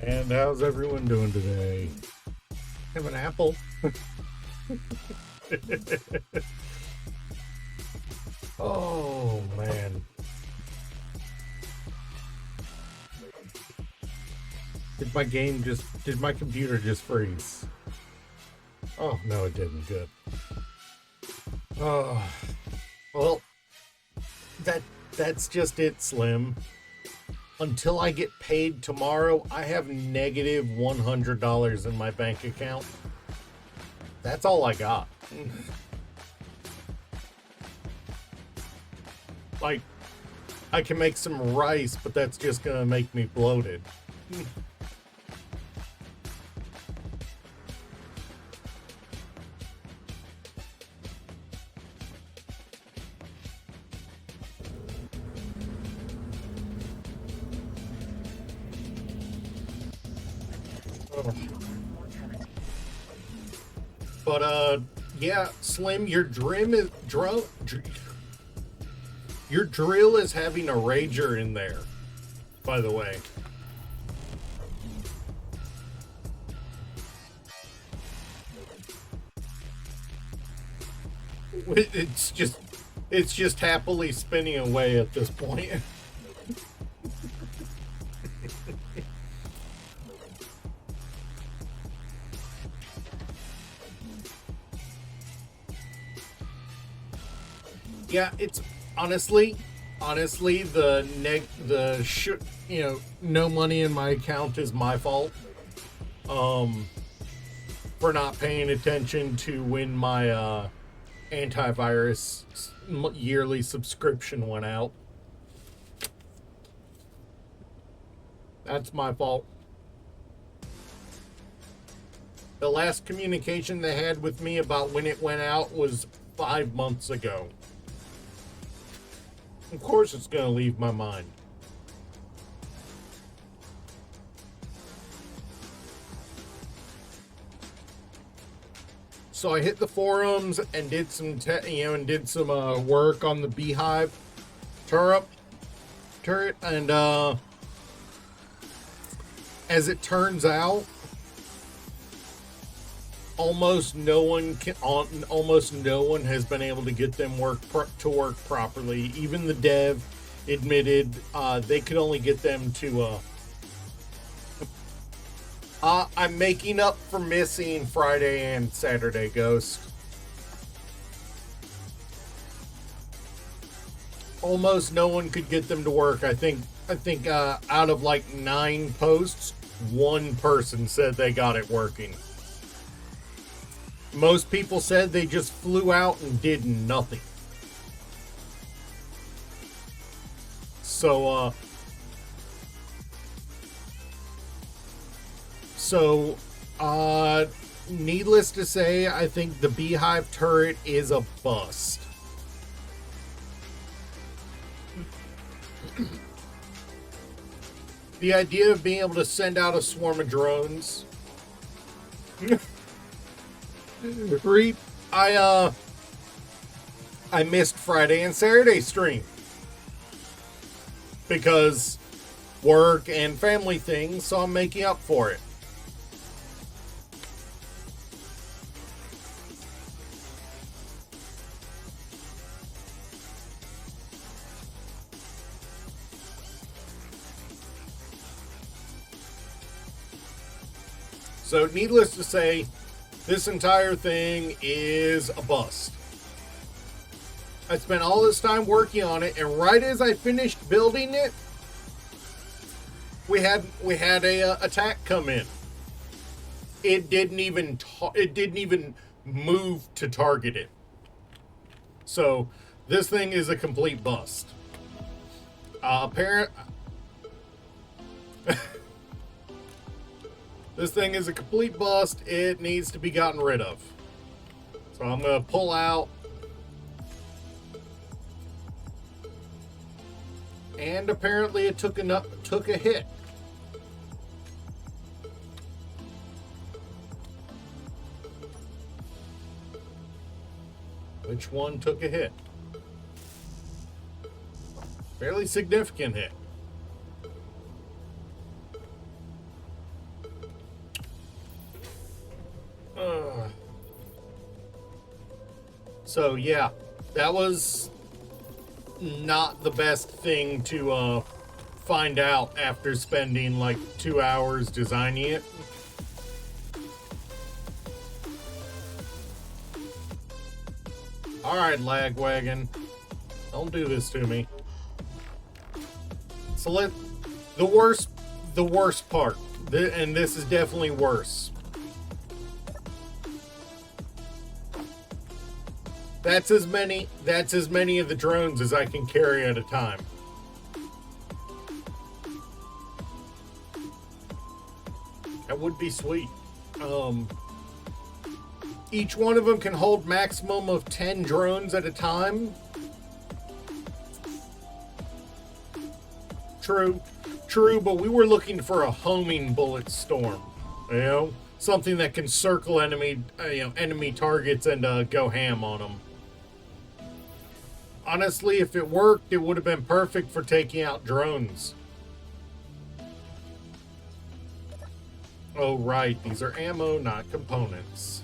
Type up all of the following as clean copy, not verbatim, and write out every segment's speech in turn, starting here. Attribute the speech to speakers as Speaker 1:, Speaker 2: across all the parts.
Speaker 1: And how's everyone doing today? Have an apple? Oh man. Did my computer just freeze? Oh no, it didn't. Good. Oh, well, that's just it, Slim. Until I get paid tomorrow, I have negative $100 in my bank account. That's all I got. Like, I can make some rice, but that's just gonna make me bloated. But yeah, Slim, your your drill is having a rager in there, by the way. It's just happily spinning away at this point. Yeah, it's honestly no money in my account is my fault. For not paying attention to when my antivirus yearly subscription went out. That's my fault. The last communication they had with me about when it went out was 5 months ago. Of course it's going to leave my mind. So I hit the forums and did some work on the Beehive turret, and as it turns out, almost no one has been able to get them to work properly. Even the dev admitted they could only get them to. I'm making up for missing Friday and Saturday, Ghost. Almost no one could get them to work. I think out of like 9 posts, 1 person said they got it working. Most people said they just flew out and did nothing. So needless to say, I think the Beehive turret is a bust. The idea of being able to send out a swarm of drones. Reap, I missed Friday and Saturday stream because work and family things, so I'm making up for it. So needless to say, this entire thing is a bust. I spent all this time working on it, and right as I finished building it, we had a attack come in. It didn't even move to target it. So this thing is a complete bust. This thing is a complete bust. It needs to be gotten rid of. So I'm going to pull out. And apparently it took a hit. Which one took a hit? Fairly significant hit. So yeah, that was not the best thing to find out after spending like 2 hours designing it. Alright, Lagwagon. Don't do this to me. So the worst part, and this is definitely worse. That's as many of the drones as I can carry at a time. That would be sweet. Each one of them can hold maximum of 10 drones at a time. True, but we were looking for a homing bullet storm. You know, something that can circle enemy targets and go ham on them. Honestly, if it worked, it would have been perfect for taking out drones. Oh, right. These are ammo, not components.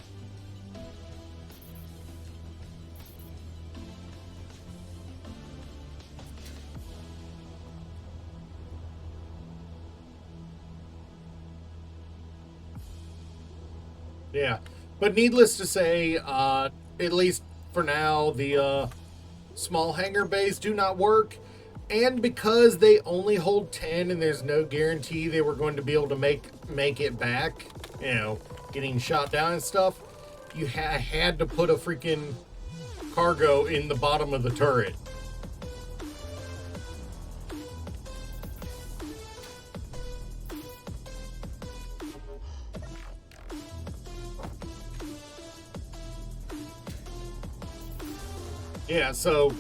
Speaker 1: Yeah. But needless to say, at least for now, the small hangar bays do not work, and because they only hold 10 and there's no guarantee they were going to be able to make it back, you know, getting shot down and stuff, you had to put a freaking cargo in the bottom of the turret. Yeah, so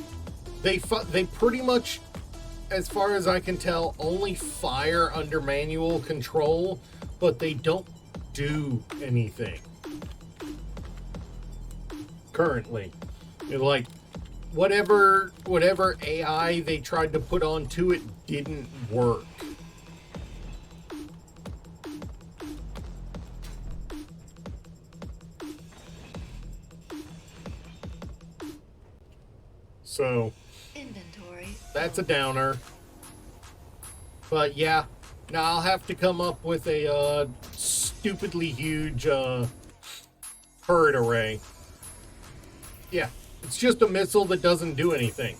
Speaker 1: they pretty much, as far as I can tell, only fire under manual control, but they don't do anything currently. Like whatever AI they tried to put onto it didn't work. So
Speaker 2: inventory.
Speaker 1: That's a downer. But yeah, now I'll have to come up with a stupidly huge turret array. Yeah, it's just a missile that doesn't do anything.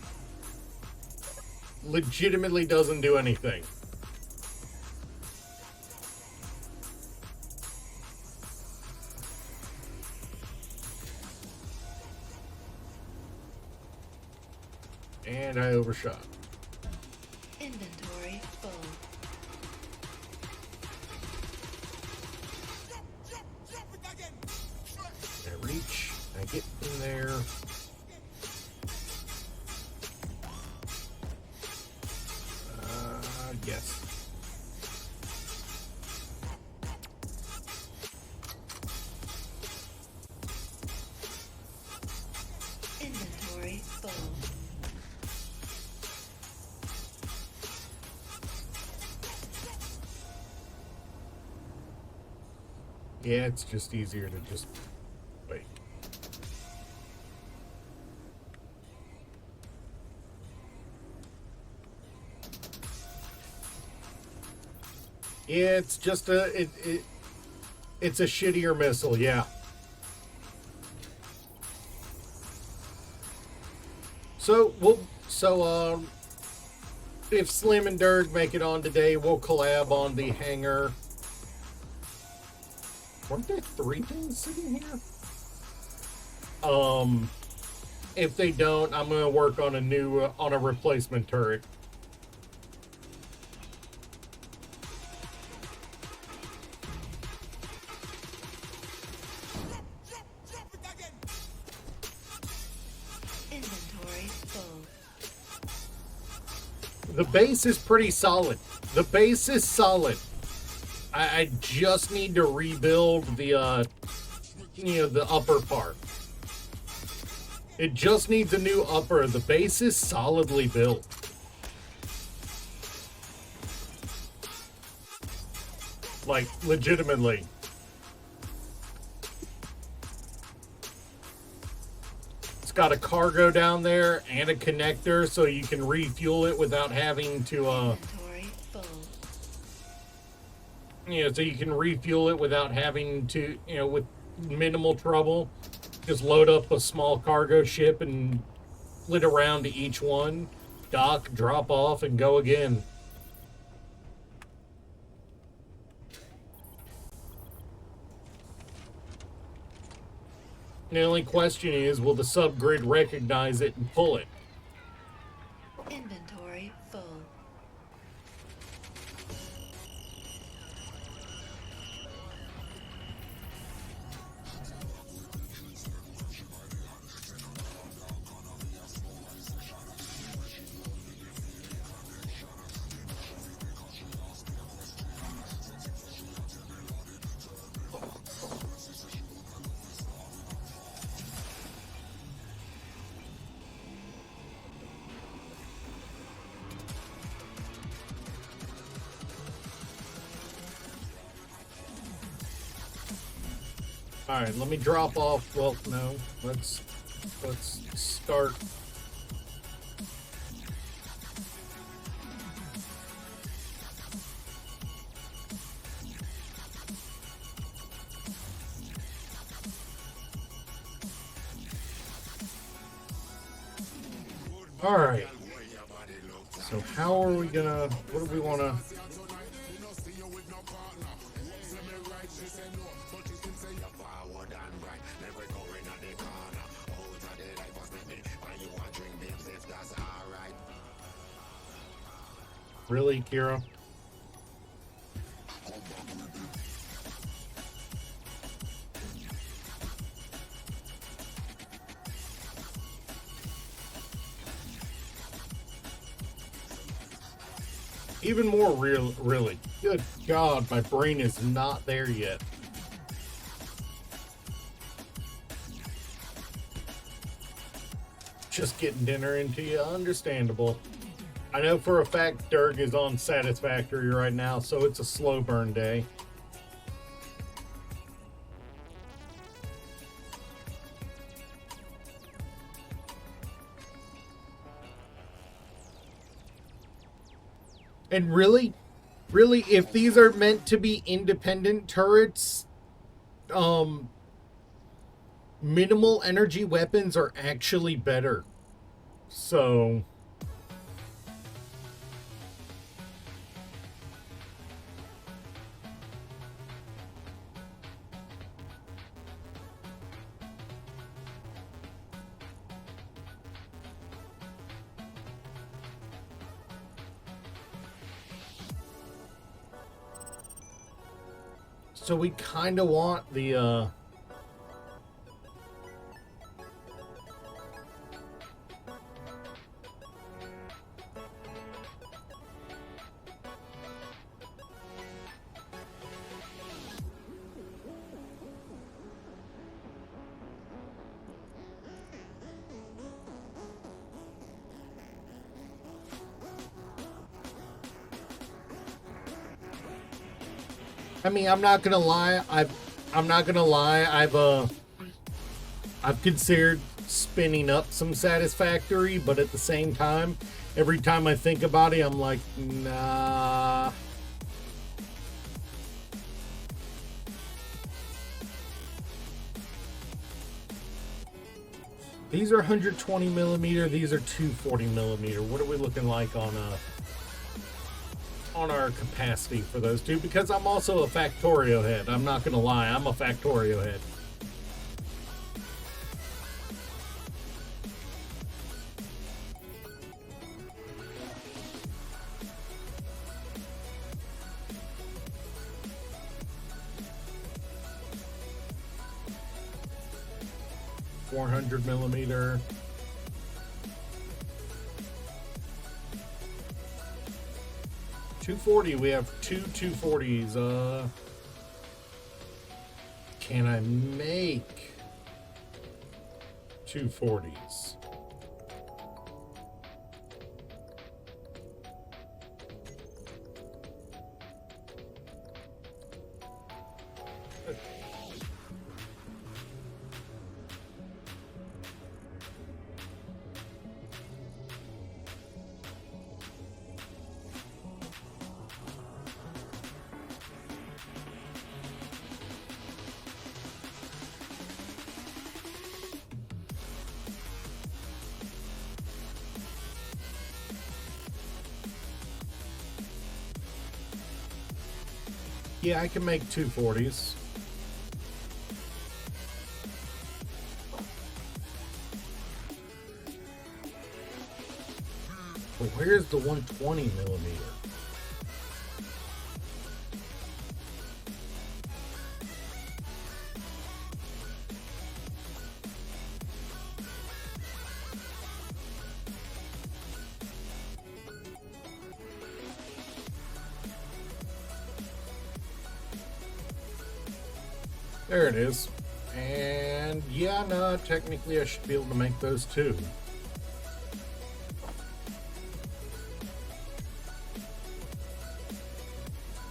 Speaker 1: Legitimately doesn't do anything. And I overshot.
Speaker 2: Inventory full.
Speaker 1: I reach, I get in there. Yes.
Speaker 2: Inventory full.
Speaker 1: Yeah, it's just easier to just wait. Yeah, it's just it's a shittier missile, yeah. So if Slim and Dirk make it on today, we'll collab on the hangar. Weren't there 3 things sitting here? If they don't, I'm gonna work on a replacement turret. The base is pretty solid. The base is solid. I just need to rebuild the, the upper part. It just needs a new upper. The base is solidly built. Like, legitimately. It's got a cargo down there and a connector so you can refuel it without having to,
Speaker 2: Inventory full.
Speaker 1: so you can refuel it without having to, with minimal trouble. Just load up a small cargo ship and flit around to each one, dock, drop off, and go again. The only question is, will the subgrid recognize it and pull it?
Speaker 2: Inventory full.
Speaker 1: All right, let me drop off. Well, no, let's start. All right. So how are we gonna? What do we want to? Really, Kira? Even more real, really. Good God, my brain is not there yet. Just getting dinner into you, understandable. I know for a fact Dirk is on Satisfactory right now, so it's a slow burn day. And really, if these are meant to be independent turrets, minimal energy weapons are actually better. So... So we kind of want the, I mean, I'm not gonna lie. I've considered spinning up some Satisfactory, but at the same time, every time I think about it, I'm like, nah. These are 120 millimeter. These are 240 millimeter. What are we looking like on our capacity for those two? Because I'm also a Factorio head. I'm not gonna lie, I'm a Factorio head. .400 millimeter. 240. We have two 240s. Can I make 240s? Yeah, I can make 240s. But where's the 120 millimeter? There it is. And yeah, no, technically I should be able to make those too.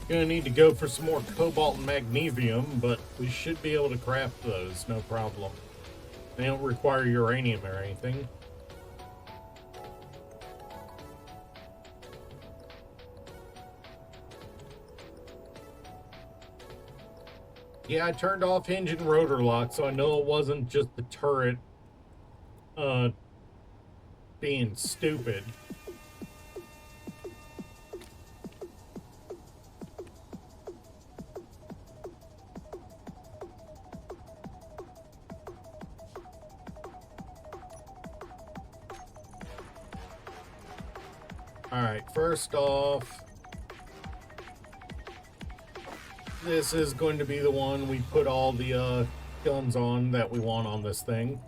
Speaker 1: Gonna need to go for some more cobalt and magnesium, but we should be able to craft those, no problem. They don't require uranium or anything. Yeah, I turned off hinge and rotor lock, so I know it wasn't just the turret being stupid. Alright, first off, this is going to be the one we put all the guns on that we want on this thing.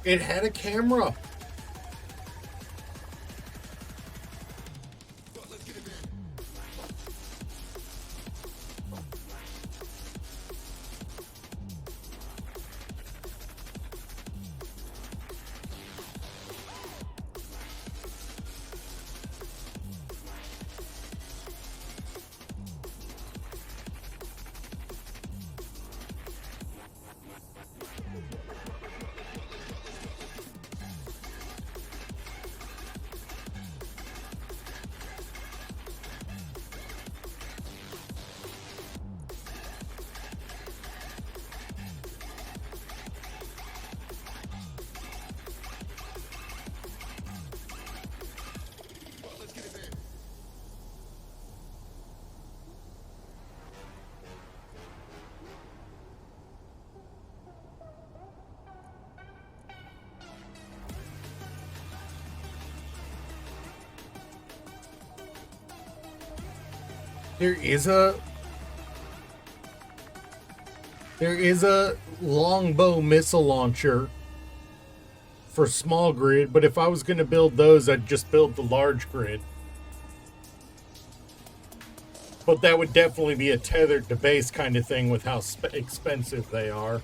Speaker 1: It had a camera. There is a longbow missile launcher for small grid, but if I was going to build those, I'd just build the large grid. But that would definitely be a tethered to base kind of thing with how expensive they are.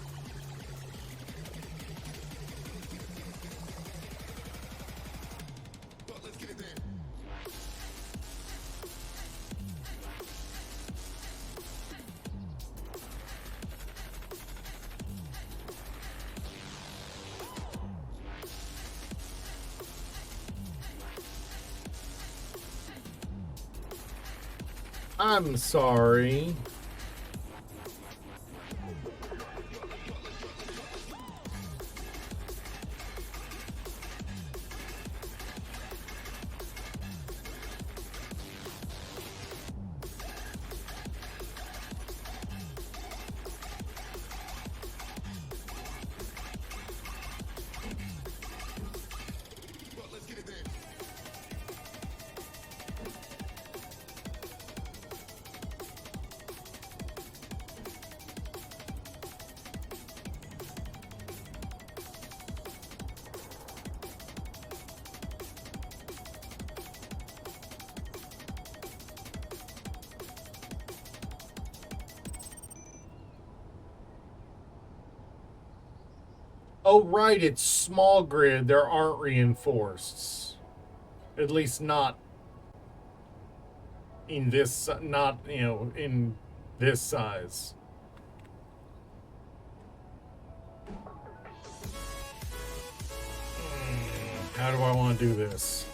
Speaker 1: I'm sorry. Oh, right, it's small grid. There aren't reinforced. At least not in this, not, in this size. How do I want to do this?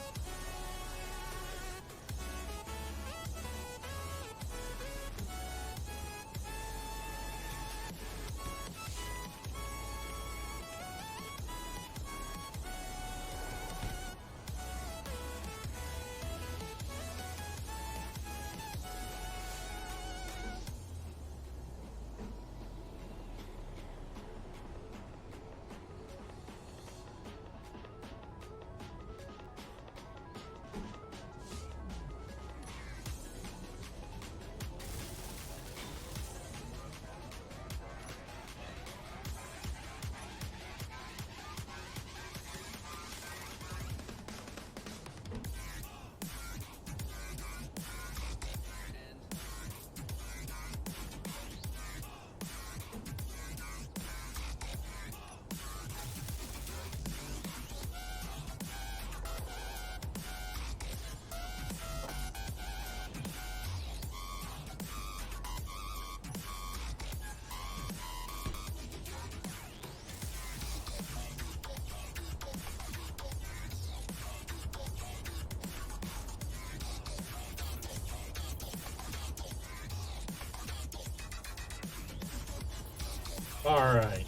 Speaker 1: All right.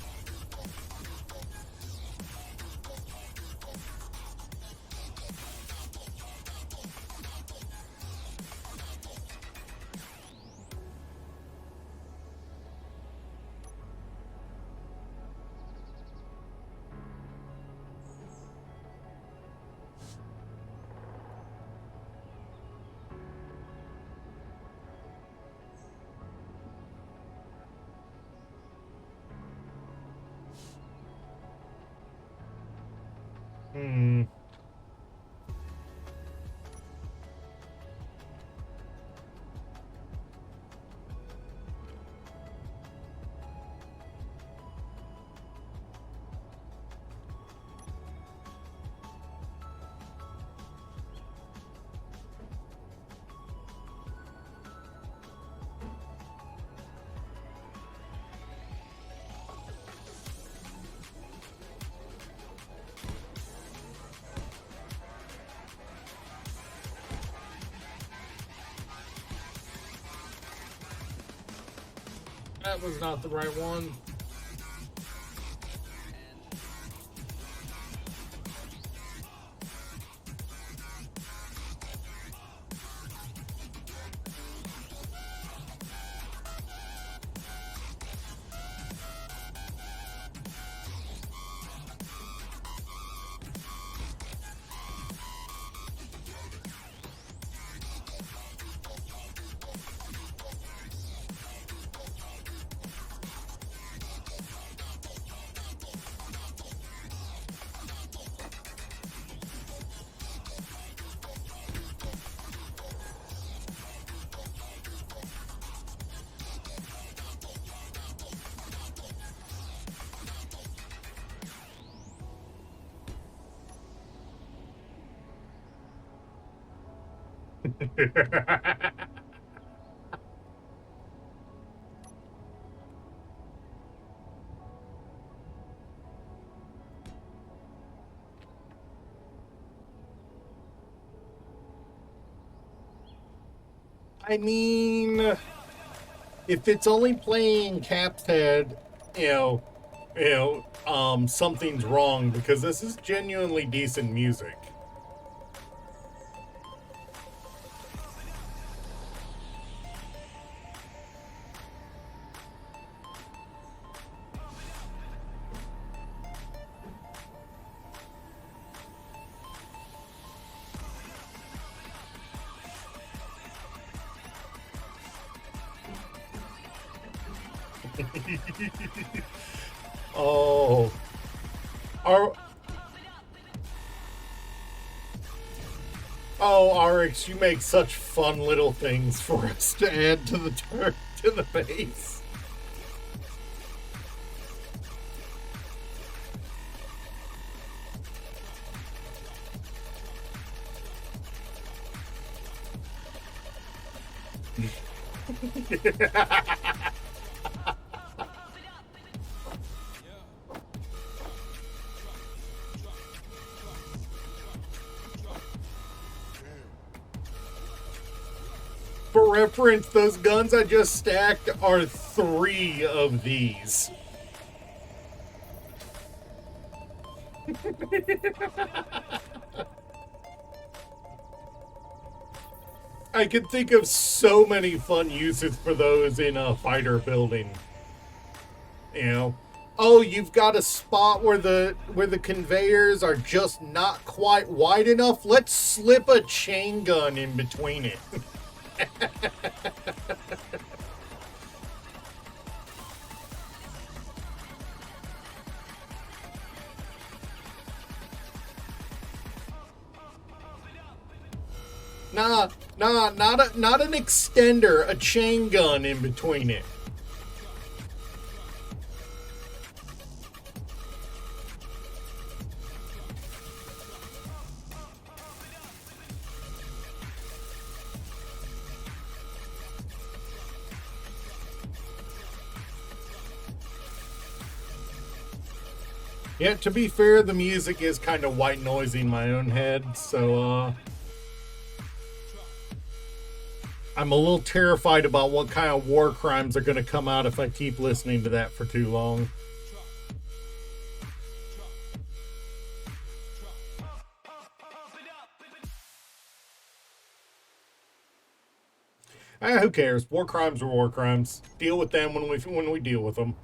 Speaker 1: Hmm. That was not the right one. I mean, if it's only playing Cap's Head, something's wrong because this is genuinely decent music. Oh, are RX, you make such fun little things for us to add to the to the base. For reference, those guns I just stacked are 3 of these. I can think of so many fun uses for those in a fighter building. You know, oh, you've got a spot where the conveyors are just not quite wide enough. Let's slip a chain gun in between it. Nah, not an extender, a chain gun in between it. Yeah, to be fair, the music is kind of white noising my own head, so I'm a little terrified about what kind of war crimes are going to come out if I keep listening to that for too long. Who cares? War crimes are war crimes. Deal with them when we deal with them.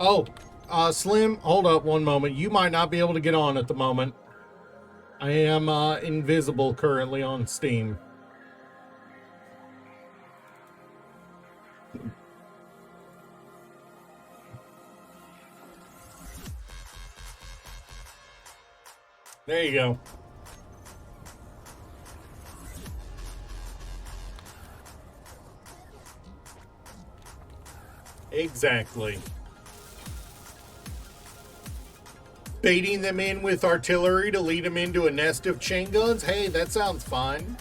Speaker 1: Oh, Slim, hold up one moment. You might not be able to get on at the moment. I am invisible currently on Steam. There you go. Exactly. Baiting them in with artillery to lead them into a nest of chain guns? Hey, that sounds fine.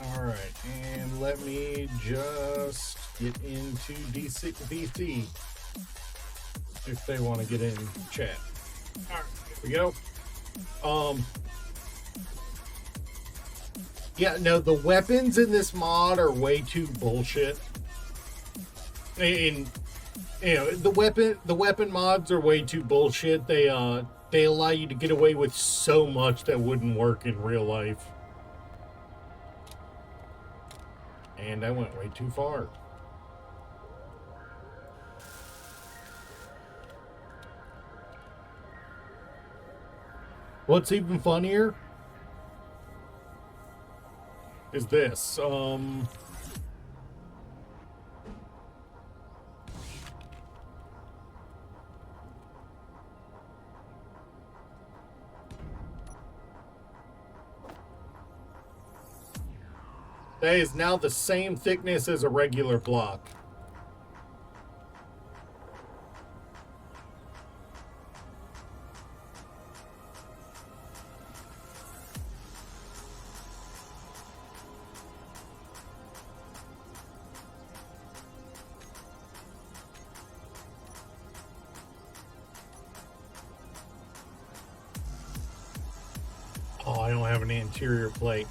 Speaker 1: Alright, and let me just get into DC if they want to get in chat. Alright, here we go. Yeah, no, the weapons in this mod are way too bullshit. And you know, the weapon mods are way too bullshit. They allow you to get away with so much that wouldn't work in real life. And I went way too far. What's even funnier is this. That is now the same thickness as a regular block. Oh, I don't have an interior plate.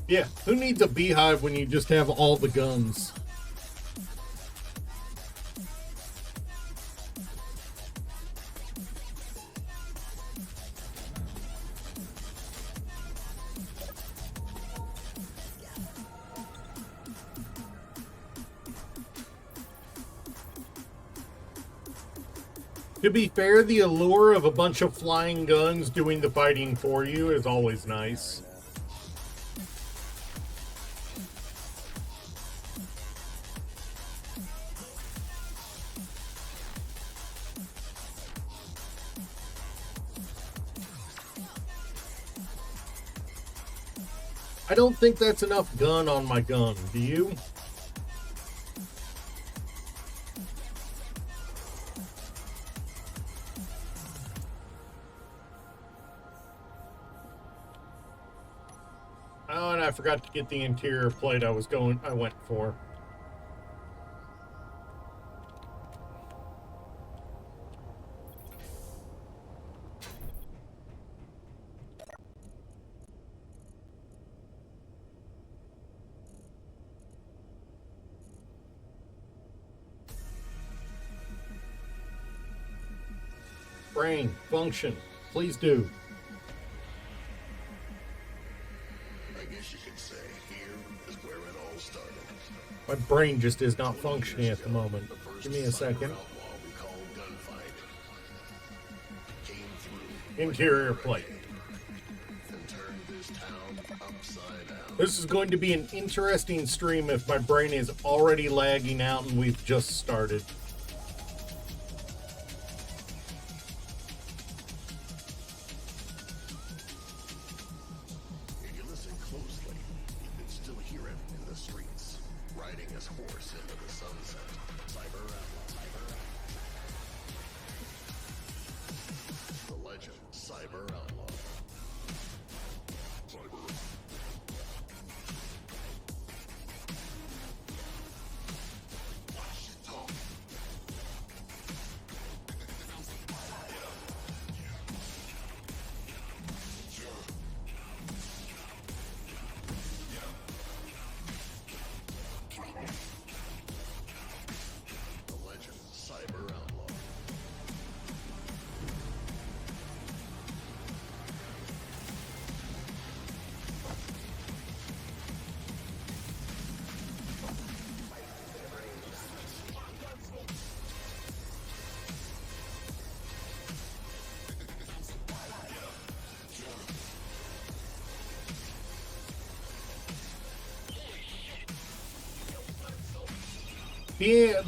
Speaker 1: Yeah, who needs a beehive when you just have all the guns? To be fair, the allure of a bunch of flying guns doing the fighting for you is always nice. I don't think that's enough gun on my gun, do you? Oh, and I forgot to get the interior plate I went for. Brain, function, please do.
Speaker 3: I guess you could say here is where it all started.
Speaker 1: My brain just is not functioning at the moment. Give me a second.
Speaker 3: Outlaw we call gunfight came through
Speaker 1: Interior plate.
Speaker 3: and turned this town upside down.
Speaker 1: This is going to be an interesting stream if my brain is already lagging out and we've just started.
Speaker 3: If you listen closely, you can still hear him in the streets, riding his horse into the sunset. Cyber Outlaw. The legend, Cyber Outlaw. The legend, Cyber Outlaw.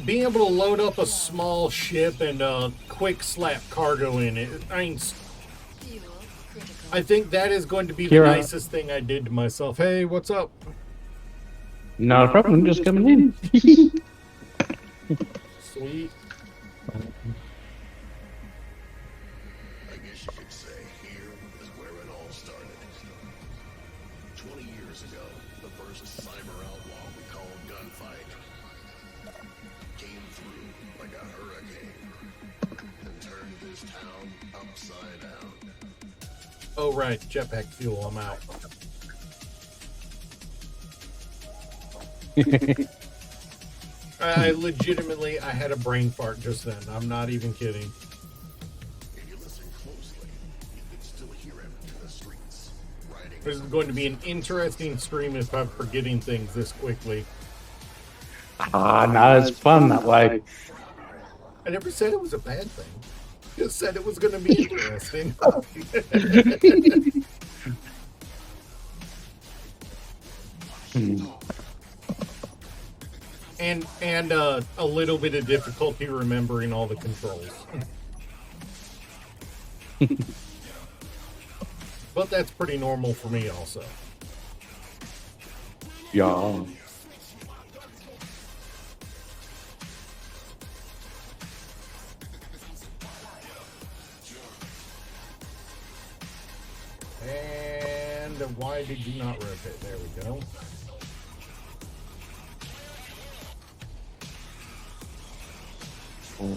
Speaker 1: Being able to load up a small ship and quick slap cargo in it,
Speaker 2: Fuel critical.
Speaker 1: I think that is going to be the
Speaker 4: Kira.
Speaker 1: nicest thing I did to myself. Hey, what's up?
Speaker 4: Not a problem, just coming in.
Speaker 1: Sweet.
Speaker 3: I guess you could say here is where it all started. 20 years ago, the first cyber outlaw we call gunfight came through like a hurricane and turned this town upside down.
Speaker 1: Oh, right. Jetpack fuel. I'm out. I legitimately, I had a brain fart just then. I'm not even kidding.
Speaker 3: If you listen closely, you can still hear him in the streets, riding
Speaker 1: This is going to be an interesting stream if I'm forgetting things this quickly.
Speaker 4: Ah, no, it's fun that way.
Speaker 1: I never said it was a bad thing. Just said it was going to be interesting. and a little bit of difficulty remembering all the controls. But that's pretty normal for me also.
Speaker 4: Yeah.
Speaker 1: Why did you not rotate? There we go.
Speaker 4: Oh.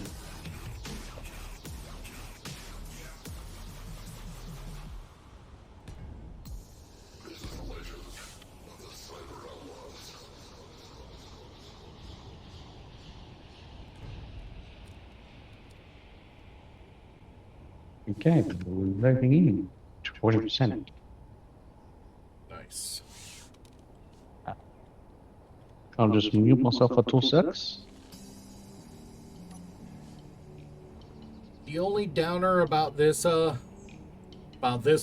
Speaker 4: Okay, we're loading in 40%.
Speaker 1: Nice.
Speaker 4: I'll just mute myself for 2 seconds.
Speaker 1: The only downer about this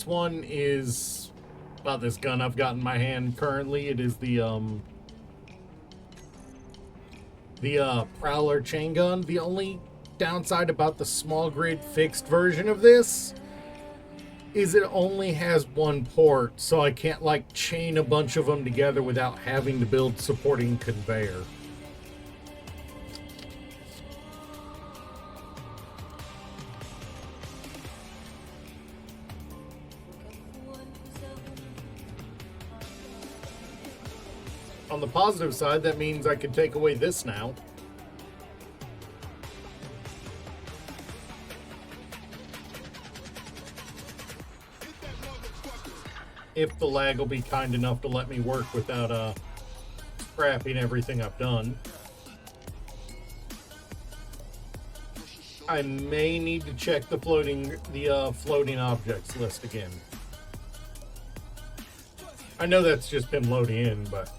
Speaker 1: one is about this gun I've got in my hand currently. It is the Prowler chain gun. The only downside about the small grid fixed version of this is it only has one port, so I can't like chain a bunch of them together without having to build supporting conveyor. On the positive side, that means I could take away this now. If the lag will be kind enough to let me work without scrapping everything I've done. I may need to check the floating objects list again. I know that's just been loading in, but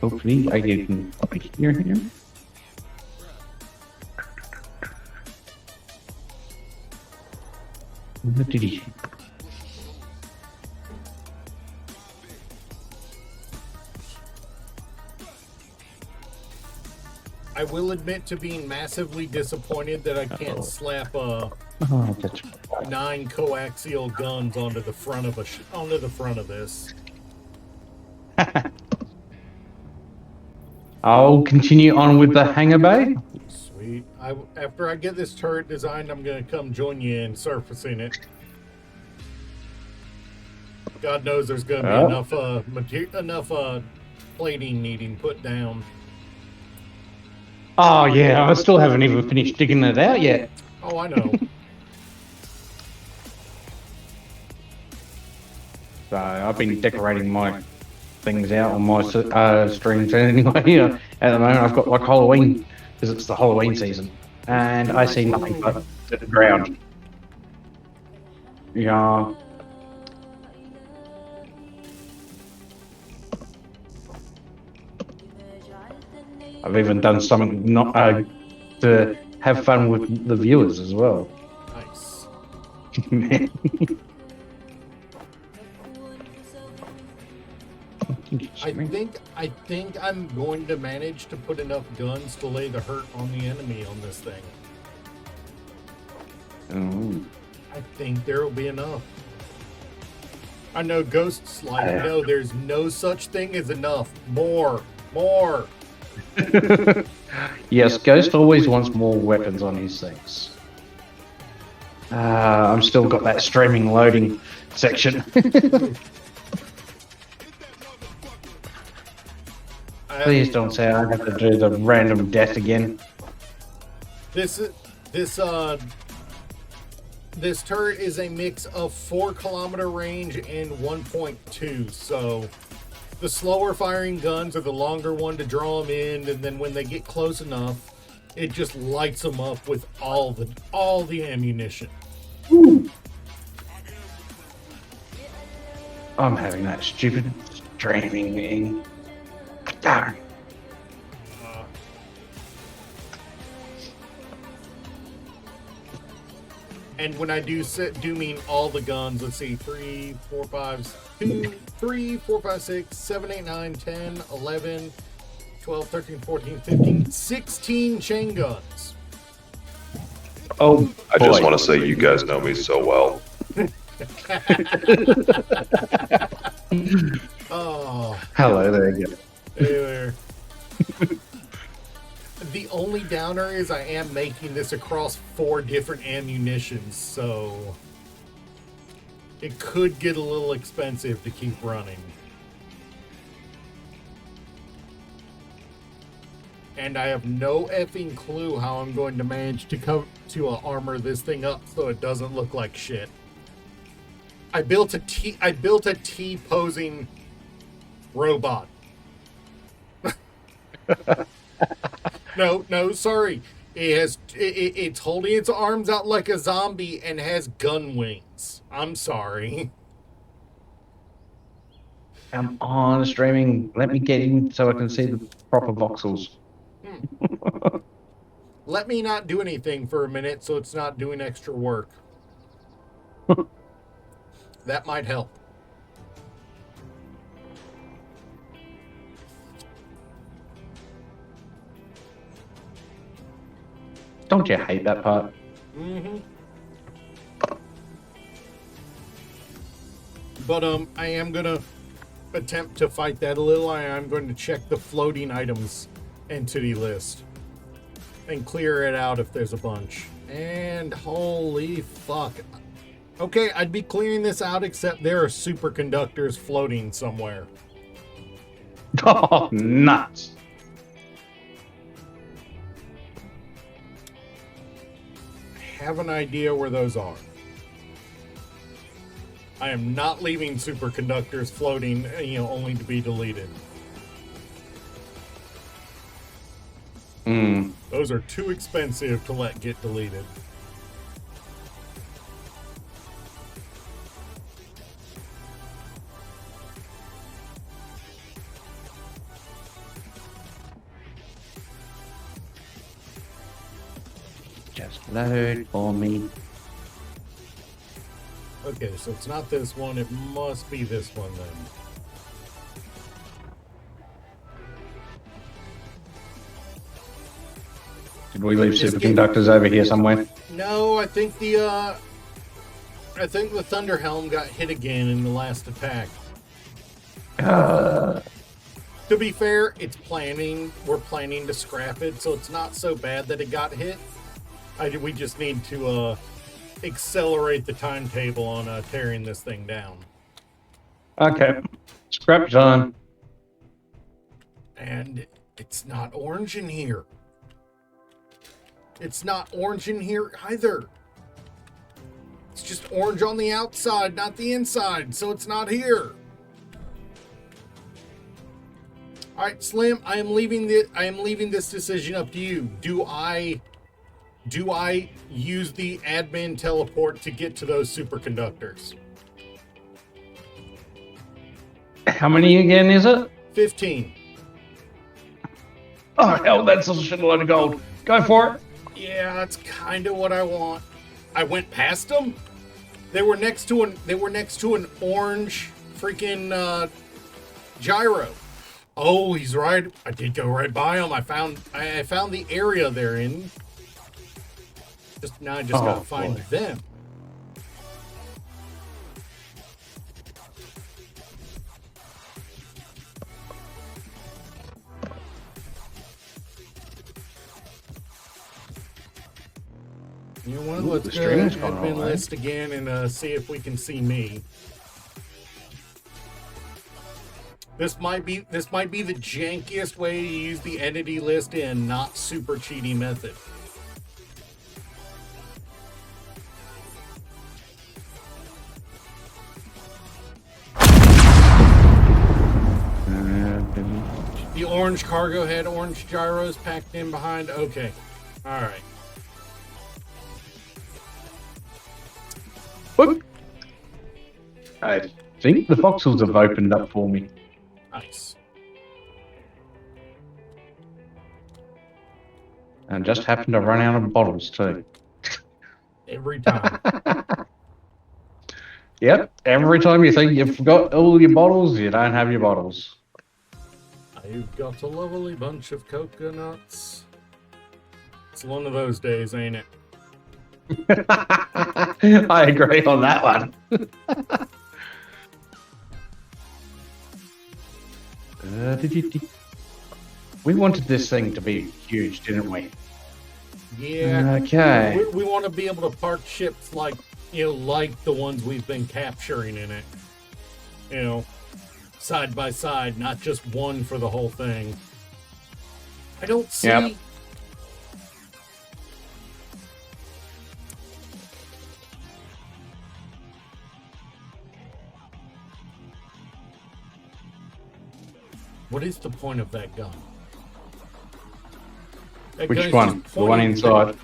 Speaker 4: Hopefully I can hear him. What did he?
Speaker 1: I will admit to being massively disappointed that I can't slap
Speaker 4: Oh, that's
Speaker 1: 9 coaxial guns onto the front of this.
Speaker 4: I'll continue on with the hangar bay.
Speaker 1: Sweet. After I get this turret designed, I'm gonna come join you in surfacing it. God knows there's gonna be enough plating needing put down.
Speaker 4: Oh yeah, I still haven't even finished digging it out yet.
Speaker 1: Oh, I know.
Speaker 4: So I've been decorating my things out on my streams anyway. At the moment, I've got like Halloween because it's the Halloween season, and I see nothing but the ground. Yeah. I've even done something not to have fun with the viewers as well.
Speaker 1: Nice. I think I'm going to manage to put enough guns to lay the hurt on the enemy on this thing.
Speaker 4: Oh.
Speaker 1: I think there will be enough. I know Ghosts like, no, there's no such thing as enough. More.
Speaker 4: Yes, Ghost always wants more weapons on his things. I'm still got that streaming loading section. Please don't say I have to do the random death again.
Speaker 1: This turret is a mix of 4-kilometer range and 1.2, so the slower firing guns are the longer one to draw them in, and then when they get close enough, it just lights them up with all the ammunition.
Speaker 4: Ooh. I'm having that stupid streaming thing. Darn.
Speaker 1: And when I do mean all the guns, let's see, 3, 4, 5, 2, 3, 4, 5, 6, 7, 8, 9, 10, 11, 12, 13, 14, 15, 16 chain guns.
Speaker 4: Oh,
Speaker 5: I just
Speaker 4: boy.
Speaker 5: want to say you guys know me so well.
Speaker 1: Oh,
Speaker 4: Hello, there you go.
Speaker 1: there. The only downer is I am making this across 4 different ammunitions, so it could get a little expensive to keep running. And I have no effing clue how I'm going to manage to armor this thing up so it doesn't look like shit. I built a T posing robot. No, sorry. It's holding its arms out like a zombie and has gun wings. I'm sorry.
Speaker 4: I'm on streaming. Let me get in so I can see the proper voxels.
Speaker 1: Let me not do anything for a minute so it's not doing extra work. That might help.
Speaker 4: Don't you hate that part?
Speaker 1: Mm-hmm. But I am gonna attempt to fight that a little. I am going to check the floating items entity list and clear it out if there's a bunch. And holy fuck. Okay, I'd be clearing this out except there are superconductors floating somewhere.
Speaker 4: Oh, nuts.
Speaker 1: I have an idea where those are. I am not leaving superconductors floating, only to be deleted. Those are too expensive to let get deleted.
Speaker 4: Just load for me.
Speaker 1: Okay, so it's not this one. It must be this one then.
Speaker 4: Did we leave superconductors over here somewhere?
Speaker 1: No, I think the Thunderhelm got hit again in the last attack. To be fair, we're planning to scrap it, so it's not so bad that it got hit. We just need to accelerate the timetable on tearing this thing down.
Speaker 4: Okay. Scrap time.
Speaker 1: And it's not orange in here. It's not orange in here either. It's just orange on the outside, not the inside, so it's not here. All right, Slim, I am leaving this decision up to you. Do I use the admin teleport to get to those superconductors?
Speaker 4: How many again is it?
Speaker 1: 15.
Speaker 4: Oh, hell, that's a shitload of gold. Go for it.
Speaker 1: Yeah, that's kind of what I want. I went past them. They were next to an orange freaking gyro. Oh, he's right. I did go right by him. I found the area they're in. I just gotta find them. You know what? Let's
Speaker 4: the
Speaker 1: go
Speaker 4: streaming's going
Speaker 1: admin
Speaker 4: all right.
Speaker 1: list again and see if we can see me. This might be the jankiest way to use the entity list in not super cheaty method. The orange cargo had orange gyros packed in behind. Okay. All right.
Speaker 4: Whoop. I think the voxels have opened up for me.
Speaker 1: Nice.
Speaker 4: And just happened to run out of bottles too.
Speaker 1: Every time.
Speaker 4: Yep. Every time you think you've got all your bottles, you don't have your bottles.
Speaker 1: I've got a lovely bunch of coconuts. It's one of those days, ain't it?
Speaker 4: I agree on that one. We wanted this thing to be huge, didn't we?
Speaker 1: Yeah.
Speaker 4: Okay.
Speaker 1: We want to be able to park ships like, like the ones we've been capturing in it. Side by side, not just one for the whole thing. I don't see.
Speaker 4: Yep.
Speaker 1: What is the point of that gun? That
Speaker 4: Which
Speaker 1: gun's
Speaker 4: one?
Speaker 1: just
Speaker 4: The one
Speaker 1: pointing-
Speaker 4: inside.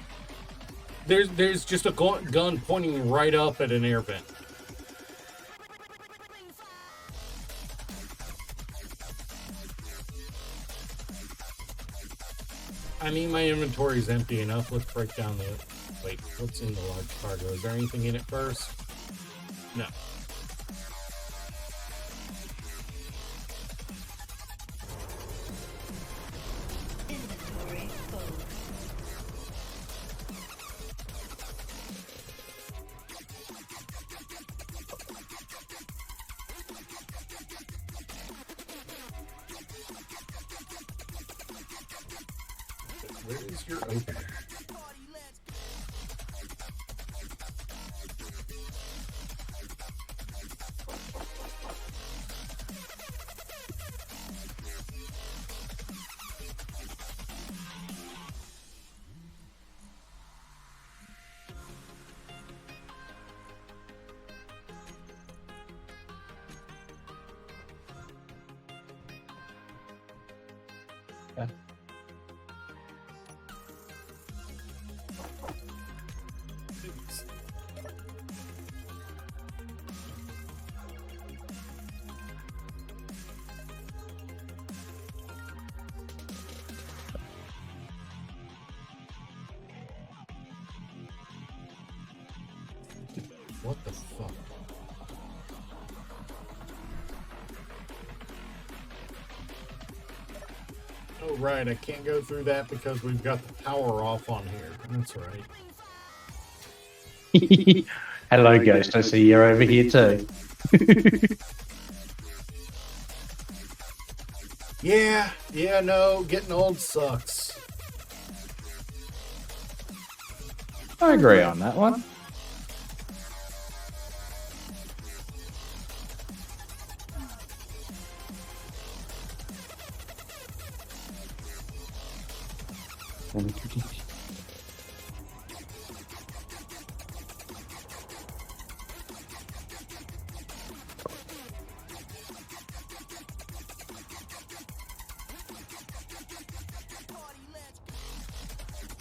Speaker 1: There's just a gun pointing right up at an air vent. I mean, my inventory is empty enough. Let's break down the... Wait, what's in the large cargo? Is there anything in it first? No.
Speaker 2: Inventory full.
Speaker 1: Where is your opener? What the fuck? Oh, right. I can't go through that because we've got the power off on here. That's right.
Speaker 4: Hello, Ghost. I see you're over here too.
Speaker 1: Yeah, no, getting old sucks.
Speaker 4: I agree on that one.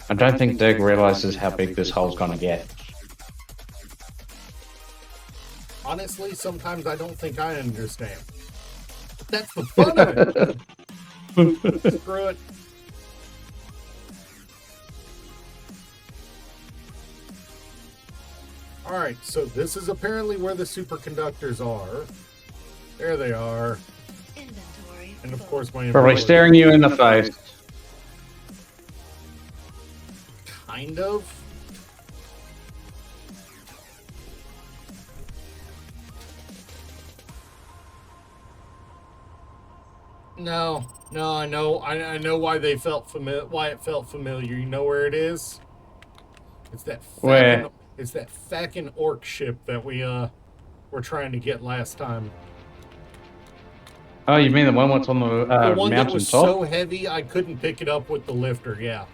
Speaker 4: I don't think Dirk realizes how big this hole's gonna get.
Speaker 1: Honestly, sometimes I don't think I understand. But that's the fun of it. Screw it. Alright, so this is apparently where the superconductors are. There they are.
Speaker 2: Inventory
Speaker 1: And of
Speaker 2: full.
Speaker 1: course my
Speaker 4: Probably
Speaker 1: inventory-
Speaker 4: staring you in the face.
Speaker 1: Kind of. No, I know why they felt familiar. Why it felt familiar. You know where it is? It's that
Speaker 4: Where?
Speaker 1: It's that fucking orc ship that we were trying to get last time.
Speaker 4: Oh, you mean the one that's on the
Speaker 1: The one that
Speaker 4: mountain
Speaker 1: was
Speaker 4: top?
Speaker 1: so heavy I couldn't pick it up with the lifter. Yeah.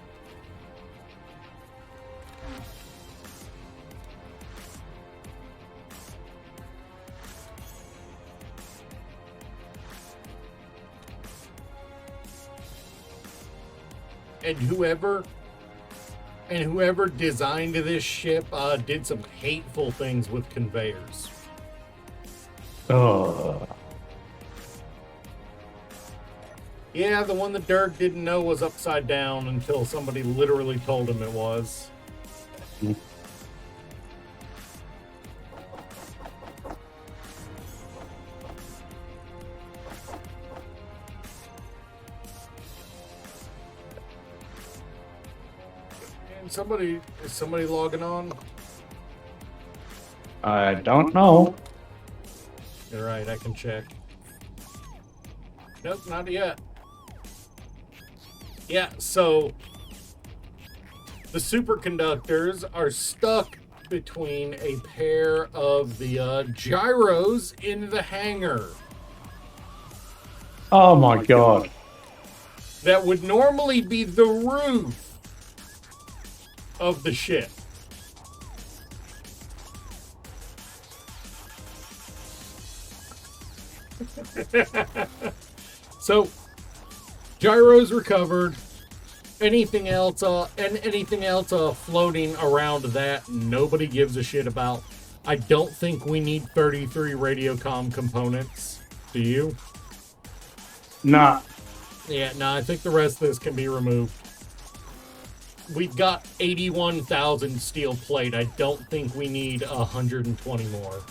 Speaker 1: And whoever designed this ship did some hateful things with conveyors.
Speaker 4: Oh,
Speaker 1: Yeah, the one that Dirk didn't know was upside down until somebody literally told him it was. And Is somebody logging on?
Speaker 4: I don't know.
Speaker 1: You're right, I can check. Nope, not yet. Yeah, so the superconductors are stuck between a pair of the gyros in the hangar
Speaker 4: Oh my god.
Speaker 1: that would normally be the roof of the ship. So, gyros recovered. Anything else floating around that, nobody gives a shit about. I don't think we need 33 radiocom components. Do you?
Speaker 4: Nah.
Speaker 1: Yeah, no, I think the rest of this can be removed. We've got 81,000 steel plate. I don't think we need 120 more.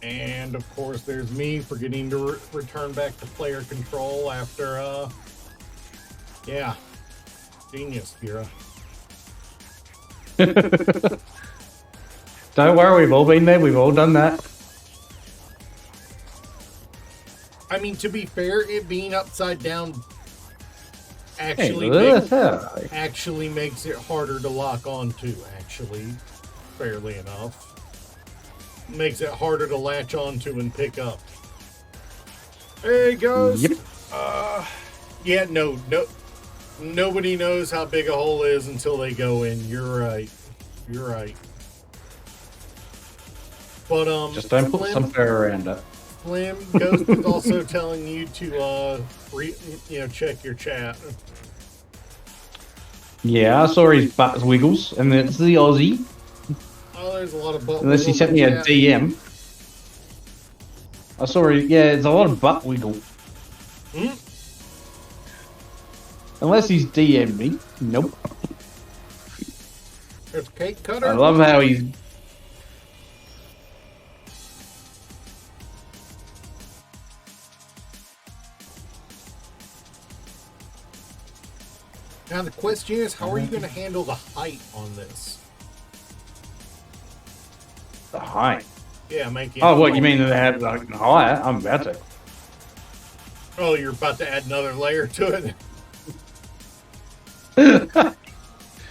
Speaker 1: And of course, there's me forgetting to return back to player control after, yeah. Genius, Fira.
Speaker 4: Don't worry, we've all been there. We've all done that.
Speaker 1: I mean, to be fair, it being upside down actually
Speaker 4: Hey,
Speaker 1: makes it harder to lock onto, actually, fairly enough. Makes it harder to latch onto and pick up. Hey, Ghost!
Speaker 4: Yep.
Speaker 1: Yeah, no, nobody knows how big a hole is until they go in. You're right. You're right. But,
Speaker 4: just don't put something around it.
Speaker 1: Slim, Ghost is also telling you to, check your chat.
Speaker 4: Yeah, I saw his butt wiggles, and it's the Aussie.
Speaker 1: Oh, there's a lot of butt
Speaker 4: Unless he
Speaker 1: wiggle
Speaker 4: sent me
Speaker 1: in
Speaker 4: a
Speaker 1: chat.
Speaker 4: DM. I saw it, yeah, there's a lot of butt wiggle.
Speaker 1: Hmm?
Speaker 4: Unless he's DM'd me. Nope.
Speaker 1: There's Cake Cutter.
Speaker 4: I love how he's...
Speaker 1: Now the question is, how are you going to handle the height on this?
Speaker 4: The height.
Speaker 1: Yeah, make it.
Speaker 4: Oh, what, you mean that they have like higher? I'm about to.
Speaker 1: Oh, you're about to add another layer to it.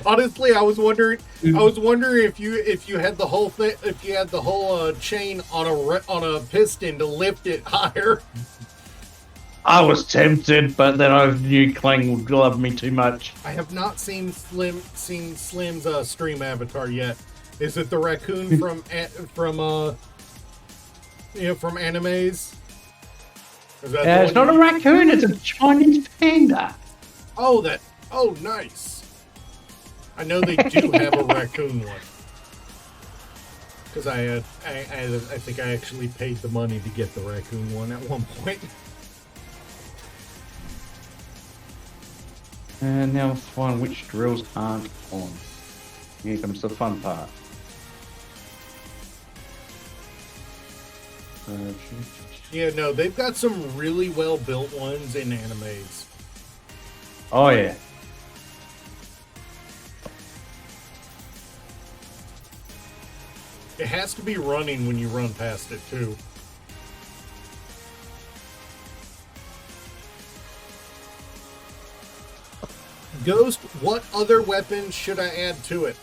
Speaker 1: Honestly, I was wondering if you had the whole thing, if you had the whole chain on a piston to lift it higher.
Speaker 4: I was tempted, but then I knew Clang would love me too much.
Speaker 1: I have not seen Slim's stream avatar yet. Is it the raccoon from animes? Is that the
Speaker 4: It's
Speaker 1: one
Speaker 4: not a raccoon, it's a Chinese panda.
Speaker 1: Oh, nice. I know they do have a raccoon one. Because I think I actually paid the money to get the raccoon one at one point.
Speaker 4: And now let's find which drills aren't on. Here comes the fun part.
Speaker 1: Yeah, no, they've got some really well built ones in animes.
Speaker 4: Oh yeah.
Speaker 1: It has to be running when you run past it too. Ghost, what other weapons should I add to it?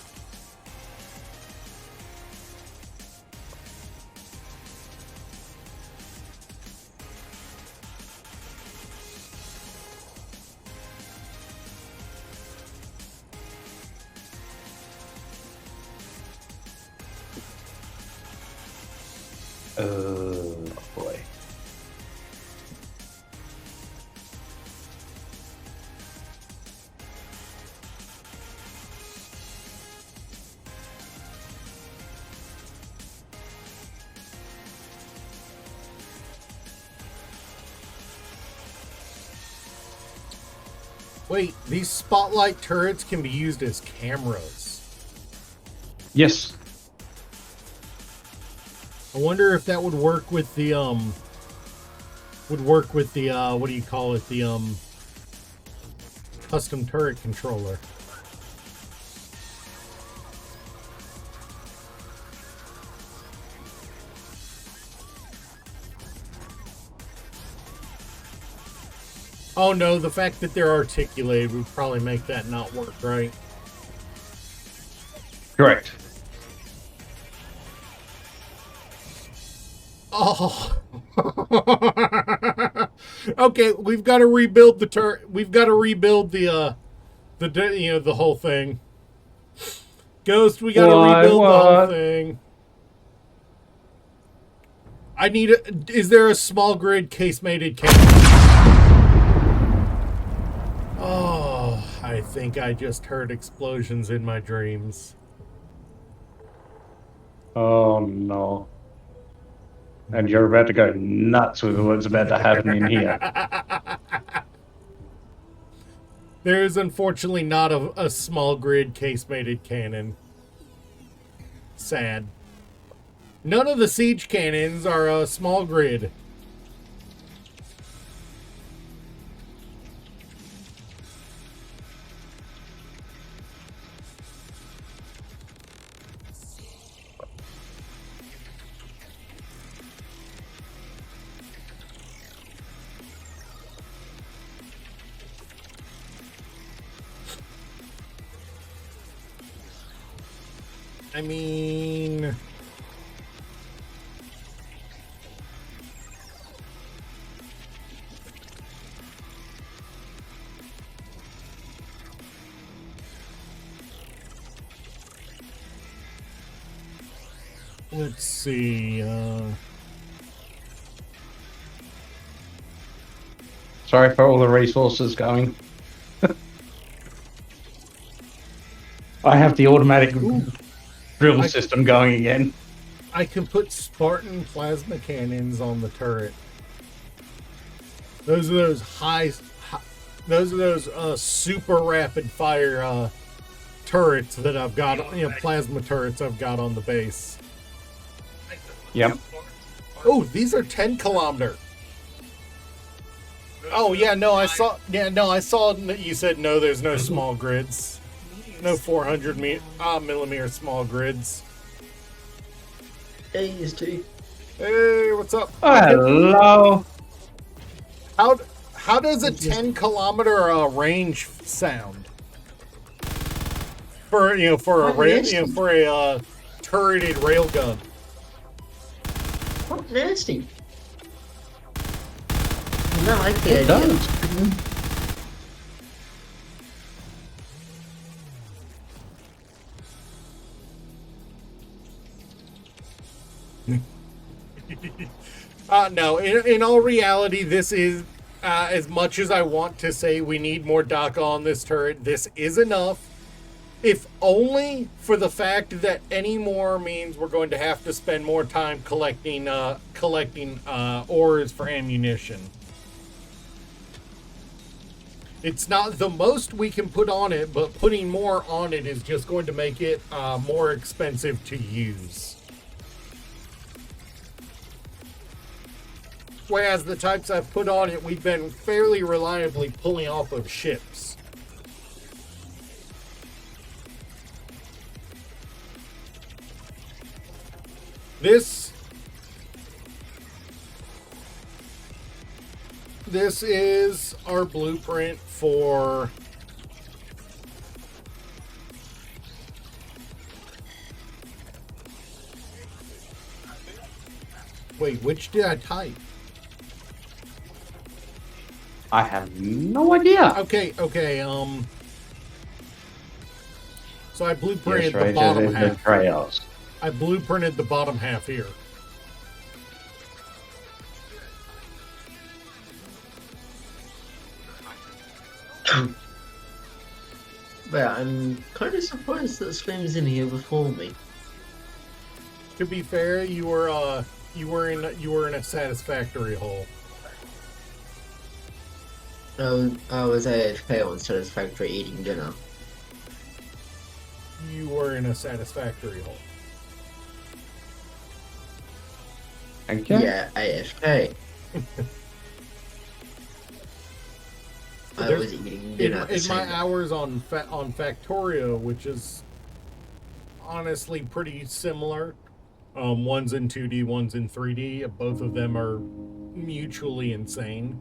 Speaker 4: Oh boy.
Speaker 1: Wait, these spotlight turrets can be used as cameras.
Speaker 4: Yes.
Speaker 1: I wonder if that would work with would work with the what do you call it? The custom turret controller. Oh no, the fact that they're articulated would probably make that not work, right?
Speaker 4: Correct.
Speaker 1: Oh. Okay, we've got to rebuild the we've got to rebuild the the whole thing. Ghost, we got to rebuild the whole thing. I need is there a small grid case-mated cannon? Oh, I think I just heard explosions in my dreams.
Speaker 4: Oh no. And you're about to go nuts with what's about to happen in here.
Speaker 1: There is unfortunately not a small grid case-mated cannon. Sad. None of the siege cannons are a small grid. I mean... Let's see,
Speaker 4: Sorry for all the resources going. I have the automatic drill system going again.
Speaker 1: I can put Spartan plasma cannons on the turret. Those are those super rapid fire turrets that I've got, plasma turrets I've got on the base.
Speaker 4: Yep.
Speaker 1: Oh, these are 10 kilometer. Oh yeah, no, I saw that you said no, there's no small grids. No 400 millimeter small grids.
Speaker 6: Hey, is too.
Speaker 1: Hey, what's up?
Speaker 4: Oh, hello.
Speaker 1: How does a 10 kilometer range sound? For a turreted railgun.
Speaker 6: What nasty. No, I like the
Speaker 4: It
Speaker 6: idea.
Speaker 4: does.
Speaker 1: No, in all reality, this is, as much as I want to say we need more DACA on this turret, this is enough. If only for the fact that any more means we're going to have to spend more time collecting ores for ammunition. It's not the most we can put on it, but putting more on it is just going to make it more expensive to use. Whereas the types I've put on it, we've been fairly reliably pulling off of ships. This is our blueprint for wait, which did I type?
Speaker 4: I have no idea.
Speaker 1: Okay, so I blueprinted
Speaker 4: Yes,
Speaker 1: the
Speaker 4: right,
Speaker 1: bottom
Speaker 4: the
Speaker 1: half.
Speaker 4: trails.
Speaker 1: I blueprinted the bottom half here.
Speaker 6: But I'm kind of surprised that Slim's in here before me.
Speaker 1: To be fair, you were in a satisfactory hole.
Speaker 6: I was AFK on Satisfactory eating dinner.
Speaker 1: You were in a satisfactory hole.
Speaker 4: Thank you.
Speaker 6: Yeah, AFK. I
Speaker 1: There's-
Speaker 6: was eating dinner at the
Speaker 1: in my
Speaker 6: same
Speaker 1: hours on Factorio, which is honestly pretty similar. One's in 2D, one's in 3D. Both of them are mutually insane.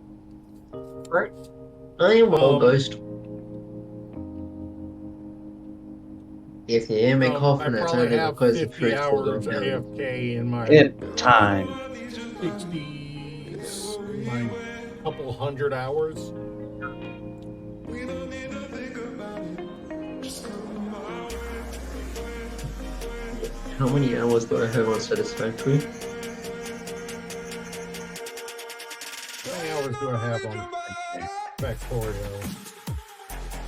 Speaker 6: Right. I am all ghost. If you hear me
Speaker 1: I
Speaker 6: coughing, it's
Speaker 1: probably
Speaker 6: only
Speaker 1: have
Speaker 6: because the
Speaker 1: 50
Speaker 6: fruit's all
Speaker 1: hours
Speaker 6: going down.
Speaker 1: AFK in my
Speaker 4: Good time.
Speaker 1: 60s, my couple hundred hours.
Speaker 6: How many hours do I have on Satisfactory?
Speaker 1: How many hours do I have on Factorio?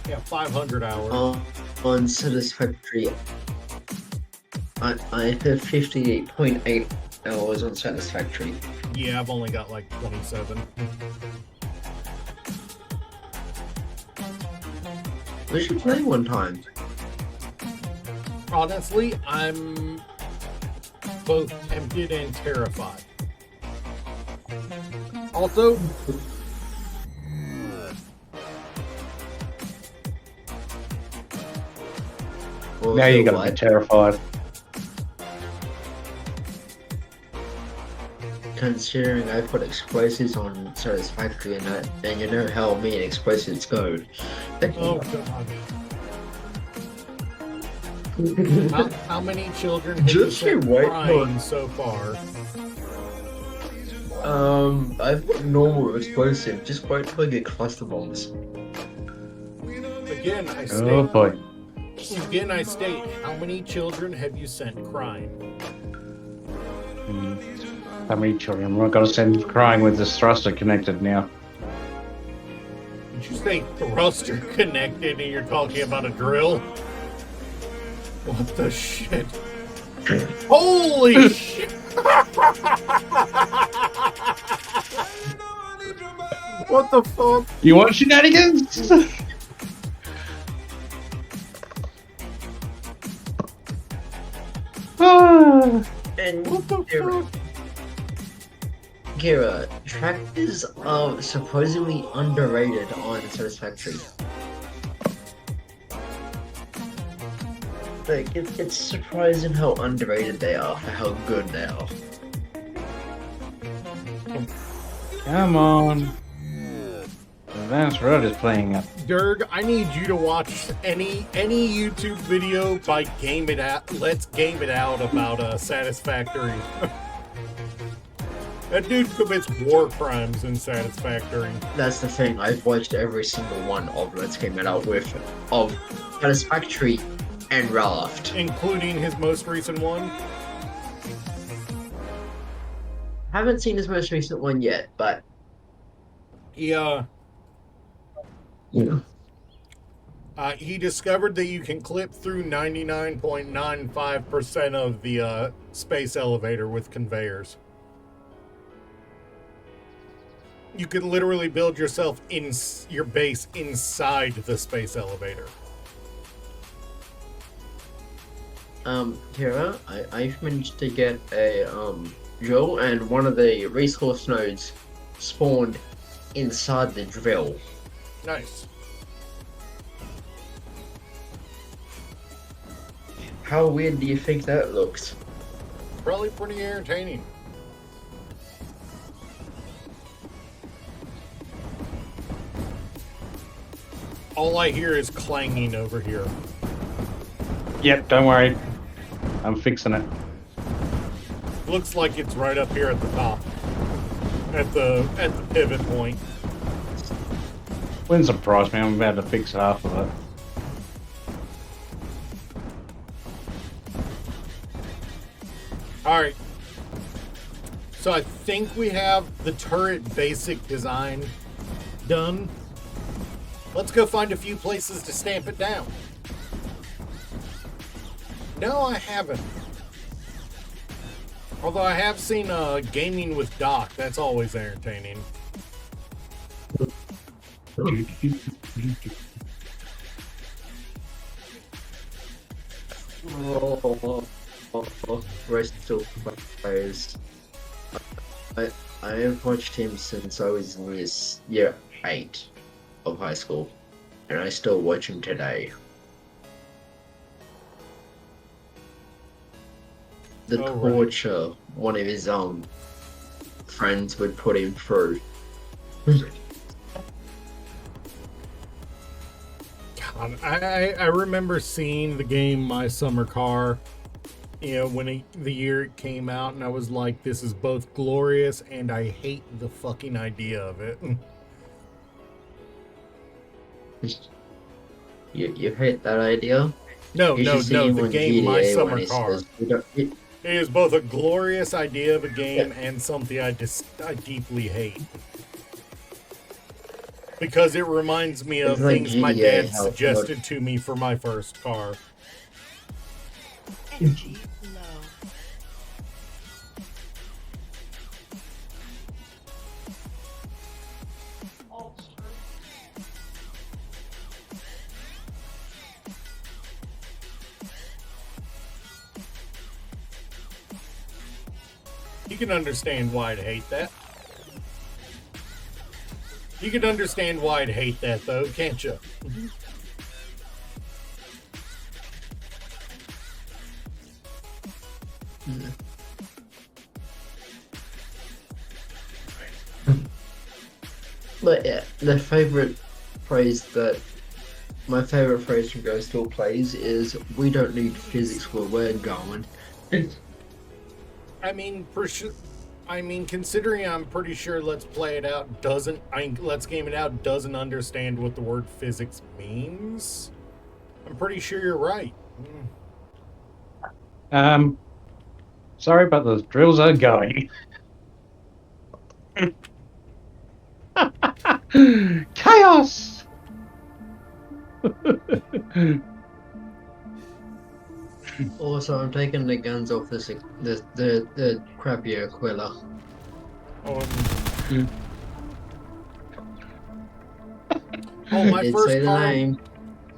Speaker 1: Yeah, 500 hours.
Speaker 6: On Satisfactory, I have 58.8 hours on Satisfactory.
Speaker 1: Yeah, I've only got like 27.
Speaker 6: We should play one time.
Speaker 1: Honestly, I'm both tempted and terrified. Also,
Speaker 4: Now you're gonna be terrified.
Speaker 6: Considering I put explosives on Satisfactory and you know how me and explosives go.
Speaker 1: oh god. How many children have you
Speaker 6: Just you
Speaker 1: sent
Speaker 6: wait
Speaker 1: crying so far?
Speaker 6: I've got normal explosive. Just wait till I get cluster bombs.
Speaker 1: Again, I
Speaker 4: Oh
Speaker 1: state,
Speaker 4: boy.
Speaker 1: how many children have you sent crying?
Speaker 4: How many children? We're gonna send crying with this thruster connected now.
Speaker 1: Did you say thruster connected and you're talking about a drill? What the shit? Holy shit! What the fuck?
Speaker 4: You want shenanigans? Ah.
Speaker 6: And
Speaker 1: What the
Speaker 6: Kira,
Speaker 1: fuck?
Speaker 6: Kira, tractors are supposedly underrated on Satisfactory. Like, it's surprising how underrated they are for how good they are.
Speaker 4: Come on. Advanced Road is playing up.
Speaker 1: Dirg, I need you to watch any YouTube video by Game It Out. Let's Game It Out about Satisfactory. That dude commits war crimes in Satisfactory.
Speaker 6: That's the thing, I've watched every single one of Let's Game It Out with, of Satisfactory and Raft.
Speaker 1: Including his most recent one.
Speaker 6: Haven't seen his most recent one yet, but
Speaker 1: Yeah.
Speaker 6: yeah.
Speaker 1: He discovered that you can clip through 99.95% of the space elevator with conveyors. You can literally build yourself in your base inside the space elevator.
Speaker 6: Kira, I've managed to get a drill, and one of the resource nodes spawned inside the drill.
Speaker 1: Nice.
Speaker 6: How weird do you think that looks?
Speaker 1: Probably pretty entertaining. All I hear is clanging over here.
Speaker 4: Yep, don't worry. I'm fixing it.
Speaker 1: Looks like it's right up here at the top. At the pivot point.
Speaker 4: Wouldn't surprise me. I'm about to fix half of it.
Speaker 1: Alright. So I think we have the turret basic design done. Let's go find a few places to stamp it down. No, I haven't. Although I have seen Gaming with Doc. That's always entertaining.
Speaker 6: Rest of players. I have watched him since I was in year 8. of high school, and I still watch him today. The
Speaker 1: Oh, right.
Speaker 6: torture one of his friends would put him through.
Speaker 1: God, I remember seeing the game My Summer Car, you know, the year it came out, and I was like, this is both glorious and I hate the fucking idea of it.
Speaker 6: You hate that idea?
Speaker 1: No,
Speaker 6: You
Speaker 1: no,
Speaker 6: should see
Speaker 1: no,
Speaker 6: him
Speaker 1: the
Speaker 6: on
Speaker 1: game My
Speaker 6: GTA when
Speaker 1: Summer
Speaker 6: he
Speaker 1: Car.
Speaker 6: says, "We don't- we-
Speaker 1: It is both a glorious idea of a game and something I deeply hate. Because it reminds me of
Speaker 6: It's like
Speaker 1: things my
Speaker 6: GTA,
Speaker 1: dad
Speaker 6: how it
Speaker 1: suggested to me for my first car.
Speaker 2: Energy low.
Speaker 1: You can understand why I'd hate that. You can understand why I'd hate that, though, can't you?
Speaker 6: But yeah, my favorite phrase from Ghost Hill Plays is, "We don't need physics where we're going."
Speaker 1: I mean, considering I'm pretty sure Let's Game It Out doesn't understand what the word physics means. I'm pretty sure you're right.
Speaker 4: Sorry, but the drills are going. Chaos!
Speaker 6: Also, I'm taking the guns off the crappy Aquila.
Speaker 1: Oh, my
Speaker 6: Did
Speaker 1: first
Speaker 6: say the
Speaker 1: car.
Speaker 6: name.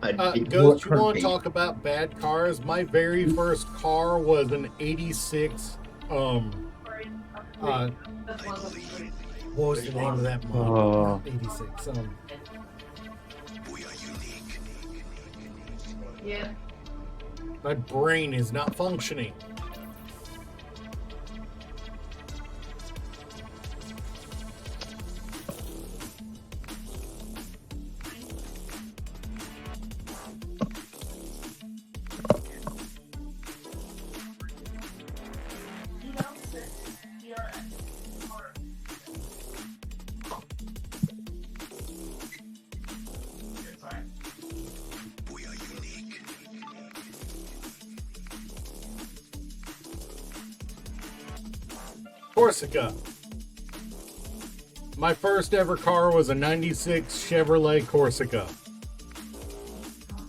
Speaker 6: I did
Speaker 1: Ghost, you
Speaker 6: what
Speaker 1: want
Speaker 6: could
Speaker 1: to
Speaker 6: be.
Speaker 1: talk about bad cars? My very first car was an '86. What was the name of that model?
Speaker 4: Oh.
Speaker 1: '86.
Speaker 3: We are unique.
Speaker 2: Yeah.
Speaker 1: My brain is not functioning.
Speaker 3: We are unique.
Speaker 1: Corsica. My first ever car was a '96 Chevrolet Corsica.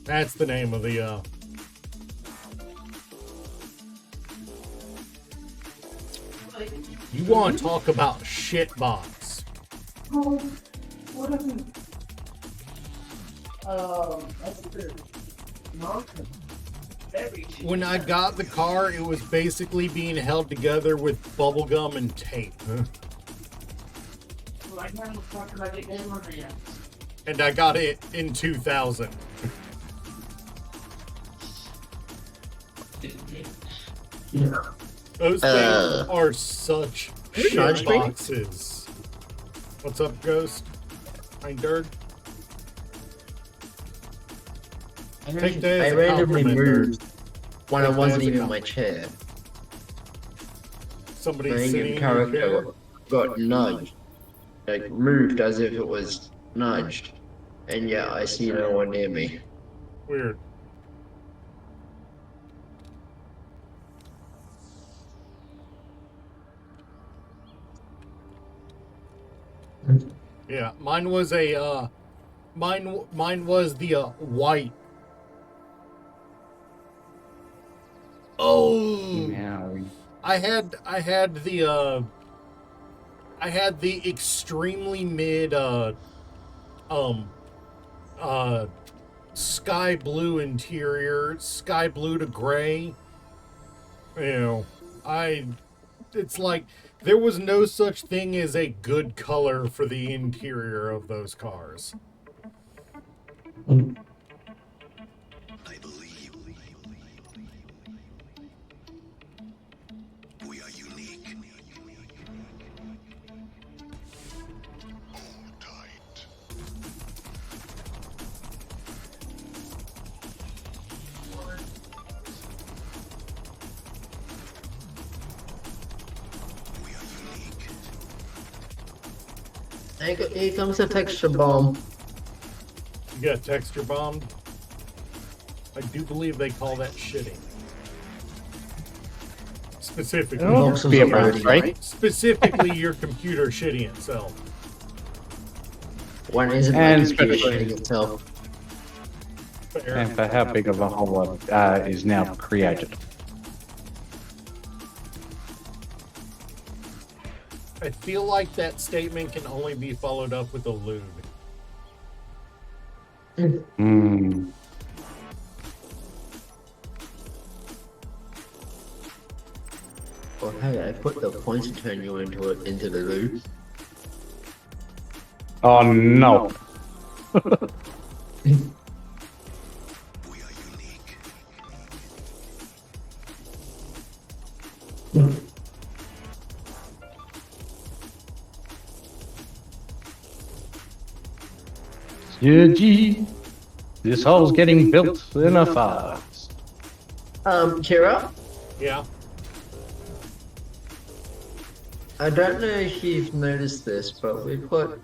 Speaker 1: That's the name of the. You want to talk about shitbox? When I got the car, it was basically being held together with bubble gum and tape. And I got it in 2000. Those things are such
Speaker 6: Nudge
Speaker 1: shit
Speaker 6: me?
Speaker 1: boxes. What's up, Ghost? Hein Dirk? Take that
Speaker 6: I
Speaker 1: as a
Speaker 6: randomly
Speaker 1: compliment, Dirk.
Speaker 6: moved when I
Speaker 1: Take that
Speaker 6: wasn't
Speaker 1: as a
Speaker 6: even in my
Speaker 1: compliment.
Speaker 6: chair.
Speaker 1: Somebody
Speaker 6: My
Speaker 1: sitting
Speaker 6: in-game
Speaker 1: in your chair.
Speaker 6: character got nudged. Like, moved as if it was nudged. And yeah, I see no one near me.
Speaker 1: Weird. Yeah, mine was a mine was the white. Oh,
Speaker 4: Now,
Speaker 1: I had the extremely mid sky blue interior, sky blue to gray. You know, it's like there was no such thing as a good color for the interior of those cars.
Speaker 3: I believe we are unique. Hold tight. We are unique.
Speaker 6: Here comes the texture bomb.
Speaker 1: You got texture bombed? I do believe they call that shitting. Specifically,
Speaker 4: Oh,
Speaker 6: Boxes
Speaker 4: be a
Speaker 6: are
Speaker 4: brand,
Speaker 6: ready.
Speaker 4: right?
Speaker 1: specifically your computer shitting itself.
Speaker 6: When isn't
Speaker 4: And
Speaker 6: my computer
Speaker 4: especially-
Speaker 6: shitting itself?
Speaker 1: Fair.
Speaker 4: And for how big of a hole is now created.
Speaker 1: I feel like that statement can only be followed up with a lewd.
Speaker 4: Hmm.
Speaker 6: Well, hey, I put the points to turn you into the loop.
Speaker 4: Oh no.
Speaker 3: We are unique.
Speaker 4: Gee, this hole's getting built in a fast.
Speaker 6: Kira,
Speaker 1: Yeah.
Speaker 6: I don't know if you've noticed this, but we've got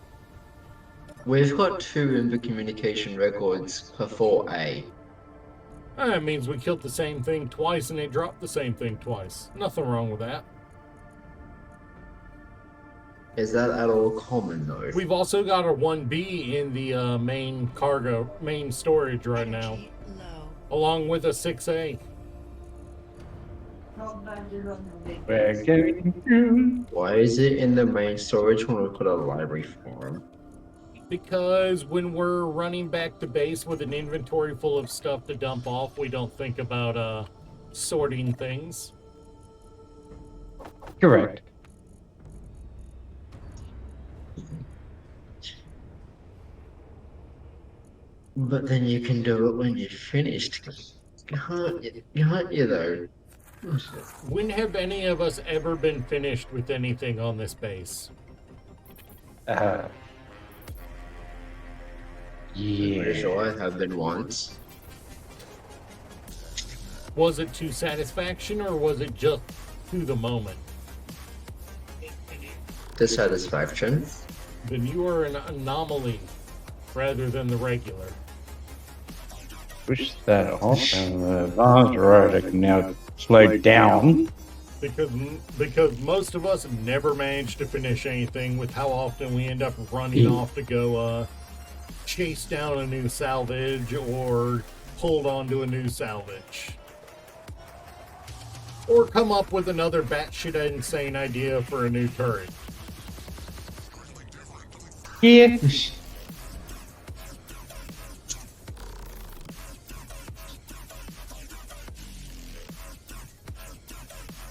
Speaker 6: 2 in the communication records for 4A.
Speaker 1: That means we killed the same thing twice and they dropped the same thing twice. Nothing wrong with that.
Speaker 6: Is that at all common though?
Speaker 1: We've also got a 1B in the main storage right now,
Speaker 2: Energy low.
Speaker 1: along with a 6A.
Speaker 4: We're getting through.
Speaker 6: Why is it in the main storage when we've got a library forum?
Speaker 1: Because when we're running back to base with an inventory full of stuff to dump off, we don't think about sorting things.
Speaker 4: Correct.
Speaker 6: But then you can do it when you're finished. Can't you though?
Speaker 1: When have any of us ever been finished with anything on this base?
Speaker 4: Uh,
Speaker 6: Pretty
Speaker 4: yeah.
Speaker 6: sure I have been once.
Speaker 1: Was it to satisfaction or was it just to the moment?
Speaker 6: Dissatisfaction.
Speaker 1: Then you are an anomaly rather than the regular.
Speaker 4: Push that off, and the advanced rotor can now slow down.
Speaker 1: Because most of us never manage to finish anything with how often we end up running off to go chase down a new salvage or hold on to a new salvage. Or come up with another batshit insane idea for a new turret.
Speaker 4: Yeah.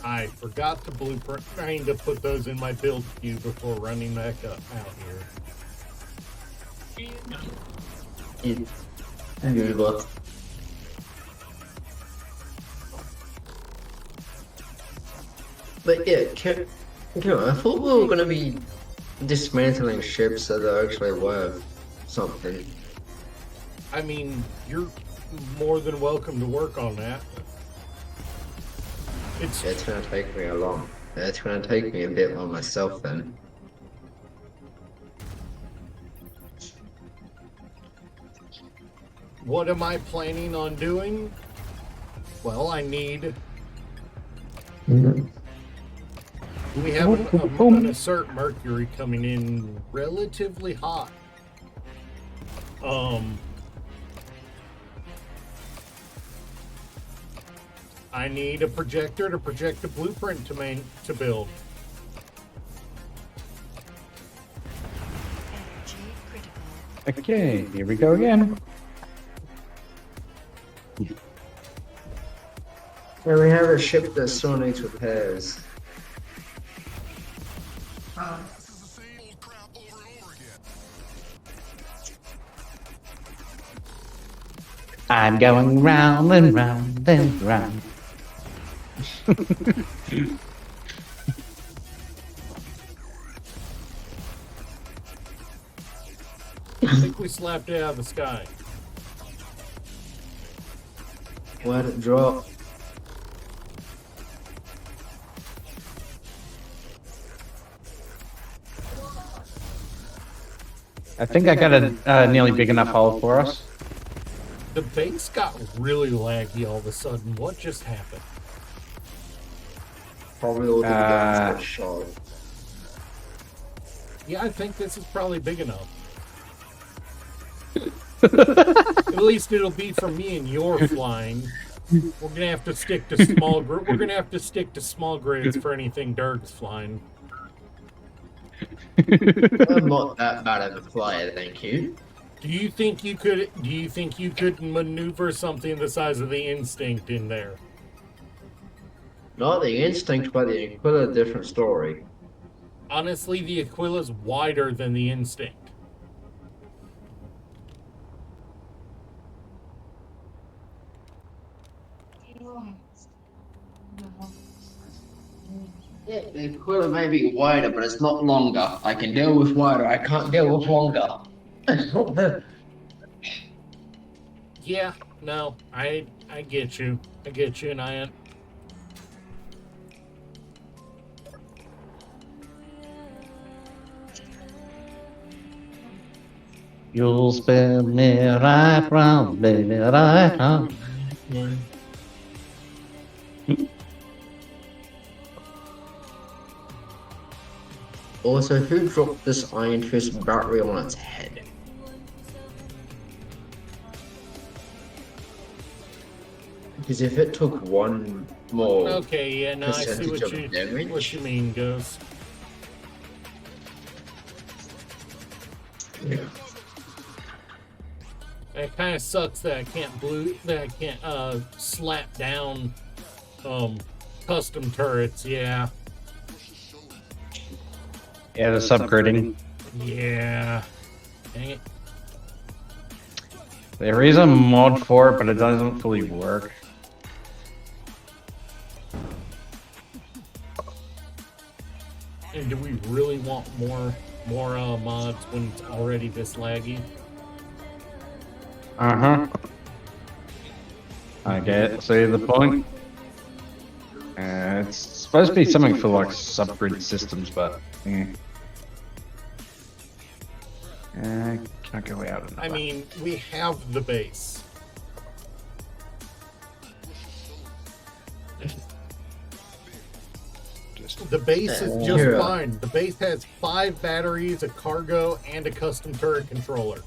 Speaker 1: I forgot to blueprint, trying to put those in my build queue before running back up out here.
Speaker 6: Google. But yeah, I thought we were gonna be dismantling ships that are actually worth something.
Speaker 1: I mean, you're more than welcome to work on that.
Speaker 6: It's gonna take me a long. It's gonna take me a bit on myself then.
Speaker 1: What am I planning on doing? Well, I need. We have an assert Mercury coming in relatively hot. I need a projector to project the blueprint to build.
Speaker 2: Energy critical.
Speaker 4: Okay, here we go again.
Speaker 6: Yeah, we have a ship that still needs repairs.
Speaker 3: This is the same old crap over and over again.
Speaker 4: I'm going round and round and round.
Speaker 1: I think we slapped it out of the sky.
Speaker 6: Let it drop.
Speaker 4: I think I got a nearly big enough hole for us.
Speaker 1: The base got really laggy all of a sudden. What just happened?
Speaker 6: Probably all the guns got shot.
Speaker 1: Yeah, I think this is probably big enough. At least it'll be for me and your flying. We're gonna have to stick to small. We're gonna have to stick to small grids for anything Dirk's flying.
Speaker 6: I'm not that bad of a flyer, thank you.
Speaker 1: Do you think you could? Do you think you could maneuver something the size of the Instinct in there?
Speaker 6: Not the Instinct, but the Aquila, different story.
Speaker 1: Honestly, the Aquila's wider than the Instinct.
Speaker 6: Yeah, the Aquila may be wider, but it's not longer. I can deal with wider, I can't deal with longer.
Speaker 1: Yeah, no, I get you. I get you, and I.
Speaker 4: You'll spin me right round, baby, right round.
Speaker 6: Also, who dropped this Iron Fist battery on its head? Because if it took one more
Speaker 1: Okay, yeah, no, I see
Speaker 6: percentage
Speaker 1: what
Speaker 6: of damage,
Speaker 1: what you mean, Ghost. It kind of sucks that I can't slap down custom turrets. Yeah,
Speaker 4: Yeah, the subgridding.
Speaker 1: yeah. Dang it.
Speaker 4: There is a mod for it, but it doesn't fully work.
Speaker 1: And do we really want more mods when it's already this laggy?
Speaker 4: I get. See the point? It's supposed to be something for like subgrid systems, but can I go out?
Speaker 1: I mean, we have the base. The base is just
Speaker 6: Yeah.
Speaker 1: fine. The base has 5 batteries, a cargo, and a custom turret controller.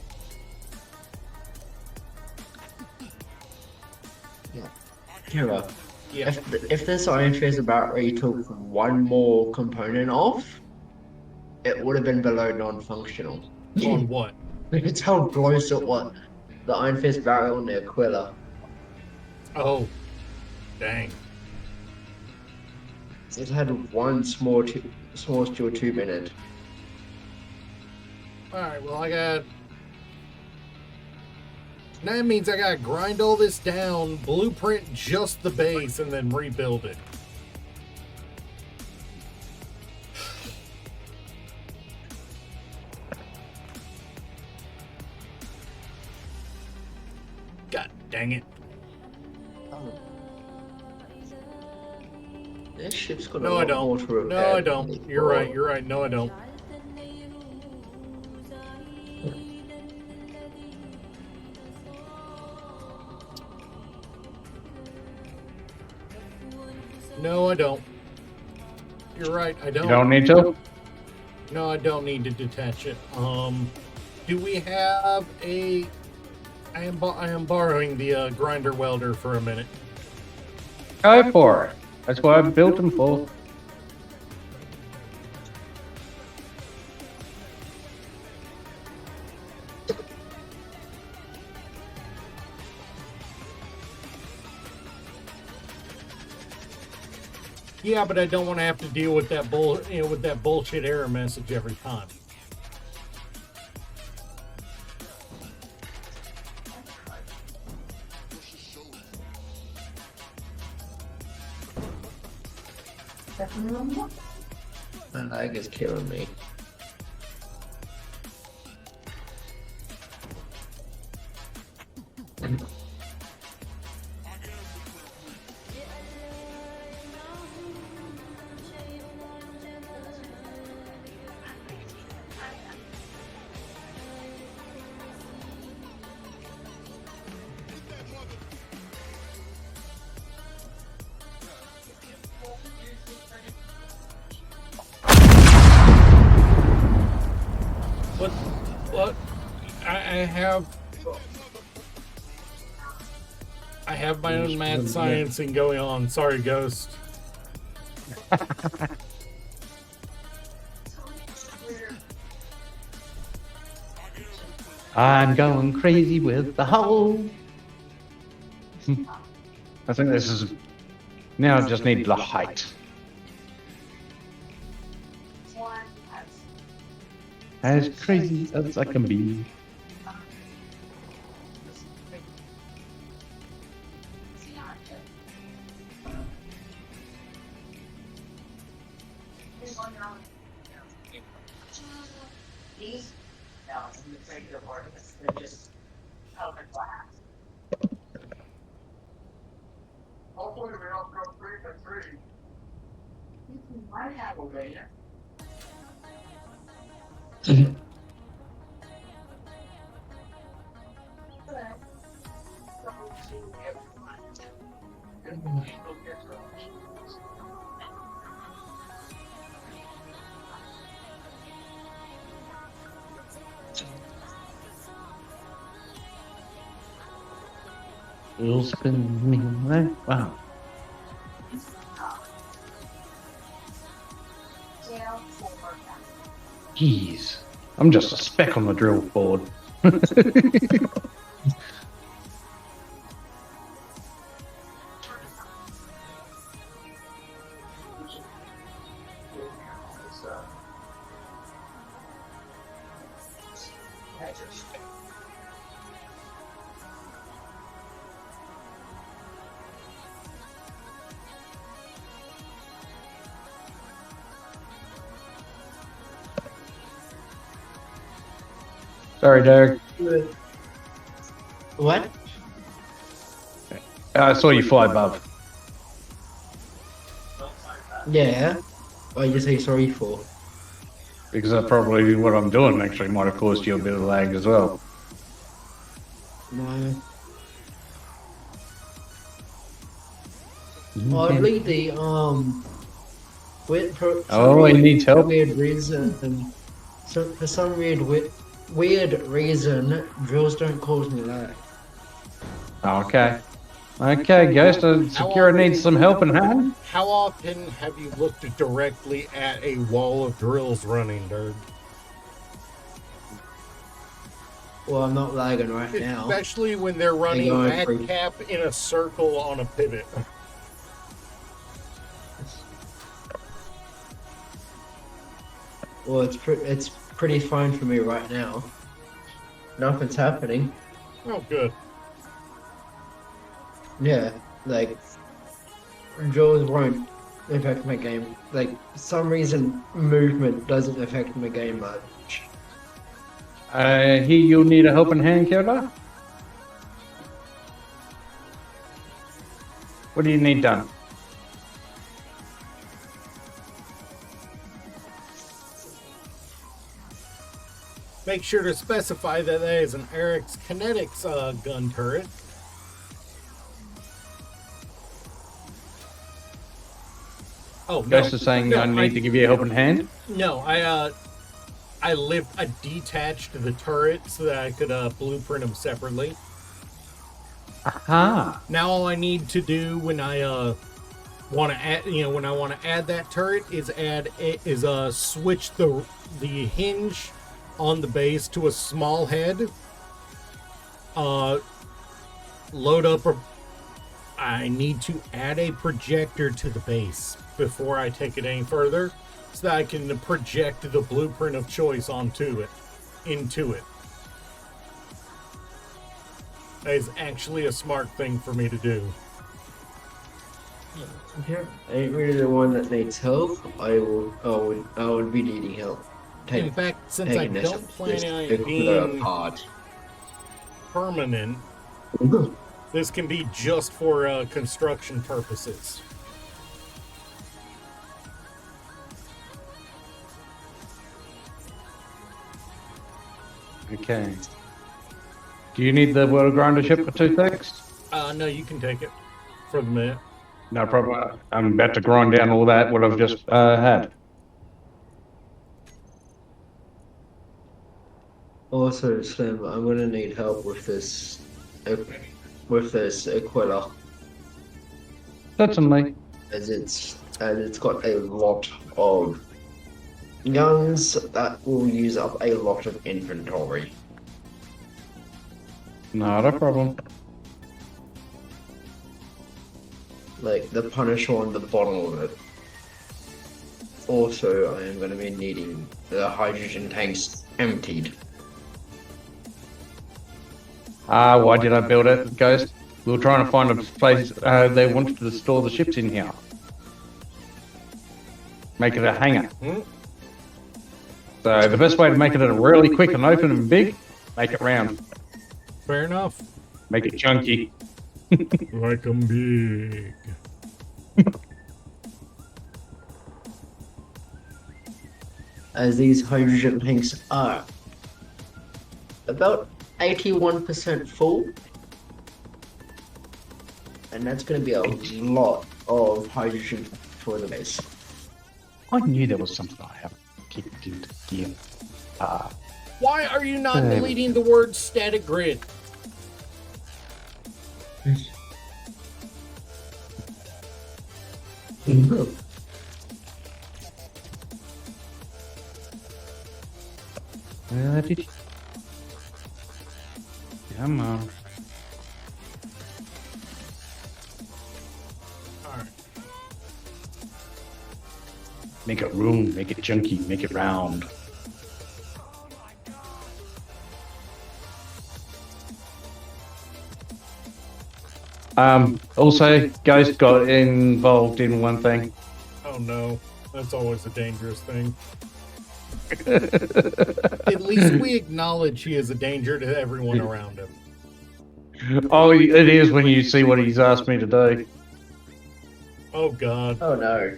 Speaker 6: Kira,
Speaker 1: Yeah.
Speaker 6: if this Iron Fist battery took one more component off, it would have been below non-functional.
Speaker 1: On what?
Speaker 6: It's how close it was. The Iron Fist battery on the Aquila.
Speaker 1: Oh, dang.
Speaker 6: It had one small steel tube in it.
Speaker 1: Alright, well, I got. That means I gotta grind all this down, blueprint just the base, and then rebuild it. God dang it.
Speaker 6: This ship's got a
Speaker 1: No, I
Speaker 6: lot more
Speaker 1: don't.
Speaker 6: to repair.
Speaker 1: No, I
Speaker 6: than
Speaker 1: don't.
Speaker 6: the
Speaker 1: You're right,
Speaker 6: Aquila.
Speaker 1: you're right. No, I don't. No, I don't. You're right, I don't.
Speaker 4: You don't need to?
Speaker 1: No, I don't need to detach it. Do we have a? I am borrowing the grinder welder for a minute.
Speaker 4: Go for it. That's what I built them for.
Speaker 1: Yeah, but I don't want to have to deal with that with that bullshit error message every time.
Speaker 6: My lag is killing me.
Speaker 1: What? I have my own mad sciencing going on. Sorry, Ghost.
Speaker 4: I'm going crazy with the hole. I think this is now. I just need the height. As crazy as I can be. You'll spin me right. Wow. Jeez. I'm just a speck on the drill board. Sorry, Derek.
Speaker 6: What?
Speaker 4: I saw you fly above.
Speaker 6: Yeah. What did you say sorry for?
Speaker 4: Because that's probably what I'm doing actually might have caused you a bit of lag as well.
Speaker 6: No. Oddly, the
Speaker 4: Oh, he needs help.
Speaker 6: Weird reason, so for some weird reason, drills don't cause me lag.
Speaker 4: Okay. Okay, Ghost, Secura needs some help in hand.
Speaker 1: How often have you looked directly at a wall of drills running, Dirk?
Speaker 6: Well, I'm not lagging right now.
Speaker 1: Especially when they're running
Speaker 6: Hang on, please.
Speaker 1: madcap in a circle on a pivot.
Speaker 6: Well, it's pretty fine for me right now. Nothing's happening.
Speaker 1: Oh, good.
Speaker 6: Yeah, like drills won't affect my game. Like for some reason, movement doesn't affect my game much.
Speaker 4: Here you'll need a helping hand, Killer. What do you need done?
Speaker 1: Make sure to specify that that is an Eric's Kinetics gun turret. Oh, no.
Speaker 4: Ghost is saying
Speaker 1: No,
Speaker 4: I need to give you a helping hand.
Speaker 1: No, I detached the turret so that I could blueprint them separately.
Speaker 4: Aha.
Speaker 1: Now all I need to do when I want to add, when I want to add that turret is switch the hinge on the base to a small head. Load up I need to add a projector to the base before I take it any further, so that I can project the blueprint of choice into it. That is actually a smart thing for me to do.
Speaker 6: Yeah, I ain't really the one that needs help. I would be needing help.
Speaker 1: In fact, since I
Speaker 6: Taking this
Speaker 1: don't plan on it
Speaker 6: equipment
Speaker 1: being
Speaker 6: apart.
Speaker 1: permanent, this can be just for construction purposes.
Speaker 4: Okay. Do you need the world grinder ship for 2 ticks?
Speaker 1: No, you can take it for the minute.
Speaker 4: No problem. I'm about to grind down all that, what I've just had.
Speaker 6: Also, Slim, I'm gonna need help with this Aquila,
Speaker 4: Certainly.
Speaker 6: as it's got a lot of guns that will use up a lot of inventory.
Speaker 4: Not a problem.
Speaker 6: Like the Punisher on the bottom of it. Also, I am going to be needing the hydrogen tanks emptied.
Speaker 4: Why did I build it, Ghost? We were trying to find a place they wanted to store the ships in here. Make it a hangar. So the best way to make it a really quick and open and big, make it round.
Speaker 1: Fair enough.
Speaker 4: Make it chunky.
Speaker 1: Like 'em big.
Speaker 6: As these hydrogen tanks are about 81% full. And that's going to be a lot of hydrogen for the base.
Speaker 4: I knew there was something I haven't kicked into gear.
Speaker 1: Why are you not deleting the word static grid?
Speaker 4: Come on.
Speaker 1: Alright.
Speaker 4: Make it room, make it chunky, make it round. Also, Ghost got involved in one thing.
Speaker 1: Oh no. That's always a dangerous thing. At least we acknowledge he is a danger to everyone around him.
Speaker 4: Oh, it is when you see what he's asked me to do.
Speaker 1: Oh god.
Speaker 6: Oh no.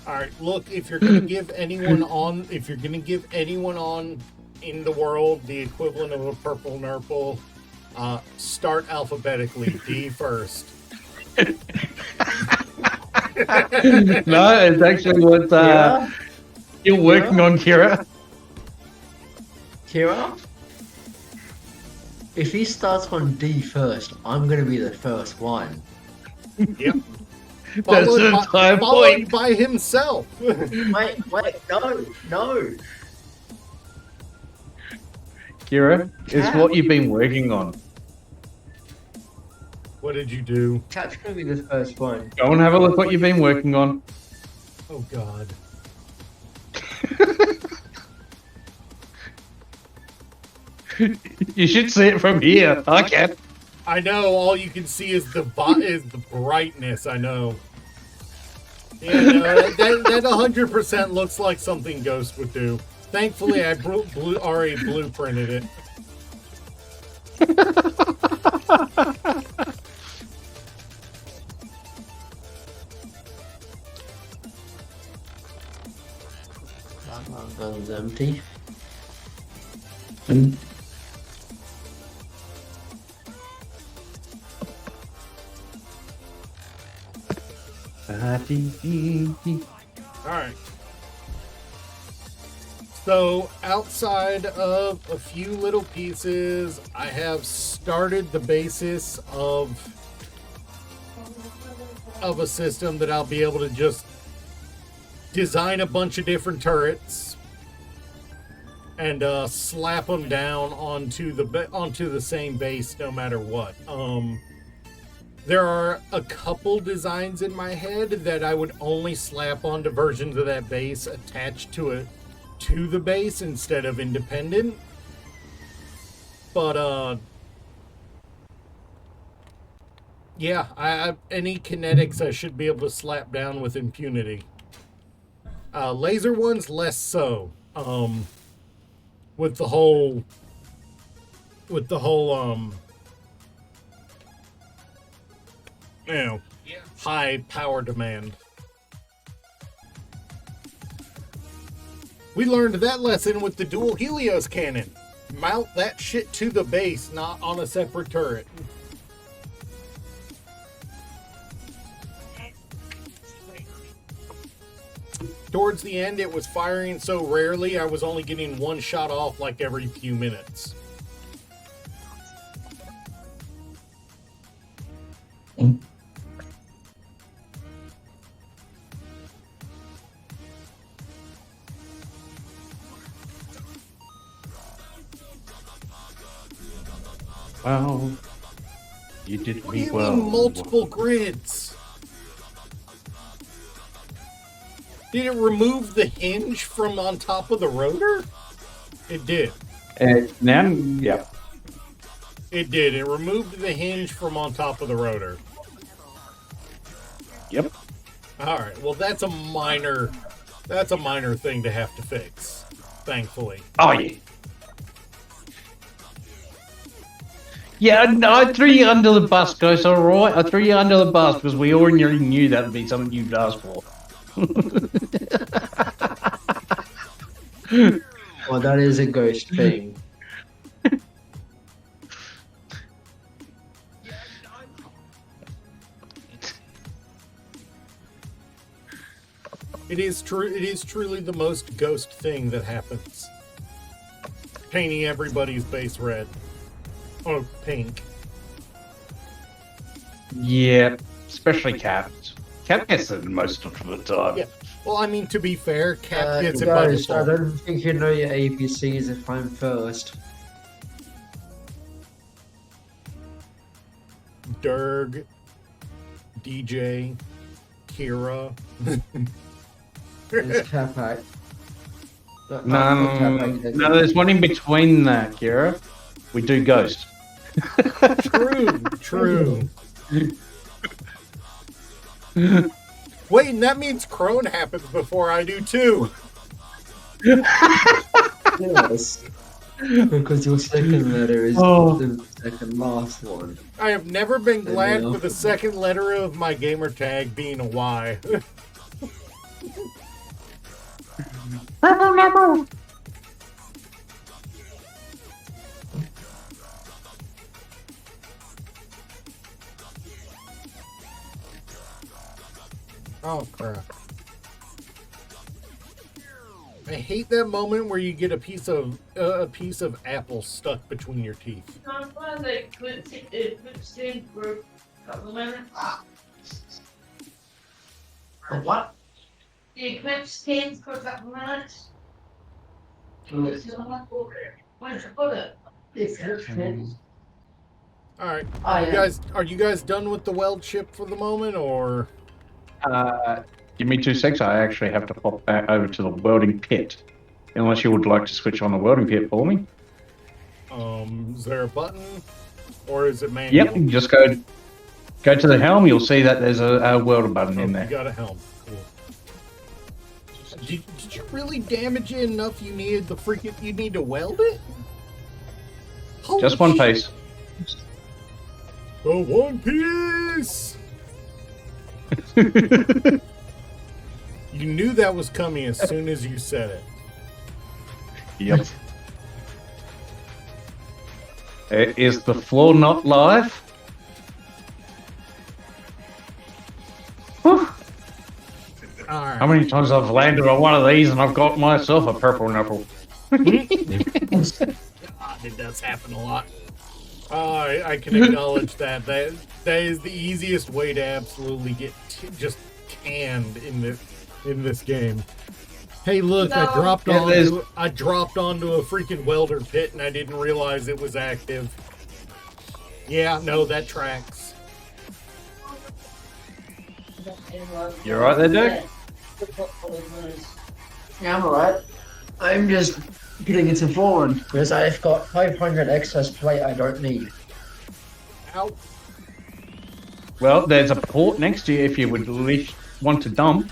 Speaker 1: Alright, look, if you're gonna give anyone on in the world the equivalent of a purple nurple, start alphabetically, D first.
Speaker 4: No, it's actually what
Speaker 6: Kira?
Speaker 4: you're working on, Kira.
Speaker 6: Kira? If he starts on D first, I'm going to be the first one.
Speaker 1: Yep.
Speaker 4: That's the entire
Speaker 1: Followed
Speaker 4: point.
Speaker 1: by himself.
Speaker 6: Wait, no.
Speaker 4: Kira, it's what you've been working on.
Speaker 1: What did you do?
Speaker 6: Cat's going to be the first one.
Speaker 4: Go and have a look what you've been working on.
Speaker 1: Oh god.
Speaker 4: You should see it from here. I can.
Speaker 1: I know all you can see is the brightness, I know. Yeah, no, that 100% looks like something Ghost would do. Thankfully, I already blueprinted it.
Speaker 6: Gun's empty.
Speaker 1: Alright. So, outside of a few little pieces, I have started the basis of a system that I'll be able to just design a bunch of different turrets and slap them down onto the same base no matter what. There are a couple designs in my head that I would only slap onto versions of that base attached to the base instead of independent. But Yeah, any kinetics I should be able to slap down with impunity. Laser ones, less so. With the whole, you know, high power demand. We learned that lesson with the dual Helios cannon. Mount that shit to the base, not on a separate turret. Towards the end, it was firing so rarely, I was only getting one shot off like every few minutes.
Speaker 4: Well, you did
Speaker 1: What do
Speaker 4: me
Speaker 1: you
Speaker 4: well.
Speaker 1: mean multiple grids? Did it remove the hinge from on top of the rotor? It did.
Speaker 4: Now, yeah.
Speaker 1: It did. It removed the hinge from on top of the rotor.
Speaker 4: Yep.
Speaker 1: All right. Well, that's a minor thing to have to fix. Thankfully.
Speaker 4: Oh, yeah. Yeah, no, I threw you under the bus, guys, alright? I threw you under the bus because we already knew that would be something you'd ask for.
Speaker 6: Well, that is a ghost thing.
Speaker 1: It is true. It is truly the most ghost thing that happens. Painting everybody's base red. Or pink.
Speaker 4: Yeah, especially Cap. Cap gets it most of the time.
Speaker 1: Yeah. Well, I mean, to be fair, Cap gets it by
Speaker 6: Guys, I
Speaker 1: default.
Speaker 6: don't think you know your ABCs if I'm first.
Speaker 1: Durg, DJ, Kira.
Speaker 6: There's Capac.
Speaker 4: No, there's one in between that, Kira. We do Ghost.
Speaker 1: True. Wait, and that means Crone happens before I do too.
Speaker 6: Yes. Because your second letter is
Speaker 4: Oh.
Speaker 6: the second last one.
Speaker 1: I have never been glad
Speaker 6: Yeah.
Speaker 1: for the second letter of my gamer tag being a Y. Oh crap. I hate that moment where you get a piece of apple stuck between your teeth.
Speaker 6: What?
Speaker 2: The Eclipse stands for a couple minutes. Where's the put it?
Speaker 1: All right,
Speaker 6: Oh,
Speaker 1: are you guys done with the weld chip for the moment, or
Speaker 4: Give me 2 seconds. I actually have to pop back over to the welding pit. Unless you would like to switch on the welding pit for me.
Speaker 1: is there a button, or is it manual?
Speaker 4: Yep, you just go to the helm. You'll see that there's a welder button in
Speaker 1: You
Speaker 4: there.
Speaker 1: got a helm. Cool. Did you really damage it enough? You need to weld it? Holy
Speaker 4: Just one
Speaker 1: shit.
Speaker 4: piece.
Speaker 1: The One Piece. You knew that was coming as soon as you said it.
Speaker 4: Yep. Is the floor not live? Whew.
Speaker 1: All right.
Speaker 4: How many times I've landed on one of these and I've got myself a purple knuckle?
Speaker 1: God, it does happen a lot. I can acknowledge that. That is the easiest way to absolutely get just canned in this game. Hey, look! I dropped
Speaker 4: Yeah, there's-
Speaker 1: onto a freaking welder pit and I didn't realize it was active. Yeah, no, that tracks.
Speaker 4: You alright there, Doug?
Speaker 6: Yeah, I'm alright. I'm just getting into forward because I've got 500 excess plate I don't need.
Speaker 1: Ow!
Speaker 4: Well, there's a port next to you if you would want to dump.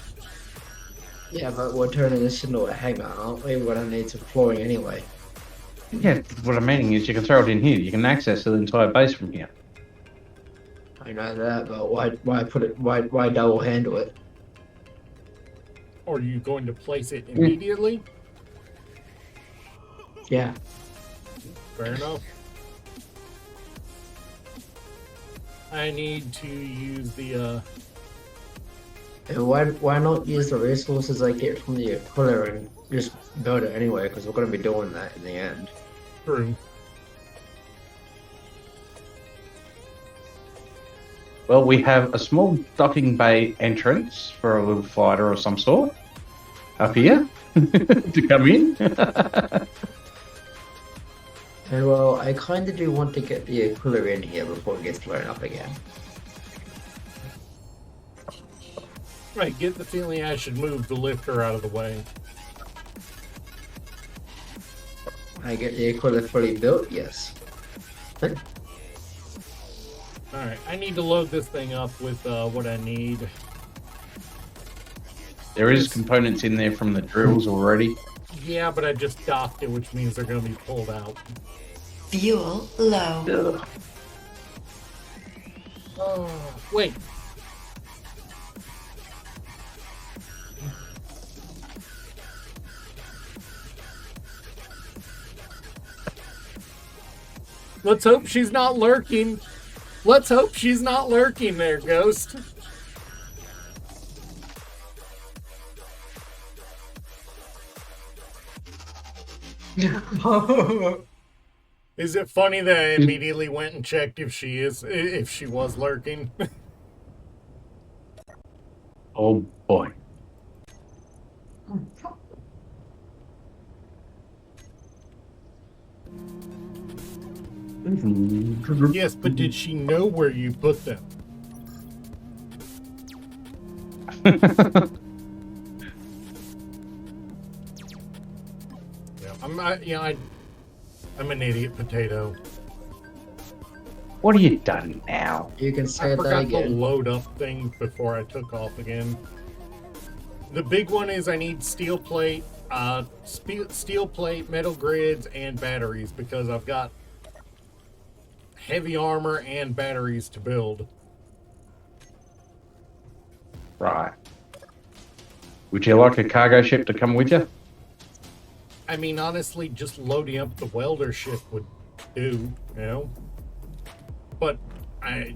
Speaker 6: Yeah, but we're turning this into a hangar, aren't we? We don't need some flooring anyway.
Speaker 4: Yeah, what I'm meaning is you can throw it in here. You can access the entire base from here.
Speaker 6: I know that, but why put it? Why double handle it?
Speaker 1: Are you going to place it immediately?
Speaker 6: Yeah.
Speaker 1: Fair enough. I need to use the
Speaker 6: And why not use the resources I get from the Aquila and just build it anyway? Because we're going to be doing that in the end.
Speaker 1: crew.
Speaker 4: Well, we have a small docking bay entrance for a little fighter of some sort up here to come in.
Speaker 6: And well, I kind of do want to get the Aquila in here before it gets blown up again.
Speaker 1: Right, get the feeling I should move the lifter out of the way.
Speaker 6: I get the Aquila fully built, yes.
Speaker 1: Alright, I need to load this thing up with what I need.
Speaker 4: There is components in there from the drills already.
Speaker 1: Yeah, but I just docked it, which means they're going to be pulled out.
Speaker 7: Fuel low.
Speaker 4: Ugh.
Speaker 1: Oh, wait. Let's hope she's not lurking. Let's hope she's not lurking there, Ghost. Is it funny that I immediately went and checked if she was lurking?
Speaker 4: Oh boy.
Speaker 1: Yes, but did she know where you put them? Yeah, I'm an idiot potato.
Speaker 4: What have you done now?
Speaker 6: You can say
Speaker 1: I
Speaker 6: that
Speaker 1: forgot the
Speaker 6: again.
Speaker 1: load up thing before I took off again. The big one is I need steel plate, metal grids, and batteries because I've got heavy armor and batteries to build.
Speaker 4: Right. Would you like a cargo ship to come with you?
Speaker 1: I mean, honestly, just loading up the welder ship would do, you know? But I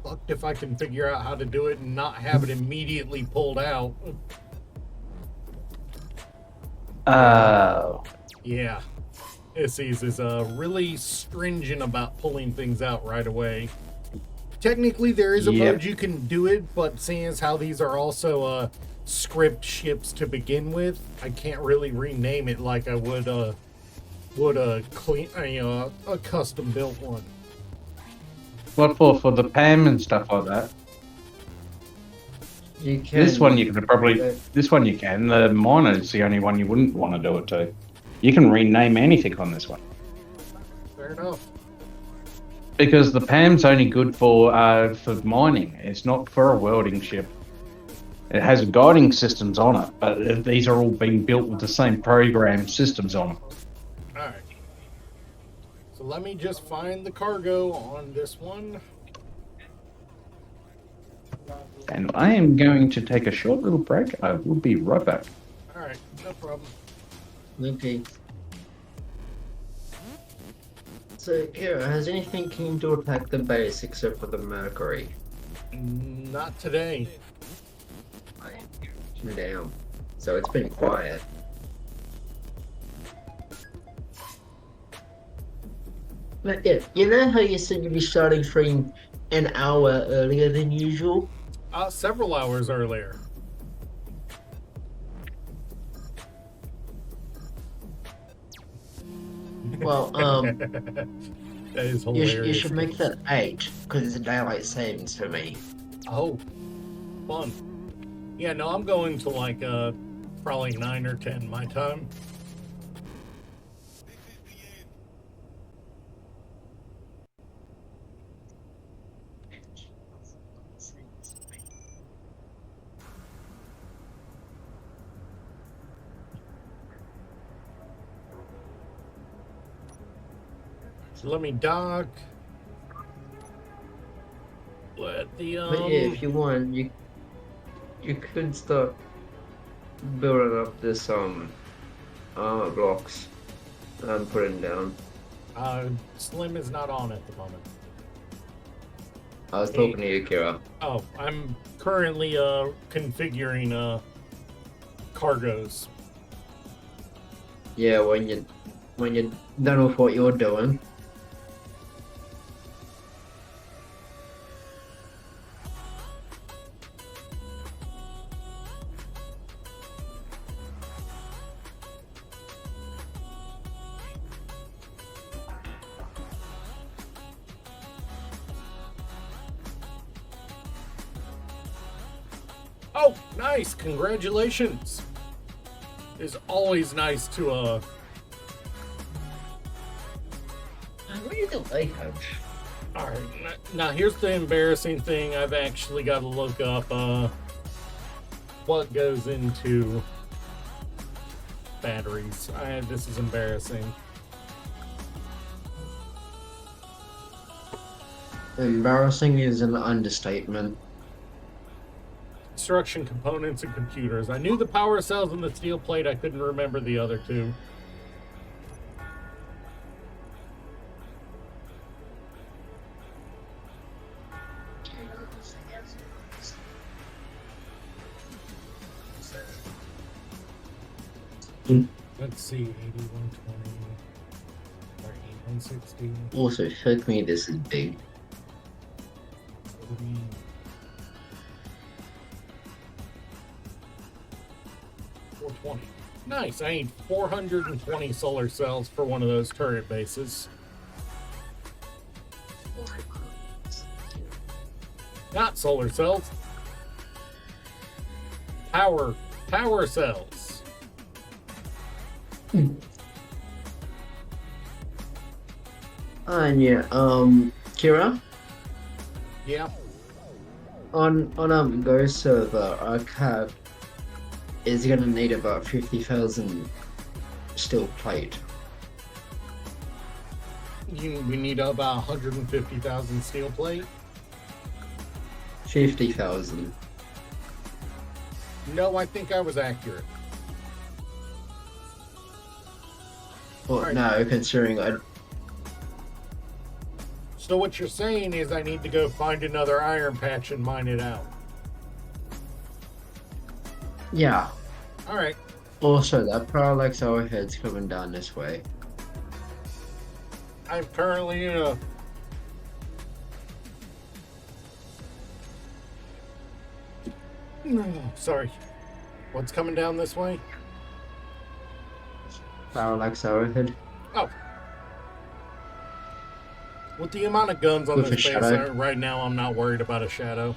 Speaker 1: fucked if I can figure out how to do it and not have it immediately pulled out.
Speaker 4: Oh.
Speaker 1: Yeah. Isses is really stringent about pulling things out right away. Technically, there is a
Speaker 4: Yep.
Speaker 1: mode you can do it, but seeing as how these are also script ships to begin with, I can't really rename it like I would a custom built one.
Speaker 4: What for the PAM and stuff like that?
Speaker 6: You can.
Speaker 4: This one you could probably. This one you can. The miner's the only one you wouldn't want to do it to. You can rename anything on this one.
Speaker 1: Fair enough.
Speaker 4: Because the PAM's only good for mining. It's not for a welding ship. It has guiding systems on it, but these are all being built with the same program systems on them.
Speaker 1: Alright. So let me just find the cargo on this one.
Speaker 4: And I am going to take a short little break. I will be right back.
Speaker 1: Alright, no problem.
Speaker 6: Okay. So, Kira, has anything came to attack the base except for the Mercury?
Speaker 1: Not today.
Speaker 6: Damn. So it's been quiet. But yeah, you know how you said you'd be starting stream an hour earlier than usual?
Speaker 1: Several hours earlier.
Speaker 6: Well,
Speaker 1: That is
Speaker 6: you,
Speaker 1: hilarious.
Speaker 6: you should make that 8, because it's a daylight savings for me.
Speaker 1: Oh, fun. Yeah, no, I'm going to like probably 9 or 10 my time. Let me dock. Let the
Speaker 6: But yeah, if you want, you could start building up this armor blocks and putting down.
Speaker 1: Slim is not on at the moment.
Speaker 6: I was talking to you, Kira.
Speaker 1: Oh, I'm currently configuring cargoes.
Speaker 6: Yeah, when you're done with what you're doing.
Speaker 1: Oh, nice! Congratulations! It's always nice to
Speaker 6: What do you do, Lighthouse?
Speaker 1: Alright, now here's the embarrassing thing. I've actually got to look up what goes into batteries. This is embarrassing.
Speaker 6: Embarrassing is an understatement.
Speaker 1: Construction components and computers. I knew the power cells and the steel plate. I couldn't remember the other two. Let's see, 80, 120, or 160,
Speaker 6: Also, fuck me, this is big.
Speaker 1: 40. $420. Nice. I need 420 solar cells for one of those turret bases. Not solar cells. Power cells.
Speaker 6: And yeah, Kira,
Speaker 1: Yeah.
Speaker 6: on Go server, our cab is gonna need about 50,000 steel plate.
Speaker 1: We need about 150,000 steel plate.
Speaker 6: 50,000.
Speaker 1: No, I think I was accurate.
Speaker 6: Well,
Speaker 1: Right.
Speaker 6: no, considering
Speaker 1: So what you're saying is I need to go find another iron patch and mine it out.
Speaker 6: yeah.
Speaker 1: All right.
Speaker 6: Also, that parallax overhead's coming down this way.
Speaker 1: I'm currently in a... Sorry. What's coming down this way?
Speaker 6: Parallax overhead.
Speaker 1: Oh. With the amount of guns on
Speaker 6: With
Speaker 1: this
Speaker 6: a
Speaker 1: base
Speaker 6: shadow?
Speaker 1: right now, I'm not worried about a shadow.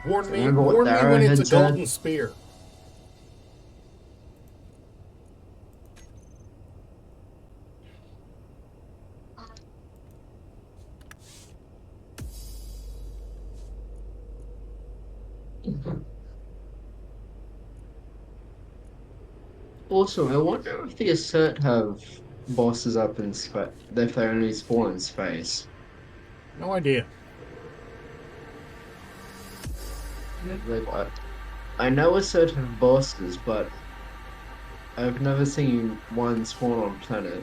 Speaker 1: Warn me
Speaker 6: Remember what
Speaker 1: when
Speaker 6: the
Speaker 1: it's a
Speaker 6: arrowhead said?
Speaker 1: golden spear.
Speaker 6: Also, I wonder if the Assert have bosses up in space, if they only spawn in space.
Speaker 1: No idea.
Speaker 6: Like, I know Assert have bosses, but I've never seen one spawn on planet.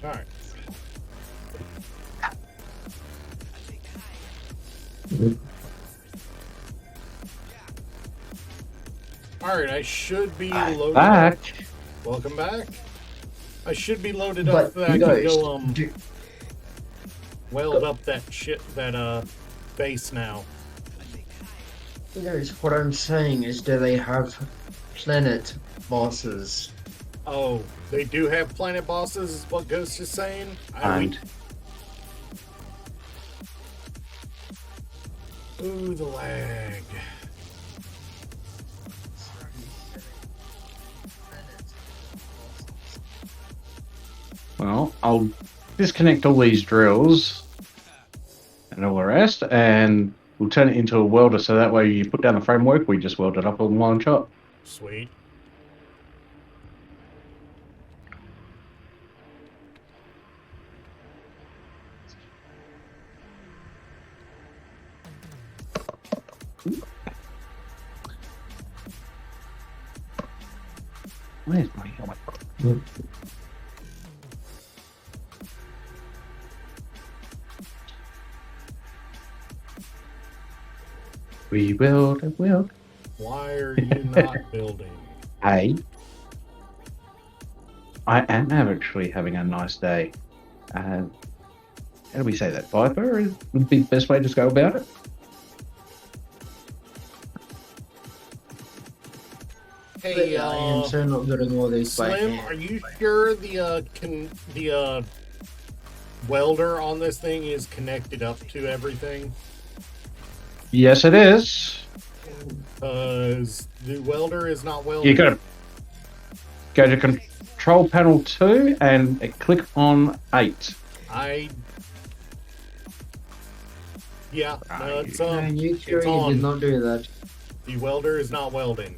Speaker 1: All right. All right, I should be loaded
Speaker 4: Back.
Speaker 1: up. Welcome back. I should be loaded
Speaker 6: But
Speaker 1: up that I
Speaker 6: you
Speaker 1: can
Speaker 6: guys,
Speaker 1: go
Speaker 6: do,
Speaker 1: weld up that base now.
Speaker 6: you guys, what I'm saying is, do they have planet bosses?
Speaker 1: Oh, they do have planet bosses, is what Ghost is saying?
Speaker 4: And
Speaker 1: Ooh, the lag.
Speaker 4: well, I'll disconnect all these drills and all the rest, and we'll turn it into a welder. So that way, you put down the framework, we just weld it up in one shot.
Speaker 1: Sweet.
Speaker 4: Where's my helmet? We weld and weld.
Speaker 1: Why are you not building?
Speaker 4: Hey, I am actually having a nice day. How do we say that? Viper would be the best way to go about it.
Speaker 1: Hey,
Speaker 6: I am so not building all these by
Speaker 1: Slim,
Speaker 6: hand.
Speaker 1: are you sure the welder on this thing is connected up to everything?
Speaker 4: Yes, it is.
Speaker 1: Because the welder is not welding.
Speaker 4: You gotta go to control panel 2 and click on 8.
Speaker 1: Yeah, it's
Speaker 6: No, you
Speaker 1: it's
Speaker 6: sure you
Speaker 1: on.
Speaker 6: did not do that.
Speaker 1: The welder is not welding.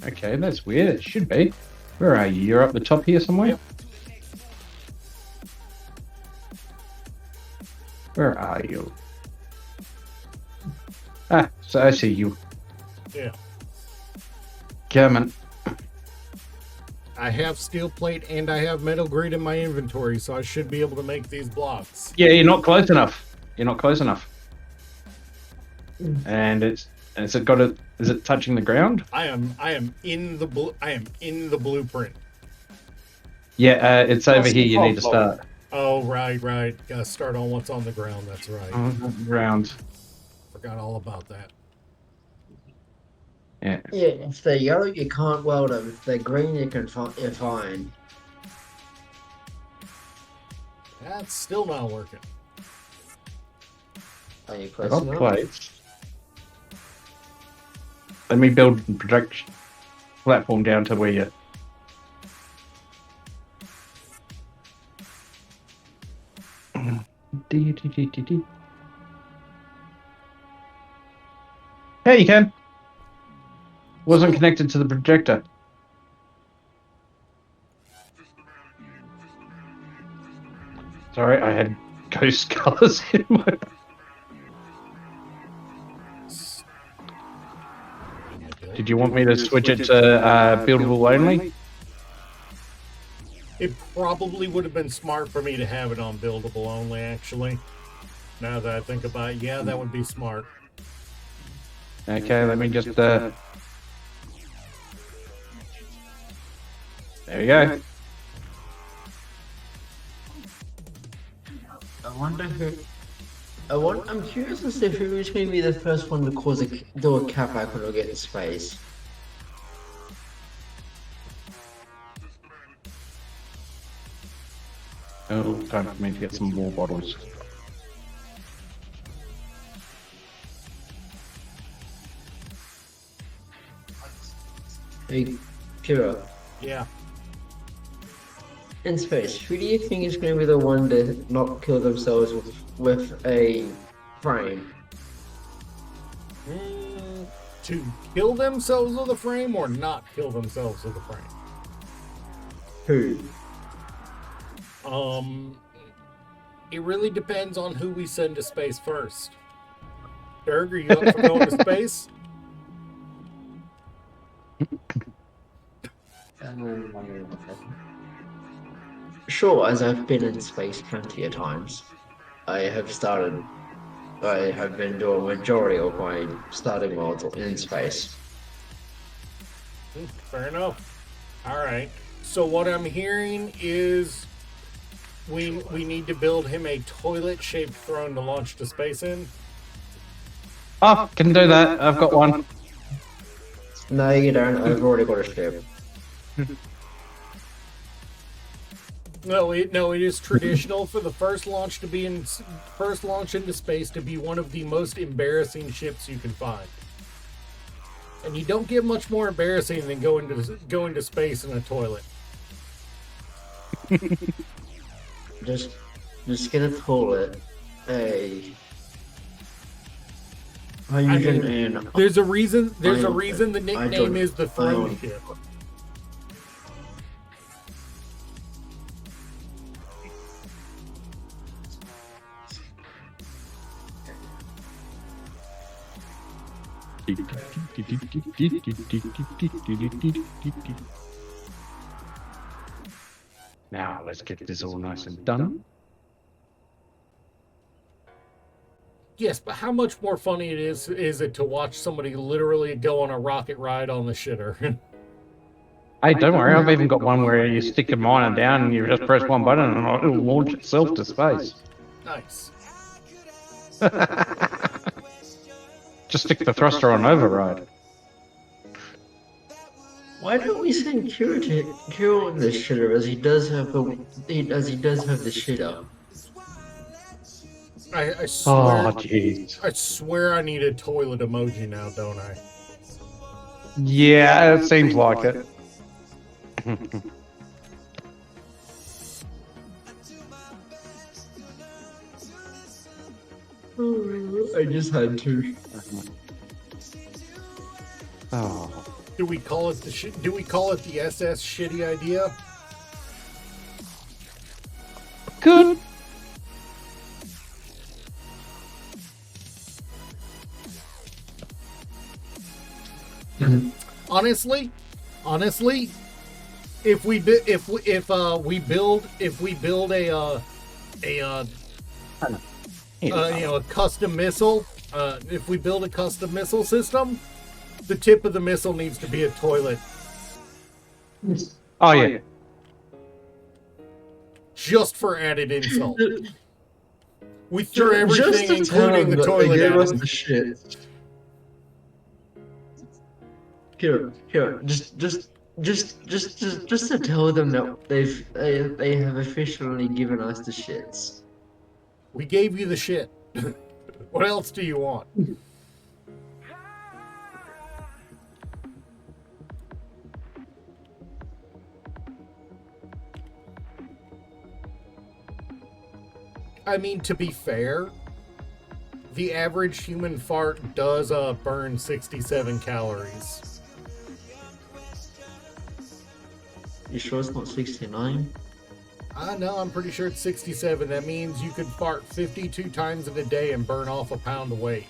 Speaker 4: Okay, that's weird. It should be. Where are you? You're up the top here somewhere?
Speaker 1: Yep.
Speaker 4: Where are you? Ah, so I see you.
Speaker 1: Yeah.
Speaker 4: Coming.
Speaker 1: I have steel plate and I have metal grate in my inventory, so I should be able to make these blocks.
Speaker 4: Yeah, you're not close enough. You're not close enough. And is it touching the ground?
Speaker 1: I am in the blueprint.
Speaker 4: Yeah, it's over here. You need to start.
Speaker 1: Oh, right. Gotta start on what's on the ground. That's right.
Speaker 4: On the ground.
Speaker 1: Forgot all about that.
Speaker 4: Yeah.
Speaker 6: Yeah, if they're yellow, you can't weld them. If they're green, you're fine.
Speaker 1: That's still not working.
Speaker 6: Are you
Speaker 4: I
Speaker 6: close
Speaker 4: got
Speaker 6: enough?
Speaker 4: plates. Let me build the projection platform down to where you. Hey, you can. Wasn't connected to the projector. Sorry, I had ghost colors in my. Did you want me to switch it to buildable only?
Speaker 1: It probably would have been smart for me to have it on buildable only, actually. Now that I think about it, yeah, that would be smart.
Speaker 4: Okay, let me just. There we go.
Speaker 6: I'm curious as to who is going to be the first one to do a cap icon or get in space.
Speaker 4: Oh, time for me to get some more bottles.
Speaker 6: Hey, Kira,
Speaker 1: Yeah.
Speaker 6: in space, who do you think is going to be the one to not kill themselves with a frame?
Speaker 1: To kill themselves with a frame or not kill themselves with a frame?
Speaker 6: Who?
Speaker 1: It really depends on who we send to space first. Berg, are you up for going to space?
Speaker 6: Sure, as I've been in space plenty of times. I have been doing a majority of my starting worlds in space.
Speaker 1: Fair enough. All right. So what I'm hearing is we need to build him a toilet-shaped throne to launch to space in.
Speaker 4: Oh, can do that. I've got one.
Speaker 6: No, you don't. I've already got a ship.
Speaker 1: No, it is traditional for the first launch into space to be one of the most embarrassing ships you can find. And you don't get much more embarrassing than going to space in a toilet.
Speaker 6: Just get a toilet. Hey. Hydrogen and
Speaker 1: There's a reason. There's a
Speaker 6: Ion-
Speaker 1: reason the
Speaker 6: Ion-
Speaker 1: nickname is the throne
Speaker 6: Ion-
Speaker 1: ship.
Speaker 4: Now let's get this all nice and done.
Speaker 1: Yes, but how much more funny is it to watch somebody literally go on a rocket ride on the shitter?
Speaker 4: Hey, don't worry, I've even got one where you stick a miner down and you just press one button and it'll launch itself to space.
Speaker 1: Nice.
Speaker 4: Just stick the thruster on override.
Speaker 6: why don't we send Kira in the shitter as he does have the shitter?
Speaker 1: I
Speaker 4: Oh,
Speaker 1: swear.
Speaker 4: jeez.
Speaker 1: I swear I need a toilet emoji now, don't I?
Speaker 4: Yeah, it seems like it.
Speaker 6: I just had to.
Speaker 4: Oh.
Speaker 1: Do we call it the SS shitty idea?
Speaker 4: Good.
Speaker 1: Honestly, if we build a custom missile, if we build a custom missile system, the tip of the missile needs to be a toilet,
Speaker 4: Oh, yeah.
Speaker 1: just for added insult. We threw everything,
Speaker 6: Just to tell
Speaker 1: including
Speaker 6: them
Speaker 1: the
Speaker 6: that
Speaker 1: toilet,
Speaker 6: they gave
Speaker 1: at
Speaker 6: us
Speaker 1: them.
Speaker 6: the shit. Here, just to tell them that they have officially given us the shits.
Speaker 1: We gave you the shit. What else do you want? I mean, to be fair, the average human fart does burn 67 calories.
Speaker 6: You sure it's not 69?
Speaker 1: No, I'm pretty sure it's 67. That means you could fart 52 times in a day and burn off a pound of weight.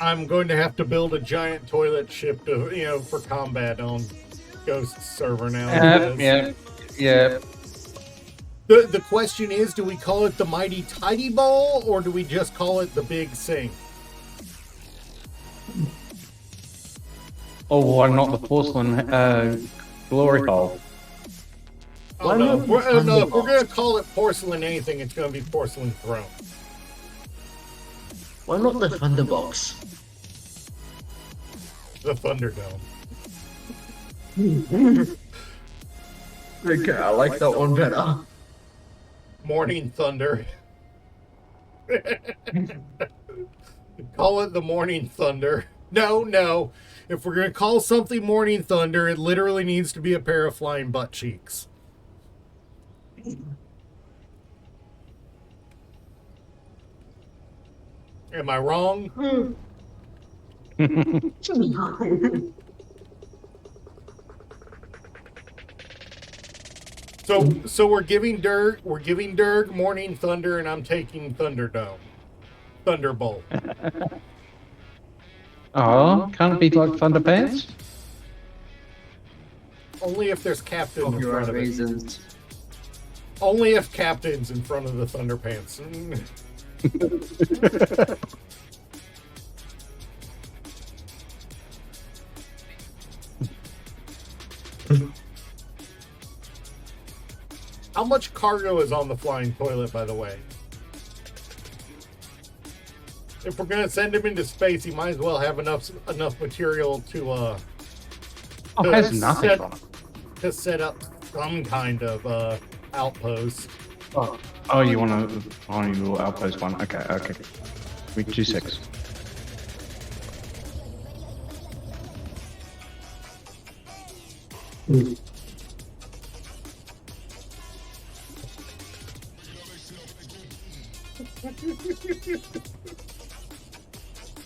Speaker 1: I'm going to have to build a giant toilet ship to, for combat on Ghost server now.
Speaker 4: Yeah.
Speaker 1: The question is, do we call it the Mighty Tidy Bowl or do we just call it the Big Sink?
Speaker 4: Oh, why not the porcelain glory hole?
Speaker 1: Oh, no. If we're going to call it porcelain anything, it's going to be porcelain throne.
Speaker 6: Why not the Thunderbox?
Speaker 1: The Thunderdome.
Speaker 6: Okay, I like that one better.
Speaker 1: Morning Thunder. Call it the Morning Thunder. No. If we're going to call something Morning Thunder, it literally needs to be a pair of flying butt cheeks. Am I wrong? So we're giving Dirk Morning Thunder, and I'm taking Thunderdome. Thunderbolt.
Speaker 4: Oh, can't it be like Thunderpants?
Speaker 1: Only if there's captain in front
Speaker 6: Copyright
Speaker 1: of it.
Speaker 6: reasons.
Speaker 1: Only if captain's in front of the Thunderpants. How much cargo is on the flying toilet, by the way? If we're gonna send him into space, he might as well have enough material to
Speaker 4: Oh, it has nothing on it.
Speaker 1: to set up some kind of outpost.
Speaker 4: Oh, you want to? Oh, you will outpost one. Okay, okay. Wait, 2-6.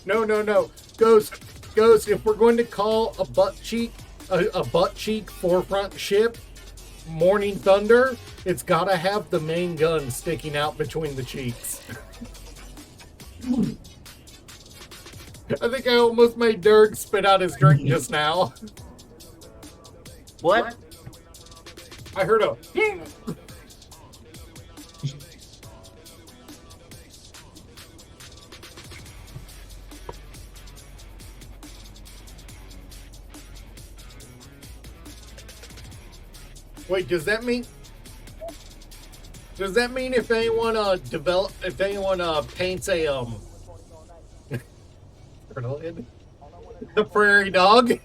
Speaker 1: No. Ghost, if we're going to call a butt cheek forefront ship Morning Thunder, it's gotta have the main gun sticking out between the cheeks. I think I almost made Dirk spit out his drink just now.
Speaker 6: What?
Speaker 1: I heard a Wait, does that mean if anyone paints a turtlehead? The prairie dog?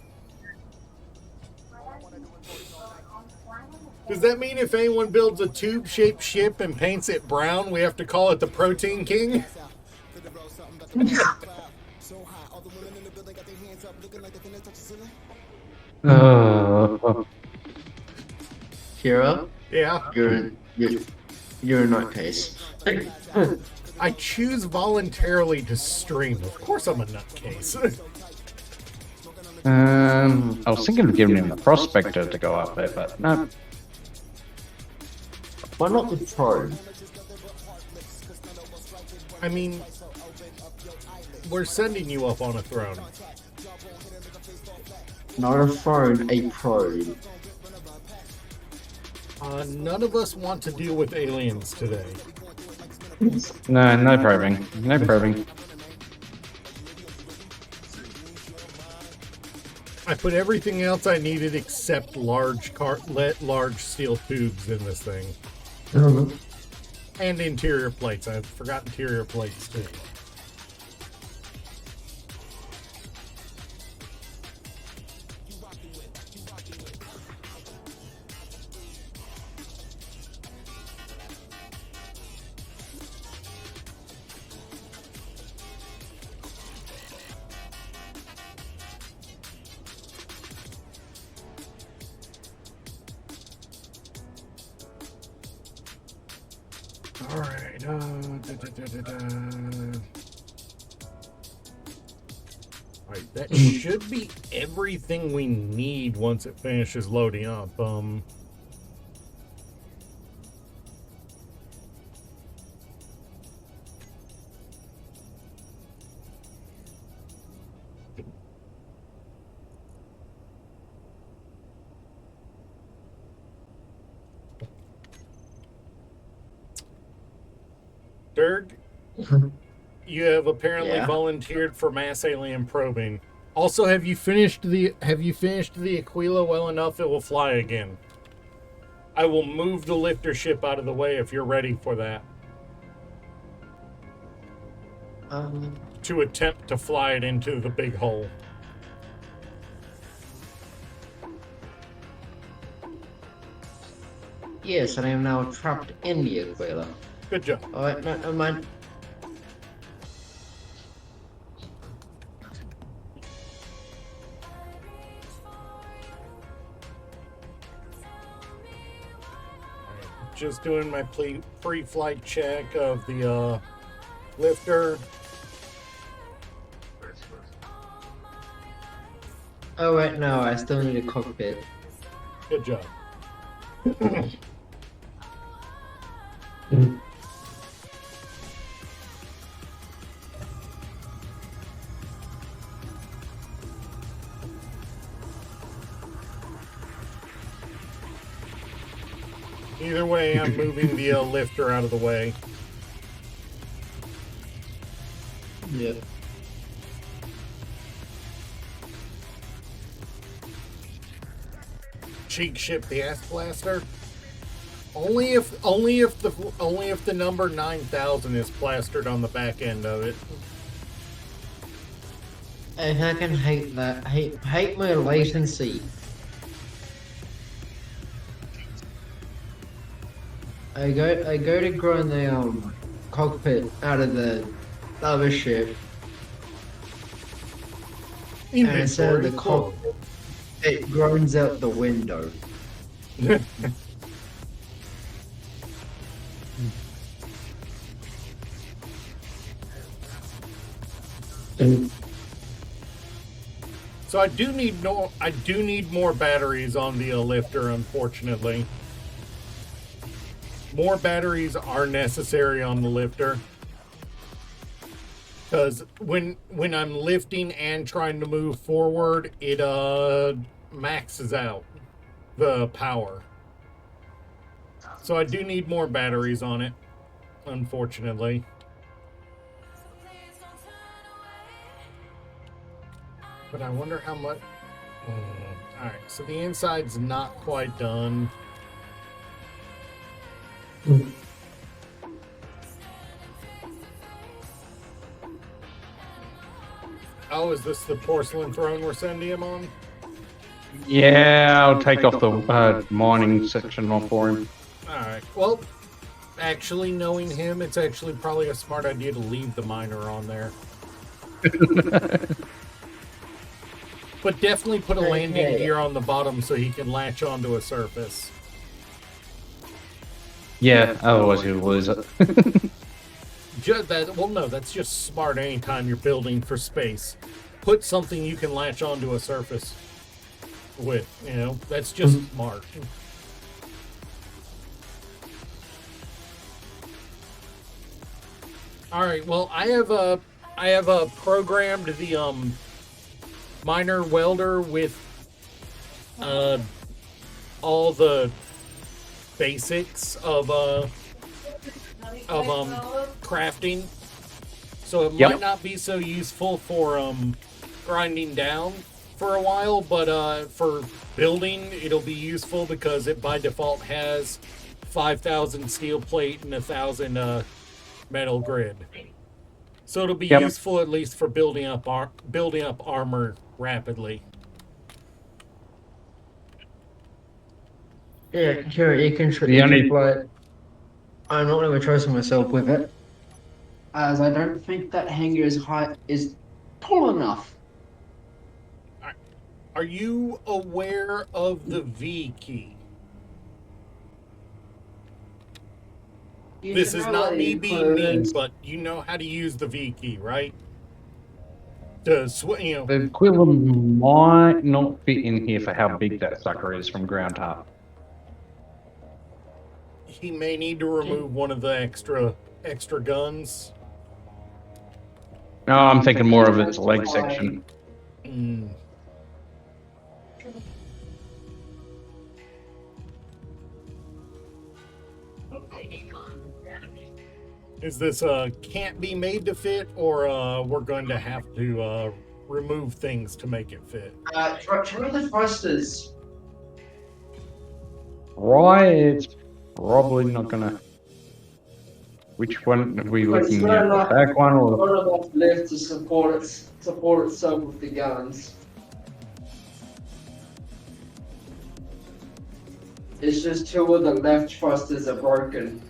Speaker 1: Does that mean if anyone builds a tube-shaped ship and paints it brown, we have to call it the Protein King?
Speaker 6: Kira,
Speaker 1: Yeah.
Speaker 6: you're a nutcase.
Speaker 1: I choose voluntarily to stream. Of course I'm a nutcase.
Speaker 4: I was thinking of giving him the prospector to go up there, but no.
Speaker 6: Why not the throne?
Speaker 1: I mean, we're sending you up on a throne.
Speaker 6: Not a throne, a probe.
Speaker 1: None of us want to deal with aliens today.
Speaker 4: No, no probing. No probing.
Speaker 1: I put everything else I needed except large steel tubes in this thing. And interior plates. I forgot interior plates too. Alright, Alright, that should be everything we need once it finishes loading up. Dirk, you have apparently volunteered for mass alien probing. Also, have you finished the Aquila well enough it will fly again? I will move the lifter ship out of the way if you're ready for that. To attempt to fly it into the big hole.
Speaker 6: Yes, and I am now trapped in the Aquila.
Speaker 1: Good job.
Speaker 6: Alright, no, never mind.
Speaker 1: Just doing my pre-flight check of the lifter.
Speaker 6: Oh, right, no, I still need a cockpit.
Speaker 1: Good job. Either way, I'm moving the lifter out of the way.
Speaker 6: Yeah.
Speaker 1: Cheek ship the ass blaster. Only if the number 9000 is plastered on the back end of it.
Speaker 6: I fucking hate that. Hate my latency. I go to grind the cockpit out of the other ship, and instead of
Speaker 1: Inventory
Speaker 6: the
Speaker 1: full.
Speaker 6: cockpit, it groans out the window.
Speaker 1: So I do need more batteries on the lifter, unfortunately. More batteries are necessary on the lifter. Because when I'm lifting and trying to move forward, it maxes out the power. So I do need more batteries on it, unfortunately. But I wonder how much. Alright, so the inside's not quite done. Oh, is this the porcelain throne we're sending him on?
Speaker 4: Yeah, I'll take off the mining section off for him.
Speaker 1: Alright, well, actually knowing him, it's actually probably a smart idea to leave the miner on there. But definitely put a landing gear on the bottom so he can latch onto a surface.
Speaker 4: Yeah, otherwise he'll lose it.
Speaker 1: Well, no, that's just smart anytime you're building for space. Put something you can latch onto a surface with, you know? That's just smart. Alright, well, I have programmed the, miner welder with, all the basics of crafting, so it might not be so useful for grinding down for a while, but for building it'll be useful because it by default has 5,000 steel plate and 1,000 metal grid, so it'll be useful at least for building up armor rapidly.
Speaker 6: Yeah, sure, you can like. I'm not going to trust myself with it, as I don't think that hanger is tall enough.
Speaker 1: Are you aware of the V key? This is not me being mean, but you know how to use the V key, right?
Speaker 4: The quiver might not fit in here for how big that sucker is from ground up.
Speaker 1: He may need to remove one of the extra guns.
Speaker 4: No, I'm thinking more of its leg section.
Speaker 1: Is this can't be made to fit, or we're going to have to remove things to make it fit?
Speaker 6: Try the thrusters.
Speaker 4: Right, it's probably not gonna. Which one are we looking at? The back one or
Speaker 6: Not enough left to support itself with the guns. It's just two of the left thrusters are broken.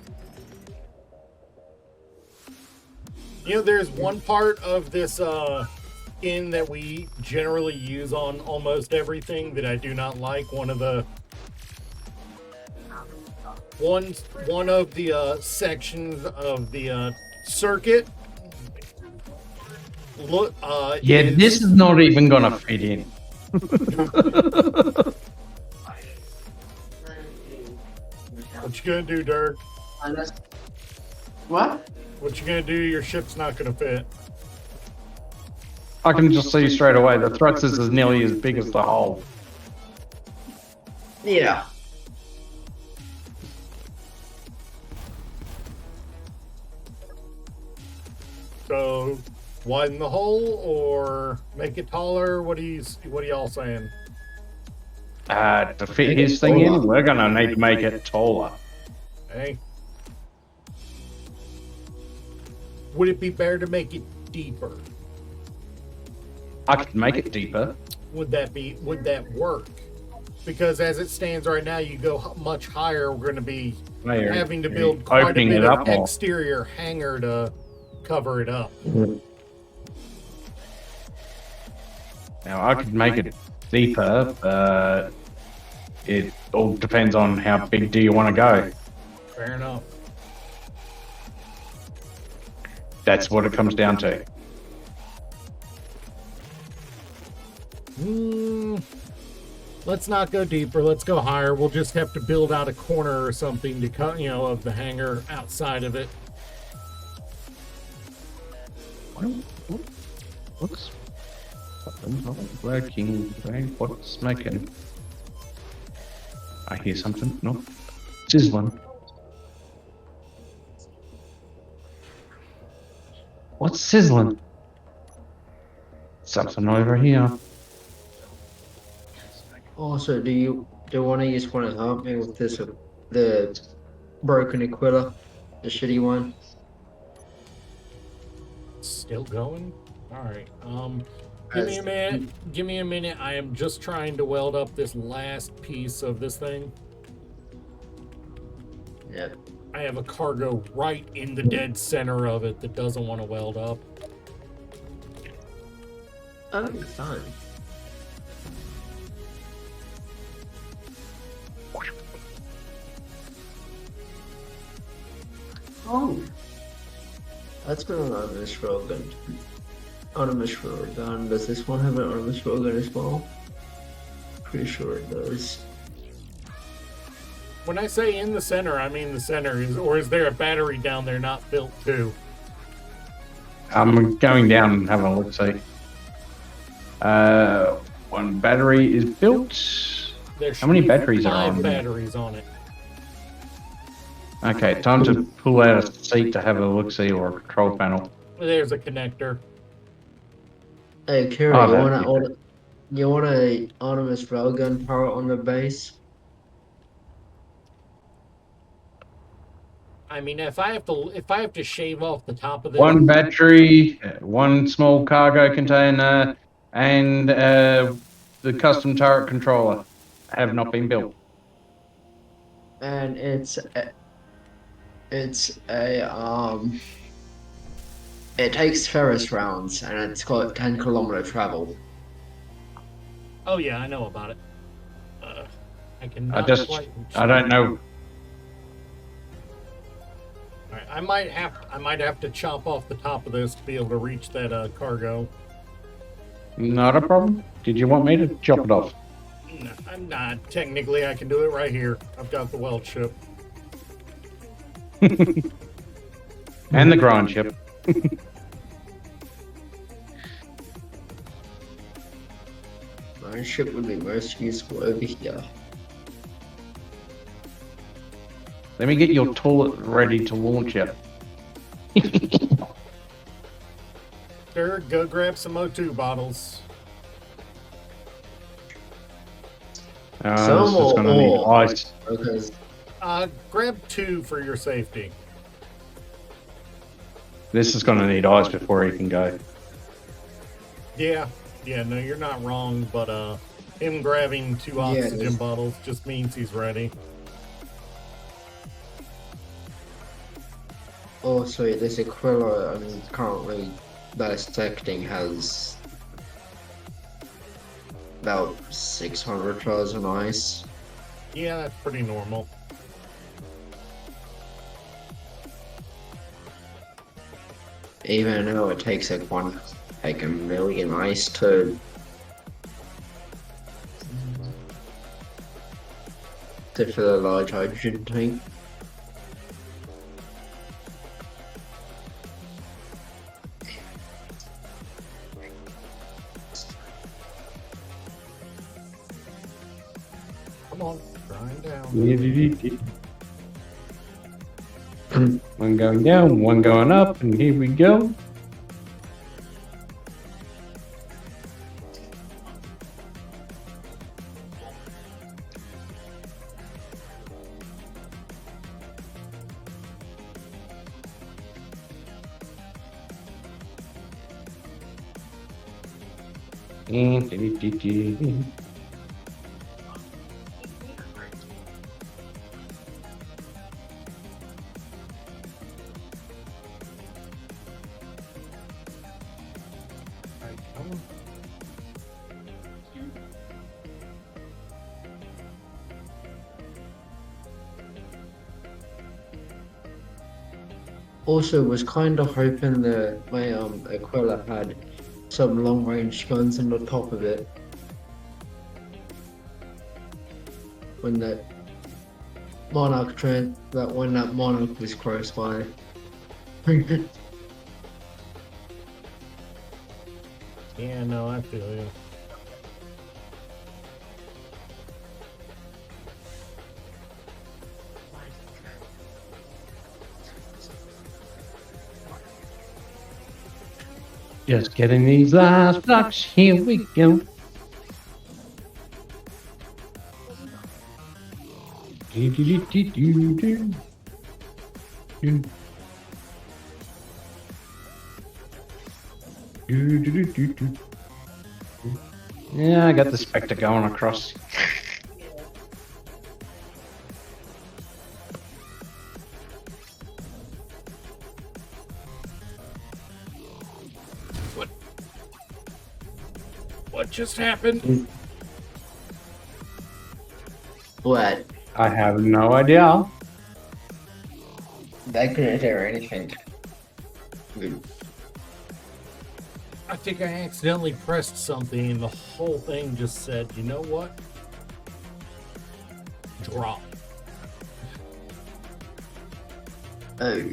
Speaker 1: You know, there's one part of this skin that we generally use on almost everything that I do not like. One of the sections of the circuit. Look,
Speaker 4: this is not even gonna fit in.
Speaker 1: What you gonna do, Dirk?
Speaker 6: What?
Speaker 1: What you gonna do? Your ship's not gonna fit.
Speaker 4: I can just see straight away the thrusters is nearly as big as the hull.
Speaker 6: Yeah.
Speaker 1: So, widen the hole or make it taller? What are y'all saying?
Speaker 4: To fit his thing in, we're gonna need to make it taller.
Speaker 1: Hey, would it be better to make it deeper?
Speaker 4: I could make it deeper.
Speaker 1: Would that work? because as it stands right now, you go much higher, we're going to be
Speaker 4: Layer.
Speaker 1: having to build quite a
Speaker 4: Opening
Speaker 1: bit
Speaker 4: it
Speaker 1: of
Speaker 4: up more.
Speaker 1: exterior hangar to cover it up.
Speaker 4: Now I could make it deeper, but it all depends on how big do you want to go.
Speaker 1: Fair enough.
Speaker 4: That's what it comes down to.
Speaker 1: Let's not go deeper. Let's go higher. We'll just have to build out a corner or something to cut, of the hangar outside of it.
Speaker 4: What's something's not working? Right? What's making? I hear something. No, sizzling. What's sizzling? Something over here.
Speaker 6: Also, do you want to just want to help me with this? The broken Aquila, the shitty one.
Speaker 1: Still going? Alright. Give me a minute. Give me a minute. I am just trying to weld up this last piece of this thing.
Speaker 6: Yeah.
Speaker 1: I have a cargo right in the dead center of it that doesn't want to weld up.
Speaker 6: Oh, fine. Oh. That's been an Artemis Railgun. Artemis Railgun. Does this one have an Artemis Railgun as well? Pretty sure it does.
Speaker 1: When I say in the center, I mean the center. Or is there a battery down there not built too?
Speaker 4: I'm going down and having a look. See. One battery is built.
Speaker 1: There
Speaker 4: How many
Speaker 1: should be
Speaker 4: batteries are
Speaker 1: 5
Speaker 4: on there?
Speaker 1: batteries on it.
Speaker 4: Okay, time to pull out a seat to have a look. See, or a control panel.
Speaker 1: There's a connector.
Speaker 6: Hey, Kira,
Speaker 4: Oh,
Speaker 6: you
Speaker 4: that-
Speaker 6: want a Artemis Railgun part on the base?
Speaker 1: I mean, if I have to shave off the top of this,
Speaker 4: One battery, one small cargo container, and the custom turret controller have not been built.
Speaker 6: And it takes Ferris rounds, and it's got 10-kilometer travel.
Speaker 1: oh yeah, I know about it. I can.
Speaker 4: I don't know.
Speaker 1: All right, I might have to chop off the top of this to be able to reach that cargo.
Speaker 4: Not a problem. Did you want me to chop it off?
Speaker 1: No, I'm not. Technically, I can do it right here. I've got the weld chip.
Speaker 4: And the grind chip.
Speaker 6: My ship would be most useful over here.
Speaker 4: Let me get your toilet ready to launch it.
Speaker 1: Sure, go grab some O2 bottles.
Speaker 4: This
Speaker 6: Some
Speaker 4: is gonna need
Speaker 6: or-
Speaker 4: ice.
Speaker 6: Because
Speaker 1: Grab 2 for your safety.
Speaker 4: This is gonna need ice before he can go.
Speaker 1: Yeah, no, you're not wrong, but him grabbing 2 oxygen
Speaker 6: there's-
Speaker 1: bottles just means he's ready.
Speaker 6: also this Aquila, currently best testing has about 600 tries on ice.
Speaker 1: Yeah, that's pretty normal.
Speaker 6: Even though it takes a million ice to fill a large hydrogen tank.
Speaker 1: Come on, grind down.
Speaker 4: One going down, one going up, and here we go.
Speaker 6: Also, was kind of hoping that my Aquila had some long range guns on the top of it when that when that Monarch was close by.
Speaker 1: Yeah, no, I feel you.
Speaker 4: Just getting these last blocks. Here we go. Do, do, do, do, do, do. Do. Do, do, do, do, do. Yeah, I got the Spectre going across.
Speaker 1: What just happened?
Speaker 6: What?
Speaker 4: I have no idea.
Speaker 6: That couldn't hear anything.
Speaker 1: I think I accidentally pressed something and the whole thing just said, you know what? Drop.
Speaker 6: Oh.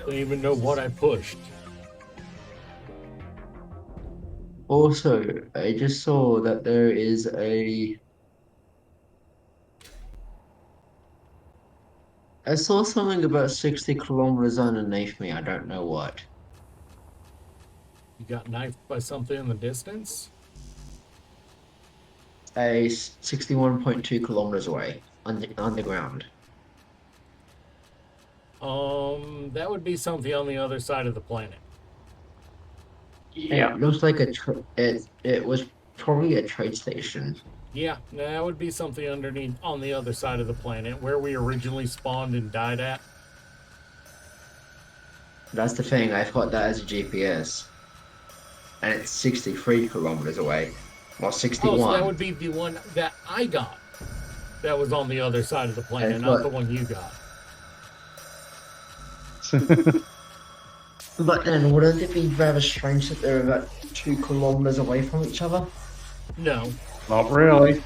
Speaker 1: Don't even know what I pushed.
Speaker 6: Also, I just saw that there is I saw something about 60 kilometers underneath me. I don't know what.
Speaker 1: You got knifed by something in the distance?
Speaker 6: 61.2 kilometers away, underground.
Speaker 1: That would be something on the other side of the planet.
Speaker 6: It looks like it was probably a trade station.
Speaker 1: Yeah, that would be something underneath on the other side of the planet where we originally spawned and died at.
Speaker 6: That's the thing. I've got that as a GPS, and it's 63 kilometers away, or 61.
Speaker 1: Oh, so that would be the one that I got. That was on the other side of the planet, not the one you got.
Speaker 6: But then, wouldn't it be rather strange that they're about 2 kilometers away from each other?
Speaker 1: No.
Speaker 4: Not really.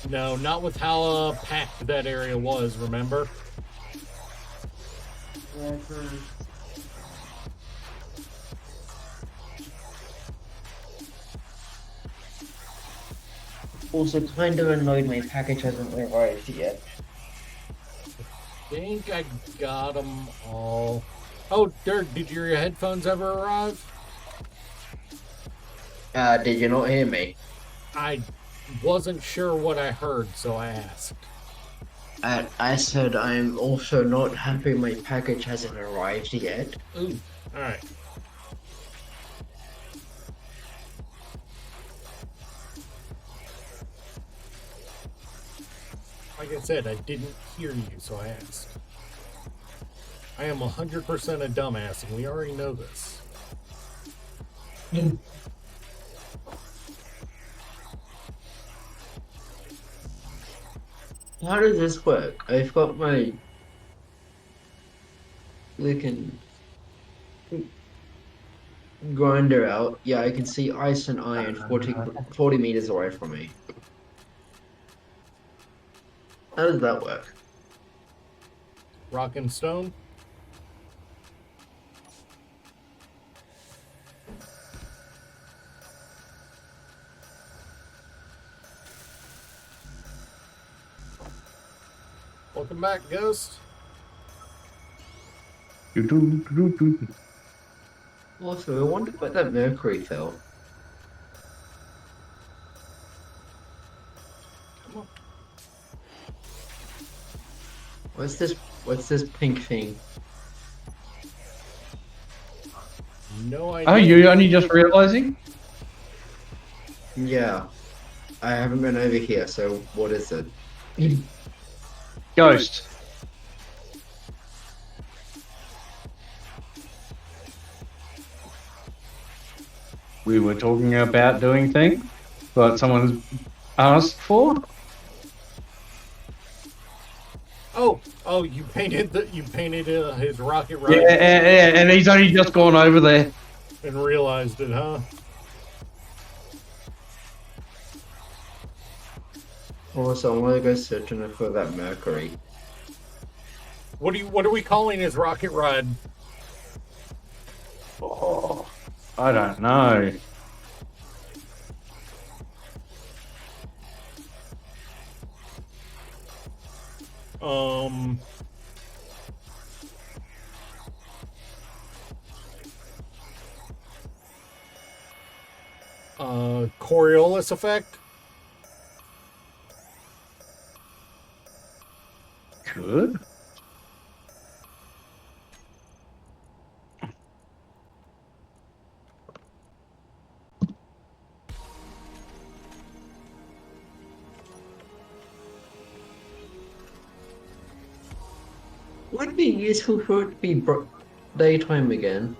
Speaker 1: No, not with how packed that area was, remember?
Speaker 6: Also, kind of annoyed my package hasn't arrived yet.
Speaker 1: I think I got them all. Oh, Dirk, did your headphones ever arrive?
Speaker 6: Did you not hear me?
Speaker 1: I wasn't sure what I heard, so I asked.
Speaker 6: I said I'm also not happy my package hasn't arrived yet.
Speaker 1: Ooh, alright. Like I said, I didn't hear you, so I asked. I am 100% a dumbass, and we already know this.
Speaker 6: How does this work? I've got my looking grinder out. Yeah, I can see ice and iron 40 meters away from me. How does that work?
Speaker 1: Rock and stone? Welcome back, Ghost.
Speaker 6: Also, I wonder where that mercury fell.
Speaker 1: Come on.
Speaker 6: What's this pink thing?
Speaker 1: No idea.
Speaker 4: Oh, you only just realizing?
Speaker 6: Yeah. I haven't been over here, so what is it?
Speaker 4: Ghost. We were talking about doing things that someone's asked for.
Speaker 1: Oh, you painted his rocket
Speaker 4: Yeah,
Speaker 1: ride
Speaker 4: and he's only just gone over there.
Speaker 1: and realized it, huh?
Speaker 6: Also, I'm gonna go searching for that Mercury.
Speaker 1: What are we calling his rocket ride?
Speaker 4: Oh, I don't know.
Speaker 1: Um. Coriolis effect.
Speaker 4: Good.
Speaker 6: Would it be useful for it to be daytime again?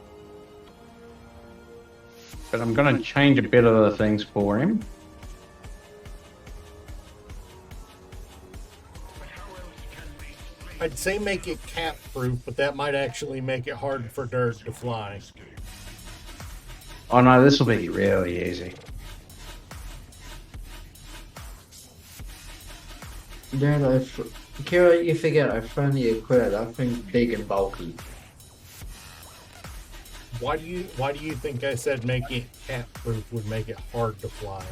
Speaker 4: But I'm going to change a bit of the things for him.
Speaker 1: I'd say make it cat proof, but that might actually make it hard for Dirk to fly.
Speaker 4: Oh no, this will be really easy.
Speaker 6: Dad, Kira, you forget I finally equipped that thing big and bulky.
Speaker 1: Why do you think I said making it cat proof would make it hard to fly?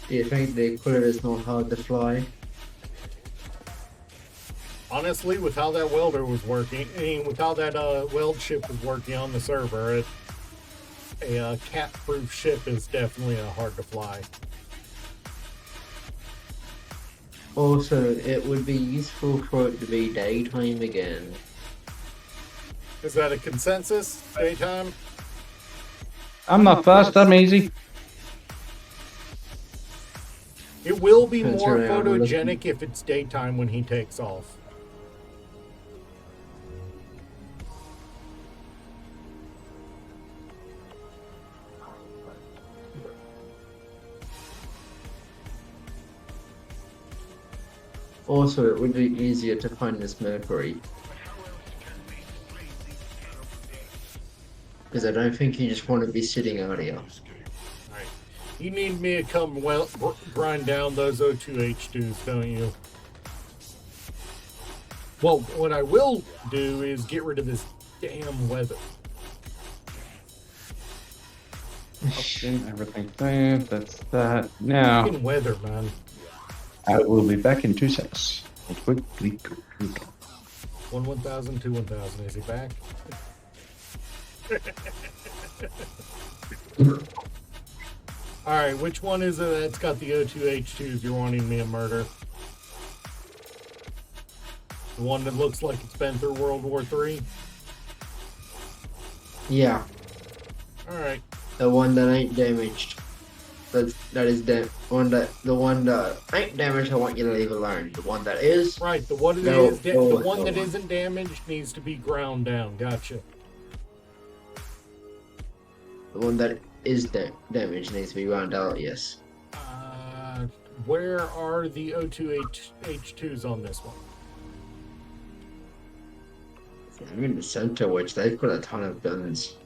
Speaker 6: Do you think the equivalent is not hard to fly?
Speaker 1: Honestly, with how that welder was working, with how that weld ship was working on the server, a cat-proof ship is definitely hard to fly.
Speaker 6: Also, it would be useful for it to be daytime again.
Speaker 1: Is that a consensus? Daytime?
Speaker 4: I'm not fast, I'm easy.
Speaker 1: It will be
Speaker 6: That's
Speaker 1: more
Speaker 6: right, I'm
Speaker 1: photogenic if it's daytime when he takes off.
Speaker 6: Also, it would be easier to find this Mercury. Because I don't think you just want to be sitting out here.
Speaker 1: Alright. You need me to come grind down those O2H2s, don't you? Well, what I will do is get rid of this damn weather.
Speaker 4: Everything there, that's that. Now,
Speaker 1: Fucking weather, man.
Speaker 4: I will be back in 2 seconds. Quickly.
Speaker 1: 1,000, 2 1,000. Is he back? Alright, which one is it that's got the O2H2s you're wanting me to murder? The one that looks like it's been through World War III?
Speaker 6: Yeah,
Speaker 1: Alright.
Speaker 6: the one that ain't damaged. The one that ain't damaged, I want you to leave alone. The one that is,
Speaker 1: Right, the one that
Speaker 6: No,
Speaker 1: is
Speaker 6: no,
Speaker 1: the one that
Speaker 6: no.
Speaker 1: isn't damaged needs to be ground down. Gotcha.
Speaker 6: the one that is damaged needs to be round out, yes.
Speaker 1: Where are the O2H2s on this one?
Speaker 6: I'm in the center, which they've got a ton of guns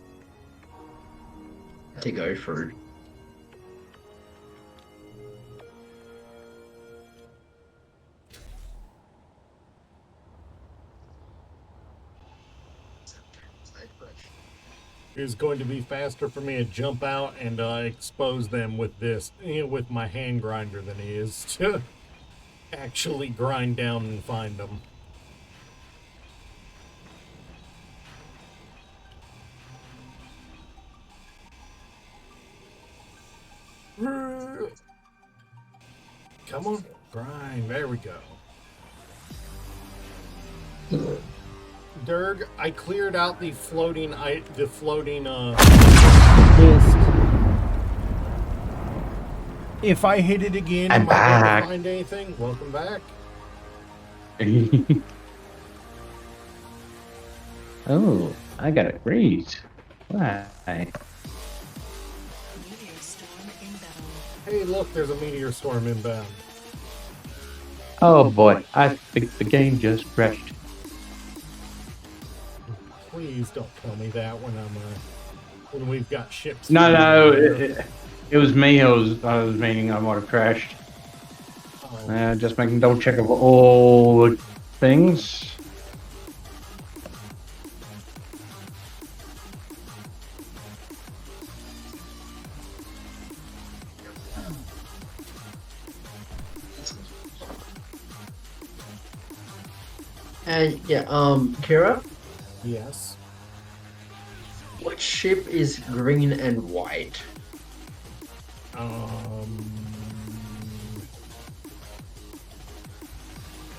Speaker 6: to go through.
Speaker 1: It's going to be faster for me to jump out and expose them with this, with my hand grinder than it is to actually grind down and find them. Come on, grind. There we go. Durg, I cleared out the floating list. If I hit it again,
Speaker 4: I'm
Speaker 1: am I going
Speaker 4: back.
Speaker 1: to find anything? Welcome back.
Speaker 4: Oh, I got it great. Why?
Speaker 7: Meteor storm inbound.
Speaker 1: Hey, look, there's a meteor storm inbound.
Speaker 4: Oh boy, I think the game just crashed.
Speaker 1: Please don't tell me that when we've got ships.
Speaker 4: No,
Speaker 1: flying
Speaker 4: no,
Speaker 1: in there.
Speaker 4: it was me. I was meaning I might have crashed.
Speaker 1: Oh,
Speaker 4: Just making double check of all the things.
Speaker 6: And yeah, Kira,
Speaker 1: yes.
Speaker 6: what ship is green and white?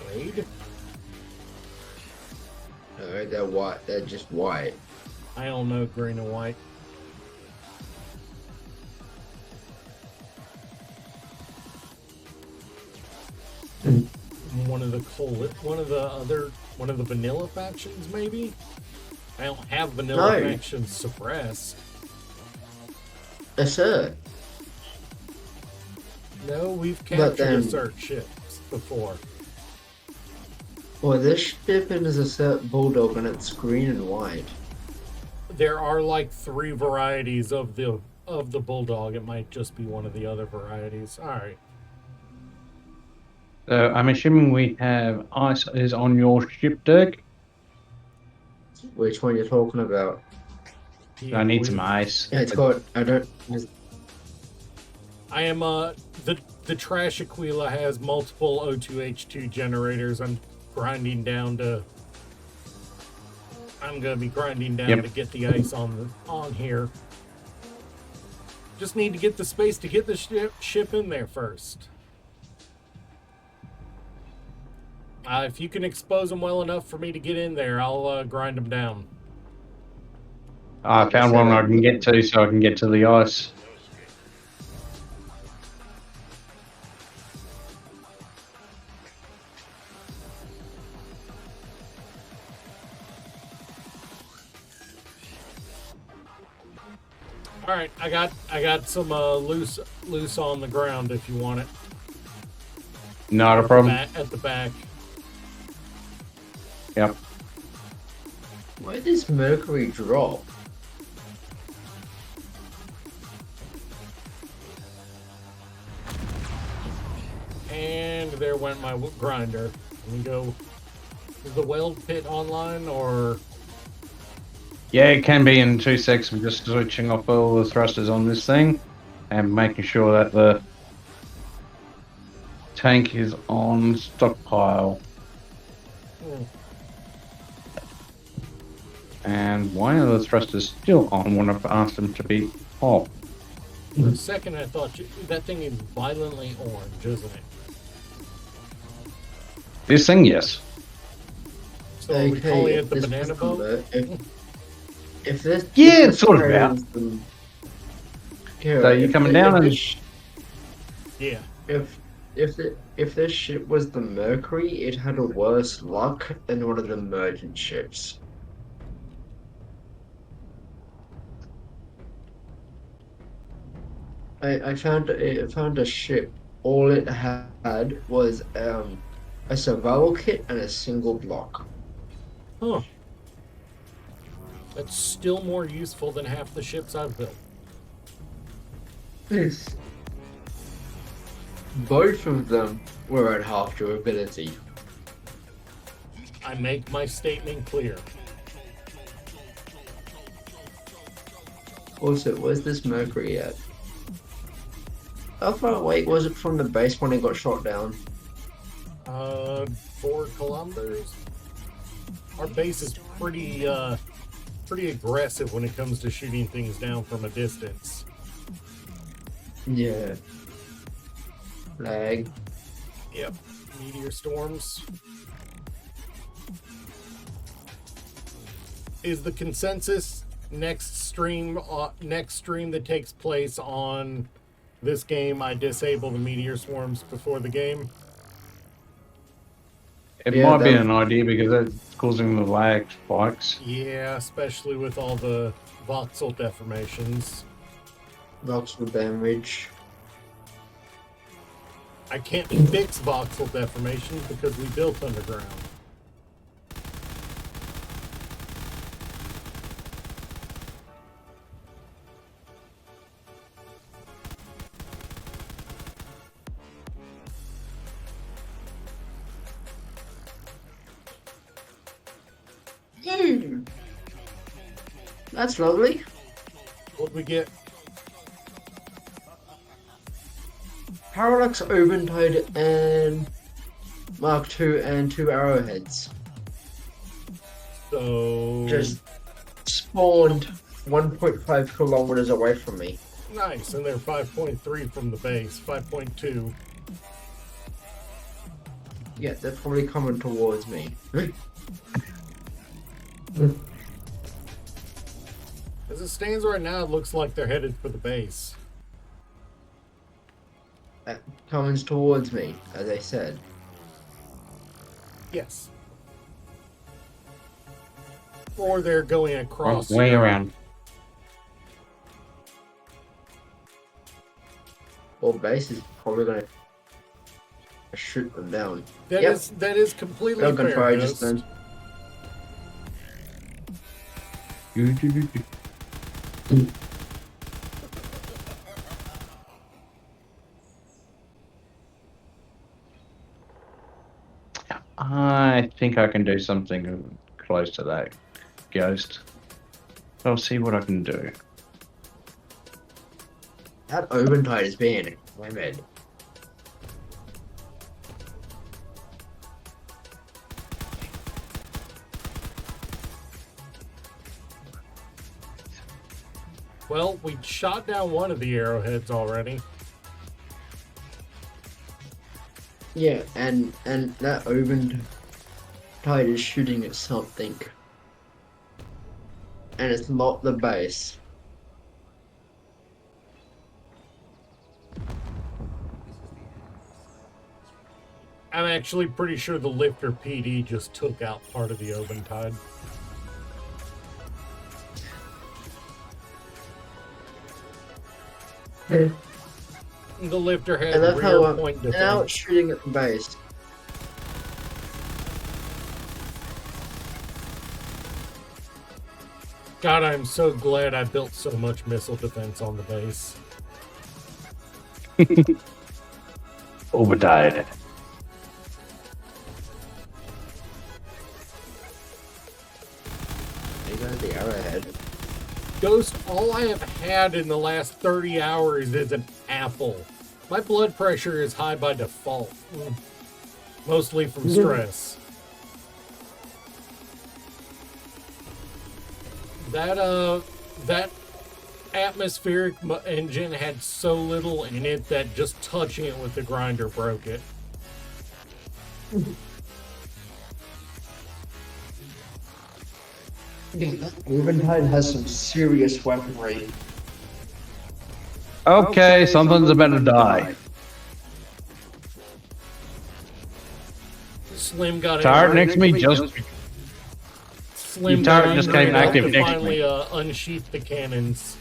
Speaker 1: Raid?
Speaker 6: No, they're white. They're just white.
Speaker 1: I don't know green and white. One of the vanilla factions, maybe? I don't have vanilla
Speaker 6: No.
Speaker 1: factions suppressed.
Speaker 6: Yes, sir.
Speaker 1: No, we've
Speaker 6: But
Speaker 1: captured
Speaker 6: then-
Speaker 1: assert ships before.
Speaker 6: Well, this ship is a set bulldog and it's green and white.
Speaker 1: There are like 3 varieties of the bulldog. It might just be one of the other varieties. All right.
Speaker 4: So I'm assuming we have ice is on your ship, Dirk.
Speaker 6: Which one you're talking about?
Speaker 4: I need
Speaker 1: we-
Speaker 4: some ice.
Speaker 6: Yeah, it's got. I don't.
Speaker 1: I am the trash Aquila has multiple O2H2 generators. I'm gonna be grinding down
Speaker 4: Yep.
Speaker 1: to get the ice on here. Just need to get the space to get the ship in there first. If you can expose them well enough for me to get in there, I'll grind them down.
Speaker 4: I found one I can get to, so I can get to the ice.
Speaker 1: All right, I got some loose on the ground if you want it.
Speaker 4: Not a problem.
Speaker 1: At the back.
Speaker 4: Yep.
Speaker 6: Where does Mercury drop?
Speaker 1: And there went my grinder. Let me go. Is the weld pit online or?
Speaker 4: Yeah, it can be in 2 seconds. I'm just switching off all the thrusters on this thing and making sure that the tank is on stockpile.
Speaker 1: Hmm.
Speaker 4: And why are the thrusters still on when I've asked them to be off?
Speaker 1: For a second, I thought that thing is violently orange, isn't it?
Speaker 4: This thing, yes.
Speaker 1: So are we calling it the
Speaker 6: this
Speaker 1: banana
Speaker 6: was
Speaker 1: boat?
Speaker 6: If this.
Speaker 4: Yeah,
Speaker 6: if
Speaker 4: it's sort of
Speaker 6: carries
Speaker 4: out.
Speaker 6: the- Kira,
Speaker 4: So you're
Speaker 6: if
Speaker 4: coming
Speaker 6: the-
Speaker 4: down
Speaker 6: if
Speaker 4: and-
Speaker 6: this-
Speaker 1: Yeah.
Speaker 6: If this ship was the Mercury, it had a worse luck than one of the merchant ships. I found a ship. All it had was a survival kit and a single block.
Speaker 1: Huh. That's still more useful than half the ships I've built.
Speaker 6: Both of them were at half durability.
Speaker 1: I make my statement clear.
Speaker 6: Also, where's this Mercury at? How far away was it from the base when it got shot down?
Speaker 1: 4 kilometers. Our base is pretty aggressive when it comes to shooting things down from a distance.
Speaker 6: Yeah. Lag.
Speaker 1: Yep. Meteor storms. Is the consensus next stream that takes place on this game, I disable the meteor swarms before the game?
Speaker 4: It
Speaker 6: Yeah,
Speaker 4: might be
Speaker 6: that-
Speaker 4: an idea because it's causing the lag spikes.
Speaker 1: Yeah, especially with all the voxel deformations.
Speaker 6: Voxel damage.
Speaker 1: I can't fix voxel deformation because we built underground.
Speaker 6: That's lovely.
Speaker 1: What'd we get?
Speaker 6: Parallax Eventide and Mark II and 2 arrowheads.
Speaker 1: So
Speaker 6: Just spawned 1.5 kilometers away from me.
Speaker 1: nice, and they're 5.3 from the base, 5.2.
Speaker 6: Yeah, they're probably coming towards me.
Speaker 1: As it stands right now, it looks like they're headed for the base.
Speaker 6: Coming towards me, as I said.
Speaker 1: Yes. Or they're going across.
Speaker 4: Way around.
Speaker 6: Well, base is probably gonna shoot them down.
Speaker 1: That
Speaker 6: Yep.
Speaker 1: is completely
Speaker 6: I'm gonna
Speaker 1: fair.
Speaker 6: try
Speaker 1: Ghost.
Speaker 6: just then.
Speaker 4: I think I can do something close to that, Ghost. I'll see what I can do.
Speaker 6: That Eventide is being limited.
Speaker 1: Well, we shot down one of the arrowheads already.
Speaker 6: Yeah, and that Eventide is shooting at something. And it's not the base.
Speaker 1: I'm actually pretty sure the Lifter PD just took out part of the Eventide. The Lifter had
Speaker 6: And that's
Speaker 1: rear
Speaker 6: how
Speaker 1: point defense.
Speaker 6: now it's shooting at the base.
Speaker 1: God, I'm so glad I built so much missile defense on the base.
Speaker 4: Overdied.
Speaker 6: There goes the arrowhead.
Speaker 1: Ghost, all I have had in the last 30 hours is an apple. My blood pressure is high by default. Mostly from stress. That atmospheric engine had so little in it that just touching it with the grinder broke it.
Speaker 6: Eventide has some serious weaponry.
Speaker 4: Okay, something's about to die.
Speaker 1: Slim got
Speaker 4: Turret
Speaker 1: in.
Speaker 4: next to me just...
Speaker 1: Slim
Speaker 4: your turret
Speaker 1: got
Speaker 4: just
Speaker 1: angry
Speaker 4: came
Speaker 1: enough
Speaker 4: active
Speaker 1: to
Speaker 4: next to
Speaker 1: finally
Speaker 4: me.
Speaker 1: unsheath the cannons.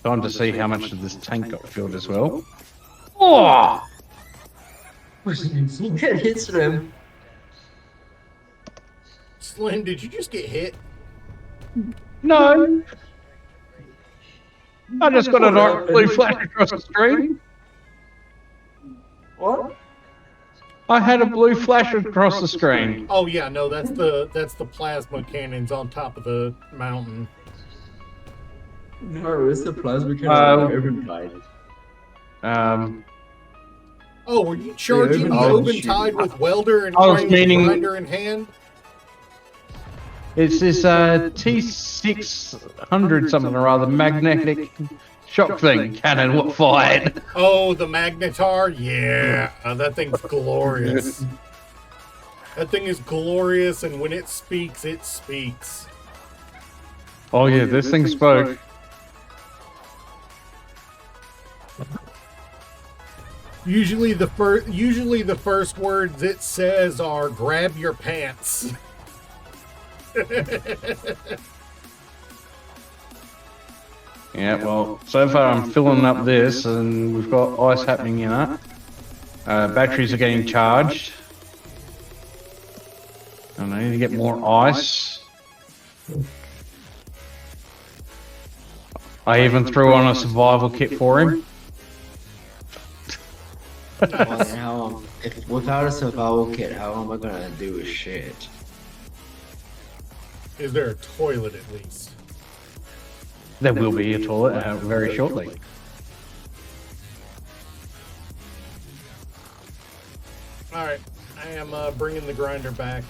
Speaker 4: Time to see how much of this tank got filled as well. Oh!
Speaker 6: It hits them.
Speaker 1: Slim, did you just get hit?
Speaker 4: No! I just got a dark blue flash across the screen.
Speaker 6: What?
Speaker 4: I had a blue flash across the screen.
Speaker 1: Oh yeah, no, that's the plasma cannons on top of the mountain.
Speaker 6: No, it's the plasma cannon.
Speaker 4: Eventide.
Speaker 1: Oh, were you charging the
Speaker 6: Eventide.
Speaker 1: Eventide with welder and
Speaker 4: I was
Speaker 1: trying with
Speaker 4: meaning-
Speaker 1: grinder in hand?
Speaker 4: It's this T600 something or other magnetic shock thing cannon what fired.
Speaker 1: Oh, the Magnetar? Yeah, that thing's glorious. That thing is glorious, and when it speaks, it speaks.
Speaker 4: Oh yeah, this thing spoke.
Speaker 1: Usually the first words it says are grab your pants.
Speaker 4: Yeah, well, so far I'm filling up this, and we've got ice happening in it. Batteries are getting charged. And I need to get more ice. I even threw on a survival kit for him.
Speaker 6: If without a survival kit, how am I gonna do a shit?
Speaker 1: Is there a toilet at least?
Speaker 4: There will be a toilet very shortly.
Speaker 1: All right, I am bringing the grinder back.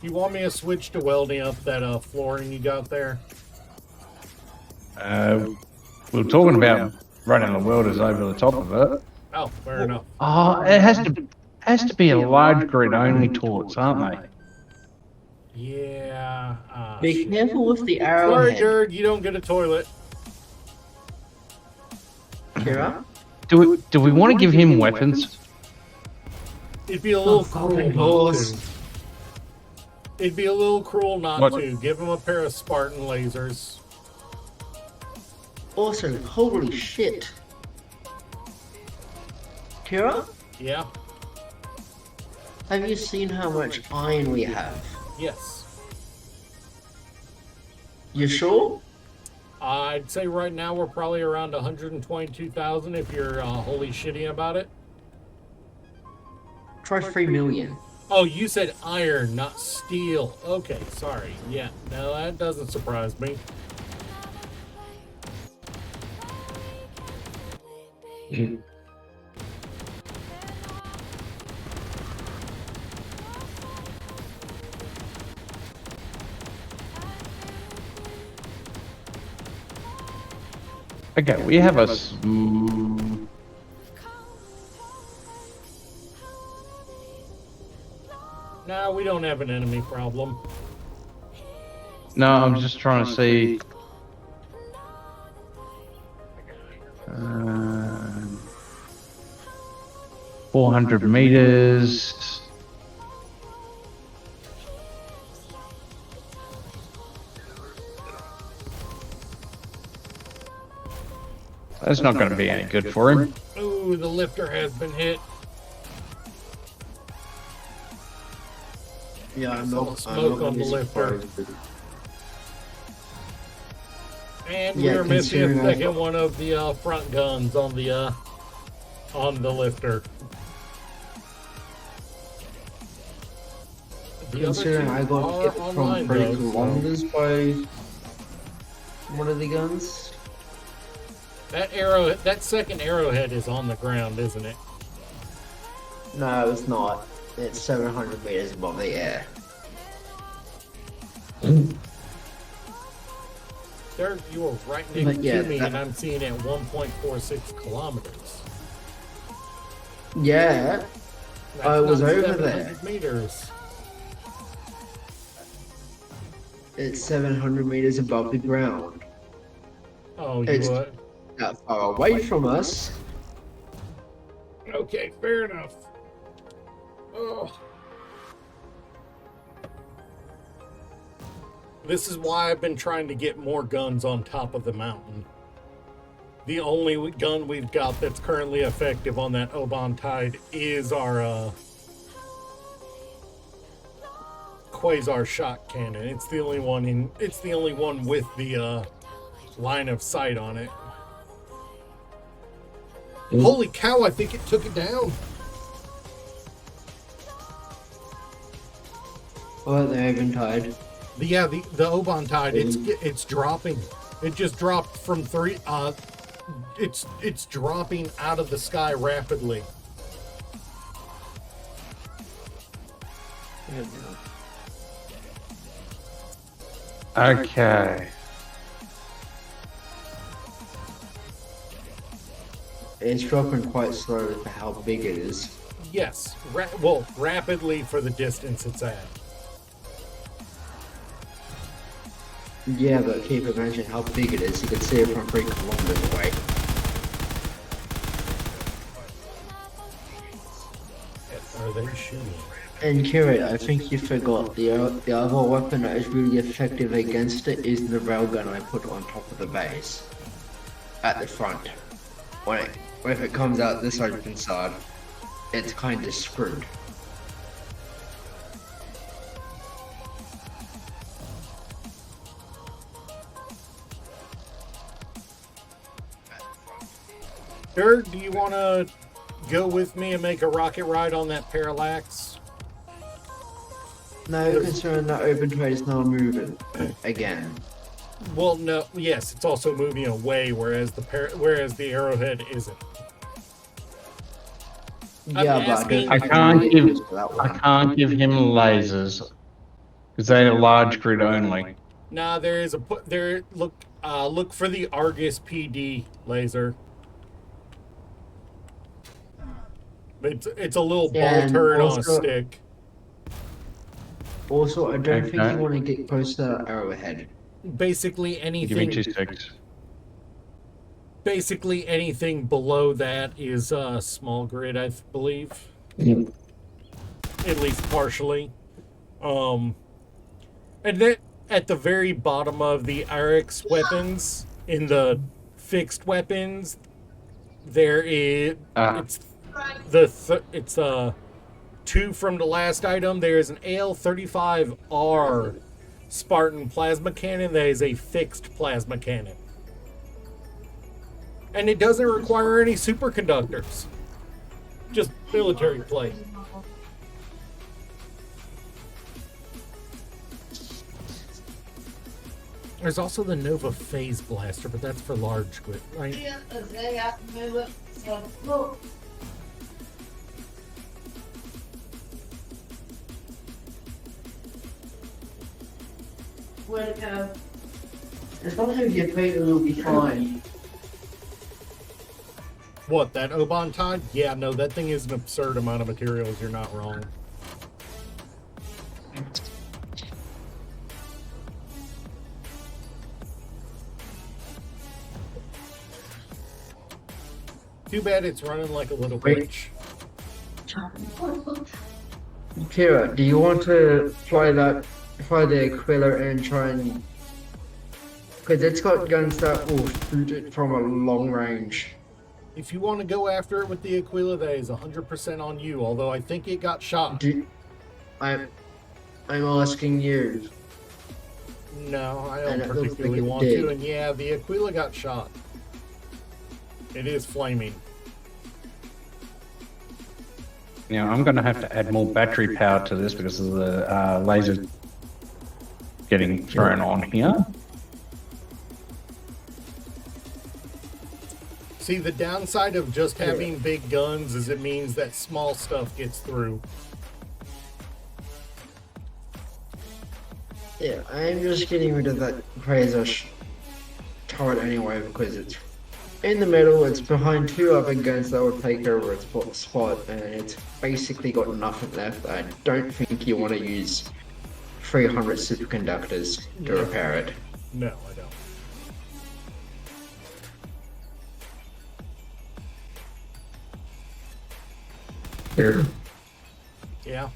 Speaker 1: You want me to switch to welding up that flooring you got there?
Speaker 4: We were talking about running the welders over the top of it.
Speaker 1: Oh, fair enough.
Speaker 4: Oh, it has to be a large grid only toilets, aren't they?
Speaker 1: Yeah.
Speaker 6: Be
Speaker 1: shit.
Speaker 6: careful with the
Speaker 1: Sorry,
Speaker 6: arrowhead,
Speaker 1: Jared, you don't get a toilet.
Speaker 6: Kira.
Speaker 4: Do we want to give him weapons?
Speaker 1: It'd be a little
Speaker 6: Oh,
Speaker 1: cruel not
Speaker 6: balls.
Speaker 1: to. It'd be a little cruel not
Speaker 4: What?
Speaker 1: to. Give him a pair of Spartan lasers.
Speaker 6: Also, holy shit. Kira,
Speaker 1: Yeah?
Speaker 6: have you seen how much iron we have?
Speaker 1: Yes.
Speaker 6: You sure?
Speaker 1: I'd say right now we're probably around 122,000 if you're holy shitty about it.
Speaker 6: Try 3 million.
Speaker 1: Oh, you said iron, not steel. Okay, sorry. Yeah, no, that doesn't surprise me.
Speaker 4: Okay, we have a.
Speaker 1: No, we don't have an enemy problem.
Speaker 4: No, I'm just trying to see. 400 meters. That's not going to be any good for him.
Speaker 1: Ooh, the lifter has been hit.
Speaker 6: Yeah, I'm
Speaker 1: Some
Speaker 6: not.
Speaker 1: smoke on the lifter. And
Speaker 6: Yeah,
Speaker 1: we're missing a
Speaker 6: considering I-
Speaker 1: second one of the front guns on the lifter. The other
Speaker 6: Considering
Speaker 1: two
Speaker 6: I got
Speaker 1: are
Speaker 6: hit from
Speaker 1: online,
Speaker 6: 30
Speaker 1: though, so-
Speaker 6: kilometers by one of the guns.
Speaker 1: That second arrowhead is on the ground, isn't it?
Speaker 6: No, it's not. It's 700 meters above the air.
Speaker 1: There, you were right next
Speaker 6: But yeah,
Speaker 1: to me,
Speaker 6: that-
Speaker 1: and I'm seeing it at 1.46 kilometers.
Speaker 6: Yeah,
Speaker 1: That's
Speaker 6: I was
Speaker 1: not
Speaker 6: over
Speaker 1: 700 meters.
Speaker 6: it's 700 meters above the ground.
Speaker 1: Oh, you
Speaker 6: It's-
Speaker 1: what?
Speaker 6: Not far away from us.
Speaker 1: Okay, fair enough. Oh. This is why I've been trying to get more guns on top of the mountain. The only gun we've got that's currently effective on that Oban Tide is our Quasar shot cannon. It's the only one with the line of sight on it. Holy cow, I think it took it down.
Speaker 6: Oh, they haven't tied.
Speaker 1: The Oban Tide, it's dropping. It just dropped from 3 it's dropping out of the sky rapidly.
Speaker 4: Okay.
Speaker 6: It's dropping quite slowly for how big it is.
Speaker 1: Yes, rapidly for the distance it's at.
Speaker 6: Yeah, but keep imagining how big it is. You can see it from 3 kilometers away.
Speaker 1: Are they shooting?
Speaker 6: And Kira, I think you forgot the other weapon that is really effective against it is the railgun I put on top of the base. At the front. If it comes out this open side, it's kind of screwed.
Speaker 1: Sure, do you want to go with me and make a rocket ride on that Parallax?
Speaker 6: No, concern that open trade is now moving again.
Speaker 1: Well, no. Yes, it's also moving away, whereas the Arrowhead isn't. I'm
Speaker 6: Yeah, but
Speaker 1: asking-
Speaker 4: I can't give him lasers because they're large grid only.
Speaker 1: Nah, there is a there. Look for the Argus PD laser. It's a little ball
Speaker 6: And
Speaker 1: turd on a
Speaker 6: also-
Speaker 1: stick.
Speaker 6: Also, I don't think
Speaker 4: Okay.
Speaker 6: you want to get close to Arrowhead.
Speaker 1: Basically
Speaker 4: Give me
Speaker 1: anything.
Speaker 4: 2 sticks.
Speaker 1: Basically anything below that is small grid, I believe. At least partially. And then at the very bottom of the RX weapons, in the fixed weapons, there is it's 2 from the last item. There is an AL-35R Spartan plasma cannon that is a fixed plasma cannon. And it doesn't require any superconductors. Just military plate. There's also the Nova Phase Blaster, but that's for large grid, right?
Speaker 2: Where to go?
Speaker 6: As long as you get paid, it'll be fine.
Speaker 1: What, that Oban Tide? Yeah, no, that thing is an absurd amount of materials. You're not wrong. Too bad it's running like a little
Speaker 6: Wait.
Speaker 1: bitch.
Speaker 6: Kira, do you want to fly the Aquila and try and... Because it's got guns that will shoot it from a long range.
Speaker 1: If you want to go after it with the Aquila, that is 100% on you, although I think it got shot.
Speaker 6: I'm asking you.
Speaker 1: No, I
Speaker 6: And
Speaker 1: don't
Speaker 6: it looks
Speaker 1: particularly
Speaker 6: like it
Speaker 1: want
Speaker 6: did.
Speaker 1: to, and yeah, the Aquila got shot. It is flaming.
Speaker 4: Now I'm going to have to add more battery power to this because of the laser getting thrown on here.
Speaker 1: See, the downside of just having big guns is it means that small stuff gets through.
Speaker 6: Yeah, I'm just getting rid of that crazy turret anyway because it's in the middle, it's behind 2 other guns that will take over its spot, and it's basically got nothing left. I don't think you want to use 300 superconductors to repair it.
Speaker 1: No, I don't.
Speaker 6: Here.
Speaker 1: Yeah.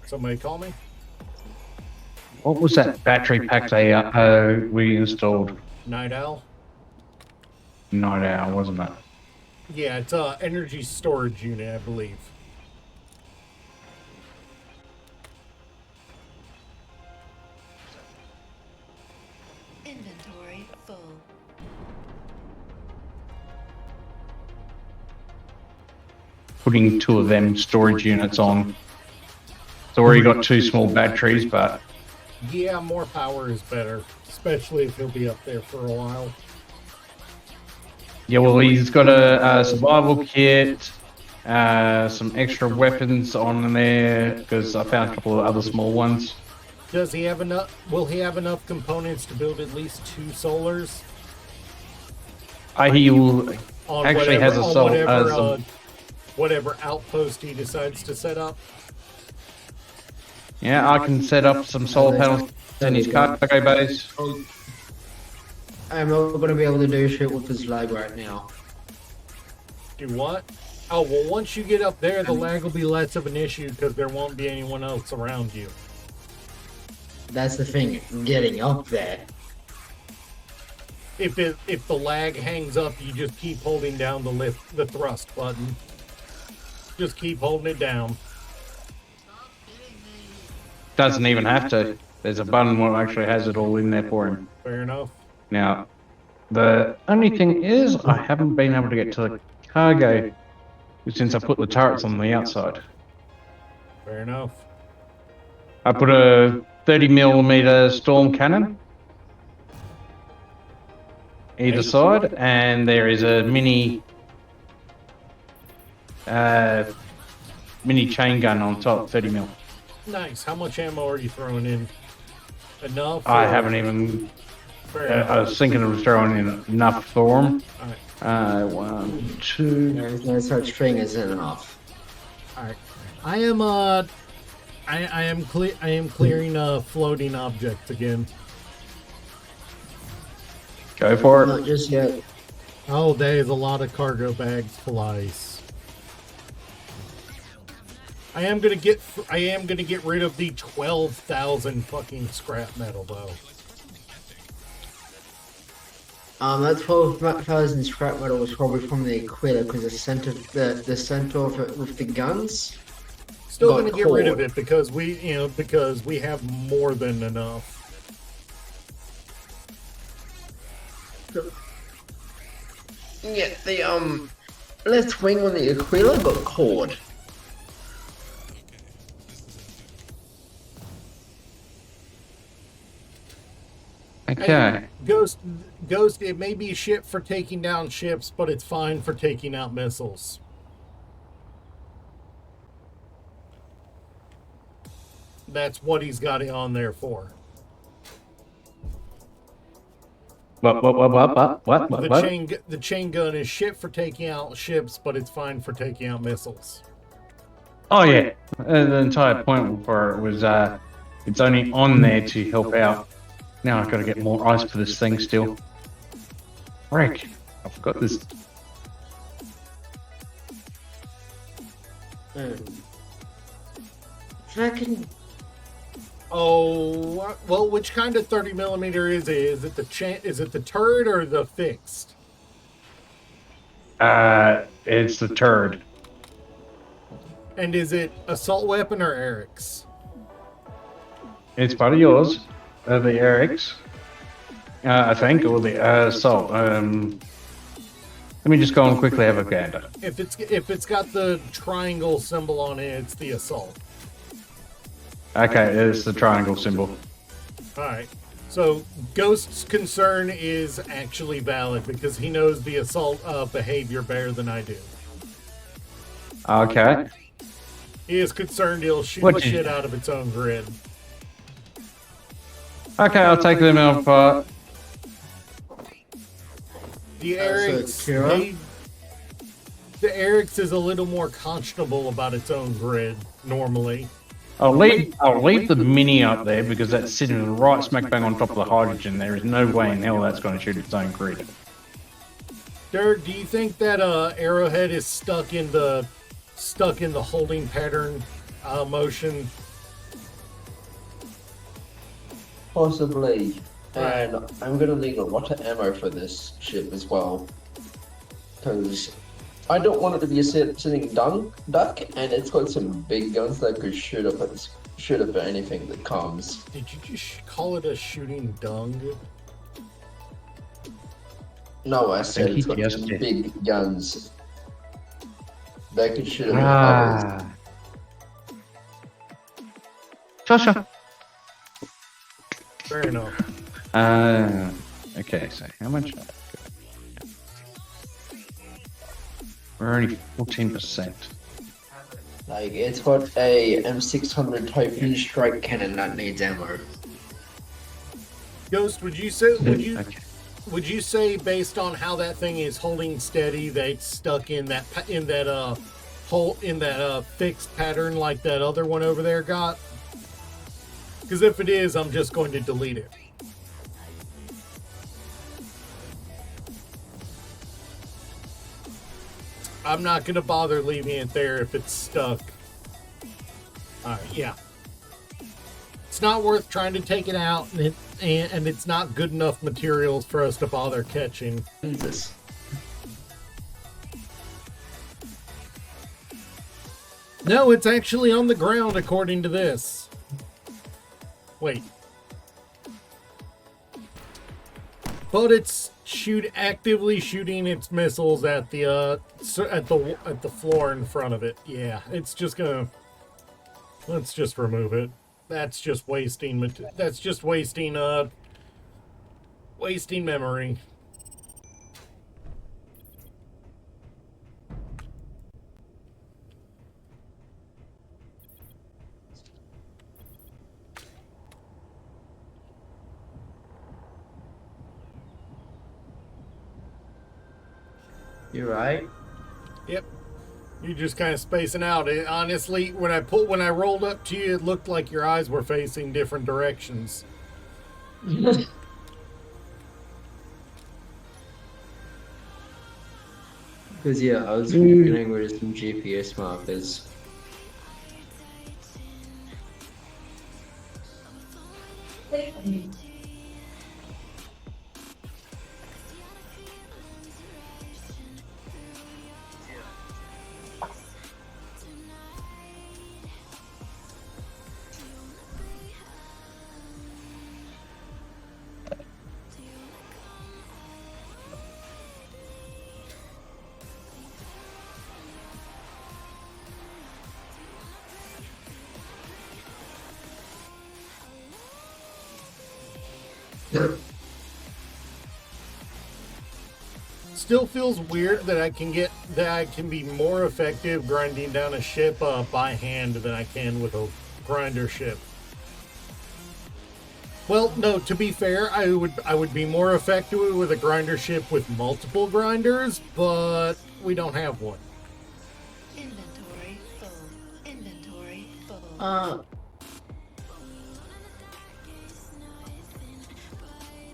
Speaker 1: Somebody call me?
Speaker 4: What was that battery pack they we installed?
Speaker 1: Night Owl?
Speaker 4: Night Owl, wasn't it?
Speaker 1: Yeah, it's a energy storage unit, I believe.
Speaker 7: Inventory full.
Speaker 4: Putting 2 of them storage units on. It's already got 2 small batteries, but
Speaker 1: Yeah, more power is better, especially if he'll be up there for a while.
Speaker 4: yeah, well, he's got a survival kit, some extra weapons on there because I found a couple of other small ones.
Speaker 1: Does he have enough? Will he have enough components to build at least 2 solars?
Speaker 4: He will
Speaker 1: On
Speaker 4: actually
Speaker 1: whatever,
Speaker 4: has a
Speaker 1: on
Speaker 4: sol-
Speaker 1: whatever,
Speaker 4: some-
Speaker 1: whatever outpost he decides to set up.
Speaker 4: Yeah, I can set up some solar panels in his cargo base.
Speaker 6: I'm not gonna be able to do shit with this lag right now.
Speaker 1: Do what? Oh, well, once you get up there, the lag will be less of an issue because there won't be anyone else around you.
Speaker 6: That's the thing, getting up there.
Speaker 1: If the lag hangs up, you just keep holding down the thrust button. Just keep holding it down.
Speaker 4: Doesn't even have to. There's a button that actually has it all in there for him.
Speaker 1: Fair enough.
Speaker 4: Now, the only thing is, I haven't been able to get to the cargo since I put the turrets on the outside.
Speaker 1: Fair enough.
Speaker 4: I put a 30mm storm cannon either side, and there is a mini chain gun on top, 30mm.
Speaker 1: Nice. How much ammo are you throwing in? Enough?
Speaker 4: I
Speaker 1: or-
Speaker 4: haven't even.
Speaker 1: Fair
Speaker 4: I
Speaker 1: enough.
Speaker 4: was thinking of throwing in enough for them.
Speaker 1: Alright.
Speaker 4: 1, 2.
Speaker 6: There's no such thing as enough.
Speaker 1: Alright. I am clearing floating objects again.
Speaker 4: Go for
Speaker 6: Not
Speaker 4: it.
Speaker 6: just yet.
Speaker 1: Oh, there's a lot of cargo bags full of ice. I am gonna get rid of the 12,000 fucking scrap metal though.
Speaker 6: That 12,000 scrap metal was probably from the Aquila because the center of it with the guns.
Speaker 1: Still
Speaker 6: Got
Speaker 1: gonna get rid of
Speaker 6: cord.
Speaker 1: it because we have more than enough.
Speaker 6: Yeah, the left wing on the Aquila got cord.
Speaker 4: Okay.
Speaker 1: Ghost, it may be shit for taking down ships, but it's fine for taking out missiles. That's what he's got it on there for.
Speaker 4: What?
Speaker 1: The chain gun is shit for taking out ships, but it's fine for taking out missiles.
Speaker 4: Oh yeah. The entire point for it was it's only on there to help out. Now I've got to get more ice for this thing still. Frick. I forgot this.
Speaker 6: Fucking
Speaker 1: Oh, well, which kind of 30mm is it? Is it the turret or the fixed?
Speaker 4: It's the turd.
Speaker 1: And is it assault weapon or Eric's?
Speaker 4: It's part of yours. The Eric's. I think, or the assault. Let me just go and quickly have a gander.
Speaker 1: If it's got the triangle symbol on it, it's the assault.
Speaker 4: Okay, it's the triangle symbol.
Speaker 1: Alright. So Ghost's concern is actually valid because he knows the assault behavior better than I do.
Speaker 4: Okay.
Speaker 1: He is concerned it'll shoot
Speaker 4: What
Speaker 1: the
Speaker 4: did-
Speaker 1: shit out of its own grid.
Speaker 4: Okay, I'll take them out apart.
Speaker 1: The
Speaker 6: so
Speaker 1: Eric's
Speaker 6: Kira?
Speaker 1: the Eric's is a little more conscionable about its own grid normally.
Speaker 4: I'll leave the mini up there because that's sitting right smack bang on top of the hydrogen. There is no way in hell that's going to shoot its own grid.
Speaker 1: Dirk, do you think that Arrowhead is stuck in the holding pattern motion?
Speaker 6: possibly. And I'm gonna need a lot of ammo for this ship as well. Because I don't want it to be a sitting duck, and it's got some big guns that could shoot up at anything that comes.
Speaker 1: Did you just call it a shooting dung?
Speaker 6: No, I said
Speaker 4: think
Speaker 6: it's
Speaker 4: he
Speaker 6: got
Speaker 4: just
Speaker 6: some
Speaker 4: did.
Speaker 6: big guns that could shoot at others.
Speaker 4: Shasha.
Speaker 1: Fair enough.
Speaker 4: Okay, so how much? We're only 14%.
Speaker 6: Like, it's got a M600 type strike cannon that needs ammo.
Speaker 1: Ghost, would you
Speaker 4: Okay.
Speaker 1: say based on how that thing is holding steady, that it's stuck in that fixed pattern like that other one over there got? Because if it is, I'm just going to delete it. I'm not going to bother leaving it there if it's stuck. Alright, yeah. It's not worth trying to take it out, and it's not good enough materials for us to bother catching.
Speaker 6: Jesus.
Speaker 1: No, it's actually on the ground according to this. Wait. But it's actively shooting its missiles at the floor in front of it. Yeah, it's just gonna. Let's just remove it. That's just wasting. That's just wasting. Wasting memory.
Speaker 6: You're right.
Speaker 1: Yep. You're just kind of spacing out. Honestly, when I rolled up to you, it looked like your eyes were facing different directions.
Speaker 6: Because yeah, I was getting rid of some GPS markers.
Speaker 1: Still feels weird that I can be more effective grinding down a ship by hand than I can with a grinder ship. Well, no, to be fair, I would be more effective with a grinder ship with multiple grinders, but we don't have one.
Speaker 7: Inventory full. Inventory full.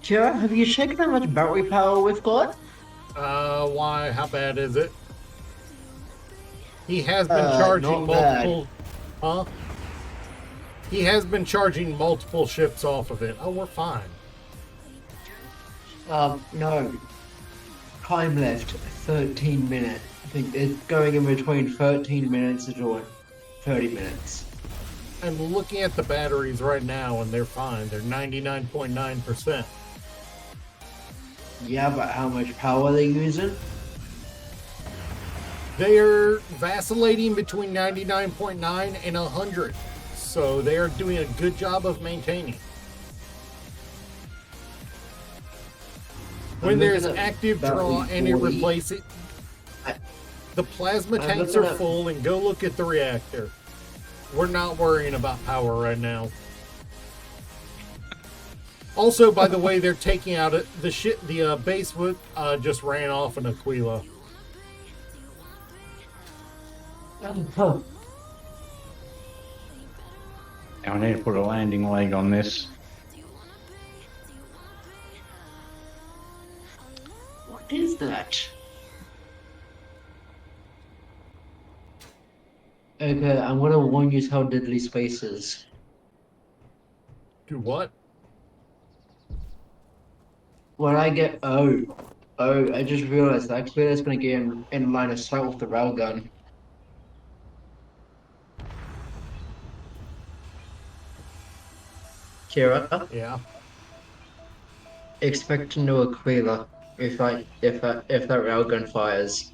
Speaker 6: Kira, have you checked how much battery power we've got?
Speaker 1: Why? How bad is it? He has been charging
Speaker 6: not bad.
Speaker 1: multiple. Huh? He has been charging multiple ships off of it. Oh, we're fine.
Speaker 6: No. Time left, 13 minutes. I think it's going in between 13 minutes to 30 minutes.
Speaker 1: I'm looking at the batteries right now, and they're fine. They're 99.9%.
Speaker 6: Yeah, but how much power are they using?
Speaker 1: They're vacillating between 99.9 and 100. So they are doing a good job of maintaining. When there's active draw and it replaces it, the plasma tanks are full, and go look at the reactor. We're not worrying about power right now. Also, by the way, they're taking out the base just ran off an Aquila.
Speaker 4: I need to put a landing leg on this.
Speaker 6: What is that? Okay, I'm gonna warn you how deadly space is.
Speaker 1: Do what?
Speaker 6: When I get I just realized that Aquil's gonna get in line of sight with the railgun. Kira,
Speaker 1: Yeah.
Speaker 6: expect to know Aquila if that railgun fires.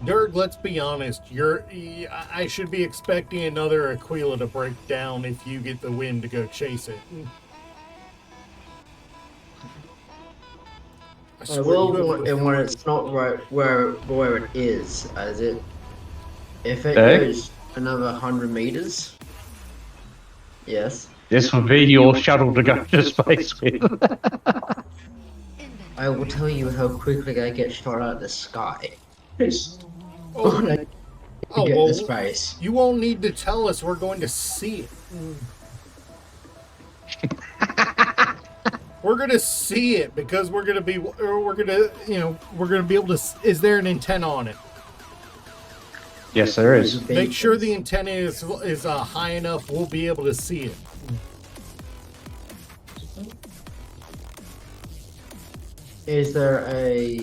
Speaker 1: Dirk, let's be honest. I should be expecting another Aquila to break down if you get the wind to go chase it. I
Speaker 6: I
Speaker 1: swear
Speaker 6: will,
Speaker 1: you have
Speaker 6: and when it's not right where it is, as it, if it
Speaker 4: Eh?
Speaker 6: goes another 100 meters, yes,
Speaker 4: This would be your shuttle to go to space with.
Speaker 6: I will tell you how quickly I get shot out of the sky.
Speaker 1: Oh,
Speaker 6: When I
Speaker 1: Oh,
Speaker 6: get
Speaker 1: well,
Speaker 6: the space.
Speaker 1: you won't need to tell us. We're going to see it. We're going to see it because we're going to be able to. Is there an antenna on it?
Speaker 4: Yes, there is.
Speaker 1: Make sure the antenna is high enough. We'll be able to see it.
Speaker 6: Is there a...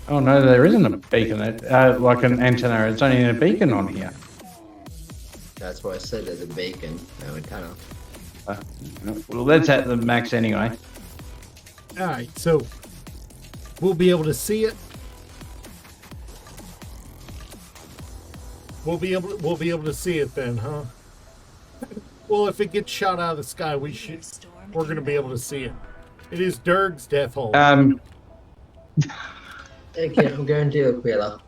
Speaker 4: Oh no, there isn't a beacon. Like an antenna. It's only a beacon on here.
Speaker 6: That's why I said there's a beacon. No antenna.
Speaker 4: Well, that's at the max anyway.
Speaker 1: All right, so we'll be able to see it. We'll be able to see it then, huh? Well, if it gets shot out of the sky, we're going to be able to see it. It is Durg's death hole.
Speaker 6: Okay, I'm going to Aquila.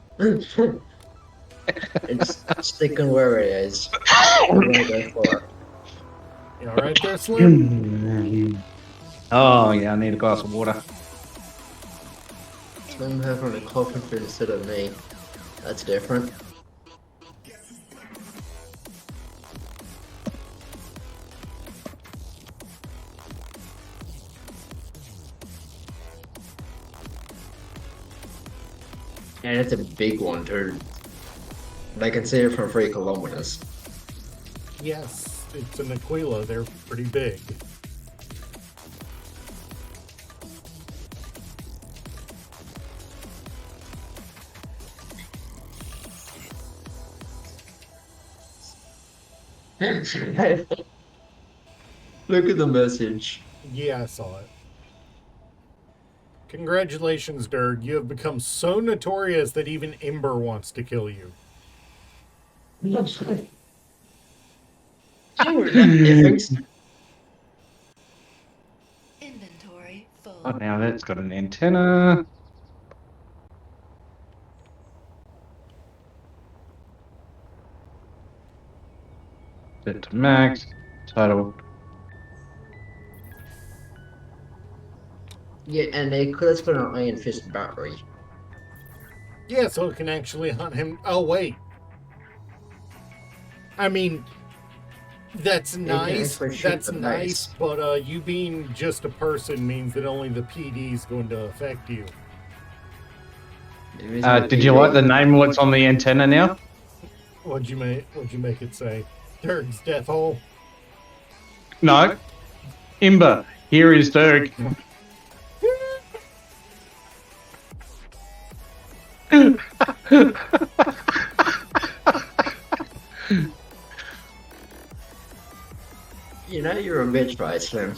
Speaker 6: It's sticking where it is. I'm gonna go for it.
Speaker 1: You all right there, Slim?
Speaker 4: Oh yeah, I need a glass of water.
Speaker 6: Slim having a carpenter instead of me. That's different. And it's a big one too. They can see it from 3 kilometers.
Speaker 1: Yes, it's an Aquila. They're pretty big.
Speaker 6: Look at the message.
Speaker 1: Yeah, I saw it. Congratulations, Durg. You have become so notorious that even Ember wants to kill you.
Speaker 6: Inventory
Speaker 7: full.
Speaker 4: Oh, now that's got an antenna. Set to max. Title.
Speaker 6: Yeah, and they could have put an Iron Fist battery.
Speaker 1: Yeah, so it can actually hunt him. Oh, wait. I mean, that's nice.
Speaker 6: actually shoot
Speaker 1: That's
Speaker 6: the
Speaker 1: nice,
Speaker 6: base.
Speaker 1: but you being just a person means that only the PD is going to affect you.
Speaker 6: There is no
Speaker 4: Did you like the
Speaker 6: PD.
Speaker 4: name what's on the antenna now?
Speaker 1: What'd you make it say? Durg's death hole.
Speaker 4: No. Ember, here is Dirk.
Speaker 6: You know you're a bitch, right, Slim?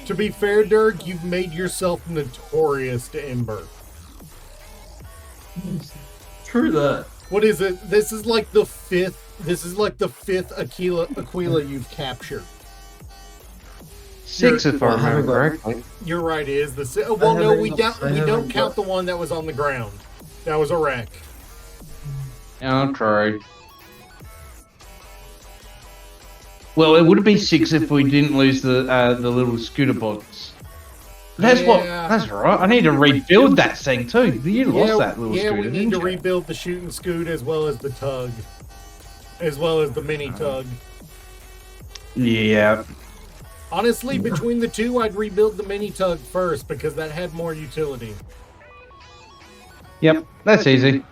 Speaker 1: To be fair, Durg, you've made yourself notorious to Ember.
Speaker 6: True that.
Speaker 1: What is it? This is like the fifth Aquila you've captured.
Speaker 4: 6 if I
Speaker 6: Well, I haven't
Speaker 4: remember
Speaker 6: got-
Speaker 4: correctly.
Speaker 1: You're right. It is the well? No, we don't.
Speaker 6: I
Speaker 1: We don't
Speaker 6: haven't
Speaker 1: count
Speaker 6: got-
Speaker 1: the one that was on the ground. That was a wreck.
Speaker 4: Oh, true. Well, it would be 6 if we didn't lose the little scooter bots. That's
Speaker 1: Yeah.
Speaker 4: that's right. I need to rebuild that thing too. You lost that little
Speaker 1: yeah,
Speaker 4: scooter,
Speaker 1: we need
Speaker 4: didn't
Speaker 1: to
Speaker 4: you?
Speaker 1: rebuild the shooting scoot as well as the tug, as well as the mini tug.
Speaker 4: Yeah.
Speaker 1: Honestly, between the two, I'd rebuild the mini tug first because that had more utility.
Speaker 4: Yep. That's easy.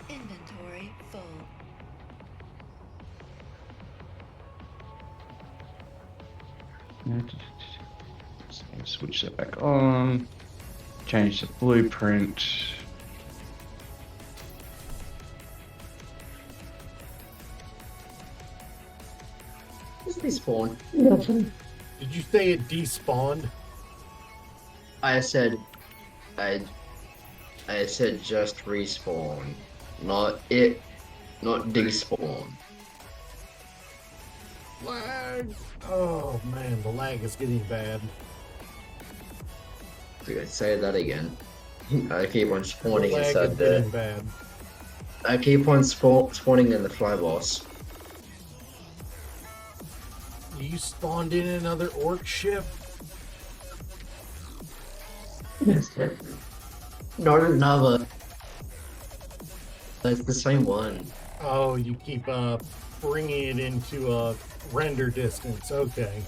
Speaker 7: Inventory full.
Speaker 4: Switch that back on. Change the blueprint.
Speaker 6: Just respawn.
Speaker 1: Did you say it despawned?
Speaker 6: I said just respawn. Not despawn.
Speaker 1: Lag. Oh man, the lag is getting bad.
Speaker 6: Okay, say that again. I keep on
Speaker 1: The
Speaker 6: spawning
Speaker 1: lag is
Speaker 6: inside
Speaker 1: getting
Speaker 6: the.
Speaker 1: bad.
Speaker 6: I keep on spawning in the fly boss.
Speaker 1: You spawned in another orc ship?
Speaker 6: Not another. That's the same one.
Speaker 1: Oh, you keep bringing it into render distance. Okay.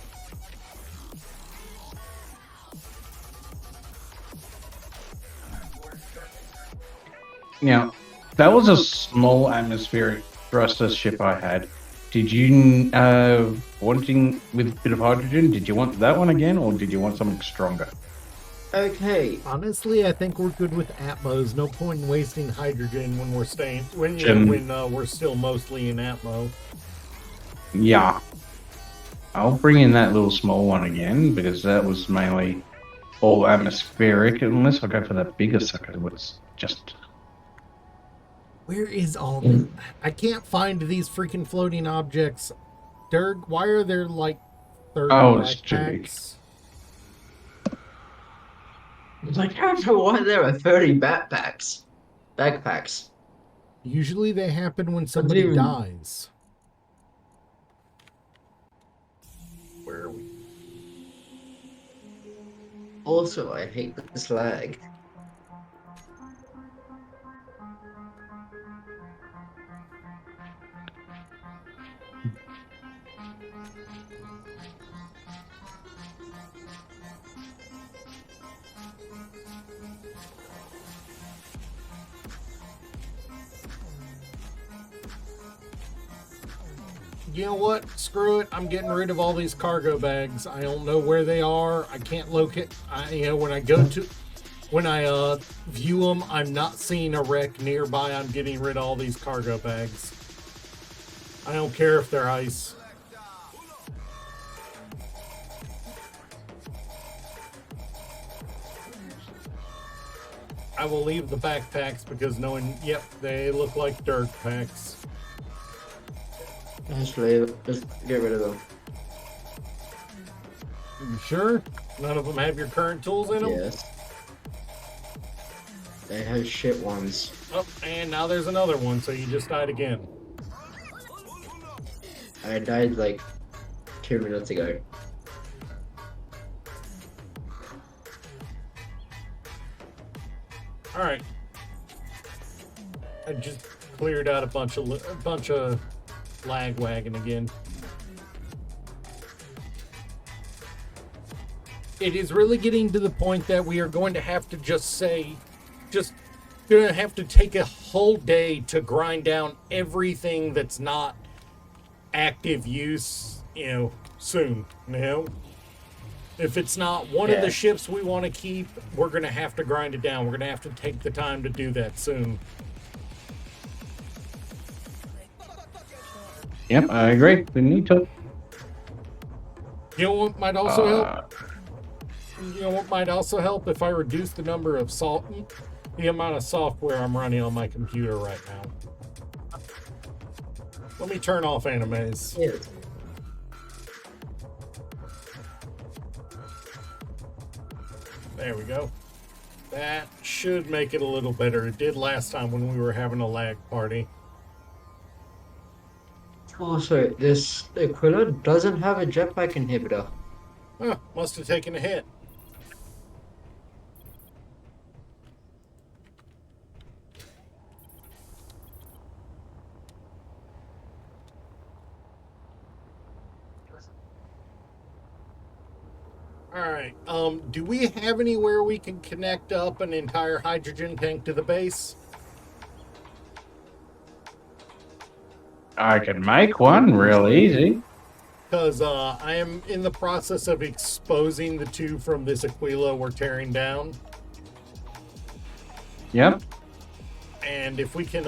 Speaker 4: Now, that was a small atmospheric thruster ship I had. Did you, wanting with a bit of hydrogen, did you want that one again, or did you want something stronger?
Speaker 6: Okay.
Speaker 1: Honestly, I think we're good with Atmos. No point in wasting hydrogen when we're staying when
Speaker 4: Jim.
Speaker 1: we're still mostly in Atmo.
Speaker 4: Yeah. I'll bring in that little small one again, because that was mainly all atmospheric, unless I go for that bigger sucker, which just...
Speaker 1: Where is all this? I can't find these freaking floating objects. Dirk, why are there like 30
Speaker 4: Oh, it's too big.
Speaker 1: backpacks?
Speaker 6: Like, I don't know why there are 30 backpacks. Backpacks.
Speaker 1: Usually they happen when somebody
Speaker 6: even-
Speaker 1: dies. Where are we?
Speaker 6: Also, I hate this lag.
Speaker 1: You know what? Screw it. I'm getting rid of all these cargo bags. I don't know where they are. I can't locate. When I view them, I'm not seeing a wreck nearby. I'm getting rid of all these cargo bags. I don't care if they're ice. I will leave the backpacks because yep, they look like dirt packs.
Speaker 6: Just leave it. Just get rid of them.
Speaker 1: You sure? None of them have your current tools in them?
Speaker 6: Yes. They have shit ones.
Speaker 1: Oh, and now there's another one, so you just died again.
Speaker 6: I died like 2 minutes ago.
Speaker 1: Alright. I just cleared out a bunch of lag wagon again. It is really getting to the point that we are going to have to gonna have to take a whole day to grind down everything that's not active use, soon, If it's not one of the
Speaker 6: Yeah.
Speaker 1: ships we want to keep, we're gonna have to grind it down. We're gonna have to take the time to do that soon.
Speaker 4: Yep, I agree. We need to.
Speaker 1: You know what might also help? You know what might also help if I reduce the number of the amount of software I'm running on my computer right now. Let me turn off animes.
Speaker 6: Yes.
Speaker 1: There we go. That should make it a little better. It did last time when we were having a lag party.
Speaker 6: Also, this Aquila doesn't have a jetpack inhibitor.
Speaker 1: Huh, must have taken a hit. Alright, do we have anywhere we can connect up an entire hydrogen tank to the base?
Speaker 4: I can make one real easy.
Speaker 1: Because I am in the process of exposing the two from this Aquila we're tearing down.
Speaker 4: Yep.
Speaker 1: And if we can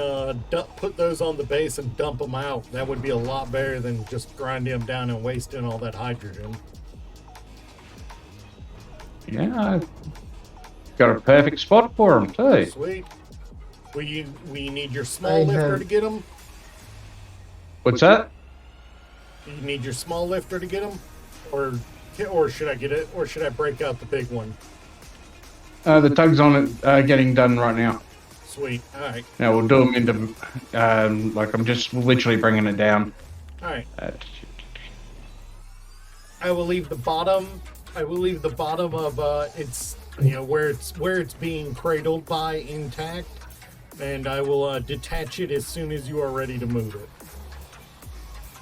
Speaker 1: put those on the base and dump them out, that would be a lot better than just grinding them down and wasting all that hydrogen.
Speaker 4: Yeah, I've got a perfect spot for them too.
Speaker 1: Sweet. We need your small
Speaker 6: I
Speaker 1: lifter
Speaker 6: have-
Speaker 1: to get them?
Speaker 4: What's that?
Speaker 1: You need your small lifter to get them? Or should I get it? Or should I break out the big one?
Speaker 4: The tugs on it are getting done right now.
Speaker 1: Sweet. Alright.
Speaker 4: Now we'll do them into, I'm just literally bringing it down.
Speaker 1: Alright. I will leave the bottom of its you know, where it's being cradled by intact, and I will detach it as soon as you are ready to move it.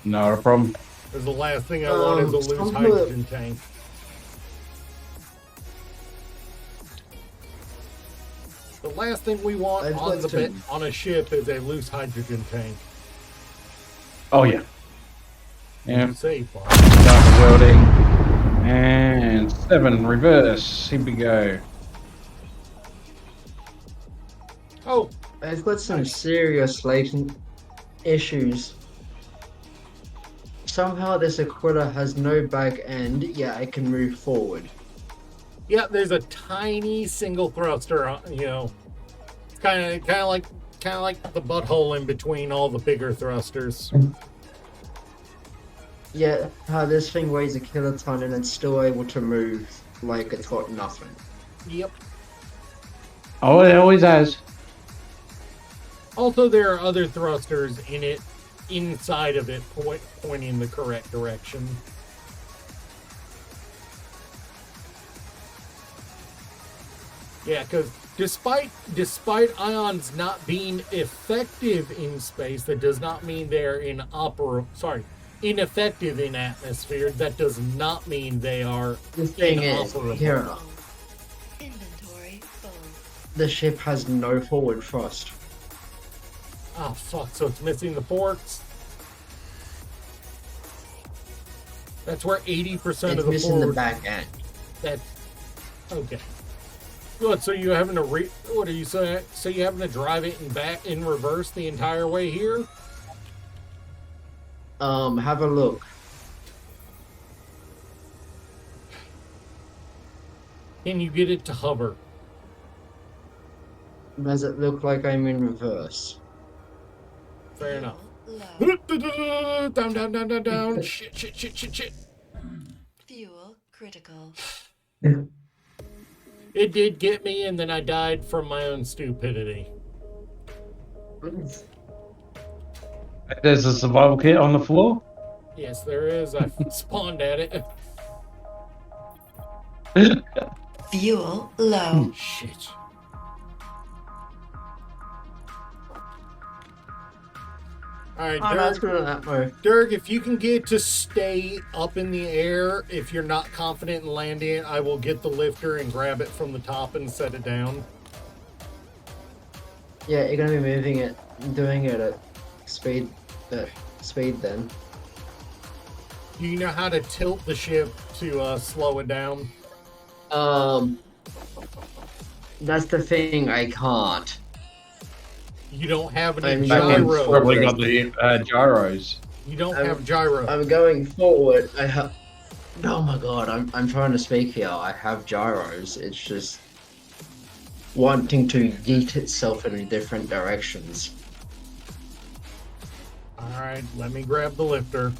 Speaker 4: Not a problem.
Speaker 1: Because the last thing I want is a loose
Speaker 6: some
Speaker 1: hydrogen tank. The last thing we want
Speaker 6: I've
Speaker 1: on
Speaker 6: got
Speaker 1: on a ship is a loose hydrogen tank.
Speaker 4: Oh yeah. Yeah.
Speaker 1: Safe. Bob.
Speaker 4: Start welding. And 7 reverse. Here we go.
Speaker 1: Oh,
Speaker 6: I've got some serious latent issues. Somehow this Aquila has no back end, yet I can move forward.
Speaker 1: yeah. There's a tiny single thruster. You know, it's kind of like the butthole in between all the bigger thrusters.
Speaker 6: Yet how this thing weighs a kiloton and it's still able to move like it's got nothing.
Speaker 1: Yep.
Speaker 4: Oh, it always has.
Speaker 1: Also, there are other thrusters in it, inside of it, pointing in the correct direction. Yeah, because despite ions not being effective in space, that does not mean they're ineffective in atmosphere. That does not mean they are
Speaker 6: The thing is,
Speaker 1: inoperable.
Speaker 6: here,
Speaker 7: Inventory full.
Speaker 6: the ship has no forward thrust.
Speaker 1: Oh fuck! So it's missing the ports. That's where 80%
Speaker 6: It's
Speaker 1: of the
Speaker 6: missing
Speaker 1: forward.
Speaker 6: the back end.
Speaker 1: That's okay. What? So you having to What are you saying? So you having to drive it in reverse the entire way here?
Speaker 6: Have a look.
Speaker 1: Can you get it to hover?
Speaker 6: Does it look like I'm in reverse?
Speaker 1: Fair enough.
Speaker 7: Low.
Speaker 1: Down, down, down, down, down. Shit, shit, shit, shit, shit.
Speaker 7: Fuel critical.
Speaker 1: It did get me, and then I died from my own stupidity.
Speaker 4: There's a survival kit on the floor.
Speaker 1: Yes, there is. I spawned at it.
Speaker 7: Fuel low.
Speaker 1: Shit. Alright,
Speaker 6: Oh, that's good on that move.
Speaker 1: Dirk, if you can get to stay up in the air, if you're not confident in landing it, I will get the lifter and grab it from the top and set it down.
Speaker 6: Yeah, you're gonna be moving it, doing it at speed then.
Speaker 1: Do you know how to tilt the ship to slow it down?
Speaker 6: That's the thing, I can't.
Speaker 1: You don't have any
Speaker 6: I'm
Speaker 4: Back
Speaker 6: going
Speaker 4: end's probably
Speaker 1: gyros.
Speaker 4: got the gyros.
Speaker 1: You don't
Speaker 6: I'm-
Speaker 1: have gyro.
Speaker 6: I'm going forward, I have... Oh my god, I'm trying to speak here, I have gyros, it's just... wanting to yeet itself in different directions.
Speaker 1: Alright, let me grab the lifter.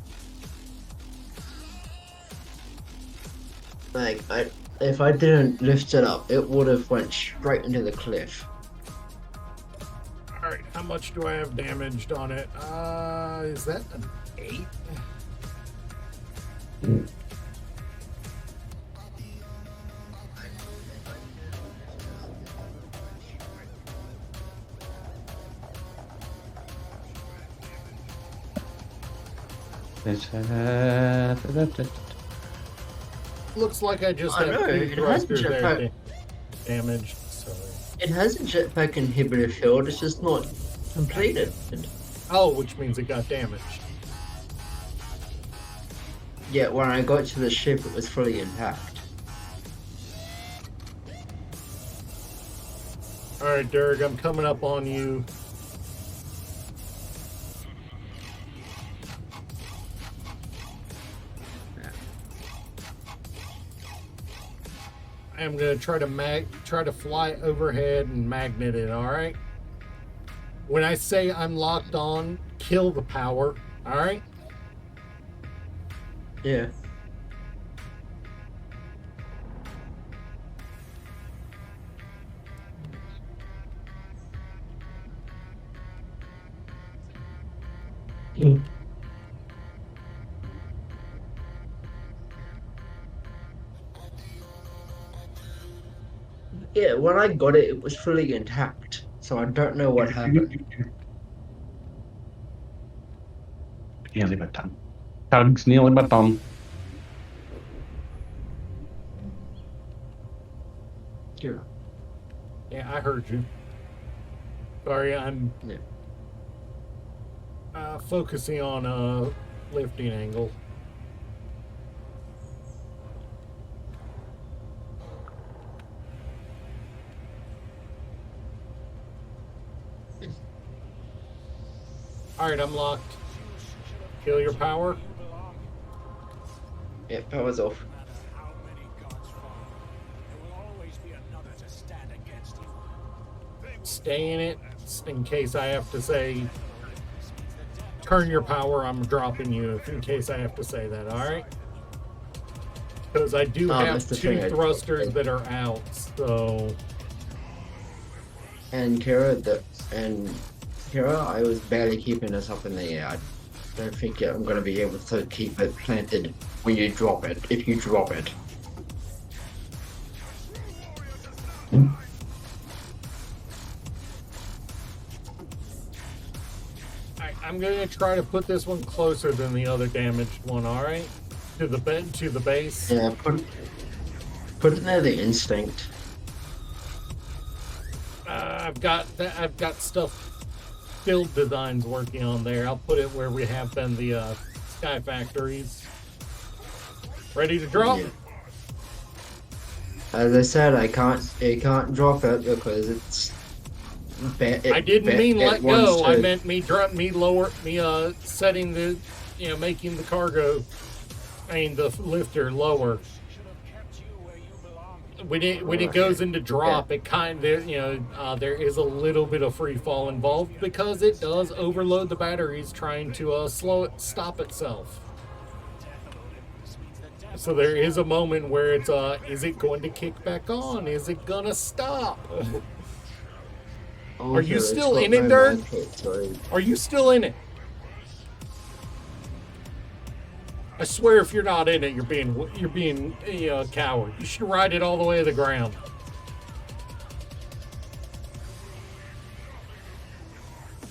Speaker 6: Like, if I didn't lift it up, it would have went straight into the cliff.
Speaker 1: Alright, how much do I have damaged on it? Is that an 8? Looks like I just
Speaker 6: I
Speaker 1: have
Speaker 6: know,
Speaker 1: 2
Speaker 6: it has
Speaker 1: thrusters there
Speaker 6: jetpack.
Speaker 1: damaged, so...
Speaker 6: It has a jetpack inhibitor field, it's just not completed.
Speaker 1: Oh, which means it got damaged.
Speaker 6: Yet when I got to the ship, it was fully intact.
Speaker 1: Alright, Dirk, I'm coming up on you. I'm gonna try to fly overhead and magnet it, alright? When I say I'm locked on, kill the power, alright?
Speaker 6: Yeah. Yeah, when I got it, it was fully intact. So I don't know what happened.
Speaker 4: Nearly my tongue. Tongue's nearly my thumb.
Speaker 6: Yeah.
Speaker 1: Yeah, I heard you. Sorry, I'm
Speaker 6: Yeah.
Speaker 1: focusing on lifting angle. Alright, I'm locked. Kill your power.
Speaker 6: Yeah, power's off.
Speaker 1: Stay in it in case I have to say turn your power, I'm dropping you in case I have to say that, alright? Because I do have
Speaker 6: that's the
Speaker 1: two
Speaker 6: thing,
Speaker 1: thrusters that are out, so
Speaker 6: And Kira, I was barely keeping us up in the air. I don't think I'm going to be able to keep it planted when you drop it, if you drop it.
Speaker 1: I'm gonna try to put this one closer than the other damaged one, alright? To the base.
Speaker 6: Yeah, put it near the instinct.
Speaker 1: I've got stuff build designs working on there. I'll put it where we have been the Sky Factories. Ready to drop?
Speaker 6: Yeah. As I said, I can't drop it because it's.
Speaker 1: I didn't mean let go. I meant setting the, making the cargo, the lifter lower. When it goes into drop, it kind of, there is a little bit of free fall involved because it does overload the batteries trying to stop itself. So there is a moment where it's is it going to kick back on? Is it gonna stop? Are you still in it, Dirk? Are you still in it? I swear, if you're not in it, you're being a coward. You should ride it all the way to the ground.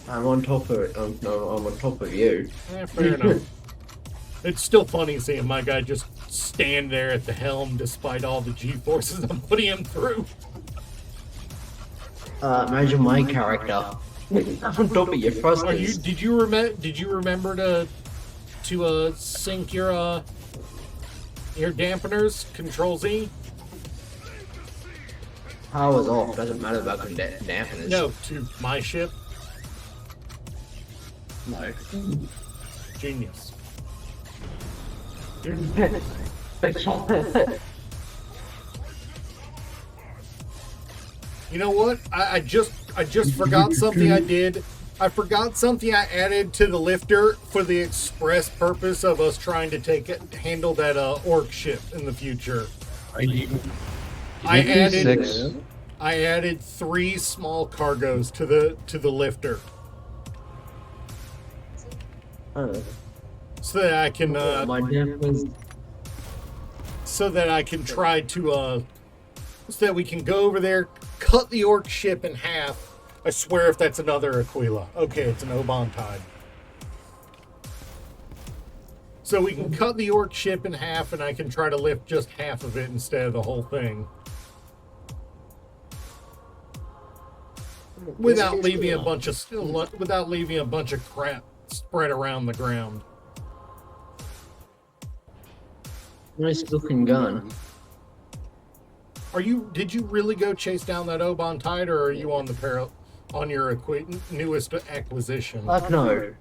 Speaker 6: I'm on top of it. No, I'm on top of you.
Speaker 1: Fair enough. It's still funny seeing my guy just stand there at the helm despite all the G-forces I'm putting him through.
Speaker 6: Imagine my character on top of your thrusters.
Speaker 1: Did you remember to sync your dampeners? Control Z.
Speaker 6: Power's off. Doesn't matter about dampeners.
Speaker 1: No, to my ship.
Speaker 6: No.
Speaker 1: Genius. You know what? I just forgot something I did. I forgot something I added to the lifter for the express purpose of us trying to handle that orc ship in the future. I added 3 small cargos to the lifter. So that I can try to so that we can go over there, cut the orc ship in half. I swear if that's another Aquila. Okay, it's an Oban Tide. So we can cut the orc ship in half and I can try to lift just half of it instead of the whole thing. Without leaving a bunch of crap spread around the ground.
Speaker 6: Nice looking gun.
Speaker 1: Did you really go chase down that Oban Tide, or are you on your newest acquisition?
Speaker 6: No.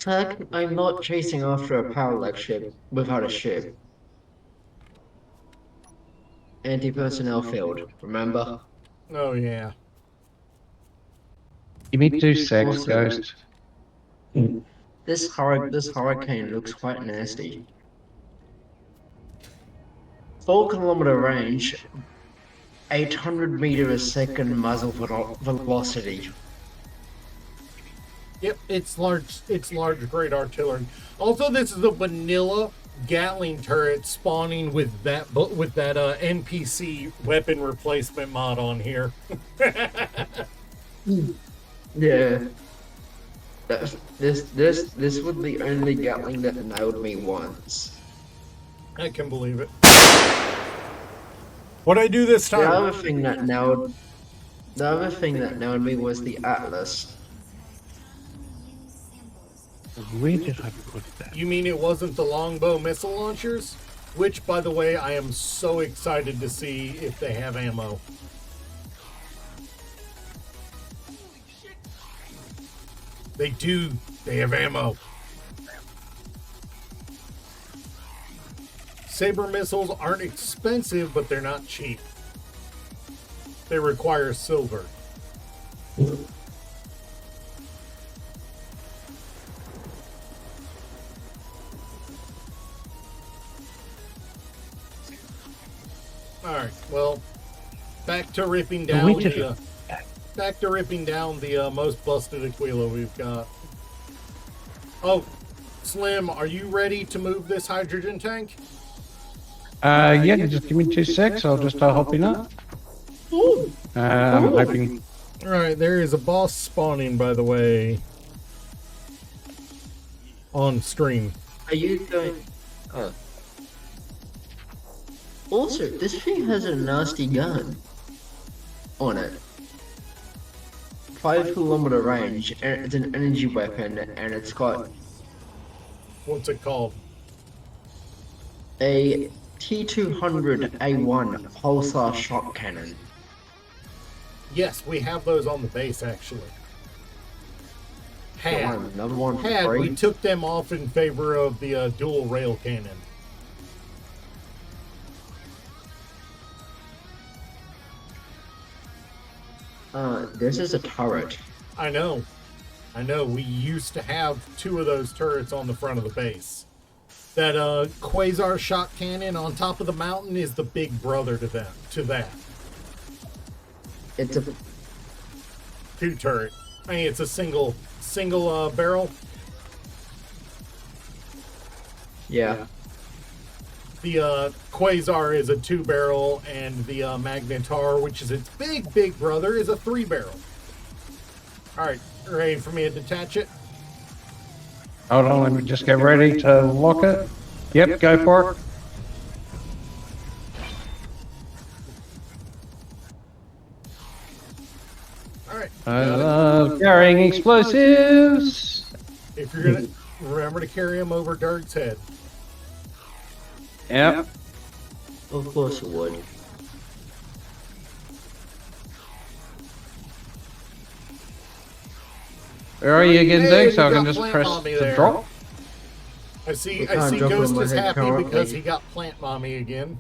Speaker 6: I'm not chasing after a Parallax ship without a ship. Anti-personnel field, remember?
Speaker 1: Oh yeah.
Speaker 4: Give me 2 seconds, Ghost.
Speaker 6: This hurricane looks quite nasty. 4-kilometer range, 800 meter a second muzzle velocity.
Speaker 1: Yep, it's large great artillery. Also, this is a vanilla Gatling turret spawning with that NPC weapon replacement mod on here.
Speaker 6: Yeah. This was the only Gatling that nailed me once.
Speaker 1: I can believe it. What'd I do this
Speaker 6: The
Speaker 1: time?
Speaker 6: other thing that nailed me was the Atlas.
Speaker 4: Where did I put that?
Speaker 1: You mean it wasn't the longbow missile launchers? Which, by the way, I am so excited to see if they have ammo. They do. They have ammo. Saber missiles aren't expensive, but they're not cheap. They require silver. Alright, well, back to ripping down
Speaker 4: we did
Speaker 1: the most busted Aquila we've got. Oh, Slim, are you ready to move this hydrogen tank?
Speaker 4: Yeah, just give me 2 secs. I'll just start hopping up. I'm hoping.
Speaker 1: Alright, there is a boss spawning, by the way, on stream.
Speaker 6: Are you going? Oh. Also, this thing has a nasty gun on it. 5-kilometer range, and it's an energy weapon, and it's got
Speaker 1: What's it called?
Speaker 6: a T200A1 pulsar shot cannon.
Speaker 1: Yes, we have those on the base, actually.
Speaker 6: Another one for
Speaker 1: We
Speaker 6: free.
Speaker 1: took them off in favor of the dual rail cannon.
Speaker 6: This is a turret.
Speaker 1: I know. We used to have 2 of those turrets on the front of the base. That quasar shot cannon on top of the mountain is the big brother to that.
Speaker 6: It's a
Speaker 1: 2 turret. I mean, it's a single barrel.
Speaker 6: yeah.
Speaker 1: The Quasar is a 2-barrel, and the Magnetar, which is its big brother, is a 3-barrel. Alright, ready for me to detach it?
Speaker 4: Hold on, let me just get ready to lock it. Yep, go for it.
Speaker 1: Alright.
Speaker 4: Carrying explosives.
Speaker 1: If you're gonna remember to carry them over Dirk's head.
Speaker 4: Yep.
Speaker 6: Of course it would.
Speaker 4: Where are you again,
Speaker 1: Hey,
Speaker 4: Dick? So I
Speaker 1: you
Speaker 4: can
Speaker 1: got
Speaker 4: just
Speaker 1: plant
Speaker 4: press
Speaker 1: mommy
Speaker 4: the
Speaker 1: there.
Speaker 4: drop.
Speaker 1: I see
Speaker 6: You can't jump
Speaker 1: Ghost
Speaker 6: on my
Speaker 1: is
Speaker 6: head
Speaker 1: happy
Speaker 6: currently.
Speaker 1: because he got plant mommy again.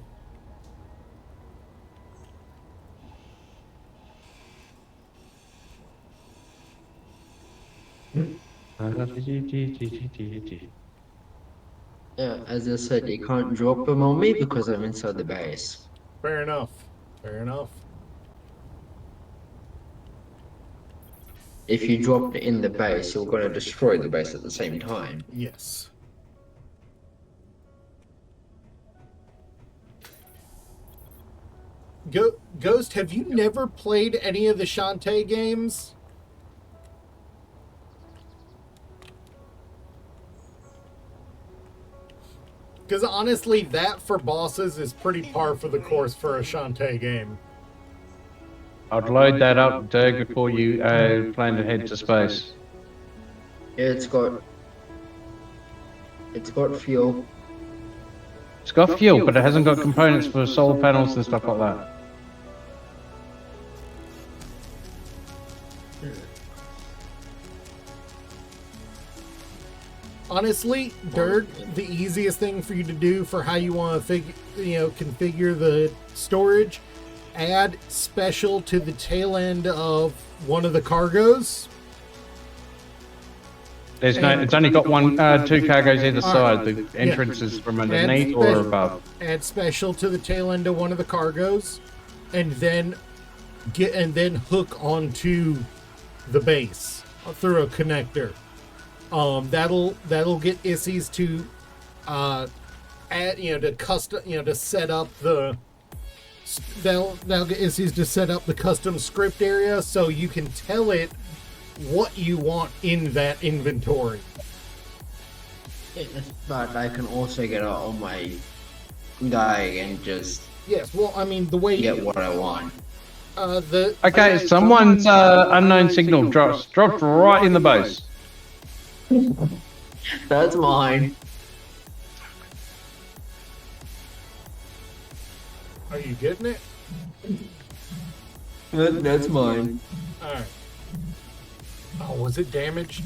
Speaker 6: Yeah, as I said, you can't drop them on me because I'm inside the base.
Speaker 1: Fair enough.
Speaker 6: If you drop it in the base, you're going to destroy the base at the same time.
Speaker 1: Yes. Ghost, have you never played any of the Shantae games? Because honestly, that for bosses is pretty par for the course for a Shantae game.
Speaker 4: I'd load that up, Dirk, before you plan to head to space.
Speaker 6: Yeah, it's got fuel.
Speaker 4: It's got fuel, but it hasn't got components for solar panels and stuff like that.
Speaker 1: Honestly, Dirk, the easiest thing for you to do for how you want to configure the storage, add special to the tail end of one of the cargos.
Speaker 4: There's no. It's only got one, 2 cargos either side. The entrance is from underneath or above.
Speaker 1: Add special to the tail end of one of the cargos, and then hook onto the base through a connector. That'll get Issies to add, to custom, to set up the. Now is to set up the custom script area so you can tell it what you want in that inventory.
Speaker 6: But I can also get out on my guy and just
Speaker 1: Yes, well, I mean the way
Speaker 6: get what I want.
Speaker 4: Okay, someone's unknown signal dropped right in the base.
Speaker 6: That's mine.
Speaker 1: Are you getting it?
Speaker 6: That's mine.
Speaker 1: All right. Oh, was it damaged?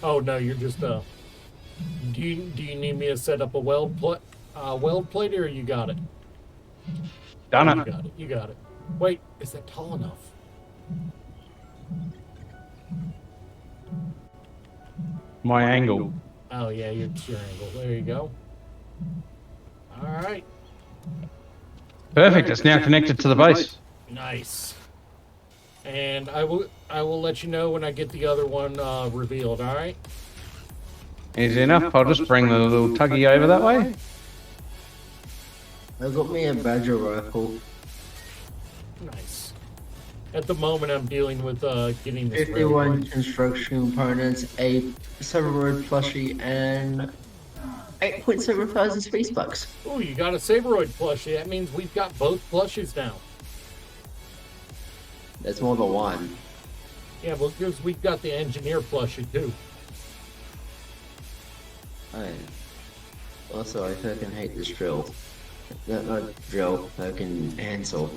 Speaker 1: Oh no, you're just Do you need me to set up a weld plate, or you got it?
Speaker 4: Done
Speaker 1: You
Speaker 4: it.
Speaker 1: got it. You got it. Wait, is that tall enough?
Speaker 4: My angle.
Speaker 1: Oh yeah, your angle. There you go. All right.
Speaker 4: Perfect. It's now connected to the base.
Speaker 1: Nice. And I will let you know when I get the other one revealed. All right.
Speaker 4: Easy enough. I'll just bring the little tuggy over that way.
Speaker 6: I got me a badger rifle.
Speaker 1: Nice. At the moment, I'm dealing with getting this ready.
Speaker 6: 51 construction components, a Severoid plushie, and 8.7 thousand space bucks.
Speaker 1: Oh, you got a Saberoid plushie. That means we've got both plushies now.
Speaker 6: That's more than one.
Speaker 1: Yeah, well, because we've got the engineer plushie too.
Speaker 6: Also, I fucking hate this drill. Not drill, fucking Hansel.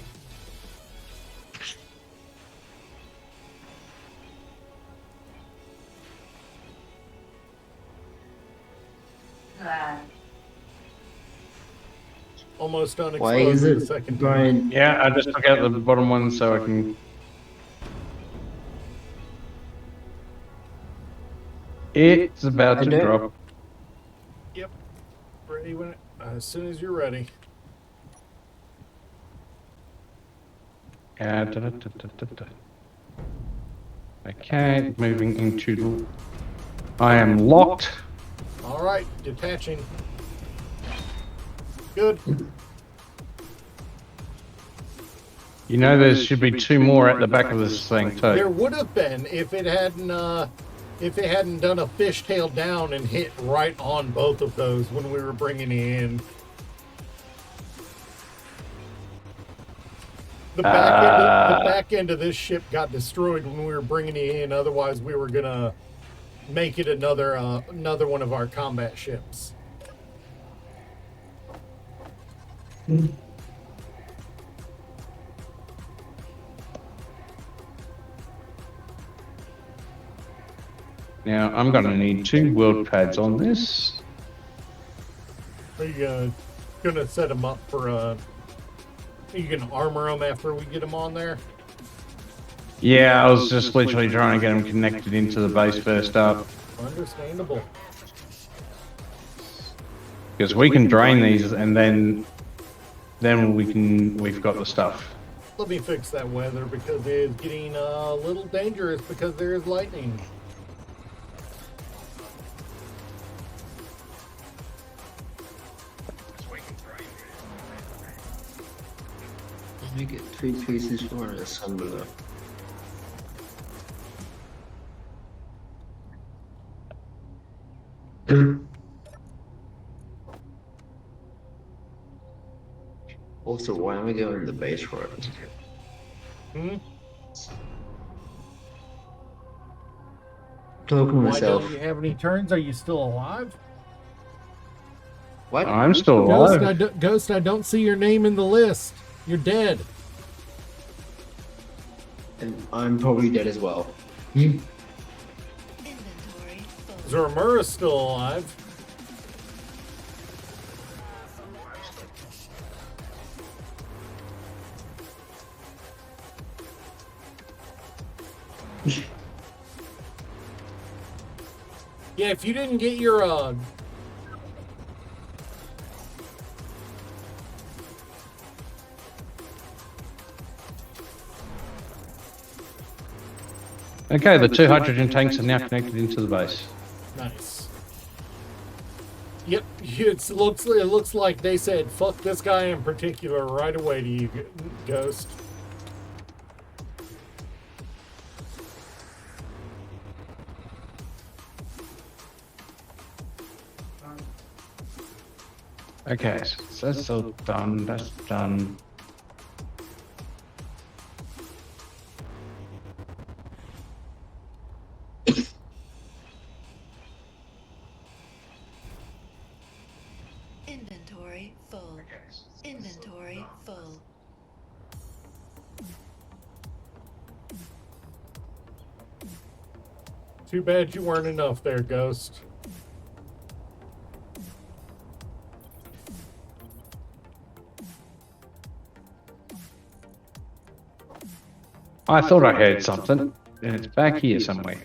Speaker 1: Almost done
Speaker 6: Why is
Speaker 1: exploding
Speaker 6: it
Speaker 1: the second time.
Speaker 6: Brian?
Speaker 4: Yeah, I just took out the bottom one so I can. It's about
Speaker 6: I
Speaker 4: to
Speaker 6: don't-
Speaker 4: drop.
Speaker 1: Yep. Ready when as soon as you're ready.
Speaker 4: Okay, moving into the. I am locked.
Speaker 1: All right, detaching. Good.
Speaker 4: You know, there should be two more at the back of this thing
Speaker 1: There
Speaker 4: too.
Speaker 1: would have been if it hadn't done a fishtail down and hit right on both of those when we were bringing it in. The back end of this ship got destroyed when we were bringing it in. Otherwise, we were gonna make it another one of our combat ships.
Speaker 4: Now I'm gonna need 2 world pads on this.
Speaker 1: Are you gonna set them up for Are you gonna armor them after we get them on there?
Speaker 4: Yeah, I was just literally trying to get them connected into the base first up.
Speaker 1: Understandable.
Speaker 4: Because we can drain these and then we've got the stuff.
Speaker 1: Let me fix that weather because it is getting a little dangerous because there is lightning.
Speaker 6: You get 3 pieces for an assembler. Also, why am I going to the base for it?
Speaker 1: Hmm?
Speaker 6: Talking to
Speaker 1: Why
Speaker 6: myself.
Speaker 1: don't you have any turns? Are you still alive?
Speaker 6: What?
Speaker 4: I'm still
Speaker 1: Ghost,
Speaker 4: alive.
Speaker 1: Ghost, I don't see your name in the list. You're dead.
Speaker 6: And I'm probably dead as well.
Speaker 7: Inventory full.
Speaker 1: Zormura's still alive. Yeah, if you didn't get your
Speaker 4: Okay, the 2 hydrogen tanks are now connected into the base.
Speaker 1: nice. Yep, it looks like they said fuck this guy in particular right away to you, Ghost.
Speaker 4: Okay, so that's all done. That's done.
Speaker 7: Inventory full. Inventory full.
Speaker 1: Too bad you weren't enough there, Ghost.
Speaker 4: I thought I heard something, and it's back here somewhere.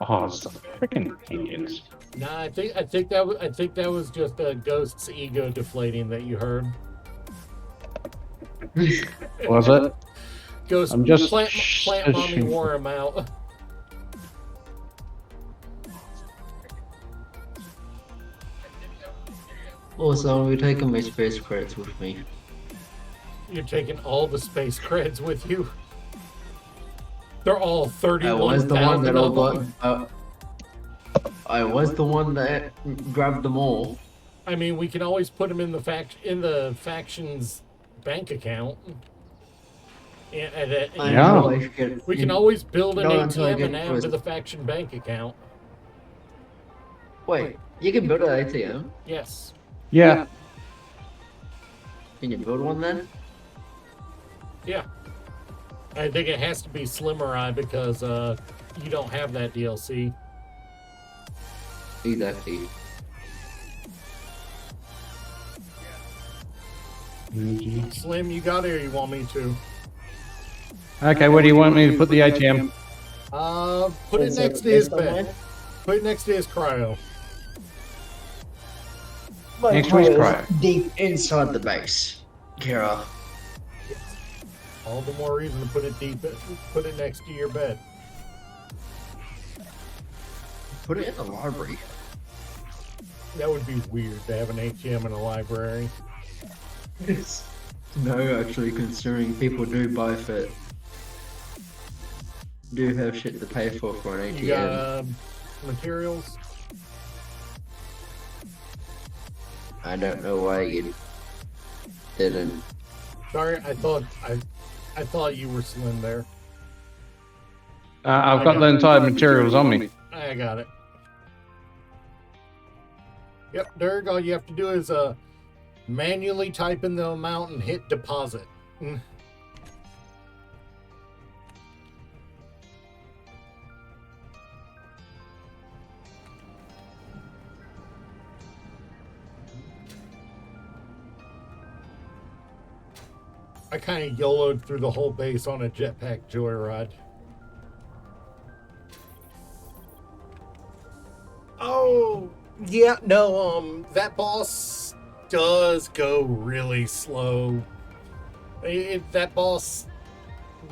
Speaker 4: Oh, it's the freaking Indians.
Speaker 1: Nah, I think that was just Ghost's ego deflating that you heard.
Speaker 4: Was it?
Speaker 1: Ghost,
Speaker 4: I'm just
Speaker 1: plant mommy
Speaker 4: shushing.
Speaker 1: wore him out.
Speaker 6: Also, we're taking my space credits with me.
Speaker 1: You're taking all the space creds with you. They're all
Speaker 6: I
Speaker 1: 31,000
Speaker 6: was the one that all
Speaker 1: of
Speaker 6: got.
Speaker 1: them.
Speaker 6: I was the one that grabbed them all.
Speaker 1: I mean, we can always put them in the faction's bank account.
Speaker 6: I
Speaker 4: Yeah.
Speaker 6: know I should-
Speaker 1: We can always build an
Speaker 6: Not until I
Speaker 1: ATM and
Speaker 6: get
Speaker 1: add to
Speaker 6: was-
Speaker 1: the faction bank account.
Speaker 6: Wait, you can build an ATM?
Speaker 1: Yes.
Speaker 4: Yeah.
Speaker 6: Can you build one then?
Speaker 1: Yeah. I think it has to be Slimmer Eye because you don't have that DLC.
Speaker 6: Exactly.
Speaker 1: Slim, you got it or you want me to?
Speaker 4: Okay, where do you want me to put the ATM?
Speaker 1: Put it
Speaker 6: Is
Speaker 1: next
Speaker 6: it
Speaker 1: to his
Speaker 6: based on
Speaker 1: bed.
Speaker 6: mine?
Speaker 1: Put it next to his cryo.
Speaker 4: Next week's cryo.
Speaker 6: Deep inside the base. Kira.
Speaker 1: All the more reason to put it next to your bed.
Speaker 6: Put it in the library.
Speaker 1: That would be weird to have an ATM in a library.
Speaker 6: No, actually, considering people do both it. Do have shit to pay for an ATM.
Speaker 1: You got materials.
Speaker 6: I don't know why you didn't.
Speaker 1: Sorry, I thought you were Slim there.
Speaker 4: I've got the entire materials on me.
Speaker 1: I got it. Yep, Derg, all you have to do is manually type in the amount and hit deposit. I kind of YOLO'd through the whole base on a jetpack joyride. Oh, yeah, no, that boss does go really slow. That boss,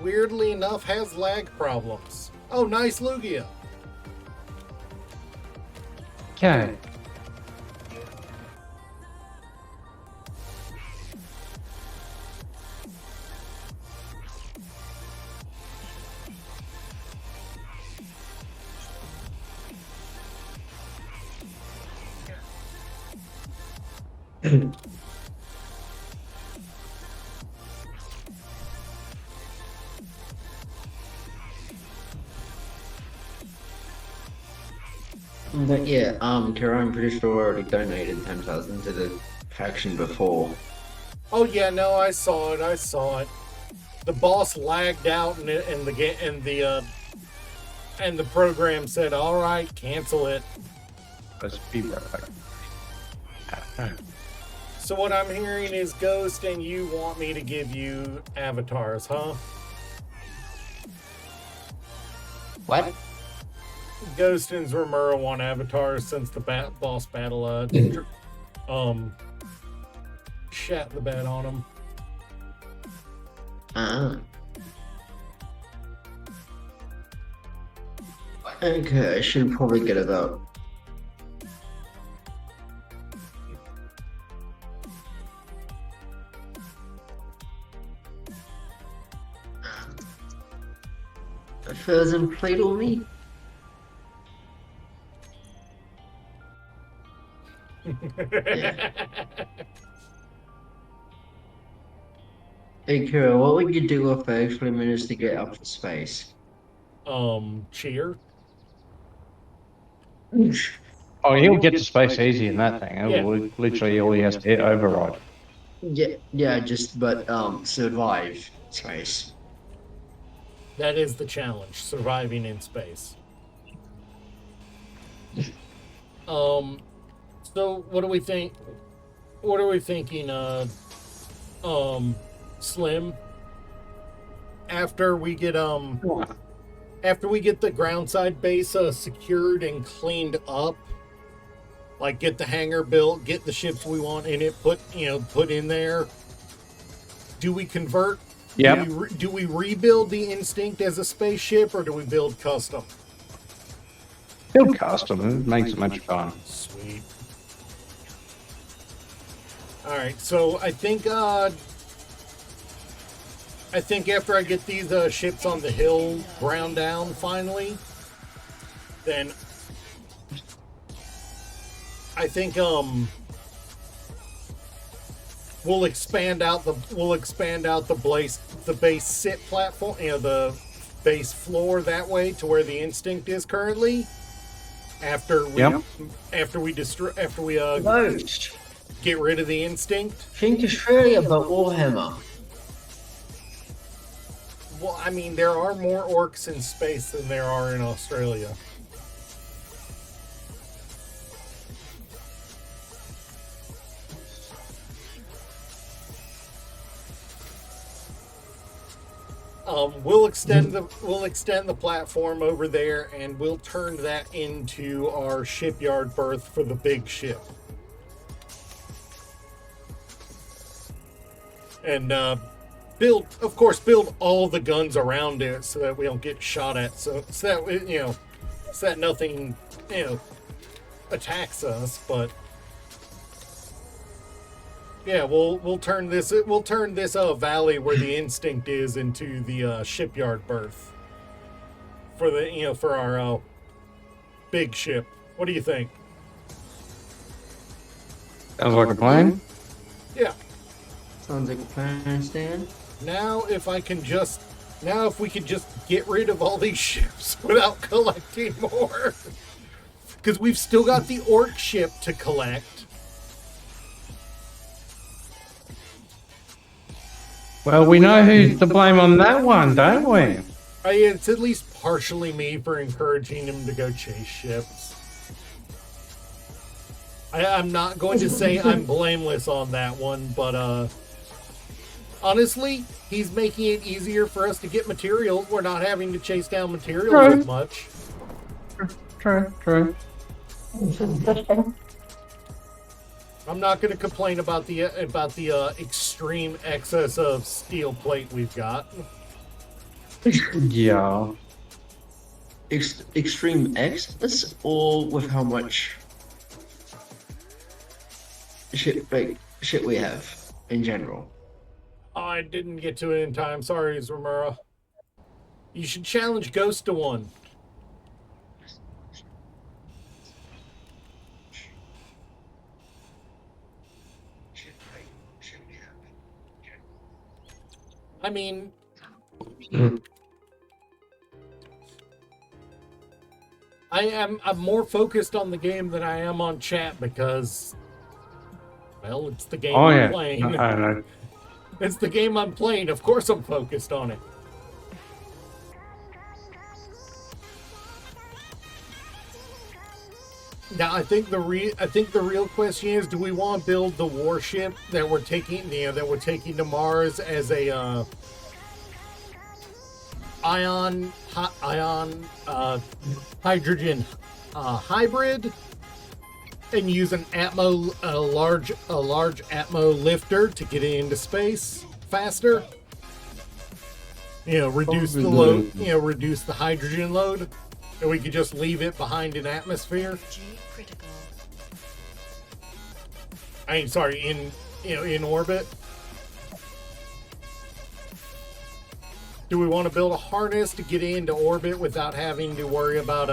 Speaker 1: weirdly enough, has lag problems. Oh, nice Lugia.
Speaker 4: Okay.
Speaker 6: But yeah, Kira, I'm pretty sure I already donated 10,000 to the faction before.
Speaker 1: Oh yeah, no, I saw it. The boss lagged out, and the program said, "All right, cancel it."
Speaker 4: Let's be right back.
Speaker 1: So what I'm hearing is Ghost, and you want me to give you avatars, huh?
Speaker 6: What?
Speaker 1: Ghost and Zermura want avatars since the boss battle. Shat the bed on them.
Speaker 6: Okay, I should probably get about frozen plate on me. Hey, Kira, what would you do if I actually managed to get up to space?
Speaker 1: Cheer.
Speaker 4: Oh, he'll get to space easy in that thing.
Speaker 1: Yeah.
Speaker 4: Literally, all he has to hit override.
Speaker 6: Yeah, just but survive space.
Speaker 1: That is the challenge, surviving in space. So what do we think? What are we thinking, Slim? After we get the groundside base secured and cleaned up, like get the hangar built, get the ships we want in it, put in there. Do we convert?
Speaker 4: Yeah.
Speaker 1: Do we rebuild the Instinct as a spaceship, or do we build custom?
Speaker 4: Build custom. It makes it much fun.
Speaker 1: Sweet. All right, so I think after I get these ships on the hill ground down finally, then I think we'll expand out the base sit platform, the base floor that way to where the Instinct is currently. After we
Speaker 6: Ghost,
Speaker 1: get rid of the Instinct.
Speaker 6: think Australia but Warhammer.
Speaker 1: Well, I mean, there are more orcs in space than there are in Australia. We'll extend the platform over there, and we'll turn that into our shipyard berth for the big ship. And build all the guns around it so that we don't get shot at. So that nothing attacks us. But yeah, we'll turn this valley where the Instinct is into the shipyard berth for our big ship. What do you think?
Speaker 4: Sounds like a plan.
Speaker 1: Yeah.
Speaker 6: Sounds like a plan, Stan.
Speaker 1: Now if we could just get rid of all these ships without collecting more, because we've still got the orc ship to collect.
Speaker 4: Well, we know who's to blame on that one, don't we?
Speaker 1: It's at least partially me for encouraging him to go chase ships. I'm not going to say I'm blameless on that one, but honestly, he's making it easier for us to get materials. We're not having to chase down materials as much.
Speaker 4: True.
Speaker 1: I'm not going to complain about the extreme excess of steel plate we've got.
Speaker 4: Yeah.
Speaker 6: Extreme excess, or with how much shit we have in general?
Speaker 1: I didn't get to it in time. Sorry, Zamura. You should challenge Ghost to one. I mean, I'm more focused on the game than I am on chat because, well, it's the game I'm playing.
Speaker 4: I know.
Speaker 1: It's the game I'm playing. Of course, I'm focused on it. Now, I think the real question is: do we want to build the warship that we're taking, to Mars as a ion hydrogen hybrid, and use a large Atmo lifter to get it into space faster? Reduce the load. Reduce the hydrogen load. And we could just leave it behind in atmosphere.
Speaker 7: Critical.
Speaker 1: In orbit. Do we want to build a harness to get into orbit without having to worry about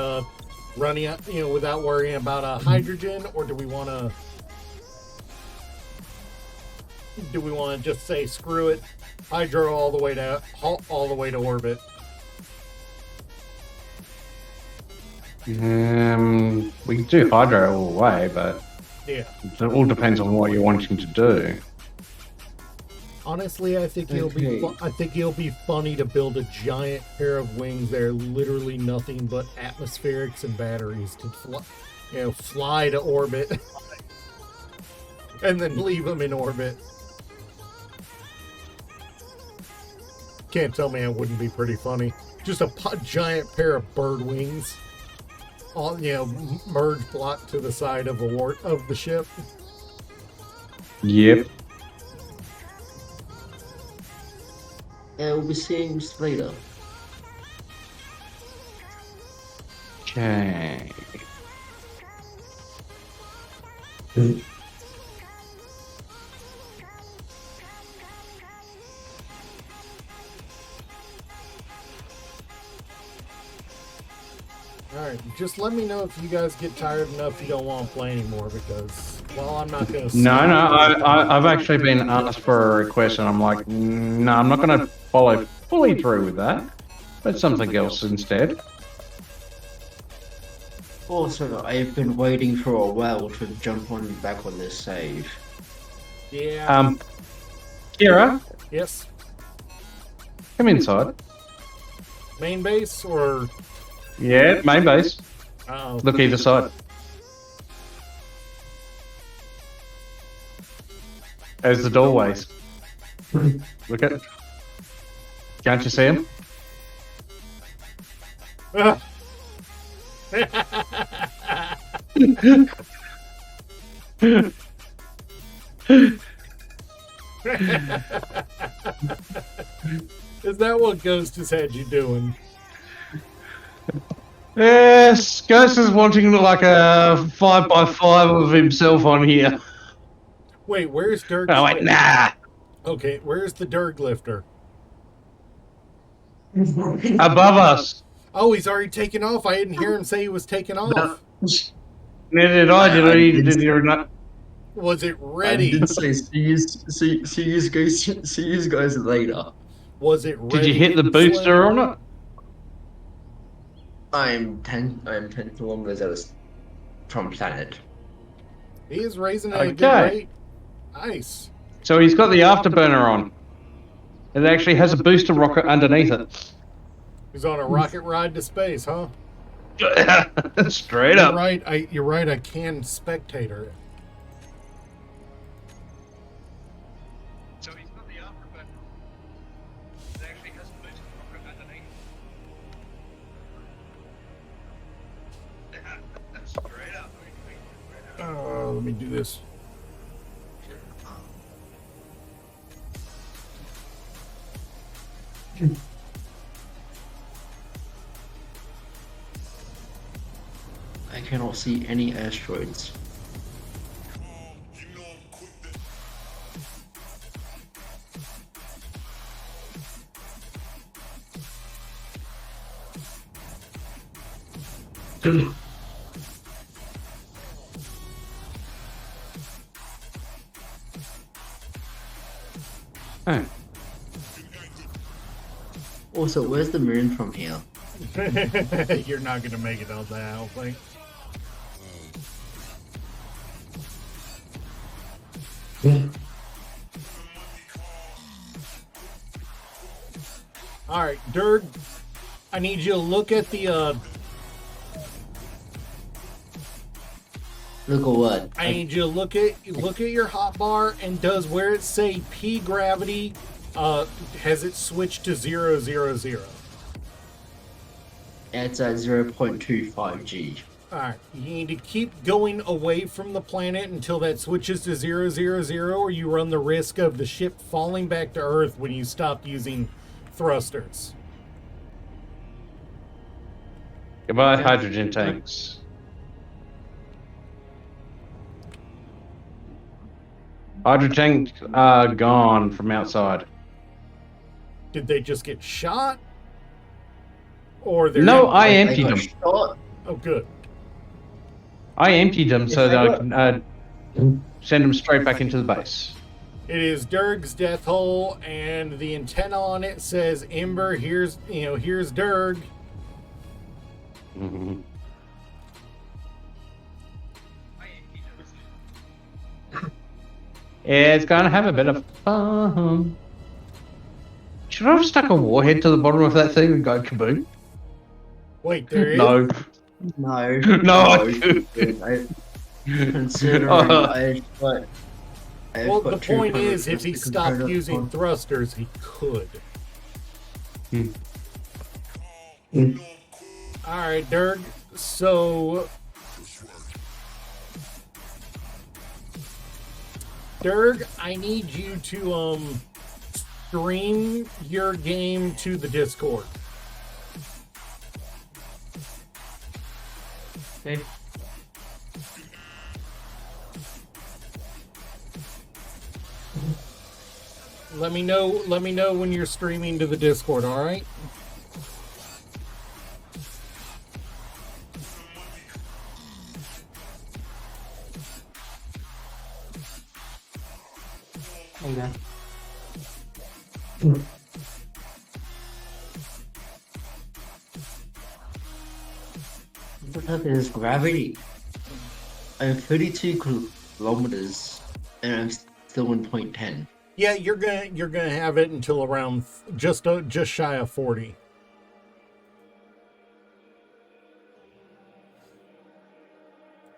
Speaker 1: without worrying about hydrogen, or do we want to just say screw it, hydro all the way to orbit?
Speaker 4: We can do hydro all the way, but
Speaker 1: Yeah.
Speaker 4: it all depends on what you're wanting to do.
Speaker 1: Honestly, I think it'll be funny to build a giant pair of wings that are literally nothing but atmospherics and batteries to fly to orbit, and then leave them in orbit. Can't tell me it wouldn't be pretty funny. Just a giant pair of bird wings, all merge block to the side of the ship.
Speaker 4: Yep.
Speaker 6: We'll be seeing you later.
Speaker 4: Okay.
Speaker 1: Alright, just let me know if you guys get tired enough you don't want to play anymore, because, well, I'm not going to...
Speaker 4: No, I've actually been asked for a request, and I'm like, no, I'm not going to follow fully through with that. But something else instead.
Speaker 6: Also, I've been waiting for a while to jump back on this save.
Speaker 1: Yeah.
Speaker 4: Kira,
Speaker 1: Yes?
Speaker 4: come inside.
Speaker 1: Main base, or...
Speaker 4: Yeah, main base.
Speaker 1: Oh,
Speaker 4: Look either side. There's the doorways. Look at. Can't you see him?
Speaker 1: Is that what Ghost has had you doing?
Speaker 4: Yes, Ghost is wanting like a 5x5 of himself on here.
Speaker 1: Wait, where's Dirk?
Speaker 4: Oh wait, nah.
Speaker 1: Okay, where's the Dirk lifter?
Speaker 4: Above us.
Speaker 1: Oh, he's already taken off. I didn't hear him say he was taking off.
Speaker 4: Neither did I. Did he not?
Speaker 1: Was it
Speaker 6: I
Speaker 1: ready?
Speaker 6: did say see you guys later.
Speaker 1: Was it ready?
Speaker 4: Did you hit the
Speaker 1: to
Speaker 4: booster
Speaker 1: slam?
Speaker 4: on it?
Speaker 6: I'm 10 kilometers out from planet.
Speaker 1: He is raising at a good
Speaker 4: Okay.
Speaker 1: rate. Nice.
Speaker 4: So he's got the afterburner on. It actually has a booster rocket underneath it.
Speaker 1: He's on a rocket ride to space, huh?
Speaker 4: Straight
Speaker 1: You're
Speaker 4: up.
Speaker 1: right. You're right. I can spectator it.
Speaker 4: So he's got the afterburner. It actually has a booster rocket underneath it. Straight up.
Speaker 1: Let me do this.
Speaker 6: I cannot see any asteroids.
Speaker 4: Oh.
Speaker 6: Also, where's the moon from here?
Speaker 1: You're not gonna make it on that, I don't think. All right, Dirk. I need you to look at the.
Speaker 6: Look at what?
Speaker 1: I need you to look at your hotbar, and does where it say P gravity, has it switched to 000?
Speaker 6: It's at 0.25 G.
Speaker 1: Alright, you need to keep going away from the planet until that switches to 000, or you run the risk of the ship falling back to Earth when you stop using thrusters.
Speaker 4: Goodbye, hydrogen tanks. Hydrogen tanks are gone from outside.
Speaker 1: Did they just get shot? Or they're
Speaker 4: No, I
Speaker 6: They
Speaker 4: emptied
Speaker 6: got
Speaker 4: them.
Speaker 6: shot.
Speaker 1: Oh, good.
Speaker 4: I emptied them so
Speaker 6: If they
Speaker 4: that I
Speaker 6: got-
Speaker 4: can send them straight back into the base.
Speaker 1: It is Durg's death hole, and the antenna on it says, "Ember, here's Durg."
Speaker 4: Mm-hmm. Yeah, it's going to have a bit of fun. Should I have stuck a warhead to the bottom of that thing and go kaboom?
Speaker 1: Wait, there is.
Speaker 4: No.
Speaker 6: No.
Speaker 4: No, I
Speaker 6: Considering
Speaker 4: Uh,
Speaker 6: I've got. I've
Speaker 1: Well,
Speaker 6: got
Speaker 1: the
Speaker 6: two
Speaker 1: point is, if he
Speaker 6: components
Speaker 1: stopped
Speaker 6: component
Speaker 1: using
Speaker 6: on-
Speaker 1: thrusters, he could. All right, Durg. So, Durg, I need you to stream your game to the Discord.
Speaker 4: Okay.
Speaker 1: Let me know when you're streaming to the Discord, all right?
Speaker 4: Okay.
Speaker 6: What the fuck is gravity? I'm 32 kilometers and I'm still in point 10.
Speaker 1: Yeah, you're gonna have it until around just shy of 40.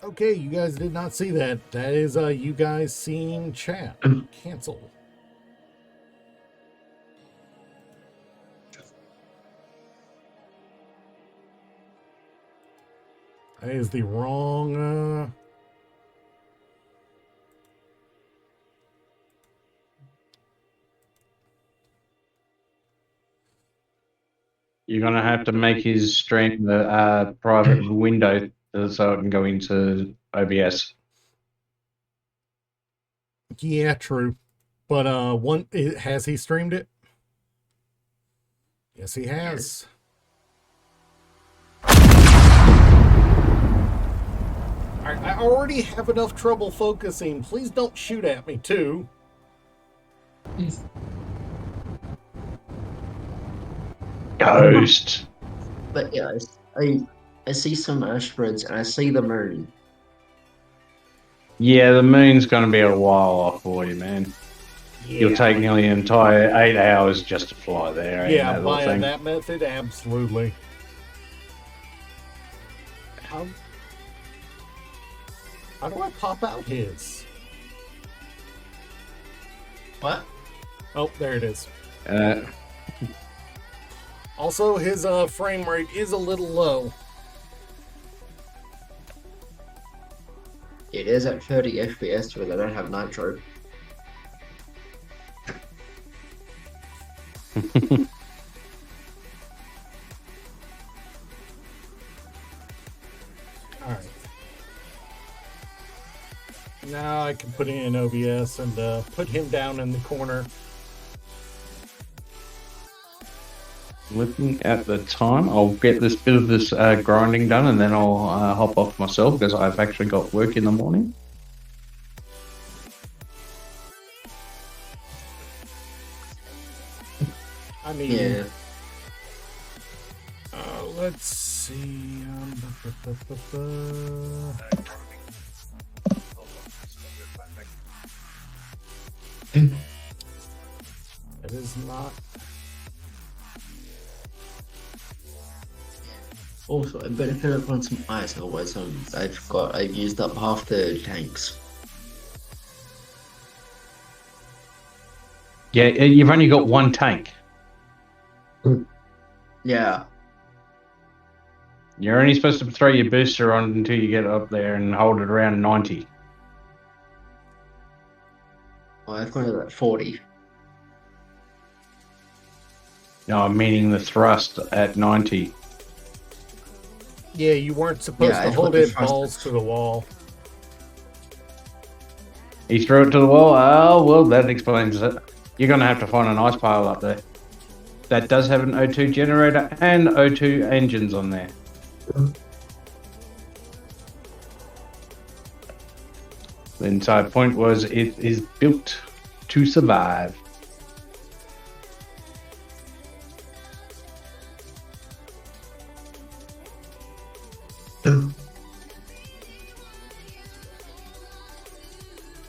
Speaker 1: Okay, you guys did not see that. That is you guys seeing chat. Cancel. That is the wrong
Speaker 4: You're gonna have to make his stream a private window so it can go into OBS.
Speaker 1: Yeah, true. But has he streamed it? Yes, he has. I already have enough trouble focusing. Please don't shoot at me, too.
Speaker 4: Ghost.
Speaker 6: But yeah, I see some asteroids and I see the moon.
Speaker 4: Yeah, the moon's gonna be a while off for you, man. You'll take nearly an entire 8 hours just to fly there.
Speaker 1: Yeah,
Speaker 4: that little
Speaker 1: via
Speaker 4: thing.
Speaker 1: that method, absolutely. How do I pop out his?
Speaker 6: What?
Speaker 1: Oh, there it is.
Speaker 4: Uh,
Speaker 1: Also, his frame rate is a little low.
Speaker 6: It is at 30 FPS because I don't have nitro.
Speaker 1: Alright. Now I can put in OBS and put him down in the corner.
Speaker 4: looking at the time, I'll get this bit of this grinding done, and then I'll hop off myself because I've actually got work in the morning.
Speaker 1: I mean,
Speaker 6: Yeah.
Speaker 1: let's see. That is not.
Speaker 6: Also, I better fill up on some ice, otherwise I've used up half the tanks.
Speaker 4: Yeah, you've only got one tank.
Speaker 6: Yeah.
Speaker 4: You're only supposed to throw your booster on until you get up there and hold it around 90.
Speaker 6: Well, I've got it at 40.
Speaker 4: No, meaning the thrust at 90.
Speaker 1: Yeah, you weren't supposed
Speaker 6: Yeah,
Speaker 1: to
Speaker 6: I
Speaker 1: hold
Speaker 6: put the
Speaker 1: it
Speaker 6: thrust-
Speaker 1: balls to the wall.
Speaker 4: He threw it to the wall. Oh, well, that explains it. You're going to have to find an ice pile up there. that does have an O2 generator and O2 engines on there. The entire point was it is built to survive.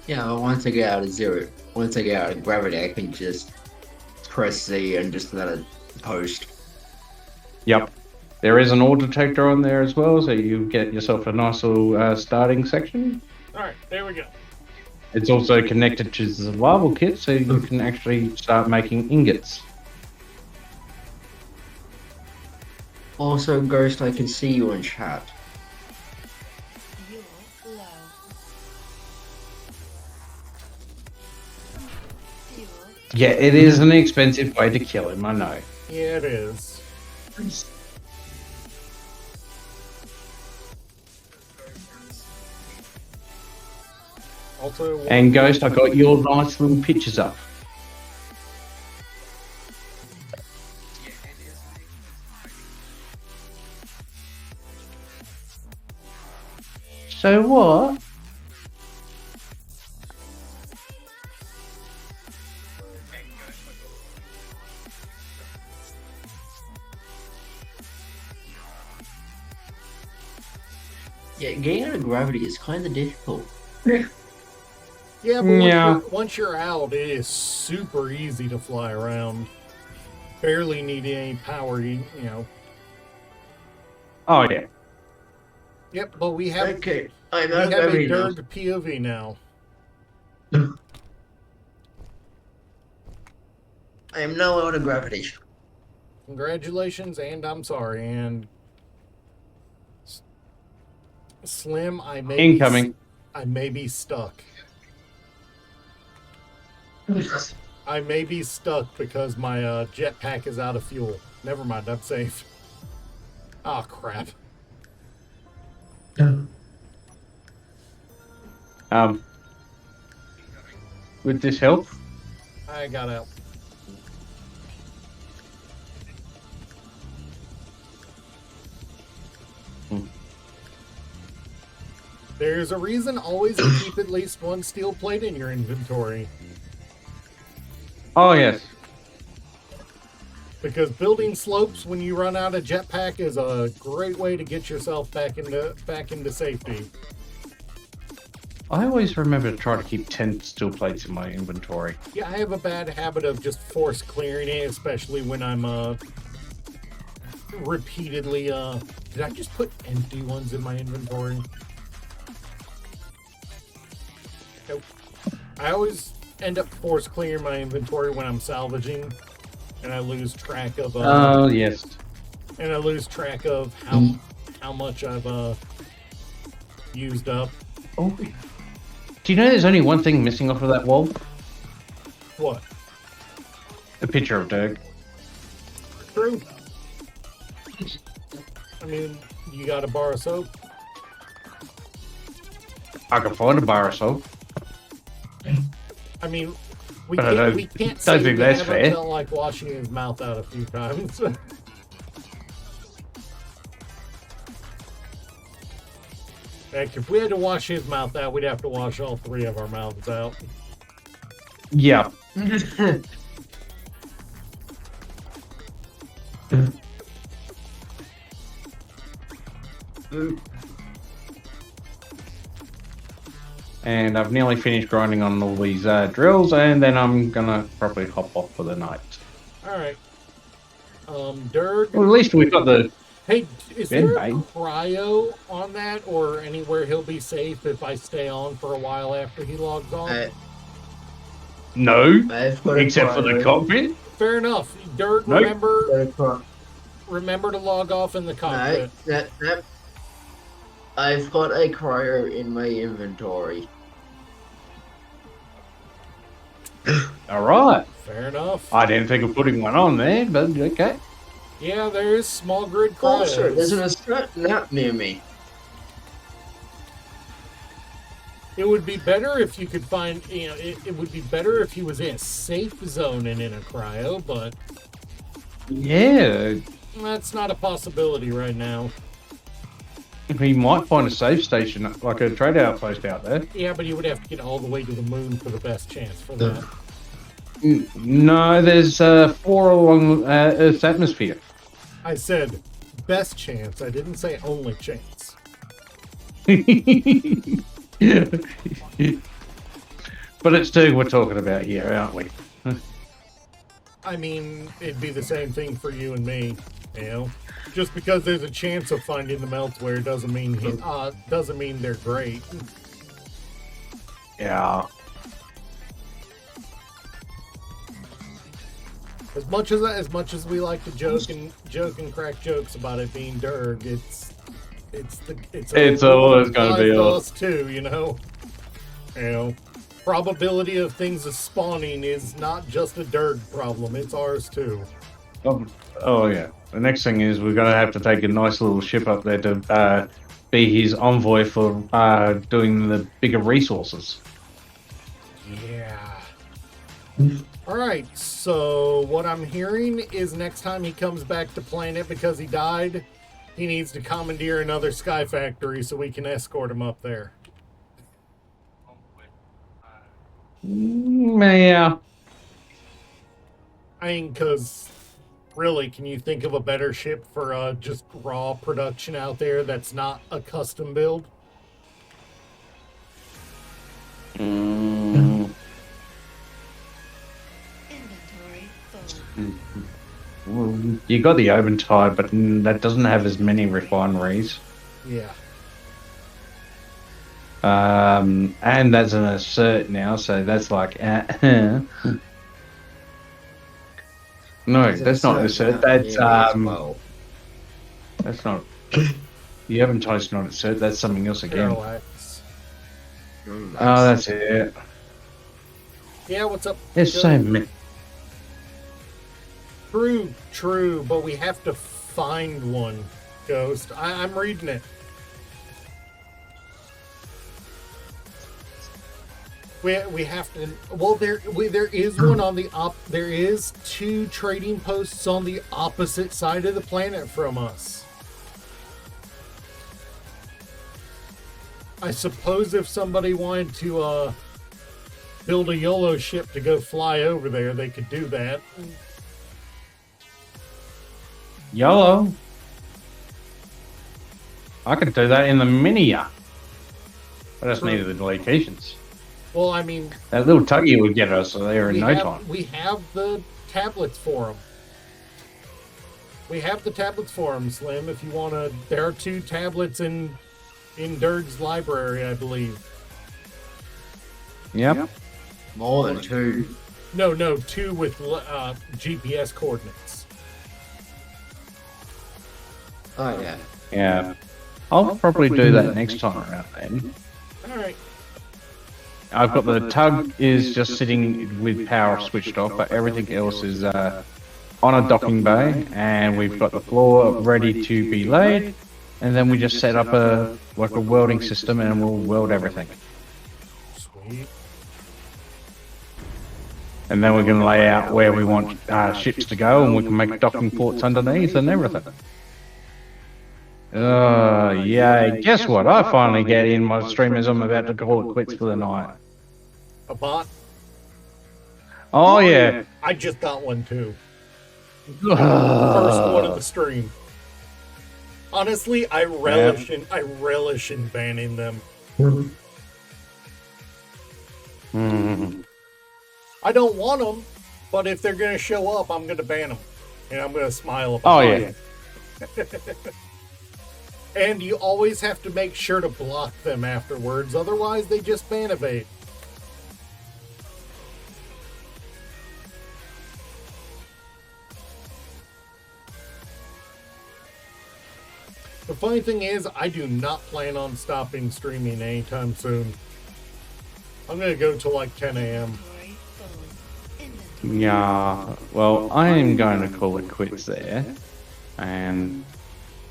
Speaker 6: Yeah, well, once I get out of zero, once I get out of gravity, I can just press Z and just let it post.
Speaker 4: Yep. There is an ore detector on there as well, so you get yourself a nice little starting section.
Speaker 1: Alright, there we go.
Speaker 4: It's also connected to the survival kit, so you can actually start making ingots.
Speaker 6: Also, Ghost, I can see you in chat.
Speaker 7: You're low. Fuel.
Speaker 4: Yeah, it is an expensive way to kill him, I know.
Speaker 1: Yeah, it is. Also,
Speaker 4: And Ghost, I got your nice little pictures up. So what?
Speaker 6: Yeah, getting out of gravity is kind of difficult.
Speaker 1: yeah, but
Speaker 4: Yeah.
Speaker 1: once you're out, it is super easy to fly around. Barely need any power, you know.
Speaker 4: Oh yeah.
Speaker 1: Yep, but we have
Speaker 6: Okay, I'm
Speaker 1: we
Speaker 6: out of
Speaker 1: have a
Speaker 6: gravity now.
Speaker 1: Derg POV now.
Speaker 6: I am now out of gravity.
Speaker 1: Congratulations, and I'm sorry. And Slim, I may
Speaker 4: Incoming.
Speaker 1: I may be stuck. I may be stuck because my jetpack is out of fuel. Never mind, I'm safe. Oh crap.
Speaker 4: With this help?
Speaker 1: I got out. There's a reason always to keep at least one steel plate in your inventory.
Speaker 4: Oh yes.
Speaker 1: Because building slopes when you run out of jetpack is a great way to get yourself back into safety.
Speaker 4: I always remember to try to keep 10 steel plates in my inventory.
Speaker 1: Yeah, I have a bad habit of just force clearing it, especially when I'm repeatedly did I just put empty ones in my inventory? Nope. I always end up force clearing my inventory when I'm salvaging, and I lose track of
Speaker 4: Oh yes.
Speaker 1: and I lose track of how much I've used up.
Speaker 4: Oh. Do you know there's only one thing missing off of that wall?
Speaker 1: What?
Speaker 4: A picture of Dirk.
Speaker 1: True. I mean, you gotta borrow soap.
Speaker 4: I can find a bar or so.
Speaker 1: I mean, we
Speaker 4: But I
Speaker 1: can't,
Speaker 4: don't-
Speaker 1: we can't
Speaker 4: don't
Speaker 1: say
Speaker 4: think
Speaker 1: we
Speaker 4: that's
Speaker 1: haven't
Speaker 4: fair.
Speaker 1: felt like washing his mouth out a few times. Heck, if we had to wash his mouth out, we'd have to wash all three of our mouths out.
Speaker 4: Yeah. And I've nearly finished grinding on all these drills, and then I'm gonna probably hop off for the night.
Speaker 1: Alright. Dirk,
Speaker 4: Well, at least we've got the.
Speaker 1: hey, is
Speaker 4: Ben,
Speaker 1: there
Speaker 4: mate.
Speaker 1: cryo on that, or anywhere he'll be safe if I stay on for a while after he logs on?
Speaker 4: No,
Speaker 6: I've got a
Speaker 4: except for the
Speaker 6: cryo.
Speaker 4: cockpit.
Speaker 1: Fair enough. Dirk,
Speaker 4: Nope.
Speaker 1: remember to log off in the
Speaker 6: No,
Speaker 1: cockpit.
Speaker 6: that, I've got a cryo in my inventory.
Speaker 4: All right.
Speaker 1: Fair enough.
Speaker 4: I didn't think of putting one on there, but okay.
Speaker 1: Yeah, there is small grid
Speaker 6: Also,
Speaker 1: cryos.
Speaker 6: there's an Australian map near me.
Speaker 1: It would be better if you could find, it would be better if he was in a safe zone and in a cryo, but
Speaker 4: Yeah,
Speaker 1: That's not a possibility right now.
Speaker 4: he might find a safe station, like a trade outpost out there.
Speaker 1: Yeah, but you would have to get all the way to the moon for the best chance for that.
Speaker 4: No, there's 4 along Earth's atmosphere.
Speaker 1: I said best chance. I didn't say only chance.
Speaker 4: But it's 2 we're talking about here, aren't we?
Speaker 1: I mean, it'd be the same thing for you and me. You know, just because there's a chance of finding them elsewhere doesn't mean they're great.
Speaker 4: Yeah.
Speaker 1: As much as we like to joke and crack jokes about it being Durg, it's
Speaker 4: always gonna be
Speaker 1: us too. You know, probability of things spawning is not just a Durg problem; it's ours too.
Speaker 4: Oh yeah. The next thing is we're gonna have to take a nice little ship up there to be his envoy for doing the bigger resources.
Speaker 1: Yeah. All right. So what I'm hearing is next time he comes back to planet because he died, he needs to commandeer another sky factory so we can escort him up there.
Speaker 4: Yeah.
Speaker 1: I mean, because really, can you think of a better ship for just raw production out there that's not a custom build?
Speaker 7: Inventory full.
Speaker 4: Well, you got the Oventide, but that doesn't have as many refineries.
Speaker 1: Yeah.
Speaker 4: And that's an assert now, so that's like no, that's not an assert. That's that's not. The Oventide's not assert. That's something else again.
Speaker 1: Parallax.
Speaker 4: Oh, that's it.
Speaker 1: Yeah, what's up?
Speaker 4: There's so many.
Speaker 1: True, but we have to find one, Ghost. I'm reading it. We have to. Well, there is one on the There is 2 trading posts on the opposite side of the planet from us. I suppose if somebody wanted to build a YOLO ship to go fly over there, they could do that.
Speaker 4: YOLO. I could do that in the Minia. I just needed the locations.
Speaker 1: Well, I mean,
Speaker 4: That little tuggy would get us there in no time.
Speaker 1: we have the tablets for them. We have the tablets for them, Slim. If you want to, there are 2 tablets in Durg's library, I believe.
Speaker 4: Yep.
Speaker 6: More than 2.
Speaker 1: No, 2 with GPS coordinates.
Speaker 6: Oh yeah.
Speaker 4: Yeah. I'll probably do that next time around then.
Speaker 1: All right.
Speaker 4: I've got the tug is just sitting with power switched off, but everything else is on a docking bay, and we've got the floor ready to be laid, and then we just set up a welding system, and we'll weld everything.
Speaker 1: Sweet.
Speaker 4: And then we're going to lay out where we want ships to go, and we can make docking ports underneath and everything. Yeah, guess what? I finally get in my stream as I'm about to call it quits for the night.
Speaker 1: A bot?
Speaker 4: Oh, yeah.
Speaker 1: I just got one too. First one of the stream. Honestly, I relish in banning them. I don't want them, but if they're gonna show up, I'm gonna ban them, and I'm gonna smile about it.
Speaker 4: Oh, yeah.
Speaker 1: And you always have to make sure to block them afterwards, otherwise they just ban evade. The funny thing is, I do not plan on stopping streaming anytime soon. I'm gonna go till like 10 a.m.
Speaker 7: Inventory full. Inventory.
Speaker 4: Yeah, well, I am going to call it quits there. And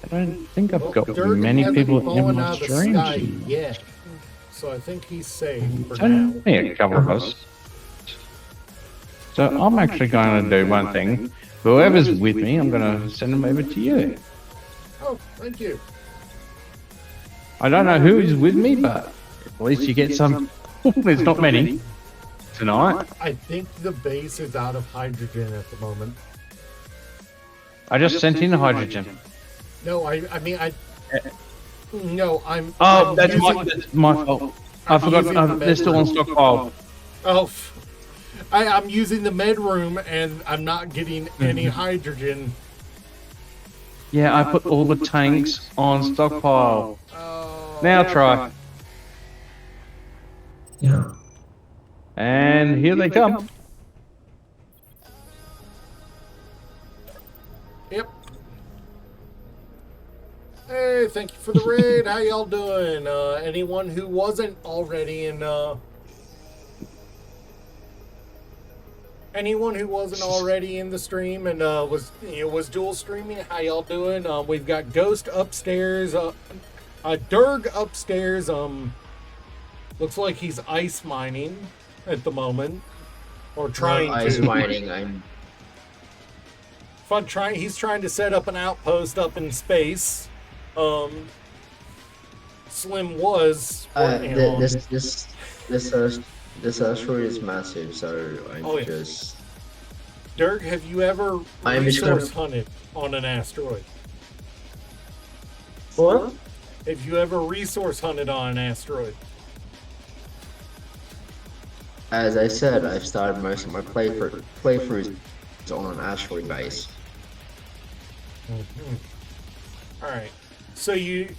Speaker 4: I don't think I've got
Speaker 1: Durgan
Speaker 4: many
Speaker 1: hasn't
Speaker 4: people
Speaker 1: fallen
Speaker 4: in my
Speaker 1: out of the sky
Speaker 4: stream.
Speaker 1: yet, so I think he's safe for now.
Speaker 4: Only a couple of us. So I'm actually going to do one thing. Whoever's with me, I'm gonna send them over to you.
Speaker 1: Oh, thank you.
Speaker 4: I don't know who's with me, but at least you get some. There's not many tonight.
Speaker 1: I think the base is out of hydrogen at the moment.
Speaker 4: I just sent in hydrogen.
Speaker 1: No, I mean, no, I'm.
Speaker 4: Oh,
Speaker 1: I'm
Speaker 4: that's
Speaker 1: using-
Speaker 4: that's my fault. I
Speaker 1: I'm
Speaker 4: forgot.
Speaker 1: using the
Speaker 4: They're still on
Speaker 1: bedroom.
Speaker 4: stockpile.
Speaker 1: Oh, I'm using the med room and I'm not getting any hydrogen.
Speaker 4: Yeah, I put all the tanks on stockpile.
Speaker 1: Oh,
Speaker 4: Now try.
Speaker 6: Yeah.
Speaker 4: And here they come.
Speaker 1: Yep. Hey, thank you for the raid. How y'all doing? Anyone who wasn't already in anyone who wasn't already in the stream and was dual streaming, how y'all doing? We've got Ghost upstairs, Durg upstairs. Looks like he's ice mining at the moment, or trying
Speaker 6: Ice
Speaker 1: to.
Speaker 6: mining.
Speaker 1: He's trying to set up an outpost up in space. Slim was working on.
Speaker 6: This asteroid is massive, so I'm
Speaker 1: Oh, yeah.
Speaker 6: just.
Speaker 1: Dirk, have you ever
Speaker 6: I'm just gonna-
Speaker 1: resource hunted on an asteroid?
Speaker 6: What?
Speaker 1: Have you ever resource hunted on an asteroid?
Speaker 6: As I said, I've started most of my playthroughs on an asteroid base.
Speaker 1: All right. So you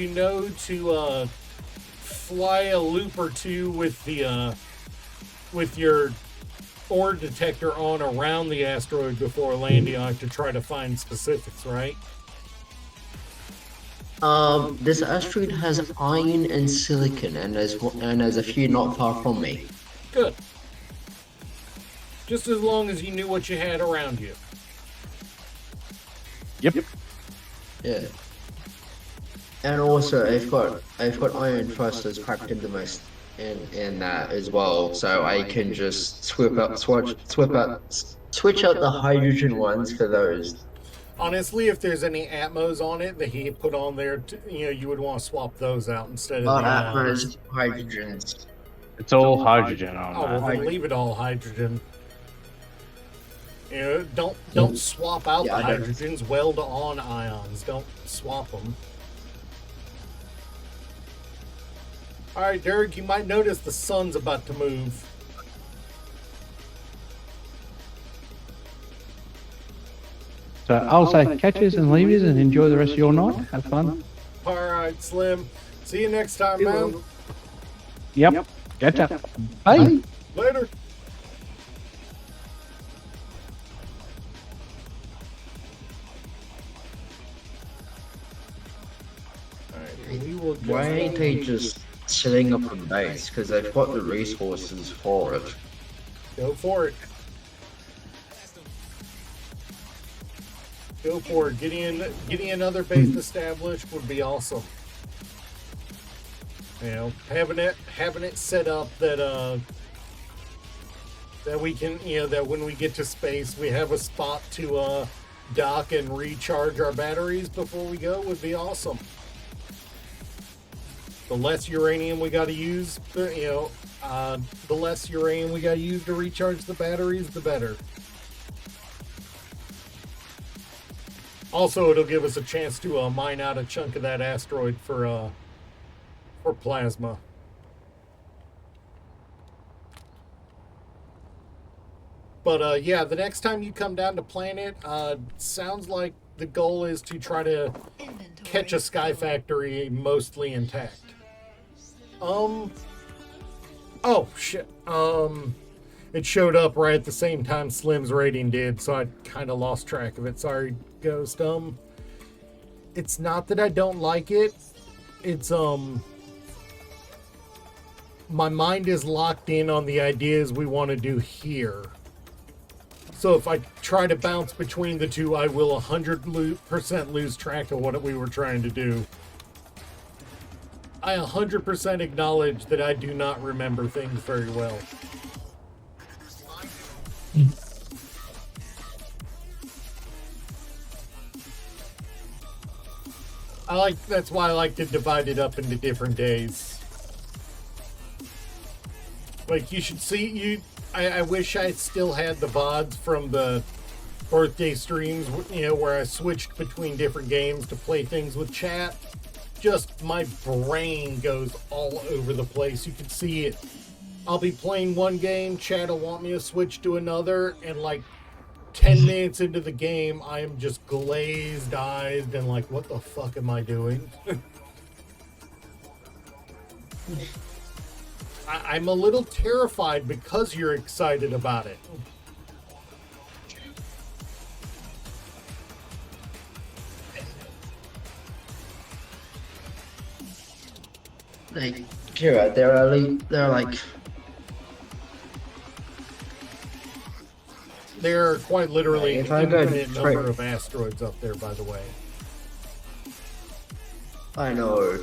Speaker 1: know to fly a loop or two with the with your ore detector on around the asteroid before landing on it to try to find specifics, right?
Speaker 6: This asteroid has iron and silicon, and there's a few not far from me.
Speaker 1: Good. Just as long as you knew what you had around you.
Speaker 4: Yep.
Speaker 6: Yeah. And also, I've got iron thrusters packed into my in that as well, so I can just switch out the hydrogen ones for those.
Speaker 1: Honestly, if there's any Atmos on it that he put on there, you would want to swap those out instead of
Speaker 6: Not
Speaker 1: the
Speaker 6: Atmos, hydrogens.
Speaker 4: It's all hydrogen
Speaker 1: Oh,
Speaker 4: on
Speaker 1: well,
Speaker 4: that.
Speaker 1: then leave it all hydrogen. Don't swap out
Speaker 6: Yeah,
Speaker 1: the
Speaker 6: I don't.
Speaker 1: hydrogens. Weld on ions. Don't swap them. All right, Derek. You might notice the sun's about to move.
Speaker 4: So I'll say catches and leavers and enjoy the rest of your night. Have fun.
Speaker 1: All right, Slim. See you next time, man.
Speaker 4: Yep. Catch up. Bye.
Speaker 1: Later. Alright, we will
Speaker 6: Why ain't they just setting up a base? Because they've got the resources for it.
Speaker 1: go for it. Go for it. Getting another base established would be awesome. Having it set up that that we can, that when we get to space, we have a spot to dock and recharge our batteries before we go would be awesome. The less uranium we got to use, the less uranium we got to use to recharge the batteries, the better. Also, it'll give us a chance to mine out a chunk of that asteroid for plasma. But yeah, the next time you come down to planet, sounds like the goal is to try to
Speaker 7: Inventory.
Speaker 1: catch a Sky Factory mostly intact. Oh shit. It showed up right at the same time Slim's rating did, so I kind of lost track of it. Sorry, Ghost. It's not that I don't like it. It's my mind is locked in on the ideas we want to do here. So if I try to bounce between the two, I will 100% lose track of what we were trying to do. I 100% acknowledge that I do not remember things very well. That's why I like to divide it up into different days. Like, you should see, I wish I still had the VODs from the birthday streams, you know, where I switched between different games to play things with chat. Just, my brain goes all over the place. You can see it. I'll be playing one game, chat will want me to switch to another, and like 10 minutes into the game, I am just glazed eyed and like, what the fuck am I doing? I'm a little terrified because you're excited about it.
Speaker 6: Like, sure, they're like,
Speaker 1: There are quite literally an
Speaker 6: If I go
Speaker 1: infinite
Speaker 6: straight-
Speaker 1: number of asteroids up there, by the way.
Speaker 6: I know.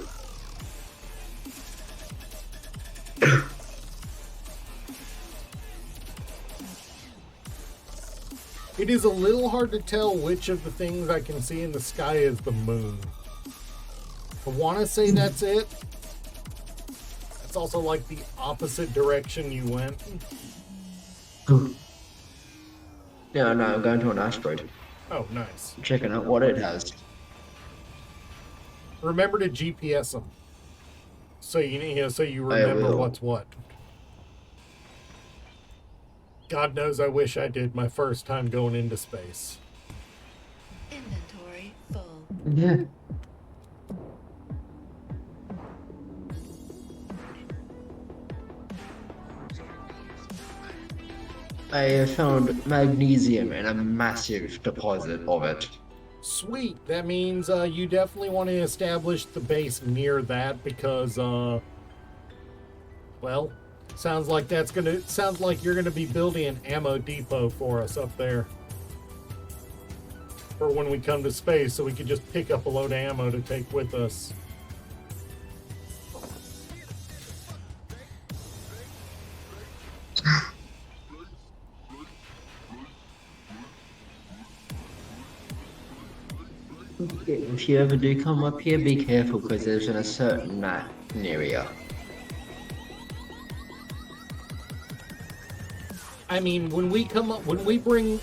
Speaker 1: It is a little hard to tell which of the things I can see in the sky is the moon. I want to say that's it. It's also like the opposite direction you went.
Speaker 6: No, I'm going to an asteroid.
Speaker 1: Oh, nice.
Speaker 6: Checking out what it has.
Speaker 1: Remember to GPS them, so so you
Speaker 6: I
Speaker 1: remember
Speaker 6: will.
Speaker 1: what's what. God knows, I wish I did my first time going into space.
Speaker 7: Inventory full.
Speaker 6: Yeah. I found magnesium in a massive deposit of it.
Speaker 1: Sweet. That means you definitely want to establish the base near that because, well, sounds like you're gonna be building an ammo depot for us up there. For when we come to space, so we can just pick up a load of ammo to take with us.
Speaker 6: If you ever do come up here, be careful because there's a certain area.
Speaker 1: I mean, when we bring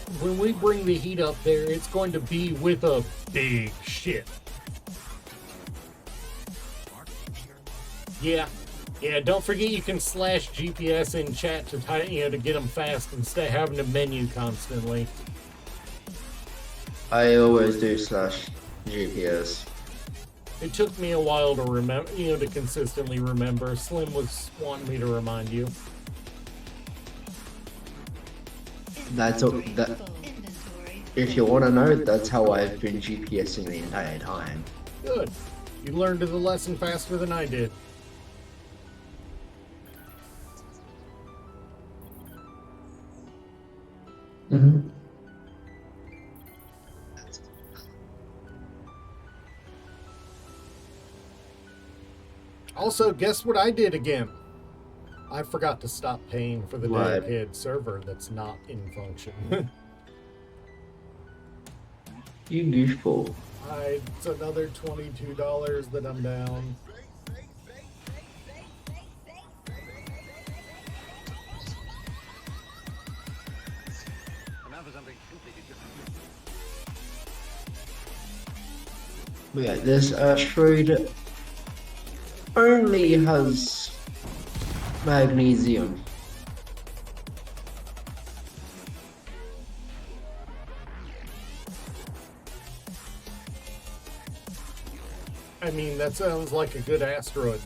Speaker 1: the heat up there, it's going to be with a big ship. Yeah, don't forget you can slash GPS in chat to to get them fast instead of having to menu constantly.
Speaker 6: I always do slash GPS.
Speaker 1: It took me a while to remember, to consistently remember. Slim was wanting me to remind you.
Speaker 6: That's all,
Speaker 7: Inventory
Speaker 6: that.
Speaker 7: full. Inventory
Speaker 6: If you want to know, that's how I've been GPSing the entire time.
Speaker 1: Good. You learned the lesson faster than I did. Also, guess what I did again? I forgot to stop paying for the
Speaker 6: What?
Speaker 1: dedicated server that's not in function.
Speaker 6: You goofball.
Speaker 1: It's another $22 that I'm down.
Speaker 6: Yeah, this asteroid only has magnesium.
Speaker 1: I mean, that sounds like a good asteroid.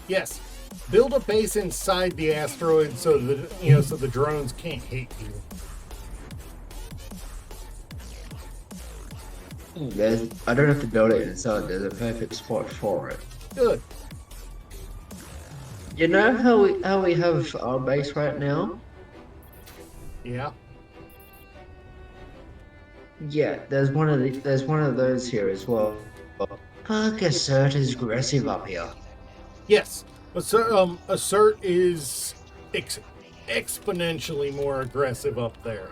Speaker 1: Yes, build a base inside the asteroid so that so the drones can't hit you.
Speaker 6: I don't have to build it inside. There's a perfect spot for it.
Speaker 1: Good.
Speaker 6: You know how we have our base right now?
Speaker 1: Yeah.
Speaker 6: Yeah, there's one of those here as well. Fuck, Assert is aggressive up here.
Speaker 1: Yes. Assert is exponentially more aggressive up there.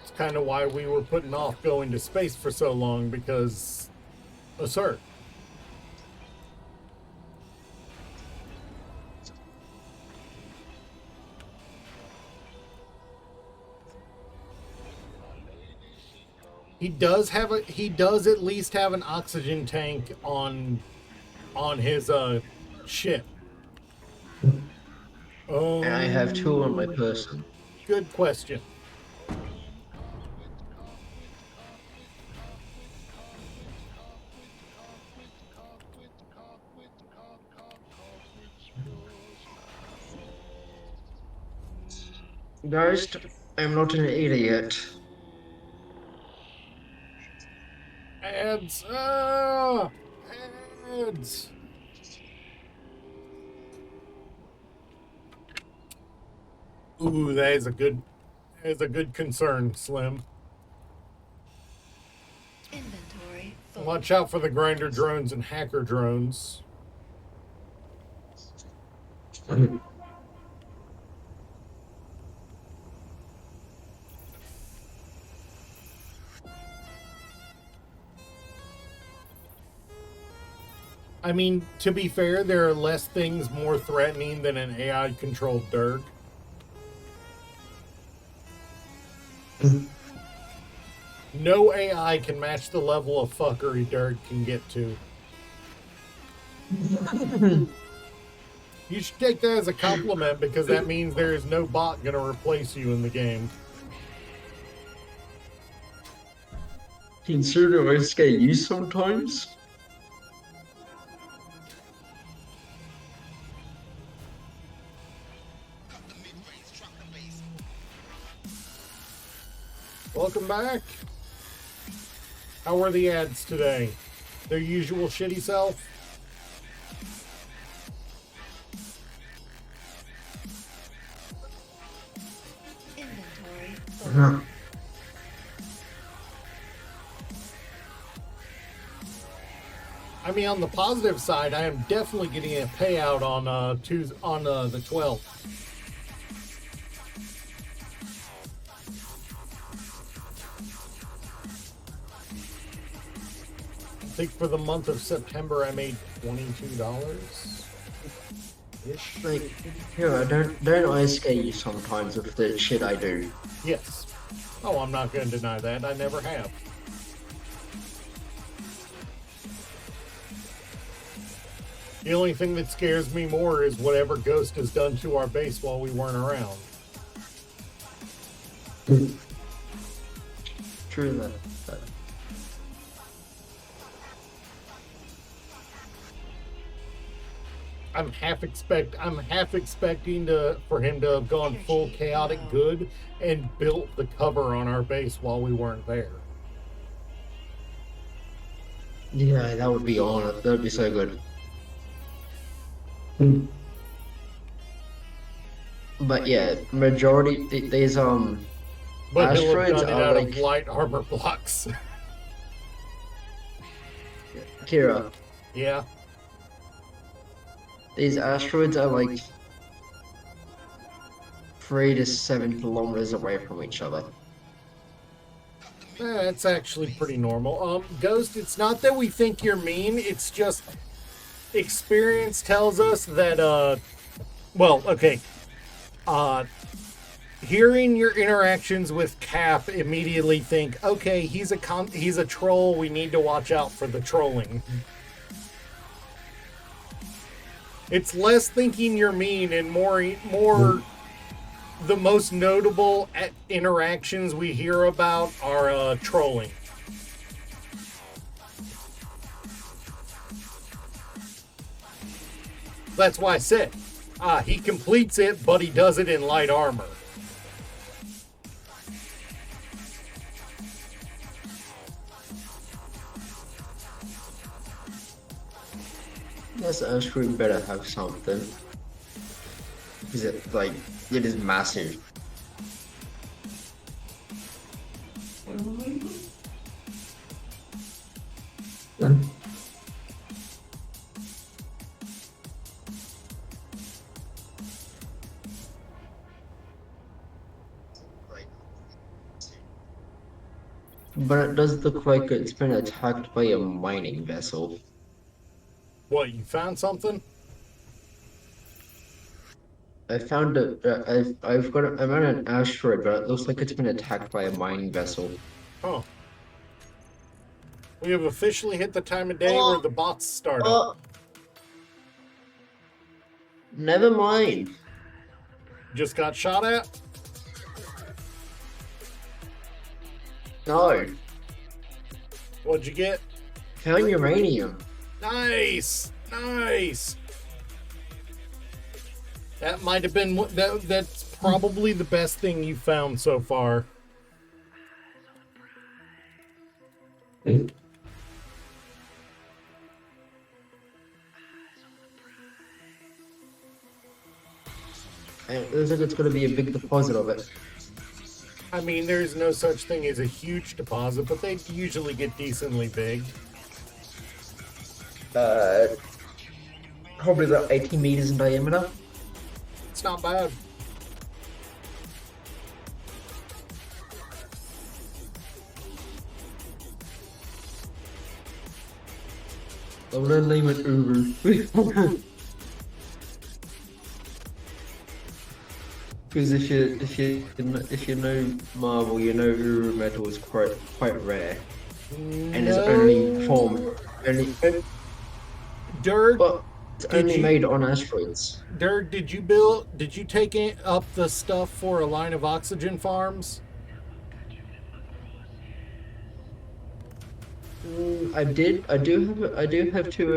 Speaker 1: It's kind of why we were putting off going to space for so long, because assert. He does at least have an oxygen tank on his ship.
Speaker 6: And I have 2 on my person.
Speaker 1: Good question.
Speaker 6: Ghost, I'm not an idiot.
Speaker 1: Ads. Ads. Ooh, that is a good concern, Slim.
Speaker 7: Inventory full.
Speaker 1: Watch out for the grinder drones and hacker drones. I mean, to be fair, there are less things more threatening than an AI-controlled Durg. No AI can match the level of fuckery Durg can get to. You should take that as a compliment, because that means there is no bot going to replace you in the game.
Speaker 6: Consider I scare you sometimes.
Speaker 1: Welcome back. How were the ads today? Their usual shitty self?
Speaker 7: Inventory full.
Speaker 1: I mean, on the positive side, I am definitely getting a payout on the 12th. I think for the month of September, I made $22 ish.
Speaker 6: Like, yeah, don't I scare you sometimes with the shit I do?
Speaker 1: Yes. Oh, I'm not going to deny that. I never have. The only thing that scares me more is whatever Ghost has done to our base while we weren't around.
Speaker 6: True that.
Speaker 1: I'm half expecting for him to have gone full chaotic good and built the cover on our base while we weren't there.
Speaker 6: Yeah, that would be on it. That would be so good. But yeah, majority these
Speaker 1: But he'll have
Speaker 6: asteroids
Speaker 1: done it
Speaker 6: are
Speaker 1: out of
Speaker 6: like
Speaker 1: light armor blocks.
Speaker 6: Kira.
Speaker 1: Yeah.
Speaker 6: These asteroids are like 3 to 7 kilometers away from each other.
Speaker 1: That's actually pretty normal. Ghost, it's not that we think you're mean, it's just experience tells us that, well, okay. Hearing your interactions with Cap, immediately think, okay, he's a troll, we need to watch out for the trolling. It's less thinking you're mean and more the most notable interactions we hear about are trolling. That's why I said, he completes it, but he does it in light armor.
Speaker 6: This asteroid better have something. Because it is massive. But it does look like it's been attacked by a mining vessel.
Speaker 1: What, you found something?
Speaker 6: I found it. I've got. I'm on an asteroid, but it looks like it's been attacked by a mining vessel.
Speaker 1: Oh. We have officially hit the time of day where the bots start up.
Speaker 6: Never mind.
Speaker 1: Just got shot at?
Speaker 6: No,
Speaker 1: What'd you get?
Speaker 6: found uranium.
Speaker 1: Nice! Nice! That might have been that's probably the best thing you found so far.
Speaker 6: And it looks like it's going to be a big deposit of it.
Speaker 1: I mean, there's no such thing as a huge deposit, but they usually get decently big.
Speaker 6: Probably about 18 meters in diameter.
Speaker 1: It's not bad.
Speaker 6: I'm gonna name it Uru. Because if you know Marvel, you know Uru metal is quite rare, and it's only formed only.
Speaker 1: Dirk,
Speaker 6: But it's
Speaker 1: Did
Speaker 6: only
Speaker 1: you-
Speaker 6: made on asteroids.
Speaker 1: Dirk, did you take up the stuff for a line of oxygen farms?
Speaker 6: I did. I do have two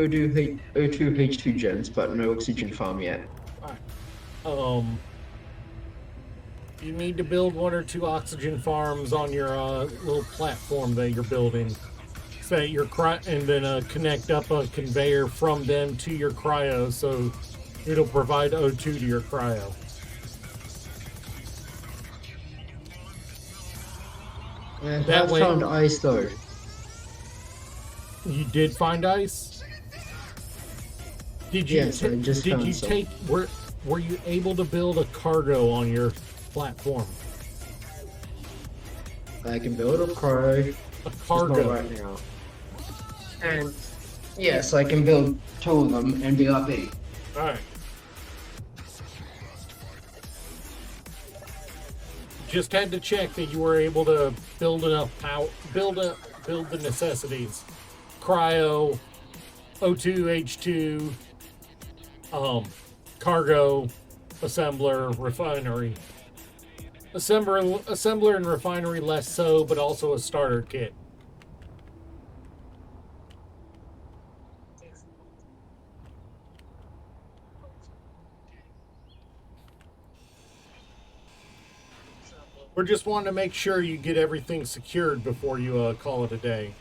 Speaker 6: O2H2 gens, but no oxygen farm yet.
Speaker 1: You need to build 1 or 2 oxygen farms on your little platform that you're building, so that and then connect up a conveyor from them to your cryo, so it'll provide O2 to your cryo.
Speaker 6: I
Speaker 1: That way-
Speaker 6: found ice though.
Speaker 1: You did find ice? Did you?
Speaker 6: Yes, I just
Speaker 1: did
Speaker 6: found
Speaker 1: you
Speaker 6: some.
Speaker 1: take? Were you able to build a cargo on your platform?
Speaker 6: I can build a crow.
Speaker 1: A
Speaker 6: Just not
Speaker 1: cargo.
Speaker 6: right now. And yes, I can build 2 of them and be happy.
Speaker 1: All right. Just had to check that you were able to build enough power, build the necessities, cryo, O2, H2, cargo, assembler, refinery. Assembler and refinery less so, but also a starter kit. We're just wanting to make sure you get everything secured before you call it a day.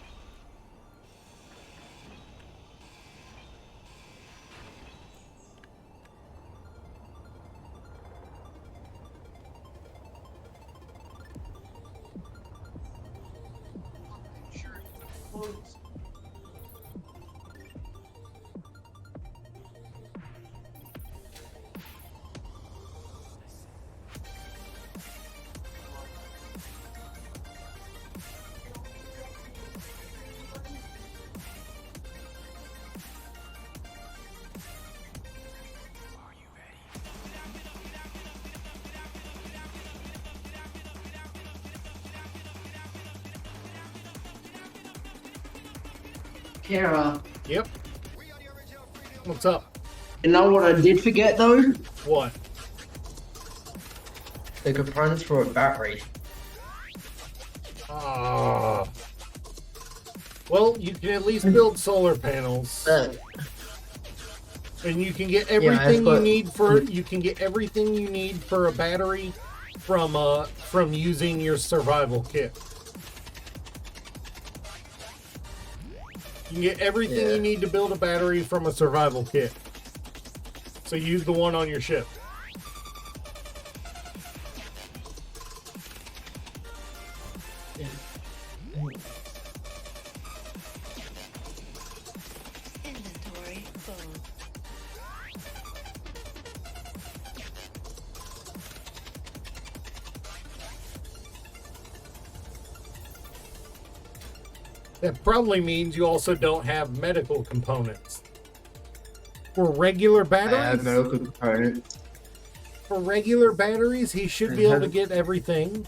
Speaker 6: Kara,
Speaker 1: Yep. What's up?
Speaker 6: you know what I did forget though?
Speaker 1: What?
Speaker 6: The components for a battery.
Speaker 1: Ah. Well, you can at least build solar panels, and you can get everything you need for a battery from using your survival kit. You can get everything
Speaker 6: Yeah.
Speaker 1: you need to build a battery from a survival kit. So use the one on your ship.
Speaker 7: Inventory full.
Speaker 1: That probably means you also don't have medical components. For regular
Speaker 6: I have
Speaker 1: batteries,
Speaker 6: medical components.
Speaker 1: for regular batteries, he should be able to get everything.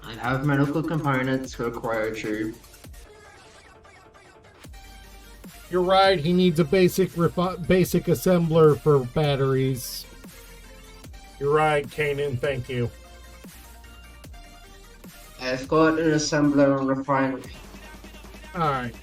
Speaker 6: I have medical components for a cryotube.
Speaker 1: You're right. He needs a basic assembler for batteries. You're right, Kanan. Thank you.
Speaker 6: I've got an assembler and refinery.
Speaker 1: All right.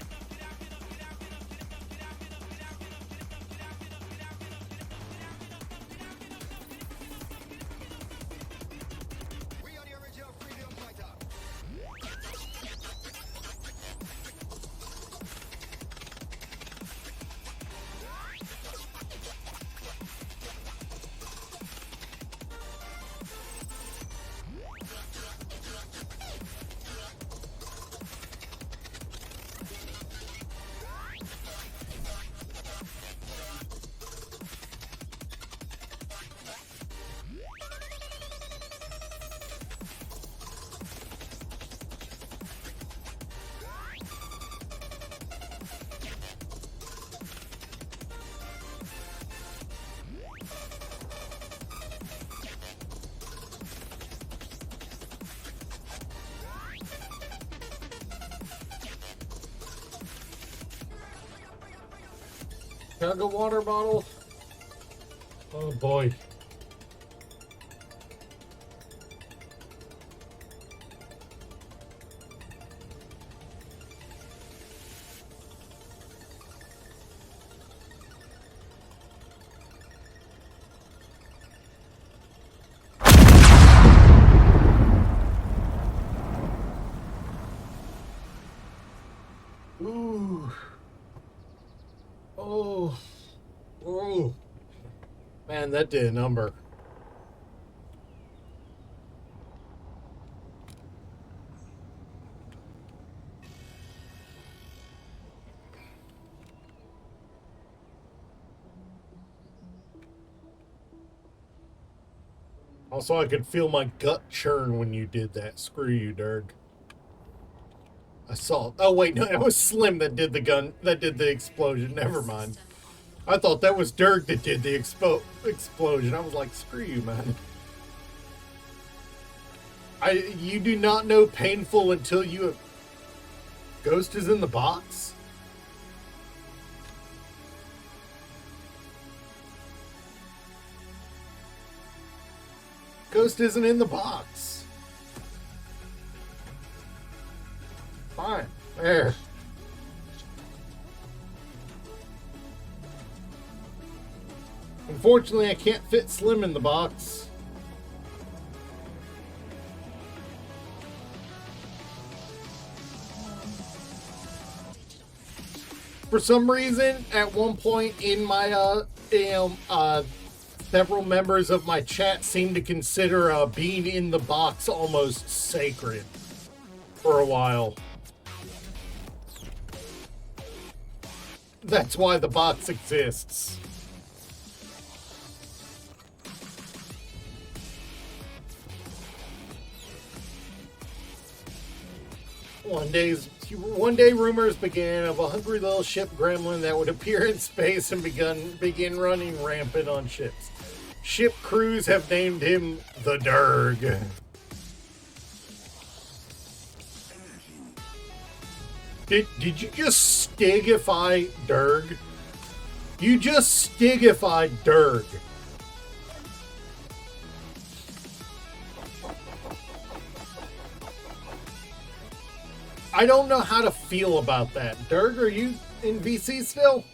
Speaker 1: Chug a water bottle. Oh boy. Ooh. Oh. Oh. Man, that did a number. Also, I could feel my gut churn when you did that. Screw you, Derg. I saw. Oh wait, no, that was Slim that did the explosion. Never mind. I thought that was Dirk that did the explosion. I was like, screw you, man. You do not know painful until you have... Ghost is in the box? Ghost isn't in the box. Fine. There. Unfortunately, I can't fit Slim in the box. For some reason, at one point in my several members of my chat seemed to consider being in the box almost sacred for a while. That's why the box exists. One day rumors began of a hungry little ship gremlin that would appear in space and begin running rampant on ships. Ship crews have named him the Derg. Did you just stigify Derg? You just stigified Derg. I don't know how to feel about that. Derg, are you in VC still?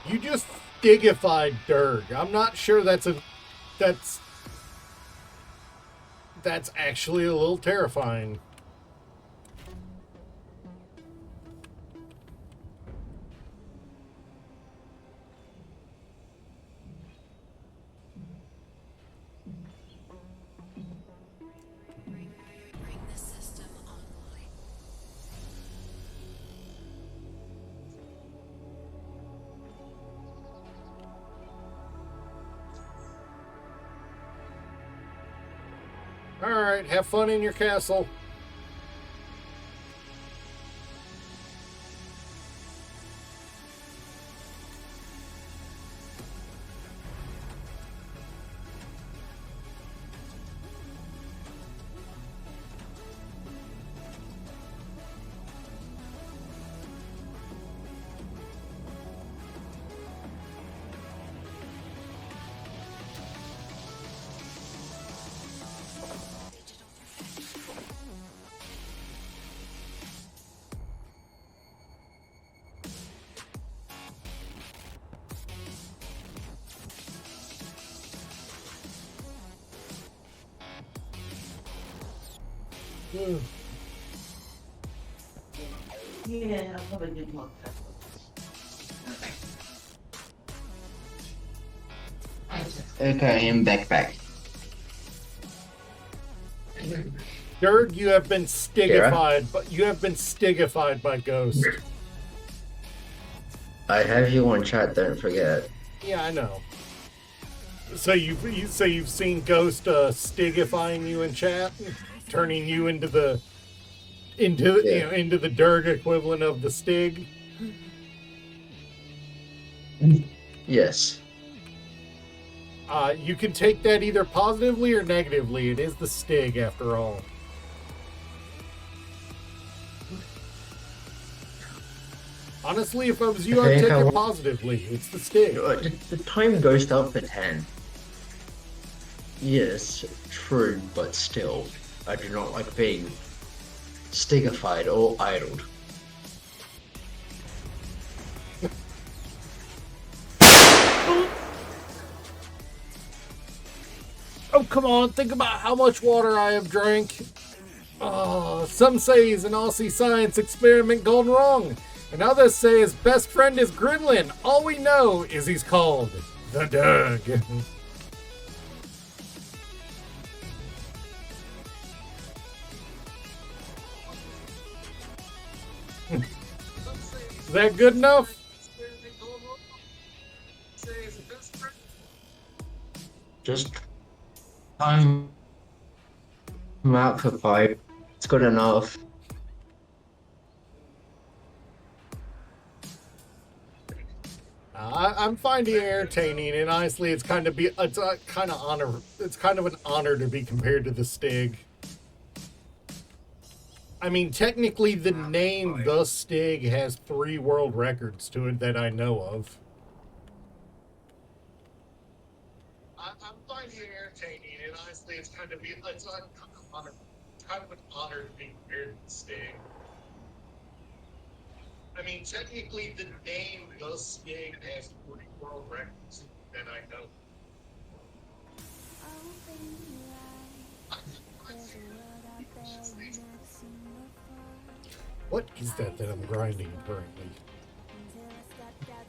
Speaker 1: You just stigified Derg. I'm not sure that's actually a little terrifying. right, have fun in your castle.
Speaker 2: Yeah, I probably didn't want that.
Speaker 6: Okay, I'm back.
Speaker 1: Dirg, you have been stigified, but you have been stigified by Ghost.
Speaker 6: I have you on chat, don't forget.
Speaker 1: Yeah, I know. So you've seen Ghost stigifying you in chat, turning you into the into the Dirg equivalent of the Stig.
Speaker 6: Yes.
Speaker 1: You can take that either positively or negatively. It is the Stig after all. Honestly, if I was you, I'd take it positively. It's the Stig.
Speaker 6: The time goes up for 10. Yes, true, but still, I do not like being stigified or idled.
Speaker 1: Oh, come on, think about how much water I have drank. Some say he's an Aussie science experiment gone wrong, and others say his best friend is Gremlin. All we know is he's called the Dirg. Is that good enough?
Speaker 6: Just time out for 5. It's good enough.
Speaker 1: I'm finding it entertaining, and honestly, it's kind of an honor to be compared to the Stig. I mean, technically, the name The Stig has 3 world records to it that I know of. I'm finding it entertaining, and honestly, it's kind of an honor to be compared to the Stig. I mean, technically, the name The Stig has 3 world records that I know. What is that I'm grinding currently?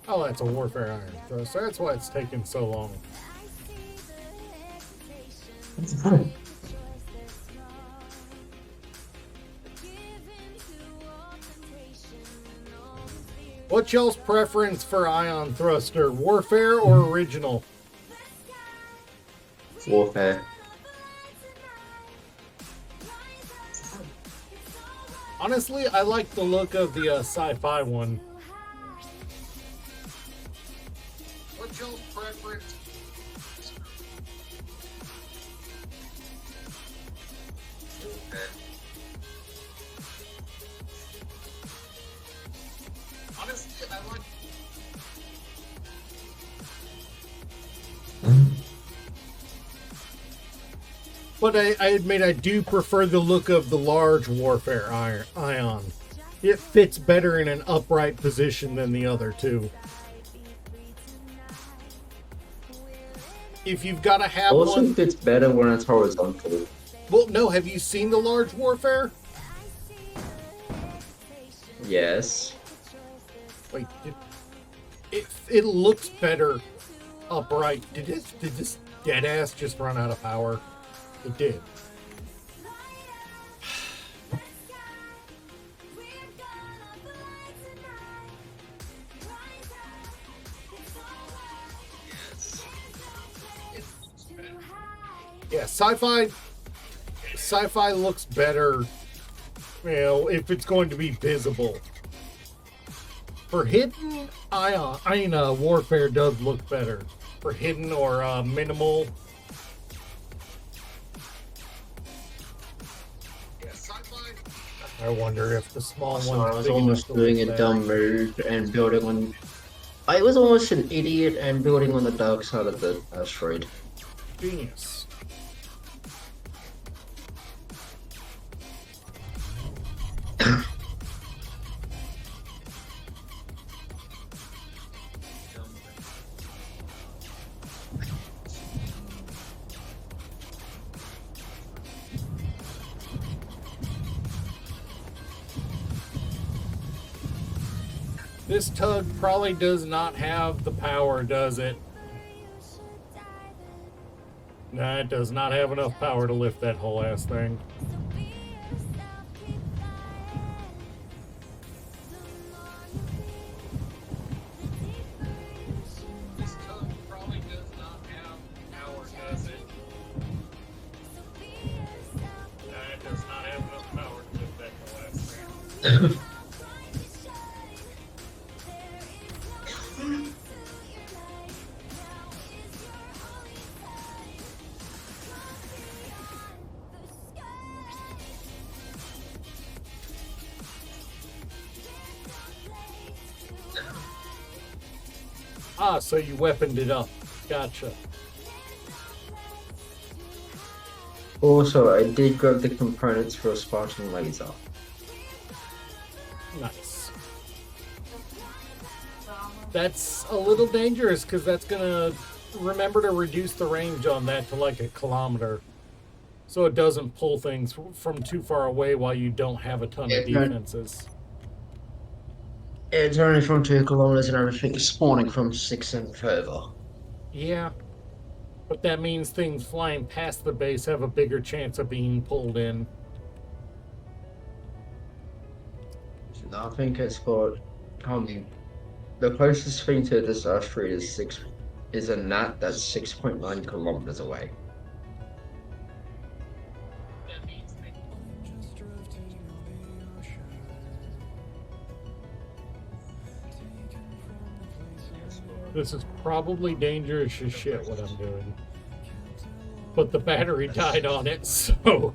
Speaker 1: Oh, that's a Warfare Iron Thrust. That's why it's taking so long. What's y'all's preference for Ion Thruster? Warfare or original?
Speaker 6: Warfare.
Speaker 1: Honestly, I like the look of the sci-fi one. What's y'all's preference? Honestly, I like. But I admit I do prefer the look of the large Warfare Ion. It fits better in an upright position than the other two. If you've got to have
Speaker 6: Also
Speaker 1: one...
Speaker 6: fits better when it's horizontal.
Speaker 1: Well, no, have you seen the large Warfare?
Speaker 6: Yes.
Speaker 1: Wait, it looks better upright. Did this dead ass just run out of power? It did. Yeah, sci-fi sci-fi looks better, you know, if it's going to be visible. For hidden, warfare does look better. For hidden or minimal. Yeah, sci-fi. I wonder if the small
Speaker 6: So
Speaker 1: one.
Speaker 6: I was almost doing a dumb move and building on. I was almost an idiot and building on the dark side of the asteroid.
Speaker 1: Genius. This tug probably does not have the power, does it? Nah, it does not have enough power to lift that whole ass thing. This tug probably does not have power, does it? Nah, it does not have enough power to lift that whole ass thing. Ah, so you weaponed it up. Gotcha.
Speaker 6: Also, I did grab the components for a Spartan laser.
Speaker 1: Nice. That's a little dangerous because that's gonna remember to reduce the range on that to like 1 kilometer, so it doesn't pull things from too far away while you don't have a ton of
Speaker 6: Yeah.
Speaker 1: defenses.
Speaker 6: It's only from 2 kilometers and everything is spawning from 6 and further.
Speaker 1: Yeah, but that means things flying past the base have a bigger chance of being pulled in.
Speaker 6: I think it's got the closest thing to this asteroid is a gnat that's 6.9 kilometers away.
Speaker 1: This is probably dangerous as shit what I'm doing. But the battery died on it, so...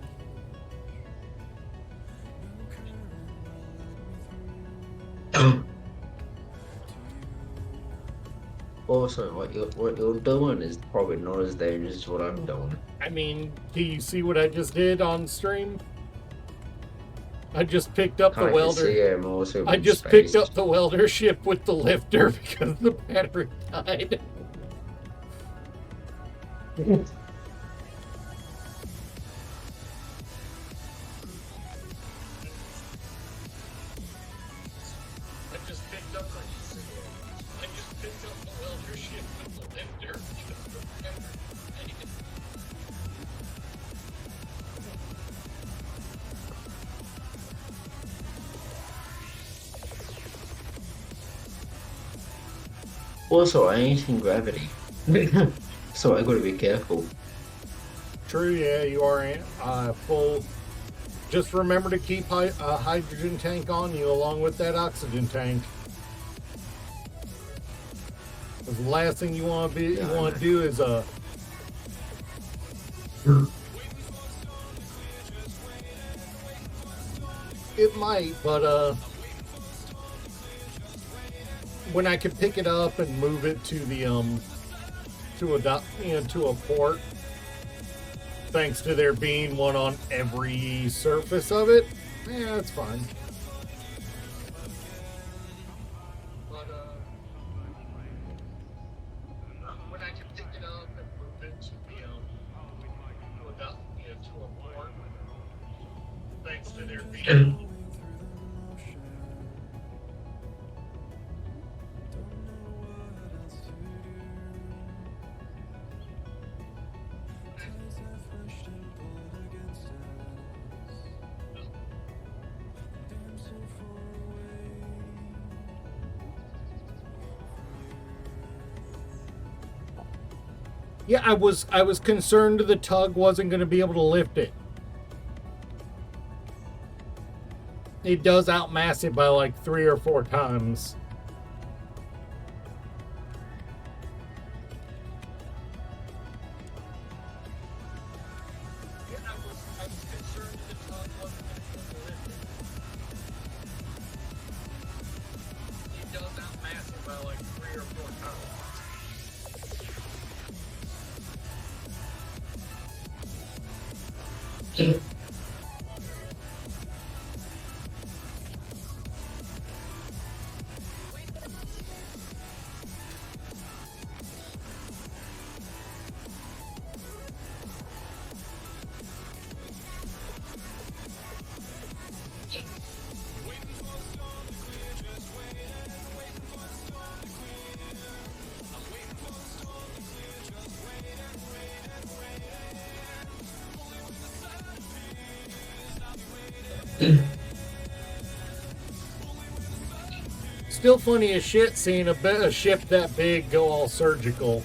Speaker 6: Also, what you're doing is probably not as dangerous as what I'm doing.
Speaker 1: I mean, do you see what I just did on stream? I just picked up the
Speaker 6: Can't you see
Speaker 1: welder.
Speaker 6: I'm also
Speaker 1: I
Speaker 6: in
Speaker 1: just
Speaker 6: space?
Speaker 1: picked up the welder ship with the lifter because the battery died. I just picked up the welder ship with the lifter because the battery died.
Speaker 6: Also, I ain't in gravity, so I gotta be careful.
Speaker 1: True, yeah, you are full. Just remember to keep a hydrogen tank on you along with that oxygen tank. 'Cause the last thing you want to do is it might, but when I could pick it up and move it to the to a port, thanks to there being one on every surface of it, yeah, that's fine. But when I can pick it up and move it to the to a port, thanks to there being. Yeah, I was concerned the tug wasn't going to be able to lift it. It does outmass it by like 3 or 4 times. Still funny as shit seeing a ship that big go all surgical.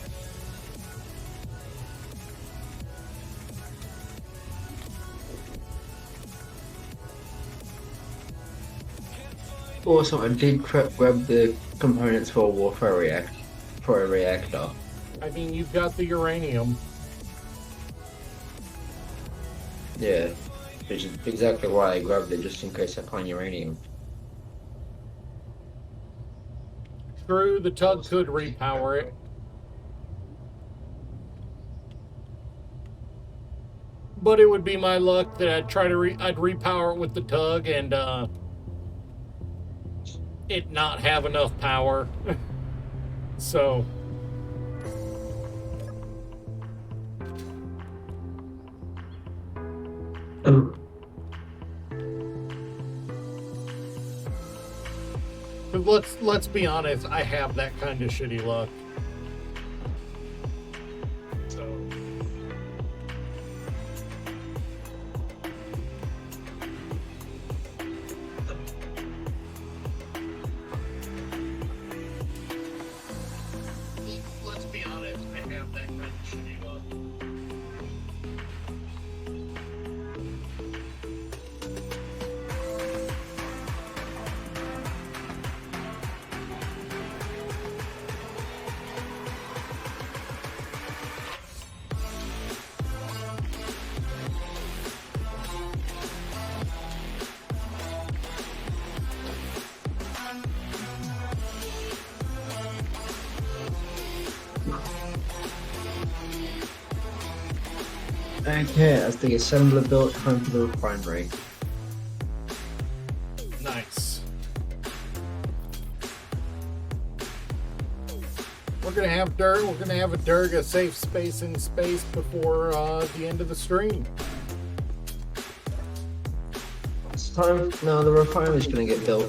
Speaker 6: Also, I did grab the components for a reactor.
Speaker 1: I mean, you've got the uranium.
Speaker 6: Yeah, which is exactly why I grabbed it, just in case I find uranium.
Speaker 1: True, the tug could repower it. But it would be my luck that I'd repower it with the tug and it not have enough power. So let's be honest, I have that kind of shitty luck. So let's be honest, I have that kind of shitty luck.
Speaker 6: Okay, as the assembler built, time for the refinery.
Speaker 1: Nice. We're gonna have dirt. We're gonna have a Durg, a safe space in space before the end of the stream.
Speaker 6: It's time. No, the refinery's gonna get built.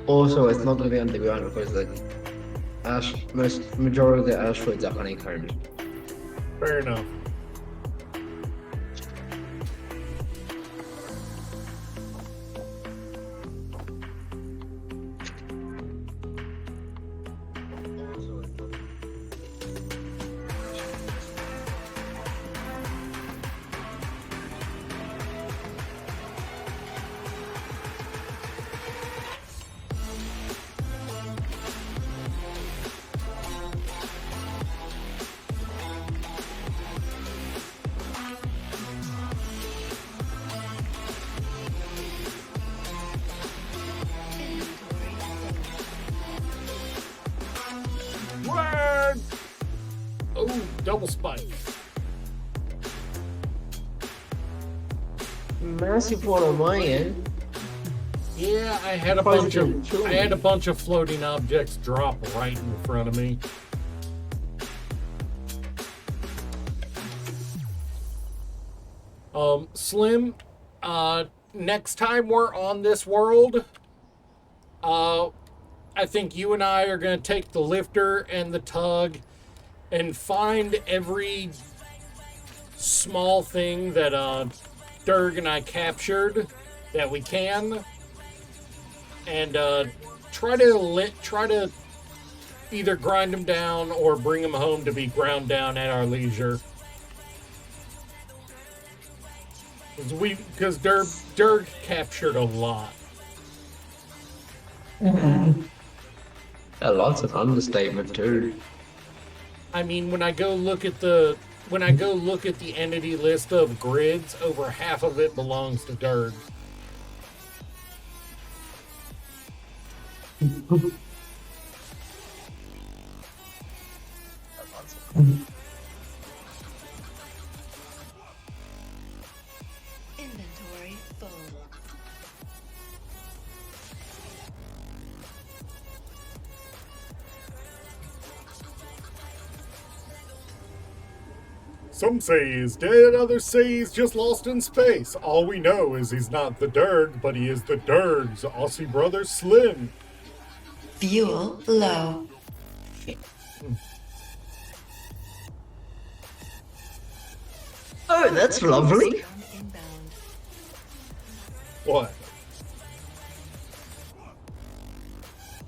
Speaker 6: Also, it's not going to be underground because the majority of the asteroids are honeycombed.
Speaker 1: Fair enough. Word! Oh, double spike.
Speaker 6: Massive one on my end.
Speaker 1: Yeah, I had a bunch of floating objects drop right in front of me. Slim, next time we're on this world, I think you and I are going to take the lifter and the tug and find every small thing that Durg and I captured that we can, and try to either grind them down or bring them home to be ground down at our leisure. Because Durg captured a lot.
Speaker 6: A lot's an understatement too.
Speaker 1: I mean, when I go look at the entity list of grids, over half of it belongs to Durg.
Speaker 7: Inventory full.
Speaker 1: Some say he's dead, others say he's just lost in space. All we know is he's not the Durg, but he is the Durg's Aussie brother Slim.
Speaker 7: Fuel low.
Speaker 6: Oh, that's lovely.
Speaker 7: Inbound.
Speaker 1: What?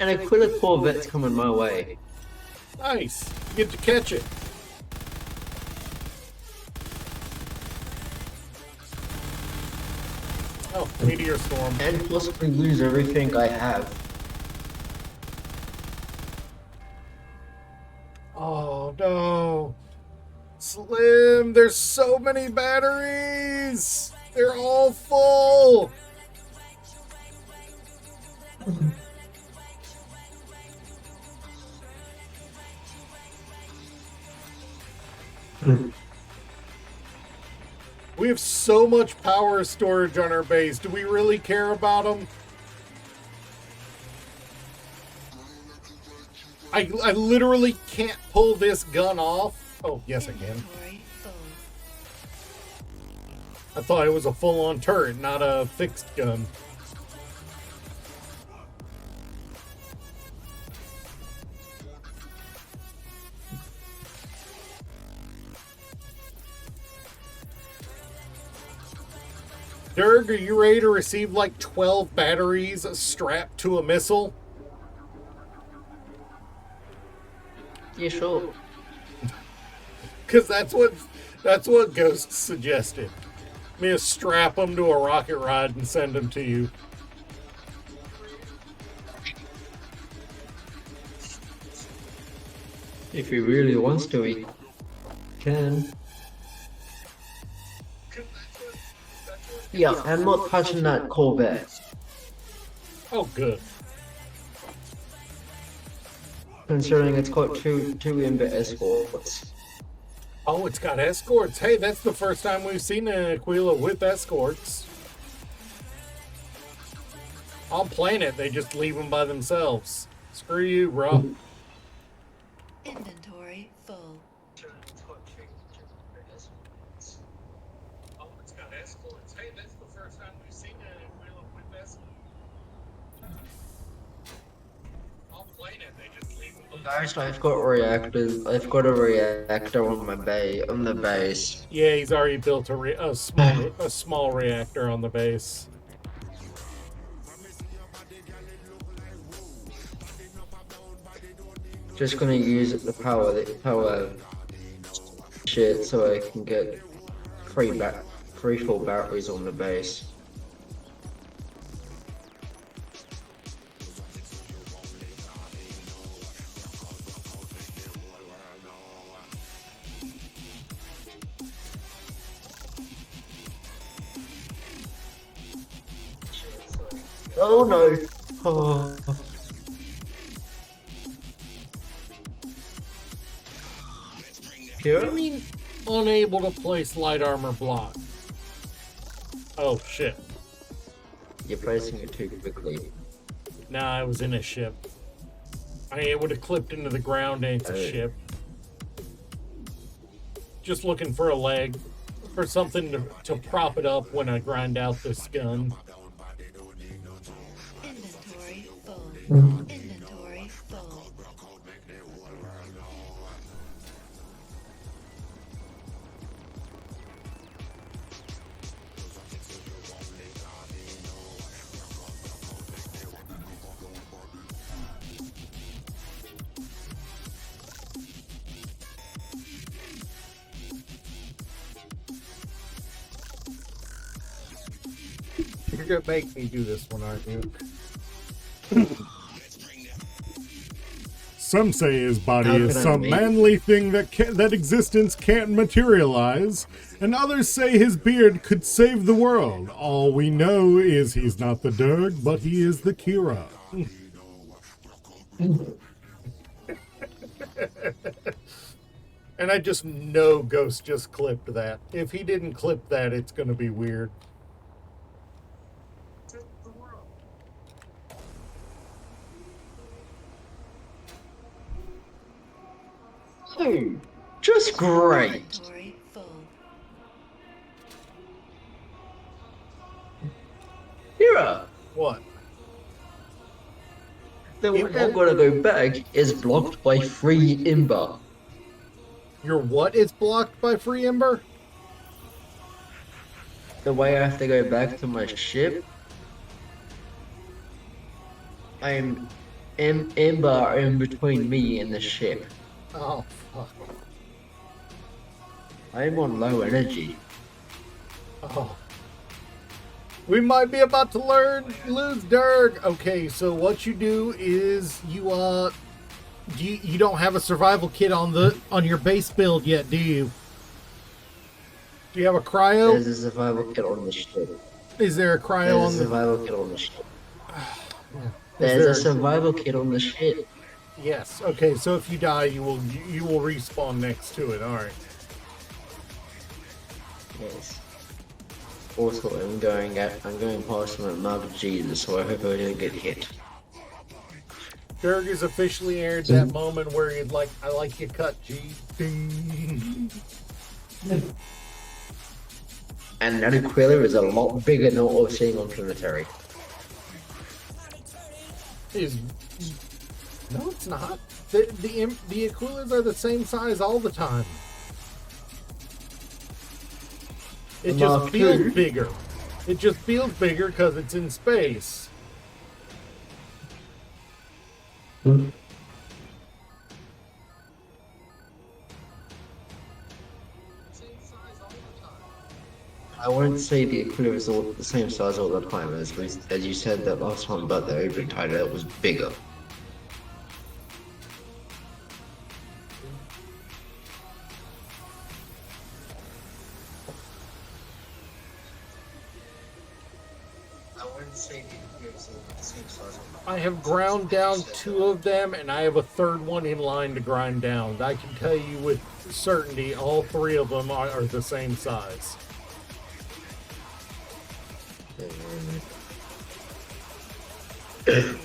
Speaker 6: An Aquila Corvette's coming my way.
Speaker 1: Nice. You get to catch it. Oh, meteor storm.
Speaker 6: And possibly lose everything I have.
Speaker 1: Oh no. Slim, there's so many batteries. They're all full. We have so much power storage on our base. Do we really care about them? I literally can't pull this gun off. Oh, yes, I can.
Speaker 7: Inventory full.
Speaker 1: I thought it was a full-on turret, not a fixed gun. Durg, are you ready to receive like 12 batteries strapped to a missile?
Speaker 6: Yeah, sure.
Speaker 1: Because that's what Ghost suggested. Me to strap them to a rocket rod and send them to you.
Speaker 6: If he really wants to, he can. Yeah, I'm not touching that Corvette.
Speaker 1: Oh, good.
Speaker 6: Considering it's got two Ember escorts.
Speaker 1: Oh, it's got escorts. Hey, that's the first time we've seen an Aquila with escorts. On planet, they just leave them by themselves. Screw you, bro.
Speaker 7: Inventory full.
Speaker 1: Oh, it's got escorts. Hey, that's the first time we've seen an Aquila with escorts. On planet, they just leave them by
Speaker 6: Guys, I've got reactors. I've got a reactor on my on the base.
Speaker 1: Yeah, he's already built a small reactor on the base.
Speaker 6: Just gonna use the power shit so I can get three full batteries on the base. Oh no! Oh.
Speaker 1: What do you mean unable to place light armor block? Oh shit.
Speaker 6: You're placing it too quickly.
Speaker 1: Nah, I was in a ship. It would have clipped into the ground and it's a ship. Just looking for a leg. For something to prop it up when I grind out this gun.
Speaker 7: Inventory full. Inventory full.
Speaker 1: You're gonna make me do this one, aren't you?
Speaker 8: Some say his body
Speaker 6: How
Speaker 8: is
Speaker 6: can I
Speaker 8: some
Speaker 6: make-
Speaker 8: manly thing that existence can't materialize, and others say his beard could save the world. All we know is he's not the Durg, but he is the Kira.
Speaker 1: And I just know Ghost just clipped that. If he didn't clip that, it's gonna be weird.
Speaker 6: Oh, just great.
Speaker 7: Inventory full.
Speaker 6: Kira,
Speaker 1: What?
Speaker 6: the
Speaker 1: It
Speaker 6: way I'm
Speaker 1: won't-
Speaker 6: gonna go back is blocked by free Ember.
Speaker 1: Your what is blocked by free Ember?
Speaker 6: The way I have to go back to my ship, I'm Ember in between me and the ship.
Speaker 1: Oh, fuck.
Speaker 6: I'm on low energy.
Speaker 1: Oh. We might be about to lose Durg. Okay, so what you do is you don't have a survival kit on your base build yet, do you? Do you have a cryo?
Speaker 6: There's a survival kit on the ship.
Speaker 1: Is there a cryo
Speaker 6: There's a
Speaker 1: on the?
Speaker 6: survival kit on the ship.
Speaker 1: Is
Speaker 6: There's
Speaker 1: there-
Speaker 6: a survival kit on the ship.
Speaker 1: Yes. Okay. So if you die, you will respawn next to it. All right.
Speaker 6: Yes. Also, I'm going past him at Mother Jesus, so I hope I don't get hit.
Speaker 1: Durg has officially aired that moment where he'd like, I like your cut, G. Ding.
Speaker 6: And that Aquila is a lot bigger than what we're seeing on Planetary.
Speaker 1: Is no, it's not. The Aquilas are the same size all the time. It just
Speaker 6: Mark
Speaker 1: feels
Speaker 6: II.
Speaker 1: bigger. It just feels bigger because it's in space.
Speaker 6: I won't say the Aquila is all the same size all the time, as you said that last time about the open title, it was bigger. I wouldn't say the Aquila is all the same size all the time.
Speaker 1: I have ground down 2 of them, and I have a 3rd one in line to grind down. I can tell you with certainty all 3 of them are the same size.
Speaker 7: Storm inbound.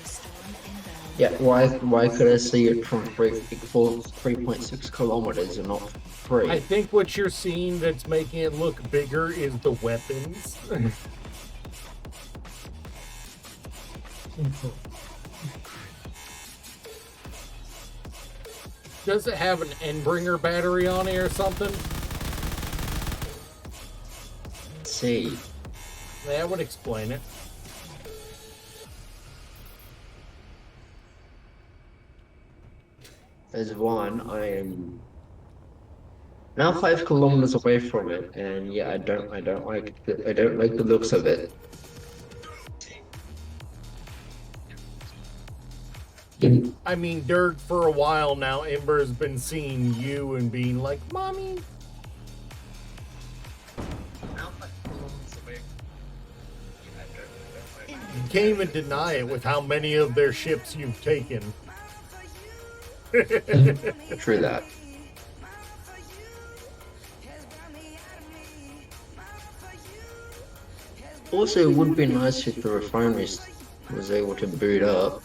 Speaker 6: Yeah, why could I see it from 3.6 kilometers and not 3?
Speaker 1: I think what you're seeing that's making it look bigger is the weapons. Does it have an Endbringer battery on it or something?
Speaker 6: See.
Speaker 1: That would explain it.
Speaker 6: There's one, I am now 5 kilometers away from it, and yeah, I don't like the looks of it.
Speaker 1: I mean, Dirk, for a while now, Ember has been seeing you and being like, Mommy. You can't even deny it with how many of their ships you've taken.
Speaker 6: True that. Also, it would be nice if the refinery was able to boot up.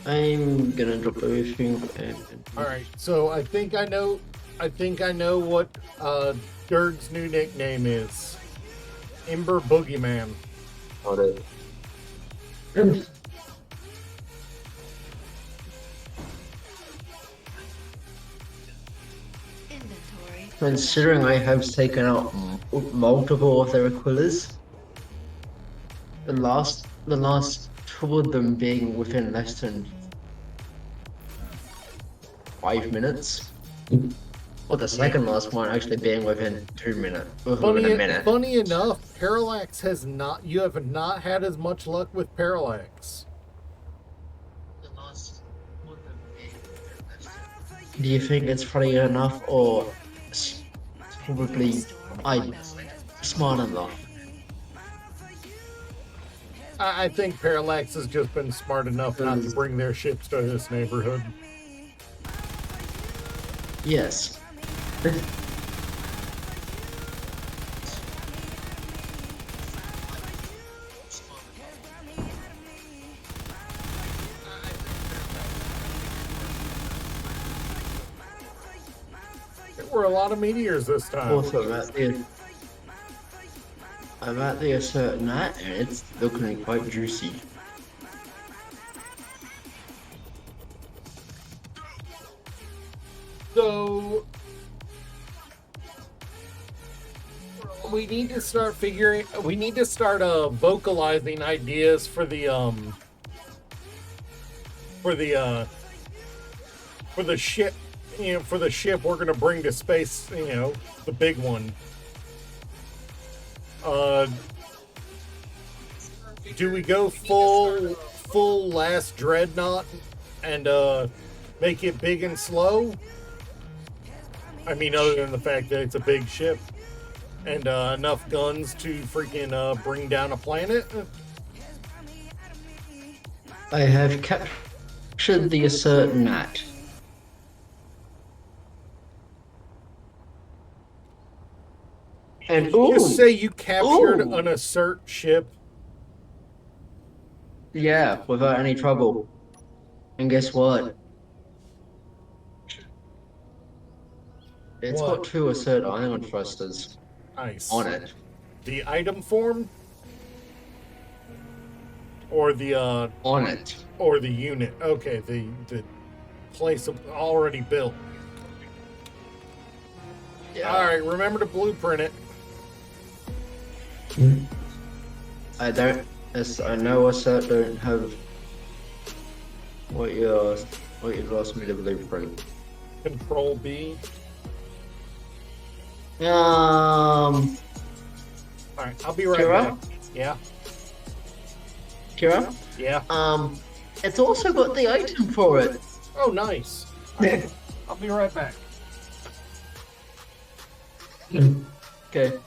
Speaker 6: I'm gonna drop everything and
Speaker 1: Alright, so I think I know what Dirk's new nickname is. Ember Boogeyman.
Speaker 6: hold it.
Speaker 7: Inventory
Speaker 6: Considering I have taken out multiple of their Aquillas, the last two of them being within less than 5 minutes, or the second last one actually being within 2 minutes, within a minute.
Speaker 1: Funny enough, Parallax has not. You have not had as much luck with Parallax.
Speaker 6: Do you think it's funny enough, or probably I smart enough?
Speaker 1: I think Parallax has just been smart enough not to bring their ships to this neighborhood.
Speaker 6: Yes.
Speaker 1: There were a lot of meteors this time.
Speaker 6: Also, I'm at the certain night, and it's looking quite juicy.
Speaker 1: So we need to start vocalizing ideas for the ship, for the ship we're gonna bring to space, the big one. Do we go full last dreadnought and make it big and slow? I mean, other than the fact that it's a big ship and enough guns to freaking bring down a planet.
Speaker 6: I have captured the assert mat. And
Speaker 1: Just say you captured
Speaker 6: Ooh.
Speaker 1: an assert ship.
Speaker 6: Yeah, without any trouble. And guess what? It's
Speaker 1: What?
Speaker 6: got 2 assert ion thrusters
Speaker 1: Nice.
Speaker 6: on it.
Speaker 1: The item form, or the
Speaker 6: On it.
Speaker 1: or the unit. Okay, the place already built.
Speaker 6: Yeah.
Speaker 1: All right, remember to blueprint it.
Speaker 6: I don't. I know assert don't have what you lost me to blueprint.
Speaker 1: Control B.
Speaker 6: Um,
Speaker 1: All right, I'll be right
Speaker 6: Kira?
Speaker 1: back. Yeah,
Speaker 6: Kira.
Speaker 1: yeah.
Speaker 6: It's also got the item for it.
Speaker 1: Oh, nice. I'll be right back.
Speaker 6: Okay.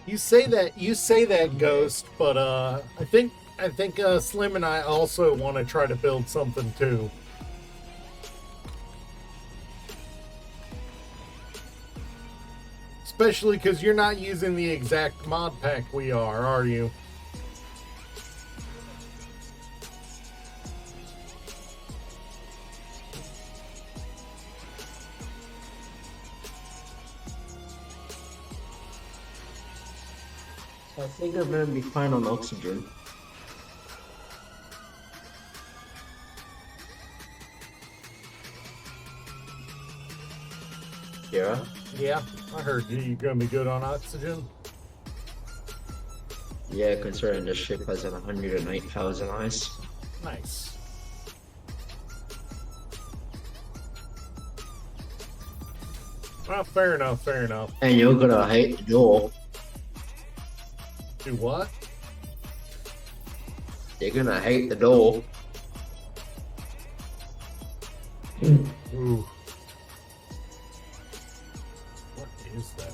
Speaker 1: You say that, Ghost, but I think Slim and I also want to try to build something too. Especially because you're not using the exact mod pack we are you?
Speaker 6: I think I'm gonna be fine on oxygen. Yeah.
Speaker 1: Yeah, I heard you're gonna be good on oxygen.
Speaker 6: Yeah, considering the ship has an 108,000 ice.
Speaker 1: Nice. Well, fair enough, fair enough.
Speaker 6: And you're gonna hate the door.
Speaker 1: Do what?
Speaker 6: You're gonna hate the door.
Speaker 1: Ooh. What is that on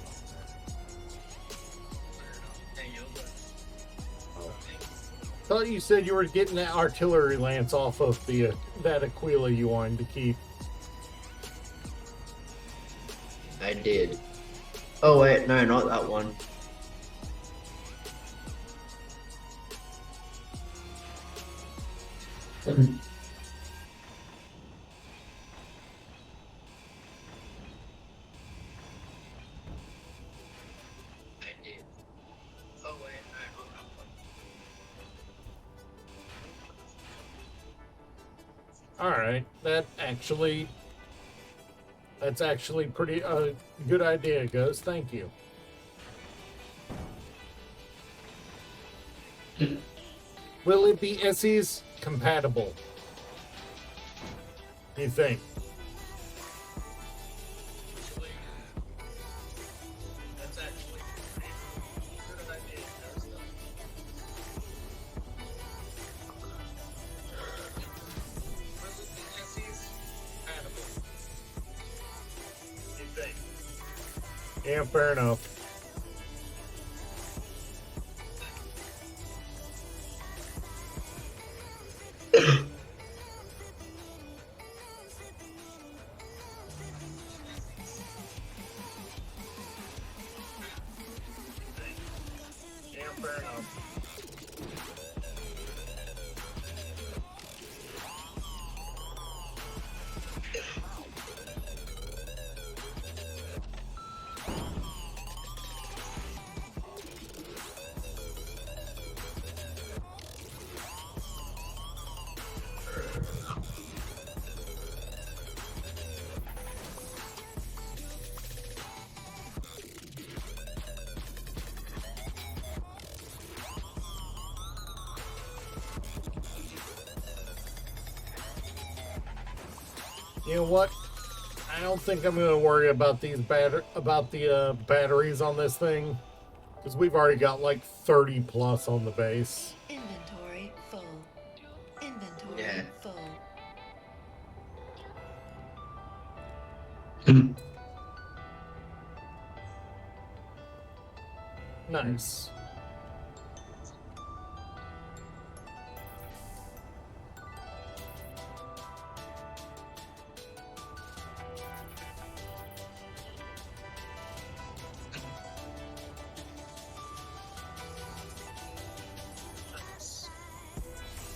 Speaker 1: there? Thought you said you were getting that artillery lance off of the that Aquila you wanted to keep.
Speaker 6: I did. Oh wait, no, not that one. I did. Oh wait, no, not that one.
Speaker 1: All right, that's actually pretty good idea, Ghost. Thank you. Will it be SE's compatible? You think? That's actually a good idea, Ghost. Will it be SE's compatible? You think? Yeah, fair enough. Yeah, fair enough. You know what? I don't think I'm going to worry about these batteries on this thing, because we've already got like 30 plus on the base.
Speaker 7: Inventory full. Inventory
Speaker 6: Yeah.
Speaker 7: full.
Speaker 1: Nice.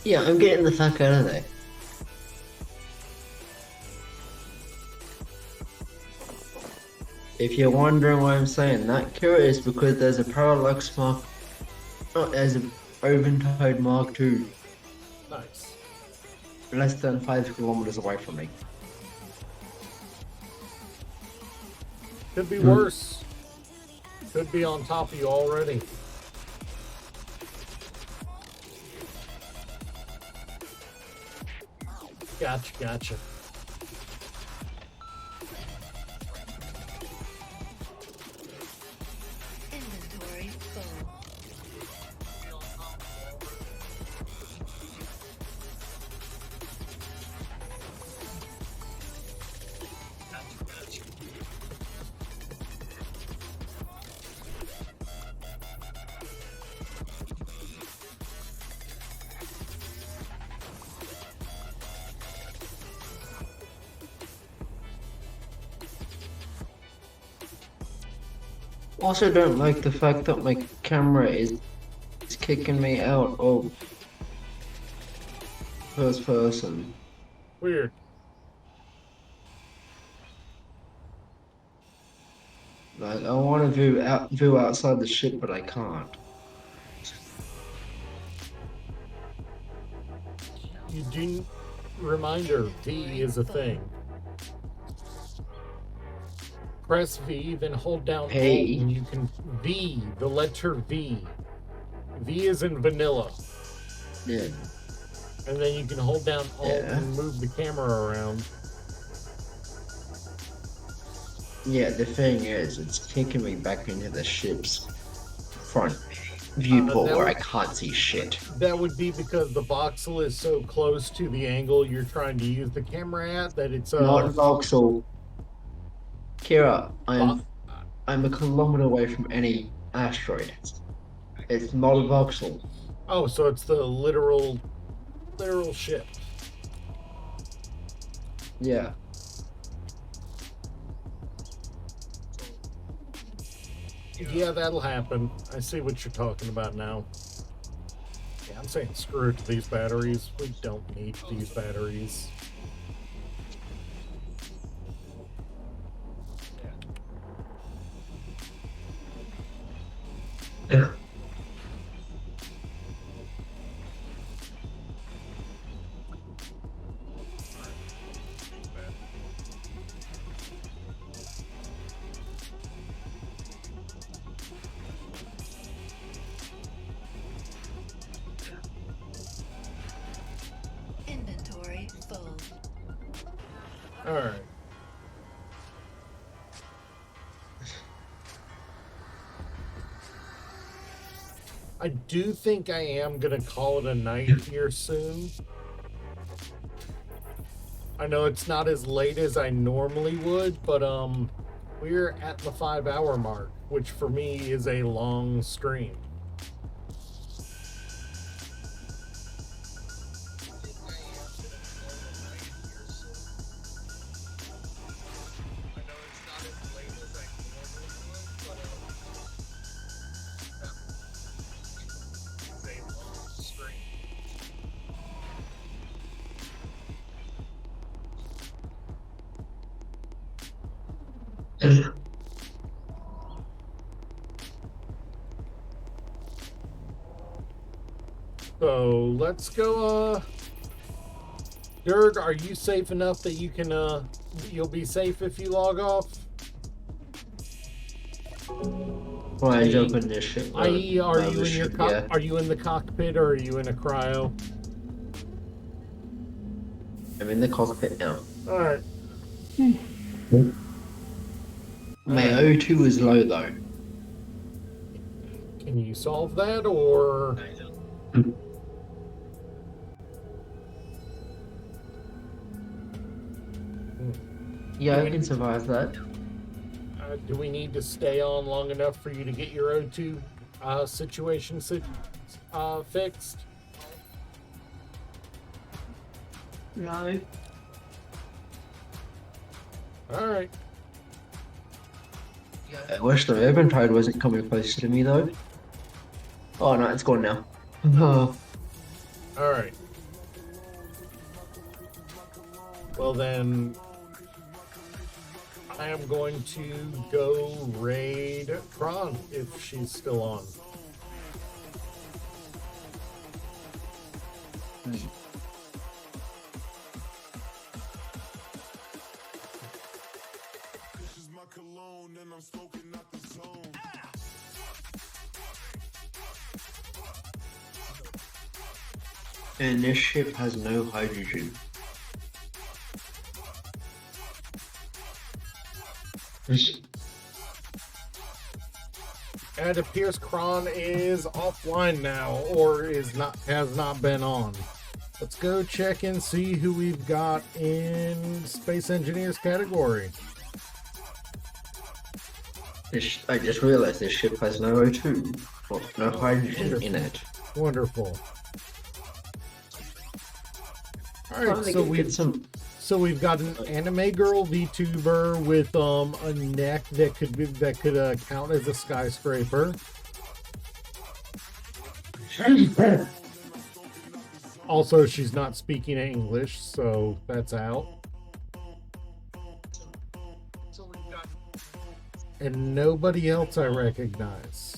Speaker 6: Yeah, I'm getting the fuck out of there. If you're wondering why I'm saying that, Kira, is because there's a Parallax Mark. Oh, there's an Oventide Mark II,
Speaker 1: Nice.
Speaker 6: less than 5 kilometers away from me.
Speaker 1: Could be worse. Could be on top of you already. Gotcha, gotcha.
Speaker 7: Inventory full.
Speaker 6: Also, don't like the fact that my camera is kicking me out of first person.
Speaker 1: Weird.
Speaker 6: Like, I want to view outside the ship, but I can't.
Speaker 1: You do. Reminder: V is a thing. Press V, then hold down
Speaker 6: Hey.
Speaker 1: Alt, and you can V, the letter V. V is in vanilla.
Speaker 6: Yeah.
Speaker 1: And then you can hold down Alt
Speaker 6: Yeah.
Speaker 1: and move the camera around.
Speaker 6: Yeah, the thing is, it's kicking me back into the ship's front viewport
Speaker 1: that
Speaker 6: where I
Speaker 1: would-
Speaker 6: can't see shit.
Speaker 1: That would be because the voxel is so close to the angle you're trying to use the camera at that it's
Speaker 6: Not voxel. Kira,
Speaker 1: vo-
Speaker 6: I'm a kilometer away from any asteroid. It's not a voxel.
Speaker 1: oh, so it's the literal ship.
Speaker 6: Yeah.
Speaker 1: Yeah, that'll happen. I see what you're talking about now. Yeah, I'm saying screw it to these batteries. We don't need these batteries.
Speaker 7: Inventory full.
Speaker 1: All right. I do think I am gonna call it a night here soon. I know it's not as late as I normally would, but we're at the 5-hour mark, which for me is a long stream. So let's go. Dirg, are you safe enough that you can? You'll be safe if you log off.
Speaker 6: Well, I jump in this ship.
Speaker 1: I.e., are you
Speaker 6: the
Speaker 1: in your
Speaker 6: ship, yeah.
Speaker 1: are you in the cockpit or are you in a cryo?
Speaker 6: I'm in the cockpit now.
Speaker 1: All right.
Speaker 6: My O2 is low though.
Speaker 1: Can you solve that or?
Speaker 6: Yeah, I can survive that.
Speaker 1: Do we need to stay on long enough for you to get your O2 situation fixed?
Speaker 6: No.
Speaker 1: All right.
Speaker 6: I wish the urban tide wasn't coming closer to me though. Oh no, it's gone now. Oh.
Speaker 1: All right. Well then, I am going to go raid Kron if she's still on.
Speaker 6: And this ship has no hydrogen.
Speaker 1: And it appears Kron is offline now, or has not been on. Let's go check and see who we've got in Space Engineers category.
Speaker 6: I just realized this ship has no O2. Well, no hydrogen in it.
Speaker 1: Wonderful. All right, so we've got an anime girl VTuber with a neck that could count as a skyscraper. Also, she's not speaking English, so that's out. And nobody else I recognize.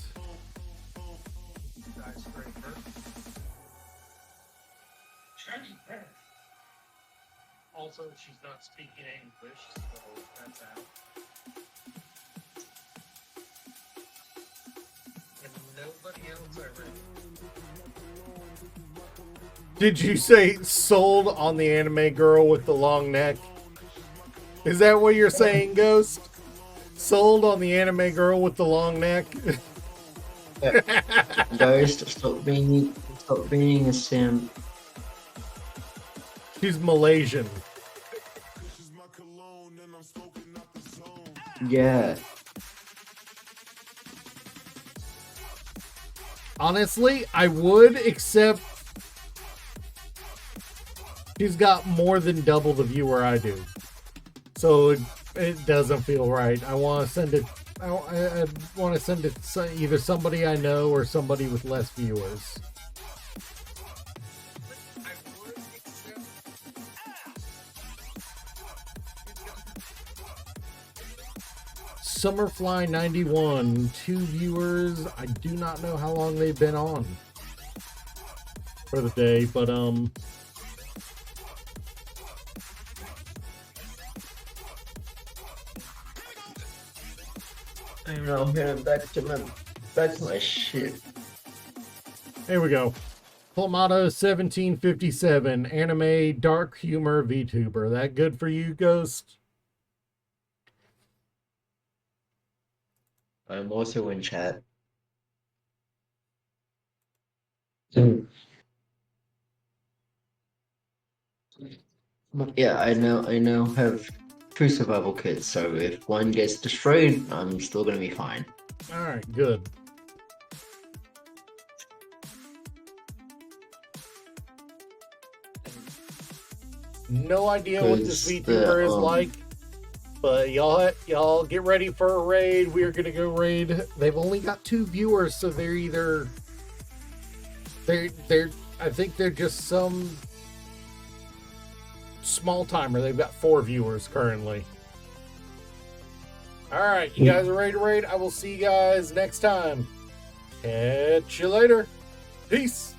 Speaker 1: Also, she's not speaking English, so that's out. And Nobody else I read. Did you say sold on the anime girl with the long neck? Is that what you're saying, Ghost? Sold on the anime girl with the long neck?
Speaker 6: Ghost, stop being a simp.
Speaker 1: She's Malaysian.
Speaker 6: Yeah.
Speaker 1: Honestly, I would, except she's got more than double the viewer I do. So it doesn't feel right. I want to send it. I want to send it to either somebody I know or somebody with less viewers. Summerfly 91, 2 viewers. I do not know how long they've been on for the day, but
Speaker 6: I don't know, I'm heading back to my shit.
Speaker 1: here we go. Plamato 1757, anime dark humor VTuber. That good for you, Ghost?
Speaker 6: I'm also in chat. Yeah, I now have 2 survival kits, so if one gets destroyed, I'm still gonna be fine.
Speaker 1: Alright, good. No idea what this
Speaker 6: 'Cause
Speaker 1: VTuber is like, but y'all get ready for a raid. We're gonna go raid. They've only got 2 viewers, so they're either they're I think they're just some small timer. They've got 4 viewers currently. Alright, you guys are ready to raid? I will see you guys next time. Catch you later. Peace.